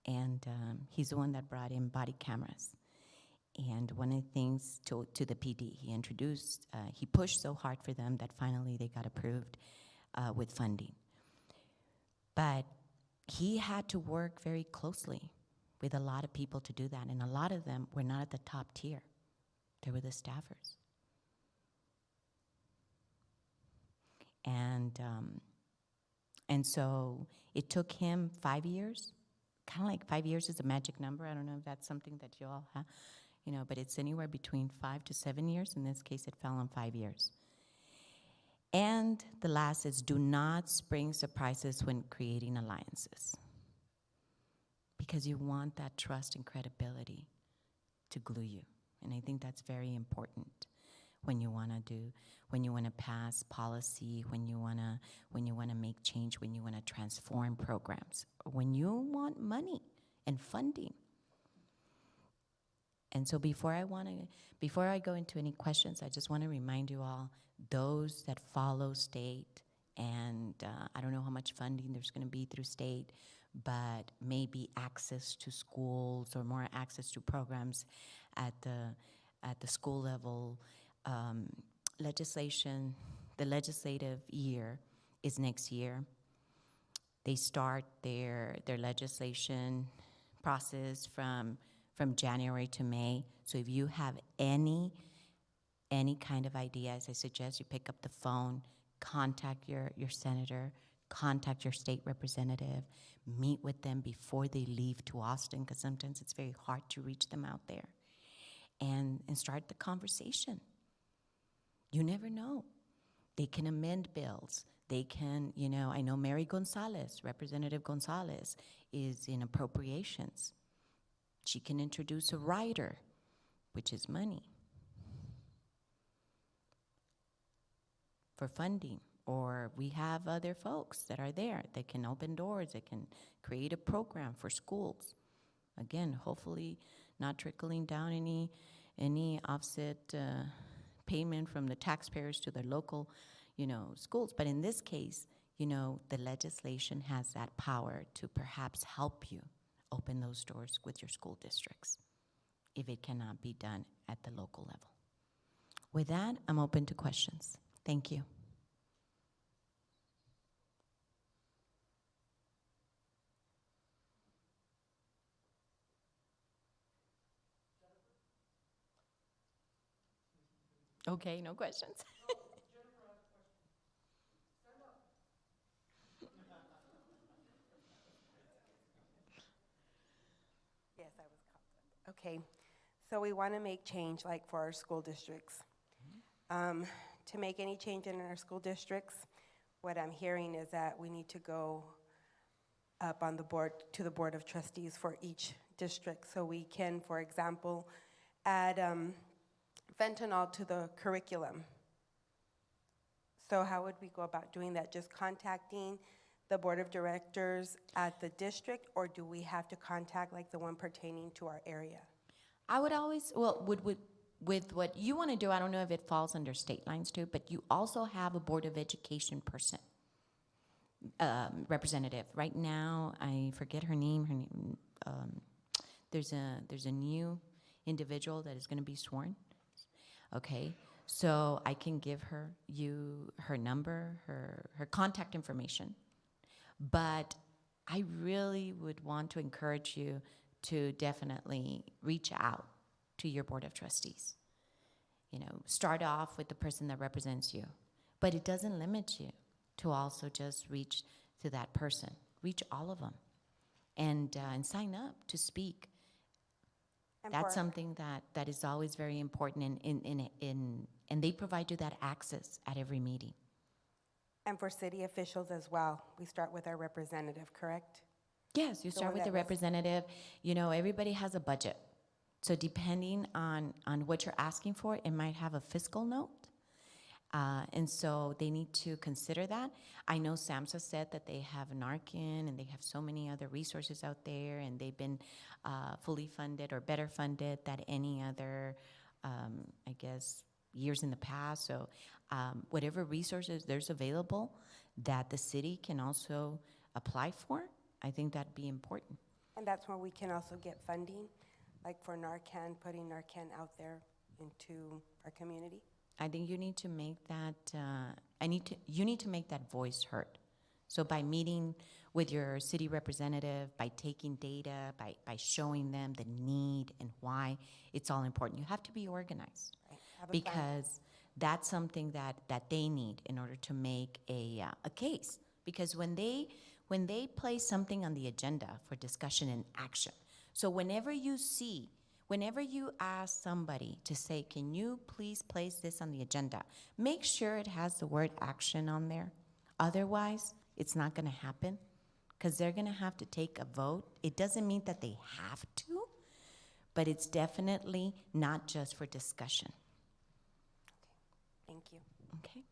S5: And he's the one that brought in body cameras. And one of the things to the PD, he pushed so hard for them that finally they got approved with funding. But he had to work very closely with a lot of people to do that. And a lot of them were not at the top tier. They were the staffers. And so it took him 5 years, kind of like 5 years is a magic number. I don't know if that's something that you all have, but it's anywhere between 5 to 7 years. In this case, it fell on 5 years. And the last is do not spring surprises when creating alliances, because you want that trust and credibility to glue you. And I think that's very important. When you want to pass policy, when you want to make change, when you want to transform programs, when you want money and funding. And so before I go into any questions, I just want to remind you all, those that follow state, and I don't know how much funding there's going to be through state, but maybe access to schools or more access to programs at the school level. The legislative year is next year. They start their legislation process from January to May. So if you have any kind of ideas, I suggest you pick up the phone, contact your senator, contact your state representative, meet with them before they leave to Austin, because sometimes it's very hard to reach them out there, and start the conversation. You never know. They can amend bills. They can, I know Mary Gonzalez, Representative Gonzalez, is in appropriations. She can introduce a rider, which is money. for funding, or we have other folks that are there that can open doors, that can create a program for schools. Again, hopefully not trickling down any offset payment from the taxpayers to the local, schools. But in this case, the legislation has that power to perhaps help you open those doors with your school districts if it cannot be done at the local level. With that, I'm open to questions. Thank you. Okay, no questions.
S11: Yes, I was called. Okay, so we want to make change like for our school districts. To make any change in our school districts, what I'm hearing is that we need to go up on the board to the Board of Trustees for each district. So we can, for example, add fentanyl to the curriculum. So how would we go about doing that? Just contacting the board of directors at the district, or do we have to contact like the one pertaining to our area?
S5: I would always, with what you want to do, I don't know if it falls under state lines too, but you also have a Board of Education person, representative. Right now, I forget her name. There's a new individual that is going to be sworn. Okay, so I can give her number, her contact information. But I really would want to encourage you to definitely reach out to your Board of Trustees. Start off with the person that represents you. But it doesn't limit you to also just reach to that person. Reach all of them and sign up to speak. That's something that is always very important, and they provide you that access at every meeting.
S11: And for city officials as well, we start with our representative, correct?
S5: Yes, you start with the representative. Everybody has a budget. So depending on what you're asking for, it might have a fiscal note. And so they need to consider that. I know SAMHSA said that they have Narcan and they have so many other resources out there, and they've been fully funded or better funded than any other, years in the past. So whatever resources there's available that the city can also apply for, I think that'd be important.
S11: And that's where we can also get funding, like for Narcan, putting Narcan out there into our community.
S5: I think you need to make that, you need to make that voice heard. So by meeting with your city representative, by taking data, by showing them the need and why it's all important. You have to be organized,
S11: right.
S5: Because that's something that they need in order to make a case. Because when they place something on the agenda for discussion and action, so whenever you ask somebody to say, can you please place this on the agenda, make sure it has the word action on there. Otherwise, it's not going to happen because they're going to have to take a vote. It doesn't mean that they have to, but it's definitely not just for discussion.
S11: Okay. Thank you.
S5: Okay.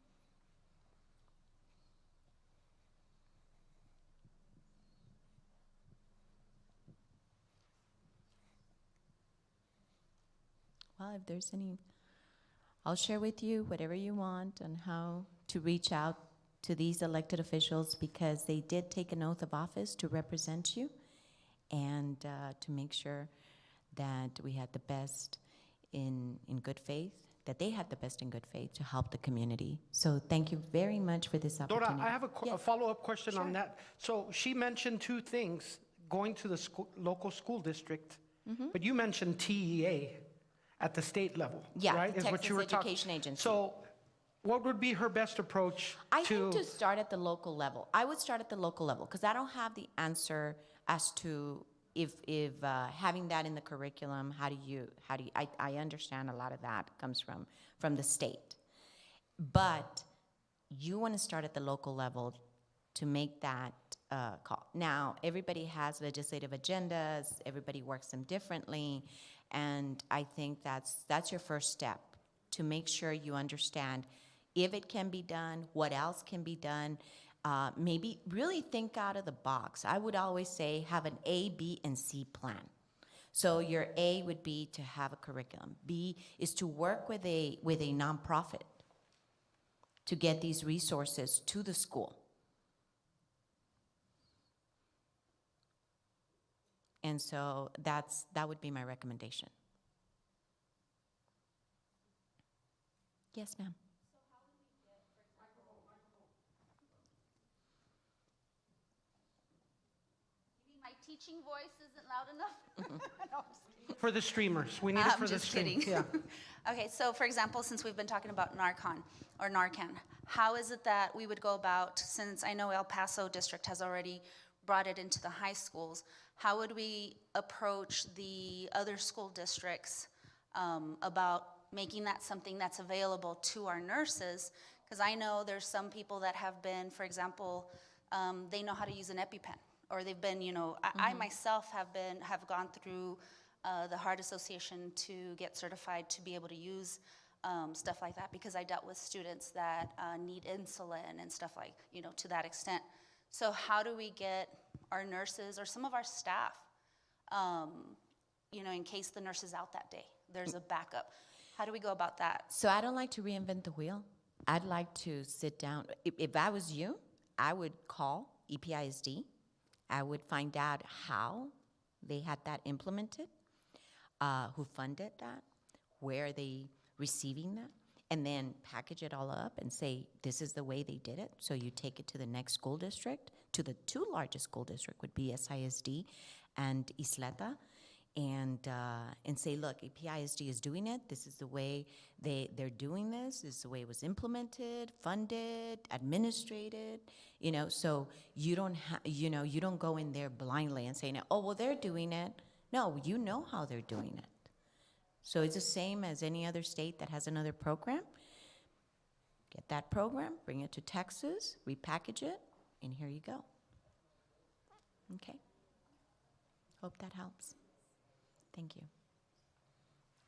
S5: Well, if there's any, I'll share with you whatever you want on how to reach out to these elected officials, because they did take an oath of office to represent you and to make sure that we had the best in good faith, that they had the best in good faith to help the community. So thank you very much for this opportunity.
S16: Dora, I have a follow-up question on that. So she mentioned two things, going to the local school district, but you mentioned TEA at the state level, right?
S5: The Texas Education Agency.
S16: So what would be her best approach
S5: I think to start at the local level. I would start at the local level because I don't have the answer as to if having that in the curriculum, I understand a lot of that comes from the state. But you want to start at the local level to make that call. Now, everybody has legislative agendas, everybody works them differently, and I think that's your first step, to make sure you understand, if it can be done, what else can be done. Maybe really think out of the box. I would always say have an A, B, and C plan. So your A would be to have a curriculum. B is to work with a nonprofit to get these resources to the school. And so that would be my recommendation. Yes, ma'am.
S15: My teaching voice isn't loud enough? No, I'm just kidding.
S16: For the streamers, we need it for the
S15: Just
S16: stream.
S15: kidding.
S16: Yeah.
S15: Okay, so for example, since we've been talking about Narcan, how is it that we would go about, since I know El Paso district has already brought it into the high schools, how would we approach the other school districts about making that something that's available to our nurses? Because I know there's some people that have been, for example, they know how to use an EpiPen, or they've been, I myself have gone through the Heart Association to get certified to be able to use stuff like that, because I dealt with students that need insulin and stuff like, to that extent. So how do we get our nurses or some of our staff, in case the nurse is out that day, there's a backup. How do we go about that?
S5: So I don't like to reinvent the wheel. I'd like to sit down. If I was you, I would call EPISD. I would find out how they had that implemented, who funded that, where are they receiving that, and then package it all up and say, this is the way they did it. So you take it to the next school district, to the two largest school district would be SISD and Isleta, and say, look, EPISD is doing it. This is the way they're doing this. This is the way it was implemented, funded, administrated. So you don't you don't go in there blindly and say, oh, well, they're doing it. No, you know how they're doing it. So it's the same as any other state that has another program. Get that program, bring it to Texas, repackage it, and here you go. Okay. Hope that helps. Thank you.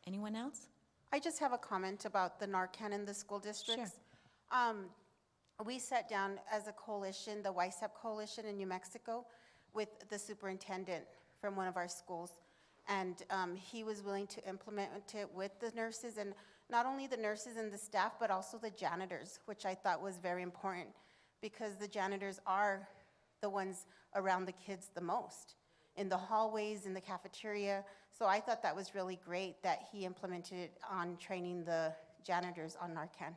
S5: Anyone else?
S17: I just have a comment about the Narcan in the school districts. We sat down as a coalition, the YSAP coalition in New Mexico, with the superintendent from one of our schools. And he was willing to implement it with the nurses, and not only the nurses and the staff, but also the janitors, which I thought was very important, because the janitors are the ones around the kids the most, in the hallways, in the cafeteria. So I thought that was really great that he implemented it on training the janitors on Narcan.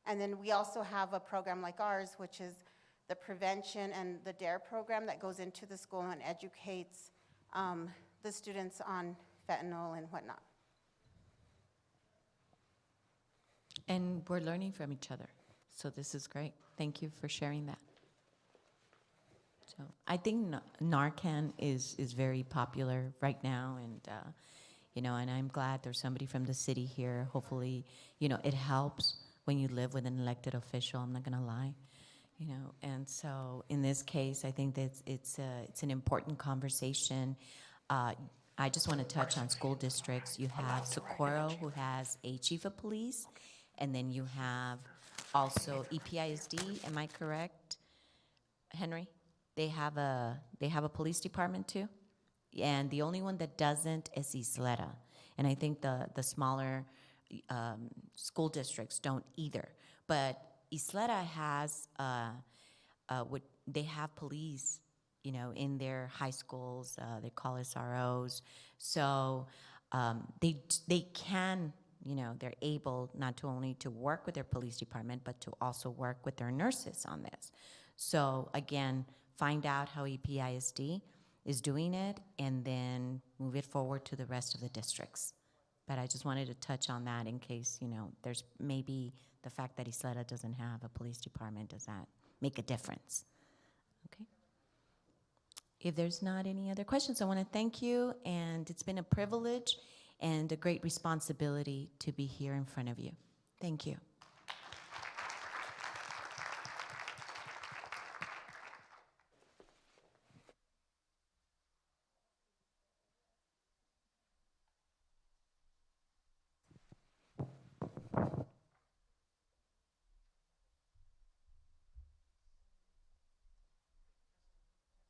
S17: And then we also have a program like ours, which is the prevention and the DARE program that goes into the school and educates the students on fentanyl and whatnot.
S5: And we're learning from each other. So this is great. Thank you for sharing that. So I think Narcan is very popular right now, and and I'm glad there's somebody from the city here. Hopefully, it helps when you live with an elected official. I'm not gonna lie, And so in this case, I think that it's an important conversation. I just want to touch on school districts. You have Socorro, who has a chief of police, and then you have also EPISD. Am I correct, Henry? They have a police department too, and the only one that doesn't is Isleta. And I think the smaller school districts don't either. But Isleta has they have police, in their high schools. They call SROs. So they can, they're able not to only to work with their police department, but to also work with their nurses on this. So again, find out how EPISD is doing it, and then move it forward to the rest of the districts. But I just wanted to touch on that in case, there's maybe the fact that Isleta doesn't have a police department, does that make a difference? Okay. If there's not any other questions, I want to thank you, and it's been a privilege and a great responsibility to be here in front of you. Thank you.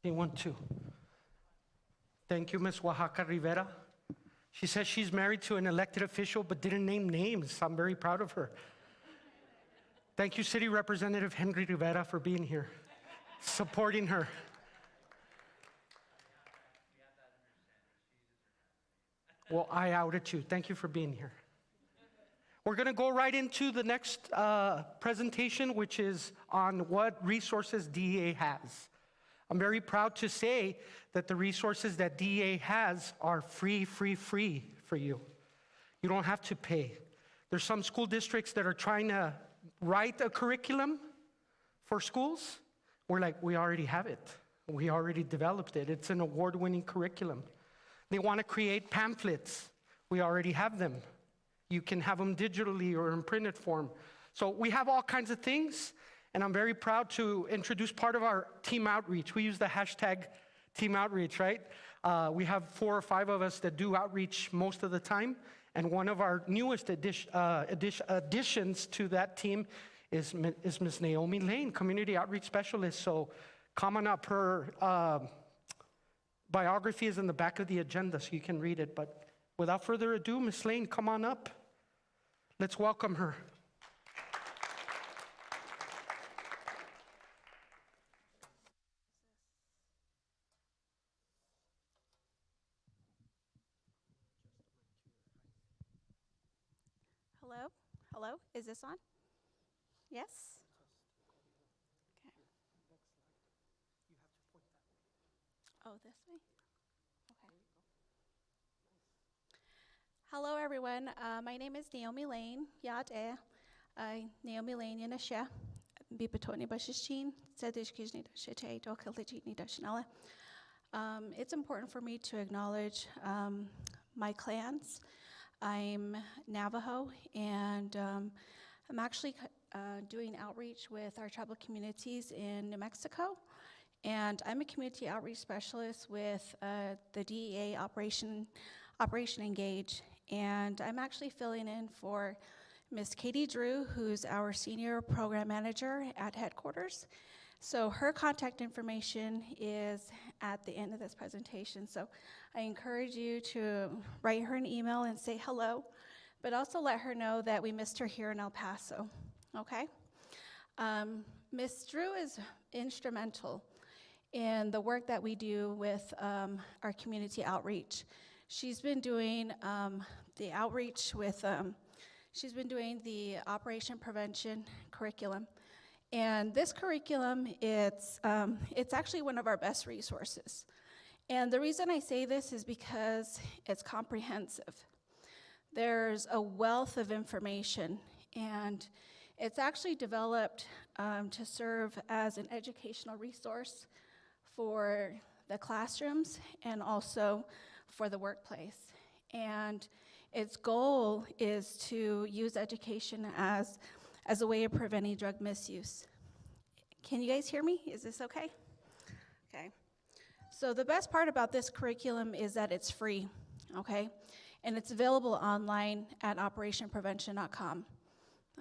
S16: Okay, 1, 2. Thank you, Ms. Oaxaca Rivera. She says she's married to an elected official but didn't name names. I'm very proud of her. Thank you, City Representative Henry Rivera, for being here, supporting her. Well, I outed you. Thank you for being here. We're going to go right into the next presentation, which is on what resources DEA has. I'm very proud to say that the resources that DEA has are free for you. You don't have to pay. There's some school districts that are trying to write a curriculum for schools. We're like, we already have it. We already developed it. It's an award-winning curriculum. They want to create pamphlets. We already have them. You can have them digitally or in printed form. So we have all kinds of things, and I'm very proud to introduce part of our team outreach. We use the hashtag team outreach, right? We have 4 or 5 of us that do outreach most of the time, and one of our newest additions to that team is Ms. Naomi Lane, Community Outreach Specialist. So come on up. Her biography is in the back of the agenda, so you can read it. But without further ado, Ms. Lane, come on up. Let's welcome her.
S7: Hello? Hello? Is this on? Yes? Okay. Oh, this way? Okay. Hello, everyone. My name is Naomi Lane. Yade. Naomi Lane Yanasha. Bipatoni Bashichin. Sedishkijni Shite Dokilajini Dashnala. It's important for me to acknowledge my clans. I'm Navajo, and I'm actually doing outreach with our tribal communities in New Mexico. And I'm a community outreach specialist with the DEA Operation Engage. And I'm actually filling in for Miss Katie Drew, who's our senior program manager at headquarters. So her contact information is at the end of this presentation. So I encourage you to write her an email and say hello, but also let her know that we missed her here in El Paso, okay? Ms. Drew is instrumental in the work that we do with our community outreach. She's been doing the outreach with, she's been doing the Operation Prevention curriculum. And this curriculum, it's actually one of our best resources. And the reason I say this is because it's comprehensive. There's a wealth of information, and it's actually developed to serve as an educational resource for the classrooms and also for the workplace. And its goal is to use education as a way of preventing drug misuse. Can you guys hear me? Is this okay? Okay. So the best part about this curriculum is that it's free, okay? And it's available online at operationprevention.com.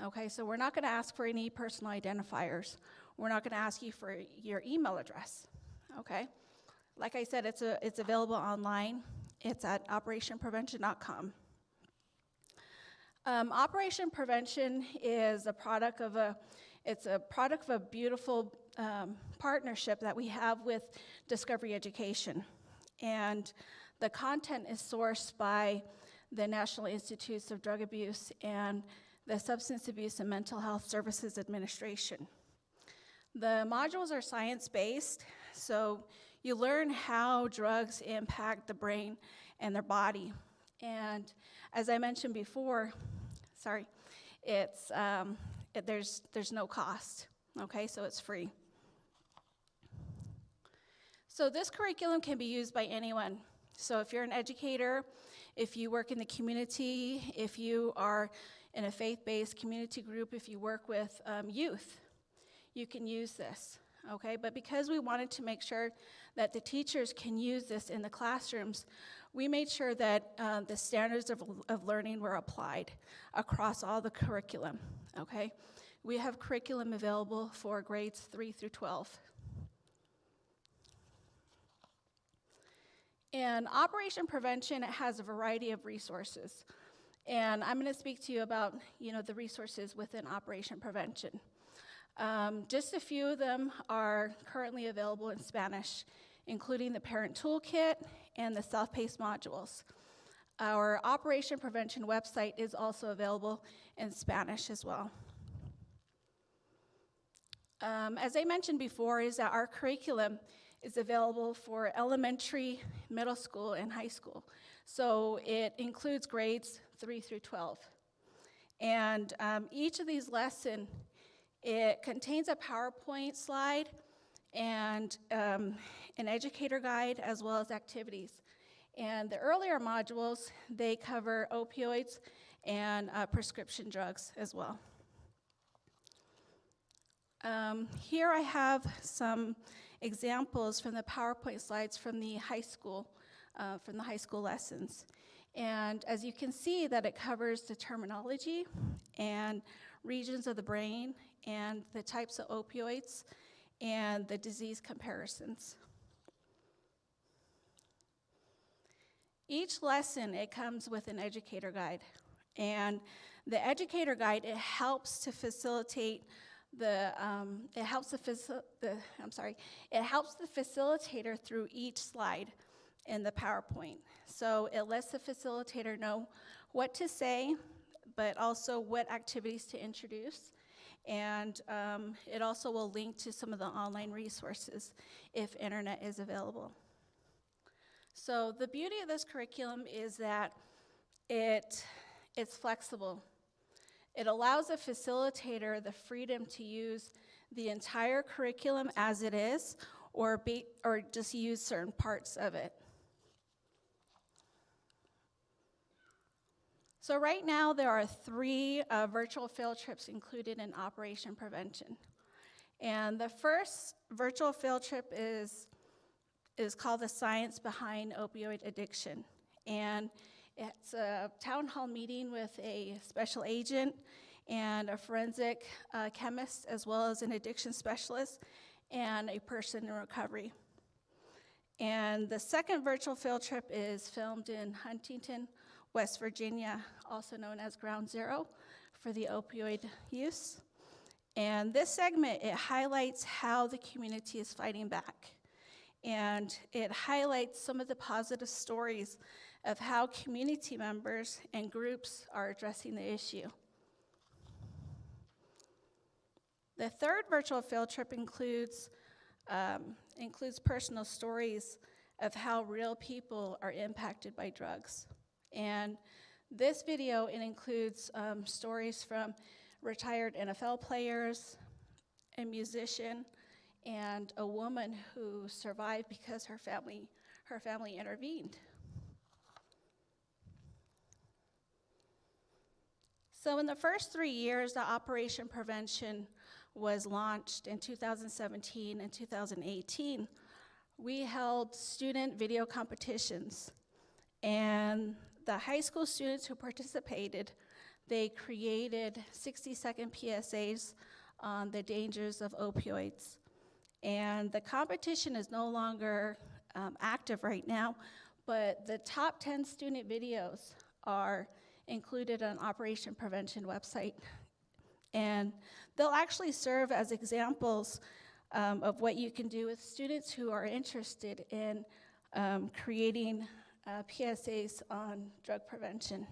S7: Okay, so we're not gonna ask for any personal identifiers. We're not gonna ask you for your email address, okay? Like I said, it's available online. It's at operationprevention.com. Operation Prevention is a product of a beautiful partnership that we have with Discovery Education. And the content is sourced by the National Institutes of Drug Abuse and the Substance Abuse and Mental Health Services Administration. The modules are science-based, so you learn how drugs impact the brain and their body. And as I mentioned before, it's there's no cost, okay, so it's free. So this curriculum can be used by anyone. So if you're an educator, if you work in the community, if you are in a faith-based community group, if you work with youth, you can use this, okay? But because we wanted to make sure that the teachers can use this in the classrooms, we made sure that the standards of learning were applied across all the curriculum, okay? We have curriculum available for grades 3 through 12. And Operation Prevention has a variety of resources. And I'm going to speak to you about, the resources within Operation Prevention. Just a few of them are currently available in Spanish, including the Parent Toolkit and the self-paced modules. Our Operation Prevention website is also available in Spanish as well. As I mentioned before, is that our curriculum is available for elementary, middle school, and high school. So it includes grades 3 through 12. And each of these lessons, it contains a PowerPoint slide and an educator guide as well as activities. And the earlier modules, they cover opioids and prescription drugs as well. Here I have some examples from the PowerPoint slides from the high school lessons. And as you can see that it covers the terminology and regions of the brain and the types of opioids and the disease comparisons. Each lesson, it comes with an educator guide. And the educator guide, it helps to facilitate it helps the facilitator through each slide in the PowerPoint. So it lets the facilitator know what to say, but also what activities to introduce. And it also will link to some of the online resources if internet is available. So the beauty of this curriculum is that it's flexible. It allows a facilitator the freedom to use the entire curriculum as it is, or just use certain parts of it. So right now there are 3 virtual field trips included in Operation Prevention. And the first virtual field trip is called The Science Behind Opioid Addiction. And it's a town hall meeting with a special agent and a forensic chemist, as well as an addiction specialist and a person in recovery. And the second virtual field trip is filmed in Huntington, West Virginia, also known as Ground Zero for the opioid use. And this segment, it highlights how the community is fighting back. And it highlights some of the positive stories of how community members and groups are addressing the issue. The third virtual field trip includes personal stories of how real people are impacted by drugs. And this video, it includes stories from retired NFL players, a musician, and a woman who survived because her family intervened. So in the first 3 years, the Operation Prevention was launched in 2017 and 2018. We held student video competitions, and the high school students who participated, they created 60-second PSAs on the dangers of opioids. And the competition is no longer active right now, but the top 10 student videos are included on Operation Prevention website. And they'll actually serve as examples of what you can do with students who are interested in creating PSAs on drug prevention.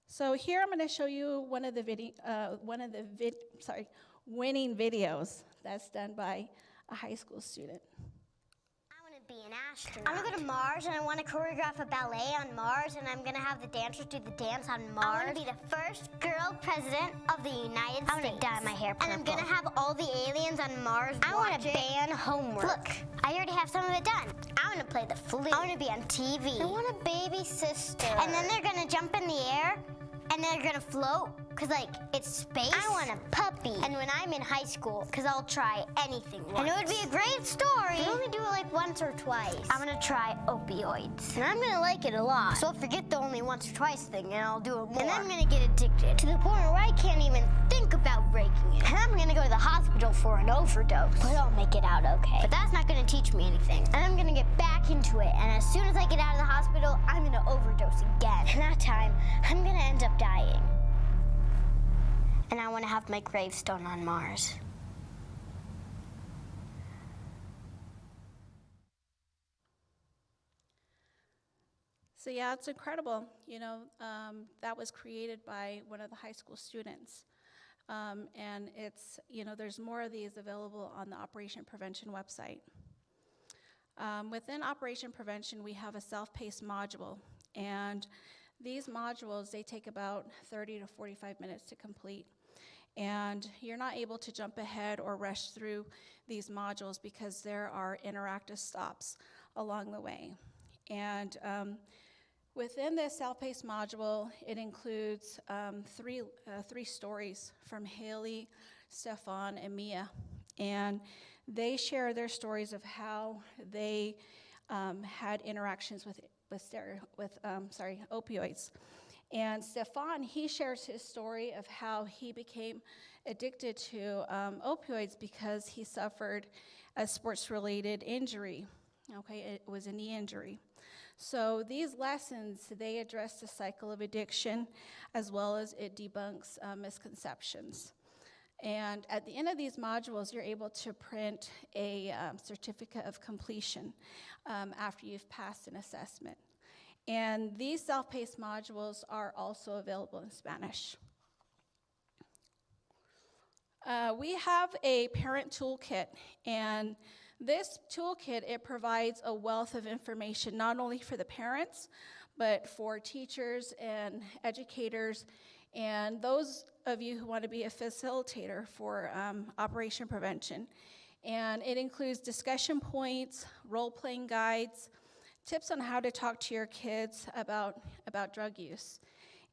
S7: So here I'm going to show you one of the winning videos that's done by a high school student.
S18: Be an astronaut. I'm gonna go to Mars and I want to choreograph a ballet on Mars and I'm gonna have the dancers do the dance on Mars. I want to be the first girl president of the United States. I want to dye my hair purple. And I'm gonna have all the aliens on Mars. I want to ban homework. Look, I already have some of it done. I want to play the flute. I want to be on TV. I want a baby sister. And then they're gonna jump in the air and they're gonna float. Cause it's space. I want a puppy. And when I'm in high school, cause I'll try anything once. And it would be a great story. I only do it once or twice. I'm gonna try opioids. And I'm gonna like it a lot. So I'll forget the only once or twice thing and I'll do it more. And I'm gonna get addicted to the point where I can't even think about breaking it. And I'm gonna go to the hospital for an overdose. But I'll make it out okay. But that's not can't teach me anything. And I'm gonna get back into it. And as soon as I get out of the hospital, I'm gonna overdose again. And that time, I'm gonna end up dying. And I wanna have my gravestone on Mars.
S7: So yeah, it's incredible. You know, that was created by one of the high school students. And it's, you know, there's more of these available on the Operation Prevention website. Within Operation Prevention, we have a self-paced module. And these modules, they take about 30 to 45 minutes to complete. And you're not able to jump ahead or rush through these modules because there are interactive stops along the way. And within this self-paced module, it includes three stories from Haley, Stefan, and Mia. And they share their stories of how they had interactions with opioids. And Stefan, he shares his story of how he became addicted to opioids because he suffered a sports-related injury. Okay, it was a knee injury. So these lessons, they address the cycle of addiction as well as it debunks misconceptions. And at the end of these modules, you're able to print a certificate of completion after you've passed an assessment. And these self-paced modules are also available in Spanish. We have a parent toolkit, and this toolkit, it provides a wealth of information, not only for the parents, but for teachers and educators, and those of you who want to be a facilitator for Operation Prevention. And it includes discussion points, role-playing guides, tips on how to talk to your kids about drug use.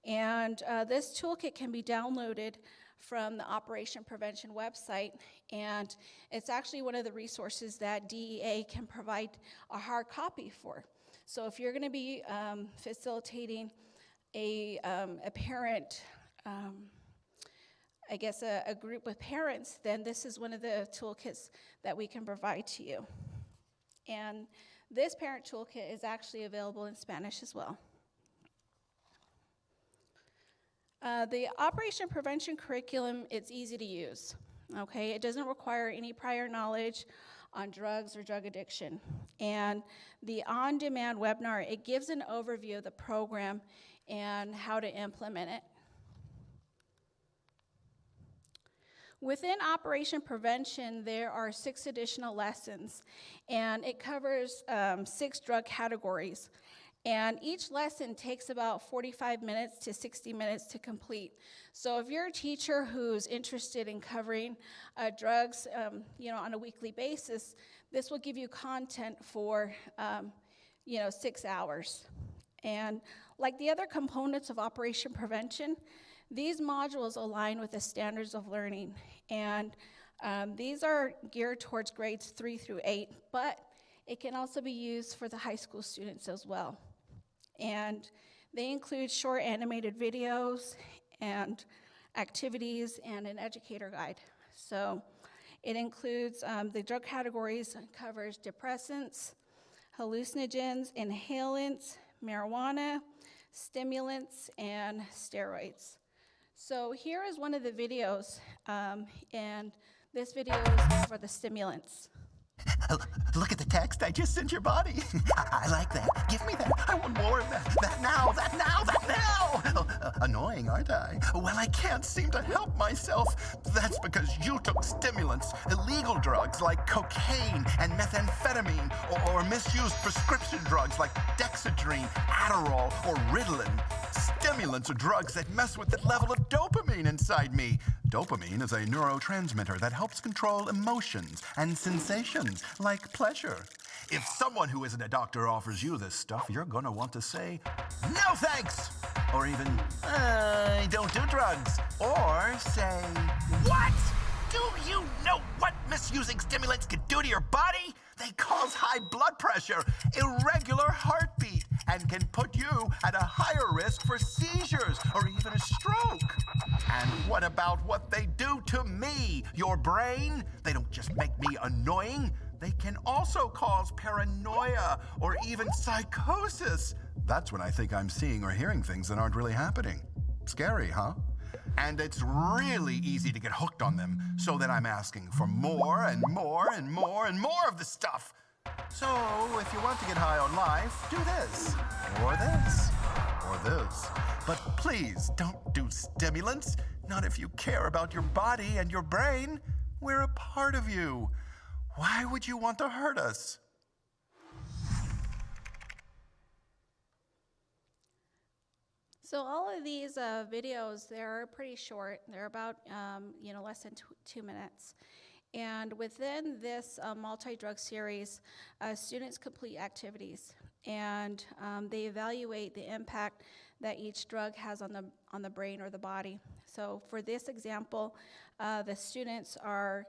S7: And this toolkit can be downloaded from the Operation Prevention website, and it's actually one of the resources that DEA can provide a hard copy for. So if you're going to be facilitating a parent, I guess a group of parents, then this is one of the toolkits that we can provide to you. And this parent toolkit is actually available in Spanish as well. The Operation Prevention curriculum, it's easy to use, okay? It doesn't require any prior knowledge on drugs or drug addiction. And the on-demand webinar, it gives an overview of the program and how to implement it. Within Operation Prevention, there are 6 additional lessons, and it covers 6 drug categories. And each lesson takes about 45 minutes to 60 minutes to complete. So if you're a teacher who's interested in covering drugs, on a weekly basis, this will give you content for, 6 hours. And like the other components of Operation Prevention, these modules align with the standards of learning. And these are geared towards grades 3 through 8, but it can also be used for the high school students as well. And they include short animated videos and activities and an educator guide. So it includes the drug categories, covers depressants, hallucinogens, inhalants, marijuana, stimulants, and steroids. So here is one of the videos, and this video is for the stimulants.
S3: Look at the text I just sent your body. I like that. Give me that. I want more of that. That now. Annoying, aren't I? Well, I can't seem to help myself. That's because you took stimulants, illegal drugs like cocaine and methamphetamine, or misused prescription drugs like Dexedrine, Adderall, or Ritalin. Stimulants are drugs that mess with the level of dopamine inside me. Dopamine is a neurotransmitter that helps control emotions and sensations like pleasure. If someone who isn't a doctor offers you this stuff, you're gonna want to say, no thanks! Or even, I don't do drugs. Or say, what? Do you know what misusing stimulants can do to your body? They cause high blood pressure, irregular heartbeat, and can put you at a higher risk for seizures or even a stroke. And what about what they do to me? Your brain? They don't just make me annoying. they can also cause paranoia or even psychosis. That's when I think I'm seeing or hearing things that aren't really happening. Scary, huh? And it's really easy to get hooked on them, so that I'm asking for more and more and more and more of the stuff. So, if you want to get high on life, do this, or this, or this. But please don't do stimulants, not if you care about your body and your brain. We're a part of you. Why would you want to hurt us?
S7: So all of these videos, they're pretty short. They're about, less than 2 minutes. And within this multi-drug series, students complete activities, and they evaluate the impact that each drug has on the brain or the body. So for this example, the students are,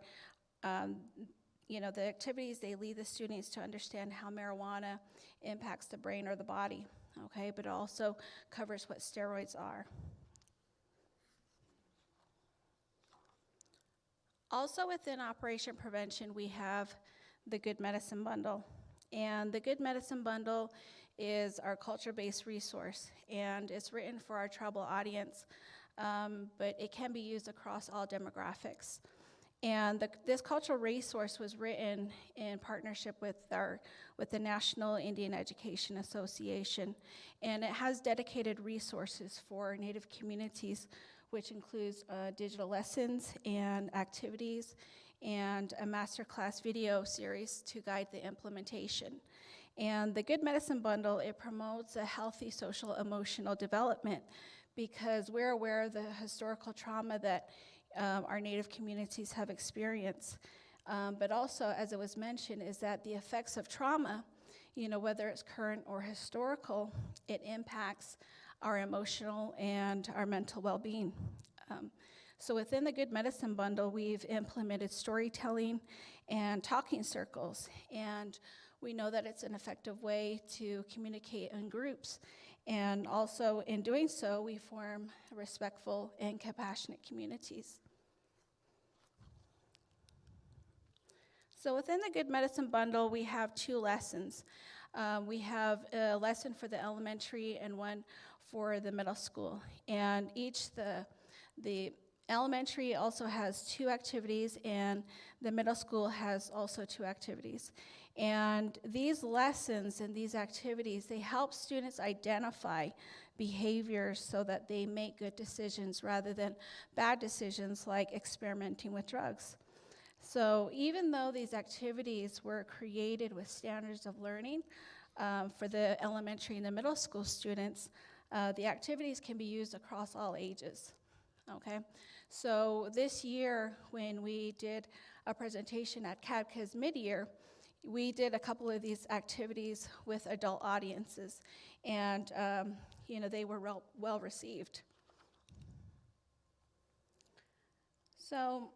S7: the activities, they lead the students to understand how marijuana impacts the brain or the body. Okay, but it also covers what steroids are. Also within Operation Prevention, we have the Good Medicine Bundle. And the Good Medicine Bundle is our culture-based resource, and it's written for our tribal audience, but it can be used across all demographics. And this cultural resource was written in partnership with the National Indian Education Association, and it has dedicated resources for Native communities, which includes digital lessons and activities, and a masterclass video series to guide the implementation. And the Good Medicine Bundle, it promotes a healthy social emotional development, because we're aware of the historical trauma that our Native communities have experienced. But also, as it was mentioned, is that the effects of trauma, whether it's current or historical, it impacts our emotional and our mental well-being. So within the Good Medicine Bundle, we've implemented storytelling and talking circles, and we know that it's an effective way to communicate in groups. And also, in doing so, we form respectful and compassionate communities. So within the Good Medicine Bundle, we have 2 lessons. We have a lesson for the elementary and one for the middle school. And the elementary also has 2 activities, and the middle school has also 2 activities. And these lessons and these activities, they help students identify behaviors so that they make good decisions rather than bad decisions like experimenting with drugs. So even though these activities were created with standards of learning for the elementary and the middle school students, the activities can be used across all ages, okay? So this year, when we did a presentation at CADCA's mid-year, we did a couple of these activities with adult audiences, and they were well received. So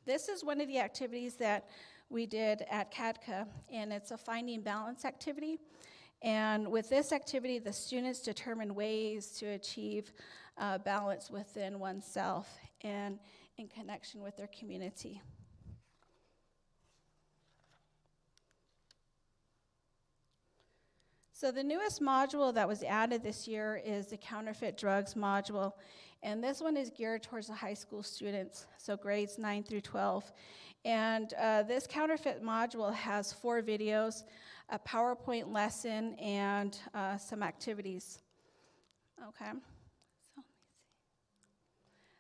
S7: this is one of the activities that we did at CADCA, and it's a finding balance activity. And with this activity, the students determine ways to achieve balance within oneself and in connection with their community. So the newest module that was added this year is the counterfeit drugs module, and this one is geared towards the high school students, so grades 9 through 12. And this counterfeit module has 4 videos, a PowerPoint lesson, and some activities. Okay.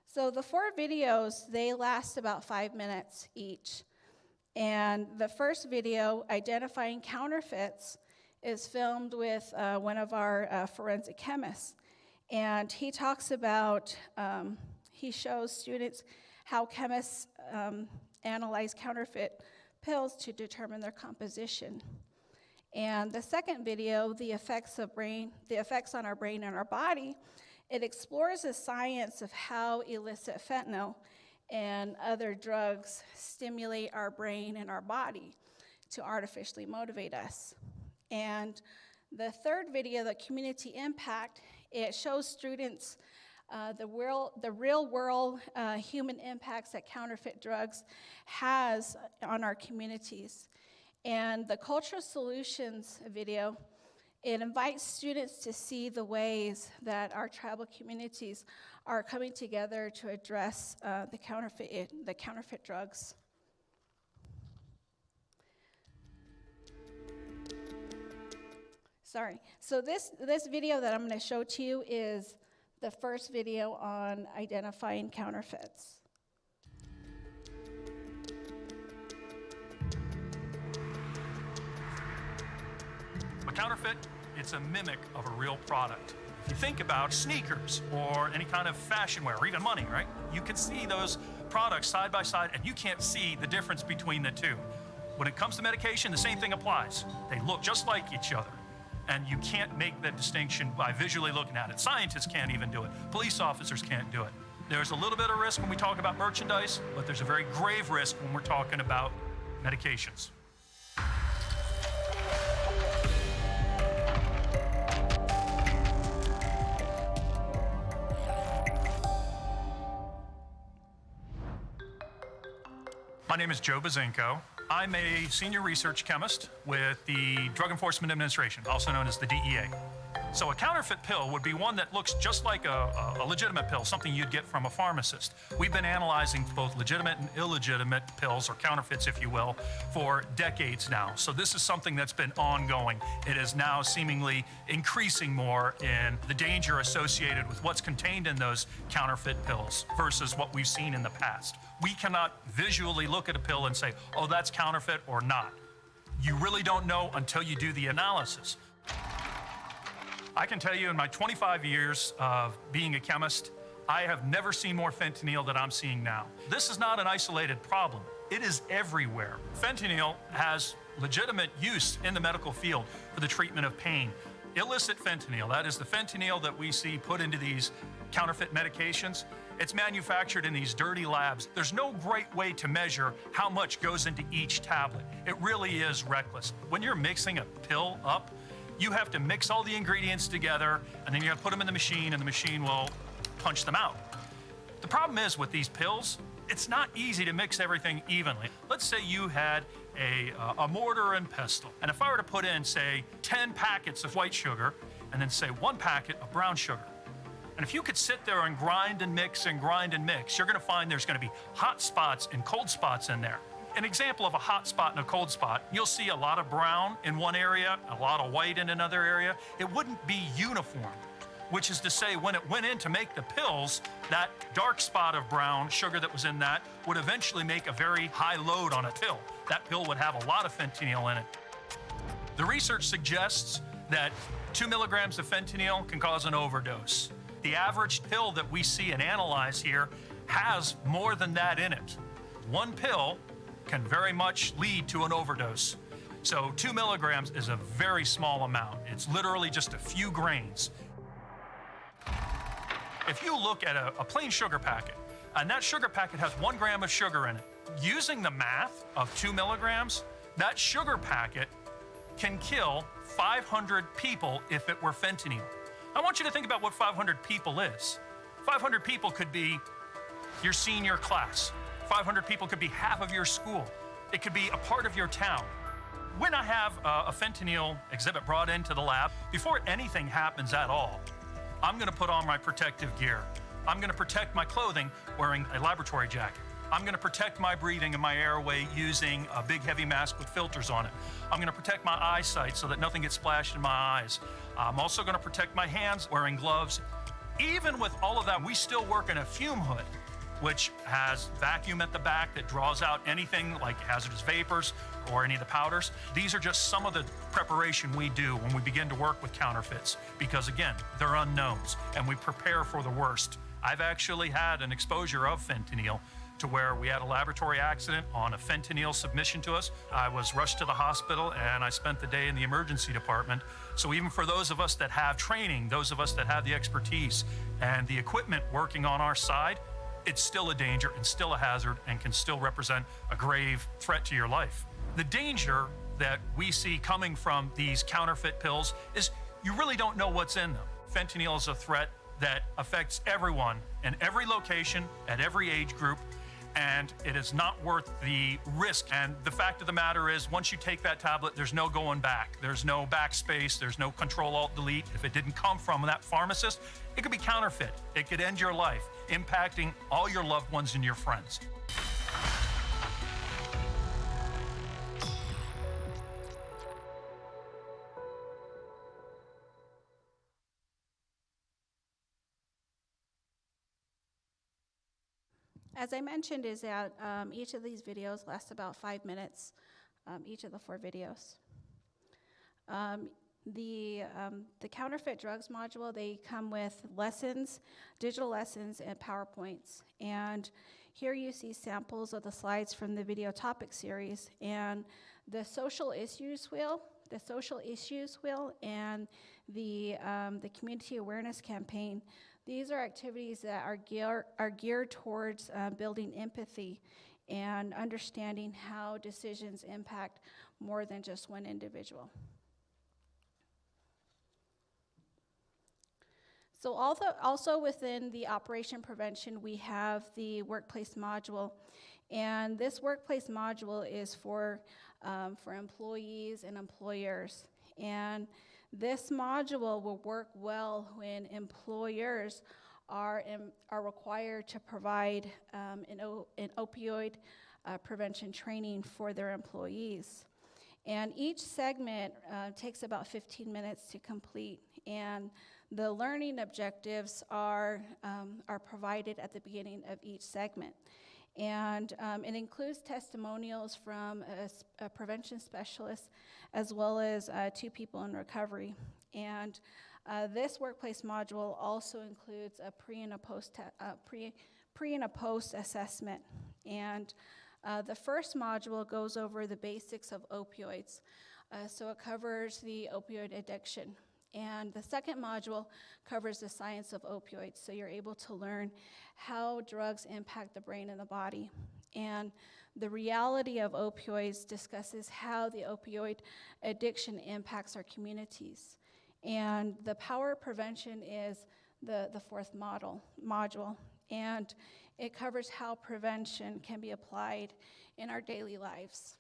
S7: So the 4 videos, they last about 5 minutes each. And the first video, Identifying Counterfeits, is filmed with one of our forensic chemists. And he talks about, he shows students how chemists analyze counterfeit pills to determine their composition. And the second video, the effects on our brain and our body, it explores the science of how illicit fentanyl and other drugs stimulate our brain and our body to artificially motivate us. And the third video, the community impact, it shows students the real world human impacts that counterfeit drugs has on our communities. And the Cultural Solutions video, it invites students to see the ways that our tribal communities are coming together to address the counterfeit drugs. Sorry. So this video that I'm going to show to you is the first video on identifying counterfeits.
S19: A counterfeit, it's a mimic of a real product. If you think about sneakers or any kind of fashion wear, or even money, right? You can see those products side by side and you can't see the difference between the two. When it comes to medication, the same thing applies. They look just like each other. And you can't make that distinction by visually looking at it. Scientists can't even do it. Police officers can't do it. There's a little bit of risk when we talk about merchandise, but there's a very grave risk when we're talking about medications. My name is Joe Bazinko. I'm a senior research chemist with the Drug Enforcement Administration, also known as the DEA. So a counterfeit pill would be one that looks just like a legitimate pill, something you'd get from a pharmacist. We've been analyzing both legitimate and illegitimate pills, or counterfeits, if you will, for decades now. So this is something that's been ongoing. It is now seemingly increasing more in the danger associated with what's contained in those counterfeit pills versus what we've seen in the past. We cannot visually look at a pill and say, oh, that's counterfeit or not. You really don't know until you do the analysis. I can tell you in my 25 years of being a chemist, I have never seen more fentanyl than I'm seeing now. This is not an isolated problem. It is everywhere. Fentanyl has legitimate use in the medical field for the treatment of pain. Illicit fentanyl, that is the fentanyl that we see put into these counterfeit medications, it's manufactured in these dirty labs. There's no great way to measure how much goes into each tablet. It really is reckless. When you're mixing a pill up, you have to mix all the ingredients together, and then you have to put them in the machine, and the machine will punch them out. The problem is with these pills, it's not easy to mix everything evenly. Let's say you had a mortar and pestle, and if I were to put in, say, 10 packets of white sugar, and then say 1 packet of brown sugar, and if you could sit there and grind and mix and grind and mix, you're gonna find there's gonna be hot spots and cold spots in there. An example of a hot spot and a cold spot, you'll see a lot of brown in one area, a lot of white in another area. It wouldn't be uniform, which is to say when it went in to make the pills, that dark spot of brown sugar that was in that would eventually make a very high load on a pill. That pill would have a lot of fentanyl in it. The research suggests that 2 milligrams of fentanyl can cause an overdose. The average pill that we see and analyze here has more than that in it. 1 pill can very much lead to an overdose. So 2 milligrams is a very small amount. It's literally just a few grains. If you look at a plain sugar packet, and that sugar packet has 1 gram of sugar in it, using the math of 2 milligrams, that sugar packet can kill 500 people if it were fentanyl. I want you to think about what 500 people is. 500 people could be your senior class. 500 people could be half of your school. It could be a part of your town. When I have a fentanyl exhibit brought into the lab, before anything happens at all, I'm gonna put on my protective gear. I'm gonna protect my clothing wearing a laboratory jacket. I'm gonna protect my breathing and my airway using a big heavy mask with filters on it. I'm gonna protect my eyesight so that nothing gets splashed in my eyes. I'm also gonna protect my hands wearing gloves. Even with all of that, we still work in a fume hood, which has vacuum at the back that draws out anything like hazardous vapors or any of the powders. These are just some of the preparation we do when we begin to work with counterfeits, because again, they're unknowns and we prepare for the worst. I've actually had an exposure of fentanyl to where we had a laboratory accident on a fentanyl submission to us. I was rushed to the hospital and I spent the day in the emergency department. So even for those of us that have training, those of us that have the expertise and the equipment working on our side, it's still a danger and still a hazard and can still represent a grave threat to your life. The danger that we see coming from these counterfeit pills is you really don't know what's in them. Fentanyl is a threat that affects everyone in every location, at every age group, and it is not worth the risk. And the fact of the matter is, once you take that tablet, there's no going back. There's no backspace, there's no Control-Alt-Delete. If it didn't come from that pharmacist, it could be counterfeit. It could end your life, impacting all your loved ones and your friends.
S7: As I mentioned, is that each of these videos lasts about 5 minutes, each of the 4 videos. The counterfeit drugs module, they come with lessons, digital lessons, and PowerPoints. And here you see samples of the slides from the video topic series, and the social issues wheel, and the community awareness campaign. These are activities that are geared towards building empathy and understanding how decisions impact more than just one individual. So also within the operation prevention, we have the workplace module. And this workplace module is for employees and employers. And this module will work well when employers are required to provide an opioid prevention training for their employees. And each segment takes about 15 minutes to complete, and the learning objectives are provided at the beginning of each segment. And it includes testimonials from a prevention specialist as well as 2 people in recovery. And this workplace module also includes a pre and a post assessment. And the first module goes over the basics of opioids. So it covers the opioid addiction. And the second module covers the science of opioids. So you're able to learn how drugs impact the brain and the body. And the reality of opioids discusses how the opioid addiction impacts our communities. And the power of prevention is the fourth module. And it covers how prevention can be applied in our daily lives.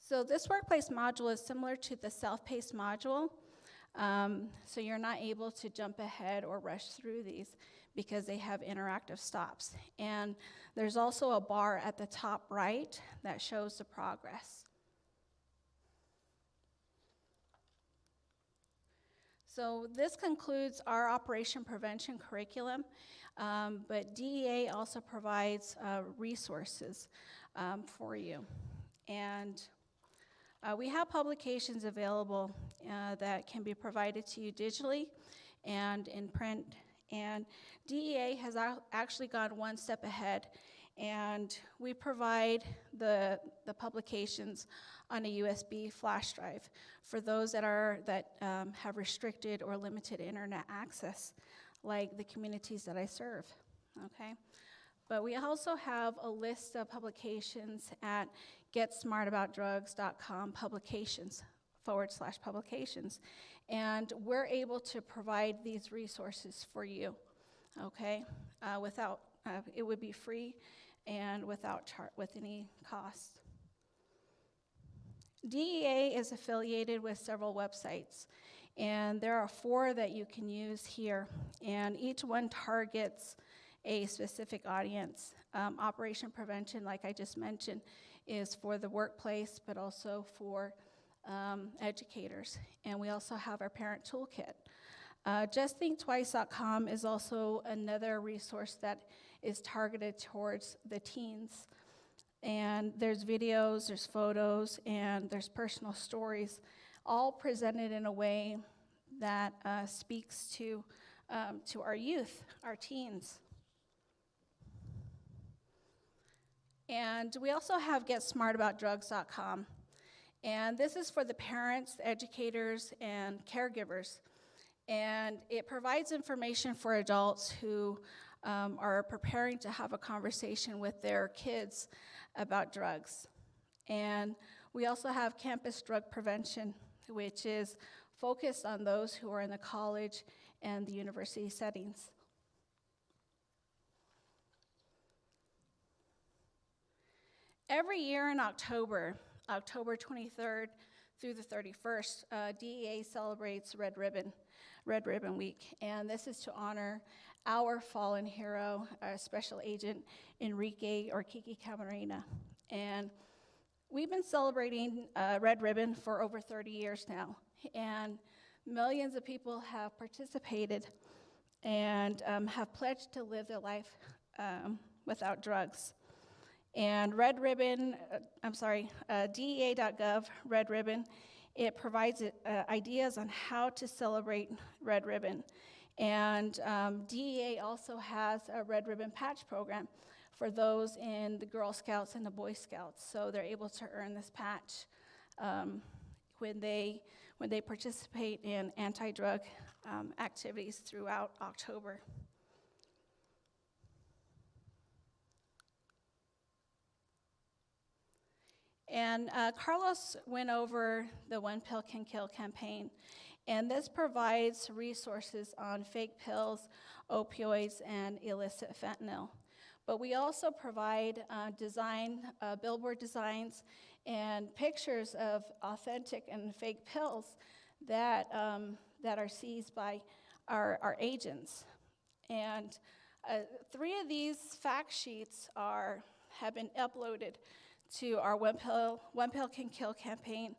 S7: So this workplace module is similar to the self-paced module. So you're not able to jump ahead or rush through these because they have interactive stops. And there's also a bar at the top right that shows the progress. So this concludes our operation prevention curriculum, but DEA also provides resources for you. And we have publications available that can be provided to you digitally and in print. And DEA has actually gone one step ahead, and we provide the publications on a USB flash drive for those that have restricted or limited internet access, like the communities that I serve, okay? But we also have a list of publications at getsmartaboutdrugs.com /publications. And we're able to provide these resources for you, okay? It would be free and with any cost. DEA is affiliated with several websites, and there are 4 that you can use here, and each one targets a specific audience. Operation Prevention, like I just mentioned, is for the workplace, but also for educators. And we also have our parent toolkit. JustThinkTwice.com is also another resource that is targeted towards the teens. And there's videos, there's photos, and there's personal stories, all presented in a way that speaks to our youth, our teens. And we also have GetSmartAboutDrugs.com. And this is for the parents, the educators, and caregivers. And it provides information for adults who are preparing to have a conversation with their kids about drugs. And we also have Campus Drug Prevention, which is focused on those who are in the college and the university settings. Every year in October 23rd through the 31st, DEA celebrates Red Ribbon Week, and this is to honor our fallen hero, Special Agent Enrique or Kiki Camarena. And we've been celebrating Red Ribbon for over 30 years now, and millions of people have participated and have pledged to live their life without drugs. And Red Ribbon, DEA.gov, Red Ribbon, it provides ideas on how to celebrate Red Ribbon. And DEA also has a Red Ribbon patch program for those in the Girl Scouts and the Boy Scouts. So they're able to earn this patch when they participate in anti-drug activities throughout October. And Carlos went over the One Pill Can Kill campaign, and this provides resources on fake pills, opioids, and illicit fentanyl. But we also provide billboard designs and pictures of authentic and fake pills that are seized by our agents. And 3 of these fact sheets have been uploaded to our One Pill Can Kill campaign,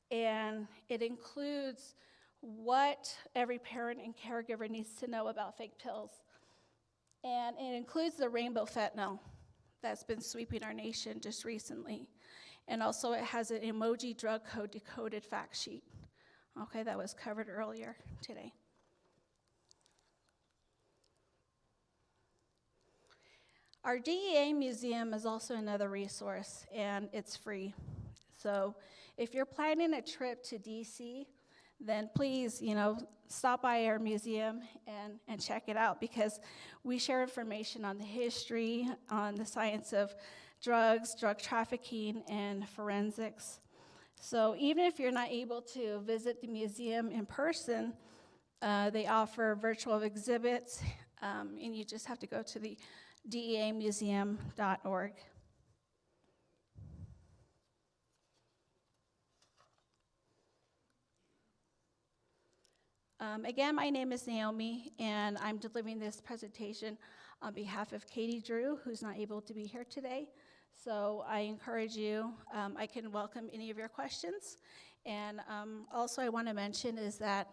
S7: and it includes what every parent and caregiver needs to know about fake pills. And it includes the rainbow fentanyl that's been sweeping our nation just recently. And also it has an emoji drug code decoded fact sheet, okay, that was covered earlier today. Our DEA museum is also another resource, and it's free. So if you're planning a trip to DC, then please, stop by our museum and check it out, because we share information on the history, on the science of drugs, drug trafficking, and forensics. So even if you're not able to visit the museum in person, they offer virtual exhibits, and you just have to go to the DEAmuseum.org. Again, my name is Naomi, and I'm delivering this presentation on behalf of Katie Drew, who's not able to be here today. So I encourage you, I can welcome any of your questions. And also I want to mention is that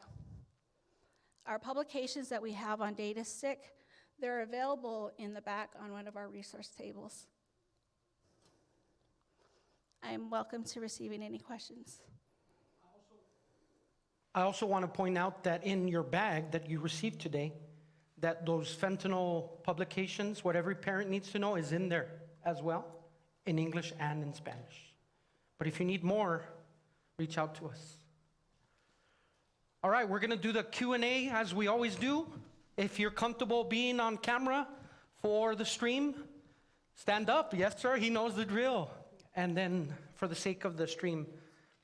S7: our publications that we have on Data Stick, they're available in the back on one of our resource tables. I'm welcome to receiving any questions.
S16: I also want to point out that in your bag that you received today, that those fentanyl publications, what every parent needs to know, is in there as well, in English and in Spanish. But if you need more, reach out to us. All right, we're going to do the Q&A as we always do. If you're comfortable being on camera for the stream, stand up. Yes, sir, he knows the drill. And then for the sake of the stream,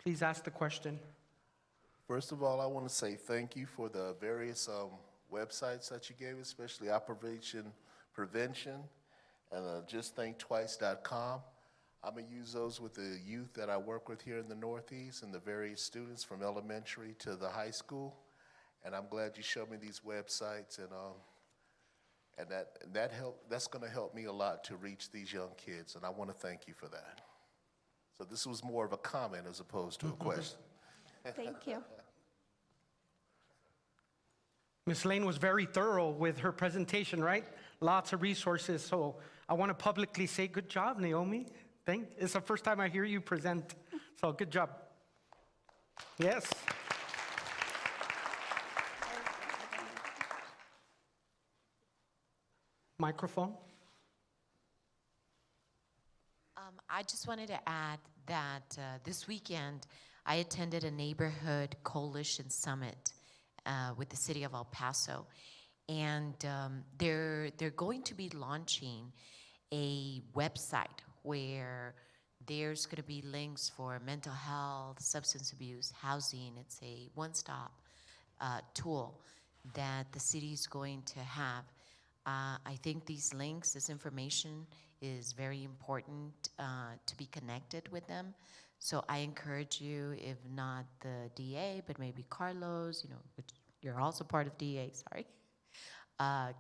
S16: please ask the question.
S4: First of all, I want to say thank you for the various websites that you gave, especially Operation Prevention and justthinktwice.com. I'm going to use those with the youth that I work with here in the Northeast and the various students from elementary to the high school. And I'm glad you showed me these websites, and that's going to help me a lot to reach these young kids, and I want to thank you for that. So this was more of a comment as opposed to a question.
S7: Thank you.
S16: Ms. Lane was very thorough with her presentation, right? Lots of resources. So I want to publicly say good job, Naomi. It's the first time I hear you present. So good job. Yes. Microphone.
S21: I just wanted to add that this weekend I attended a neighborhood coalition summit with the city of El Paso, and they're going to be launching a website where there's going to be links for mental health, substance abuse, housing. It's a one-stop tool that the city is going to have. I think these links, this information, is very important to be connected with them. So I encourage you, if not the DA, but maybe Carlos, which you're also part of DEA, sorry.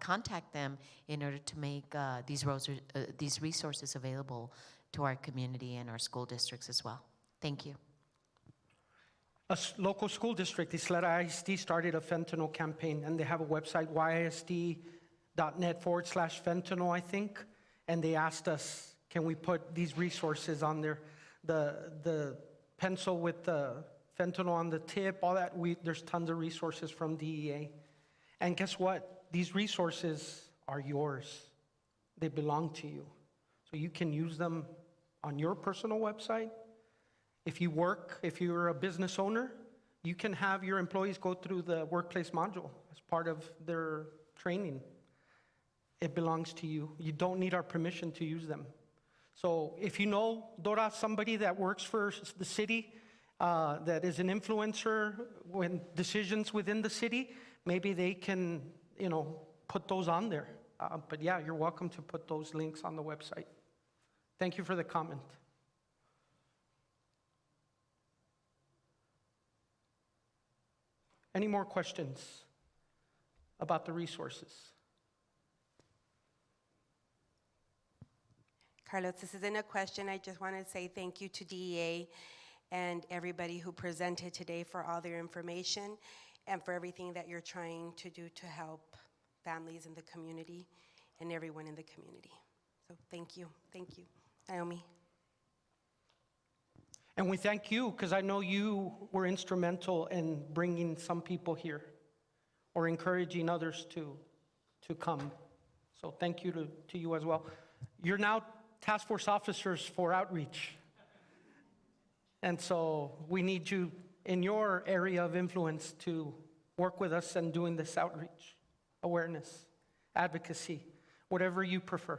S21: Contact them in order to make these resources available to our community and our school districts as well. Thank you.
S16: A local school district, Isleta ISD, started a fentanyl campaign, and they have a website, ysd.net/fentanyl, I think, and they asked us, can we put these resources on there? The pencil with the fentanyl on the tip, all that, there's tons of resources from DEA. And guess what? These resources are yours. They belong to you. So you can use them on your personal website. If you're a business owner, you can have your employees go through the workplace module as part of their training. It belongs to you. You don't need our permission to use them. So if you know, Dora, somebody that works for the city, that is an influencer when decisions within the city, maybe they can, put those on there. But yeah, you're welcome to put those links on the website. Thank you for the comment. Any more questions about the resources?
S11: Carlos, this isn't a question. I just want to say thank you to DEA and everybody who presented today for all their information and for everything that you're trying to do to help families in the community and everyone in the community. So thank you. Thank you. Naomi.
S16: And we thank you, because I know you were instrumental in bringing some people here or encouraging others to come. So thank you to you as well. You're now task force officers for outreach. And so we need you in your area of influence to work with us in doing this outreach, awareness, advocacy, whatever you prefer.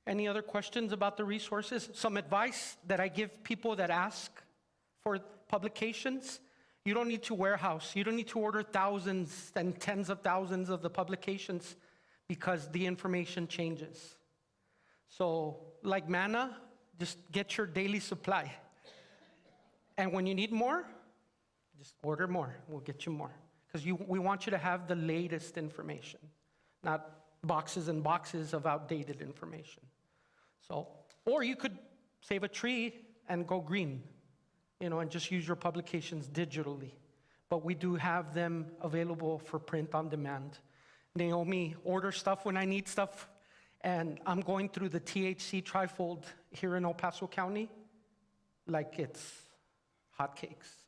S16: Any other questions about the resources? Some advice that I give people that ask for publications: you don't need to warehouse. You don't need to order thousands and tens of thousands of the publications, because the information changes. So like manna, just get your daily supply. And when you need more, just order more. We'll get you more. Because we want you to have the latest information, not boxes and boxes of outdated information. So, or you could save a tree and go green, and just use your publications digitally. But we do have them available for print on demand. Naomi orders stuff when I need stuff, and I'm going through the THC trifold here in El Paso County like it's hotcakes.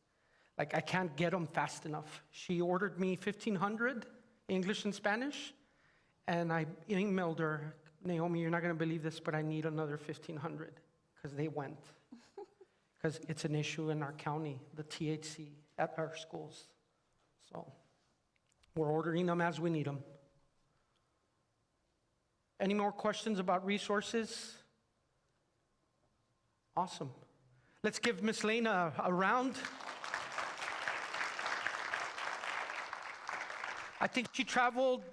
S16: Like I can't get them fast enough. She ordered me 1,500 English and Spanish, and I emailed her, Naomi, you're not going to believe this, but I need another 1,500, because they went. Because it's an issue in our county, the THC at our schools. So we're ordering them as we need them. Any more questions about resources? Awesome. Let's give Miss Lane a round. I think she traveled,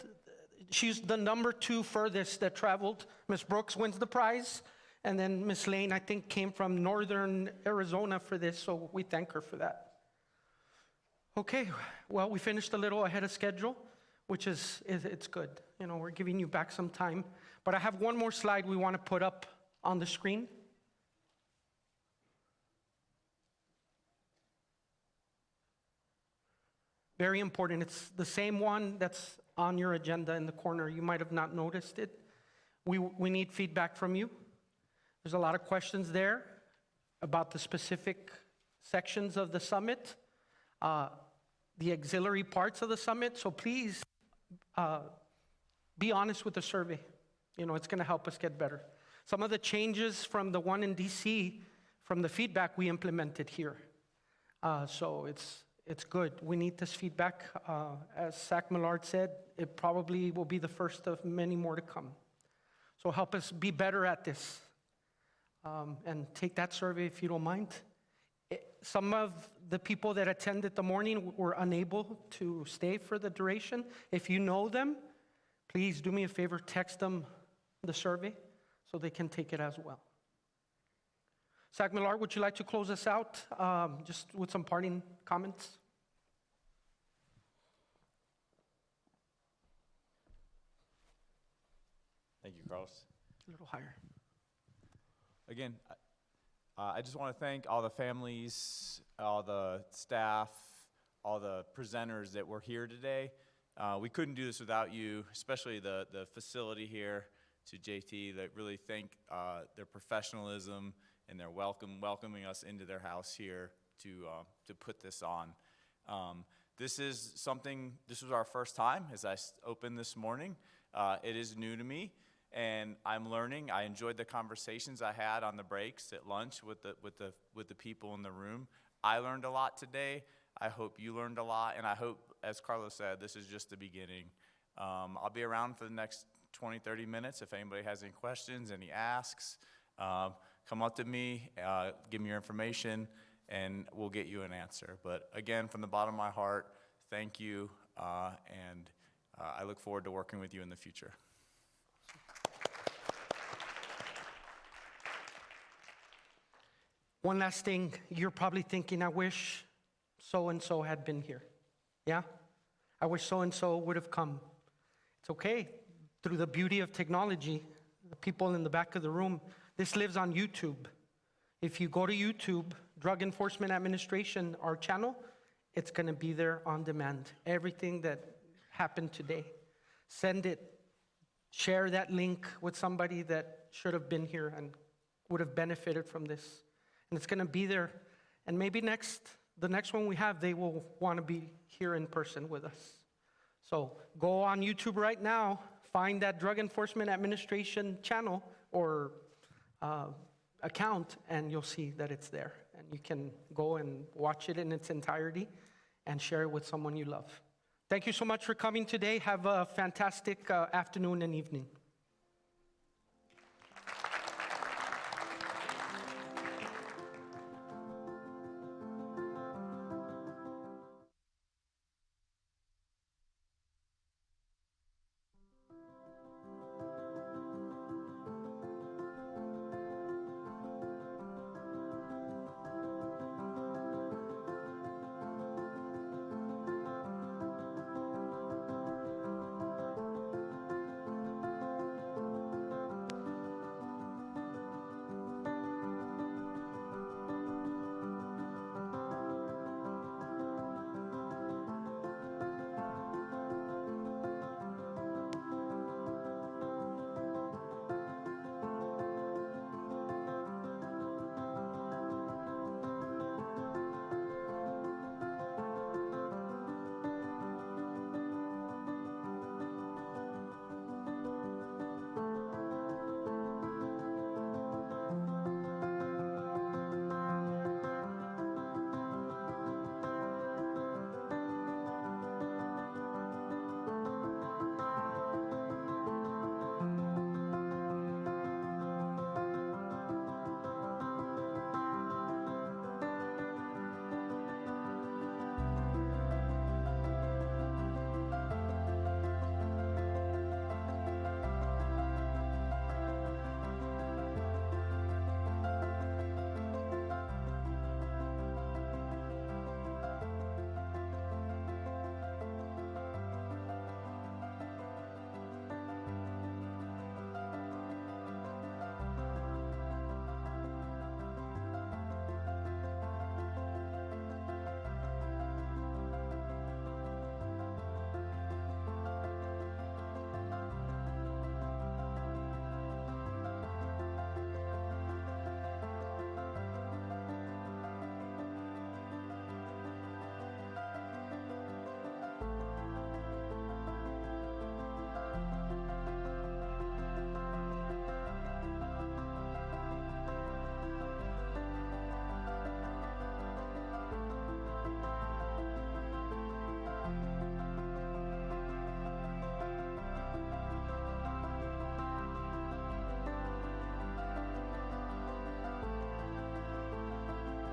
S16: she's the number 2 furthest that traveled. Miss Brooks wins the prize. And then Miss Lane, I think, came from northern Arizona for this, so we thank her for that. Okay, well, we finished a little ahead of schedule, which it's good. We're giving you back some time. But I have one more slide we want to put up on the screen. Very important. It's the same one that's on your agenda in the corner. You might have not noticed it. We need feedback from you. There's a lot of questions there about the specific sections of the summit, the auxiliary parts of the summit. So please be honest with the survey. It's going to help us get better. Some of the changes from the one in DC, from the feedback we implemented here. So it's good. We need this feedback. As Zach Millard said, it probably will be the first of many more to come. So help us be better at this. And take that survey if you don't mind. Some of the people that attended the morning were unable to stay for the duration. If you know them, please do me a favor, text them the survey so they can take it as well. Zach Millar, would you like to close us out just with some parting comments?
S9: Thank you, Carlos.
S16: A little higher.
S9: Again, I just want to thank all the families, all the staff, all the presenters that were here today. We couldn't do this without you, especially the facility here, to JT, that really thank their professionalism and their welcoming us into their house here to put this on. This was our first time as I opened this morning. It is new to me, and I'm learning. I enjoyed the conversations I had on the breaks at lunch with the people in the room. I learned a lot today. I hope you learned a lot, and I hope, as Carlos said, this is just the beginning. I'll be around for the next 20, 30 minutes. If anybody has any questions, any asks, come up to me, give me your information, and we'll get you an answer. But again, from the bottom of my heart, thank you, and I look forward to working with you in the future.
S16: One last thing, you're probably thinking, I wish so-and-so had been here. Yeah? I wish so-and-so would have come. It's okay. Through the beauty of technology, the people in the back of the room, this lives on YouTube. If you go to YouTube, Drug Enforcement Administration, our channel, it's going to be there on demand. Everything that happened today. Send it. Share that link with somebody that should have been here and would have benefited from this. And it's going to be there. And maybe the next one we have, they will want to be here in person with us. So go on YouTube right now, find that Drug Enforcement Administration channel or account, and you'll see that it's there. And you can go and watch it in its entirety and share it with someone you love. Thank you so much for coming today. Have a fantastic afternoon and evening.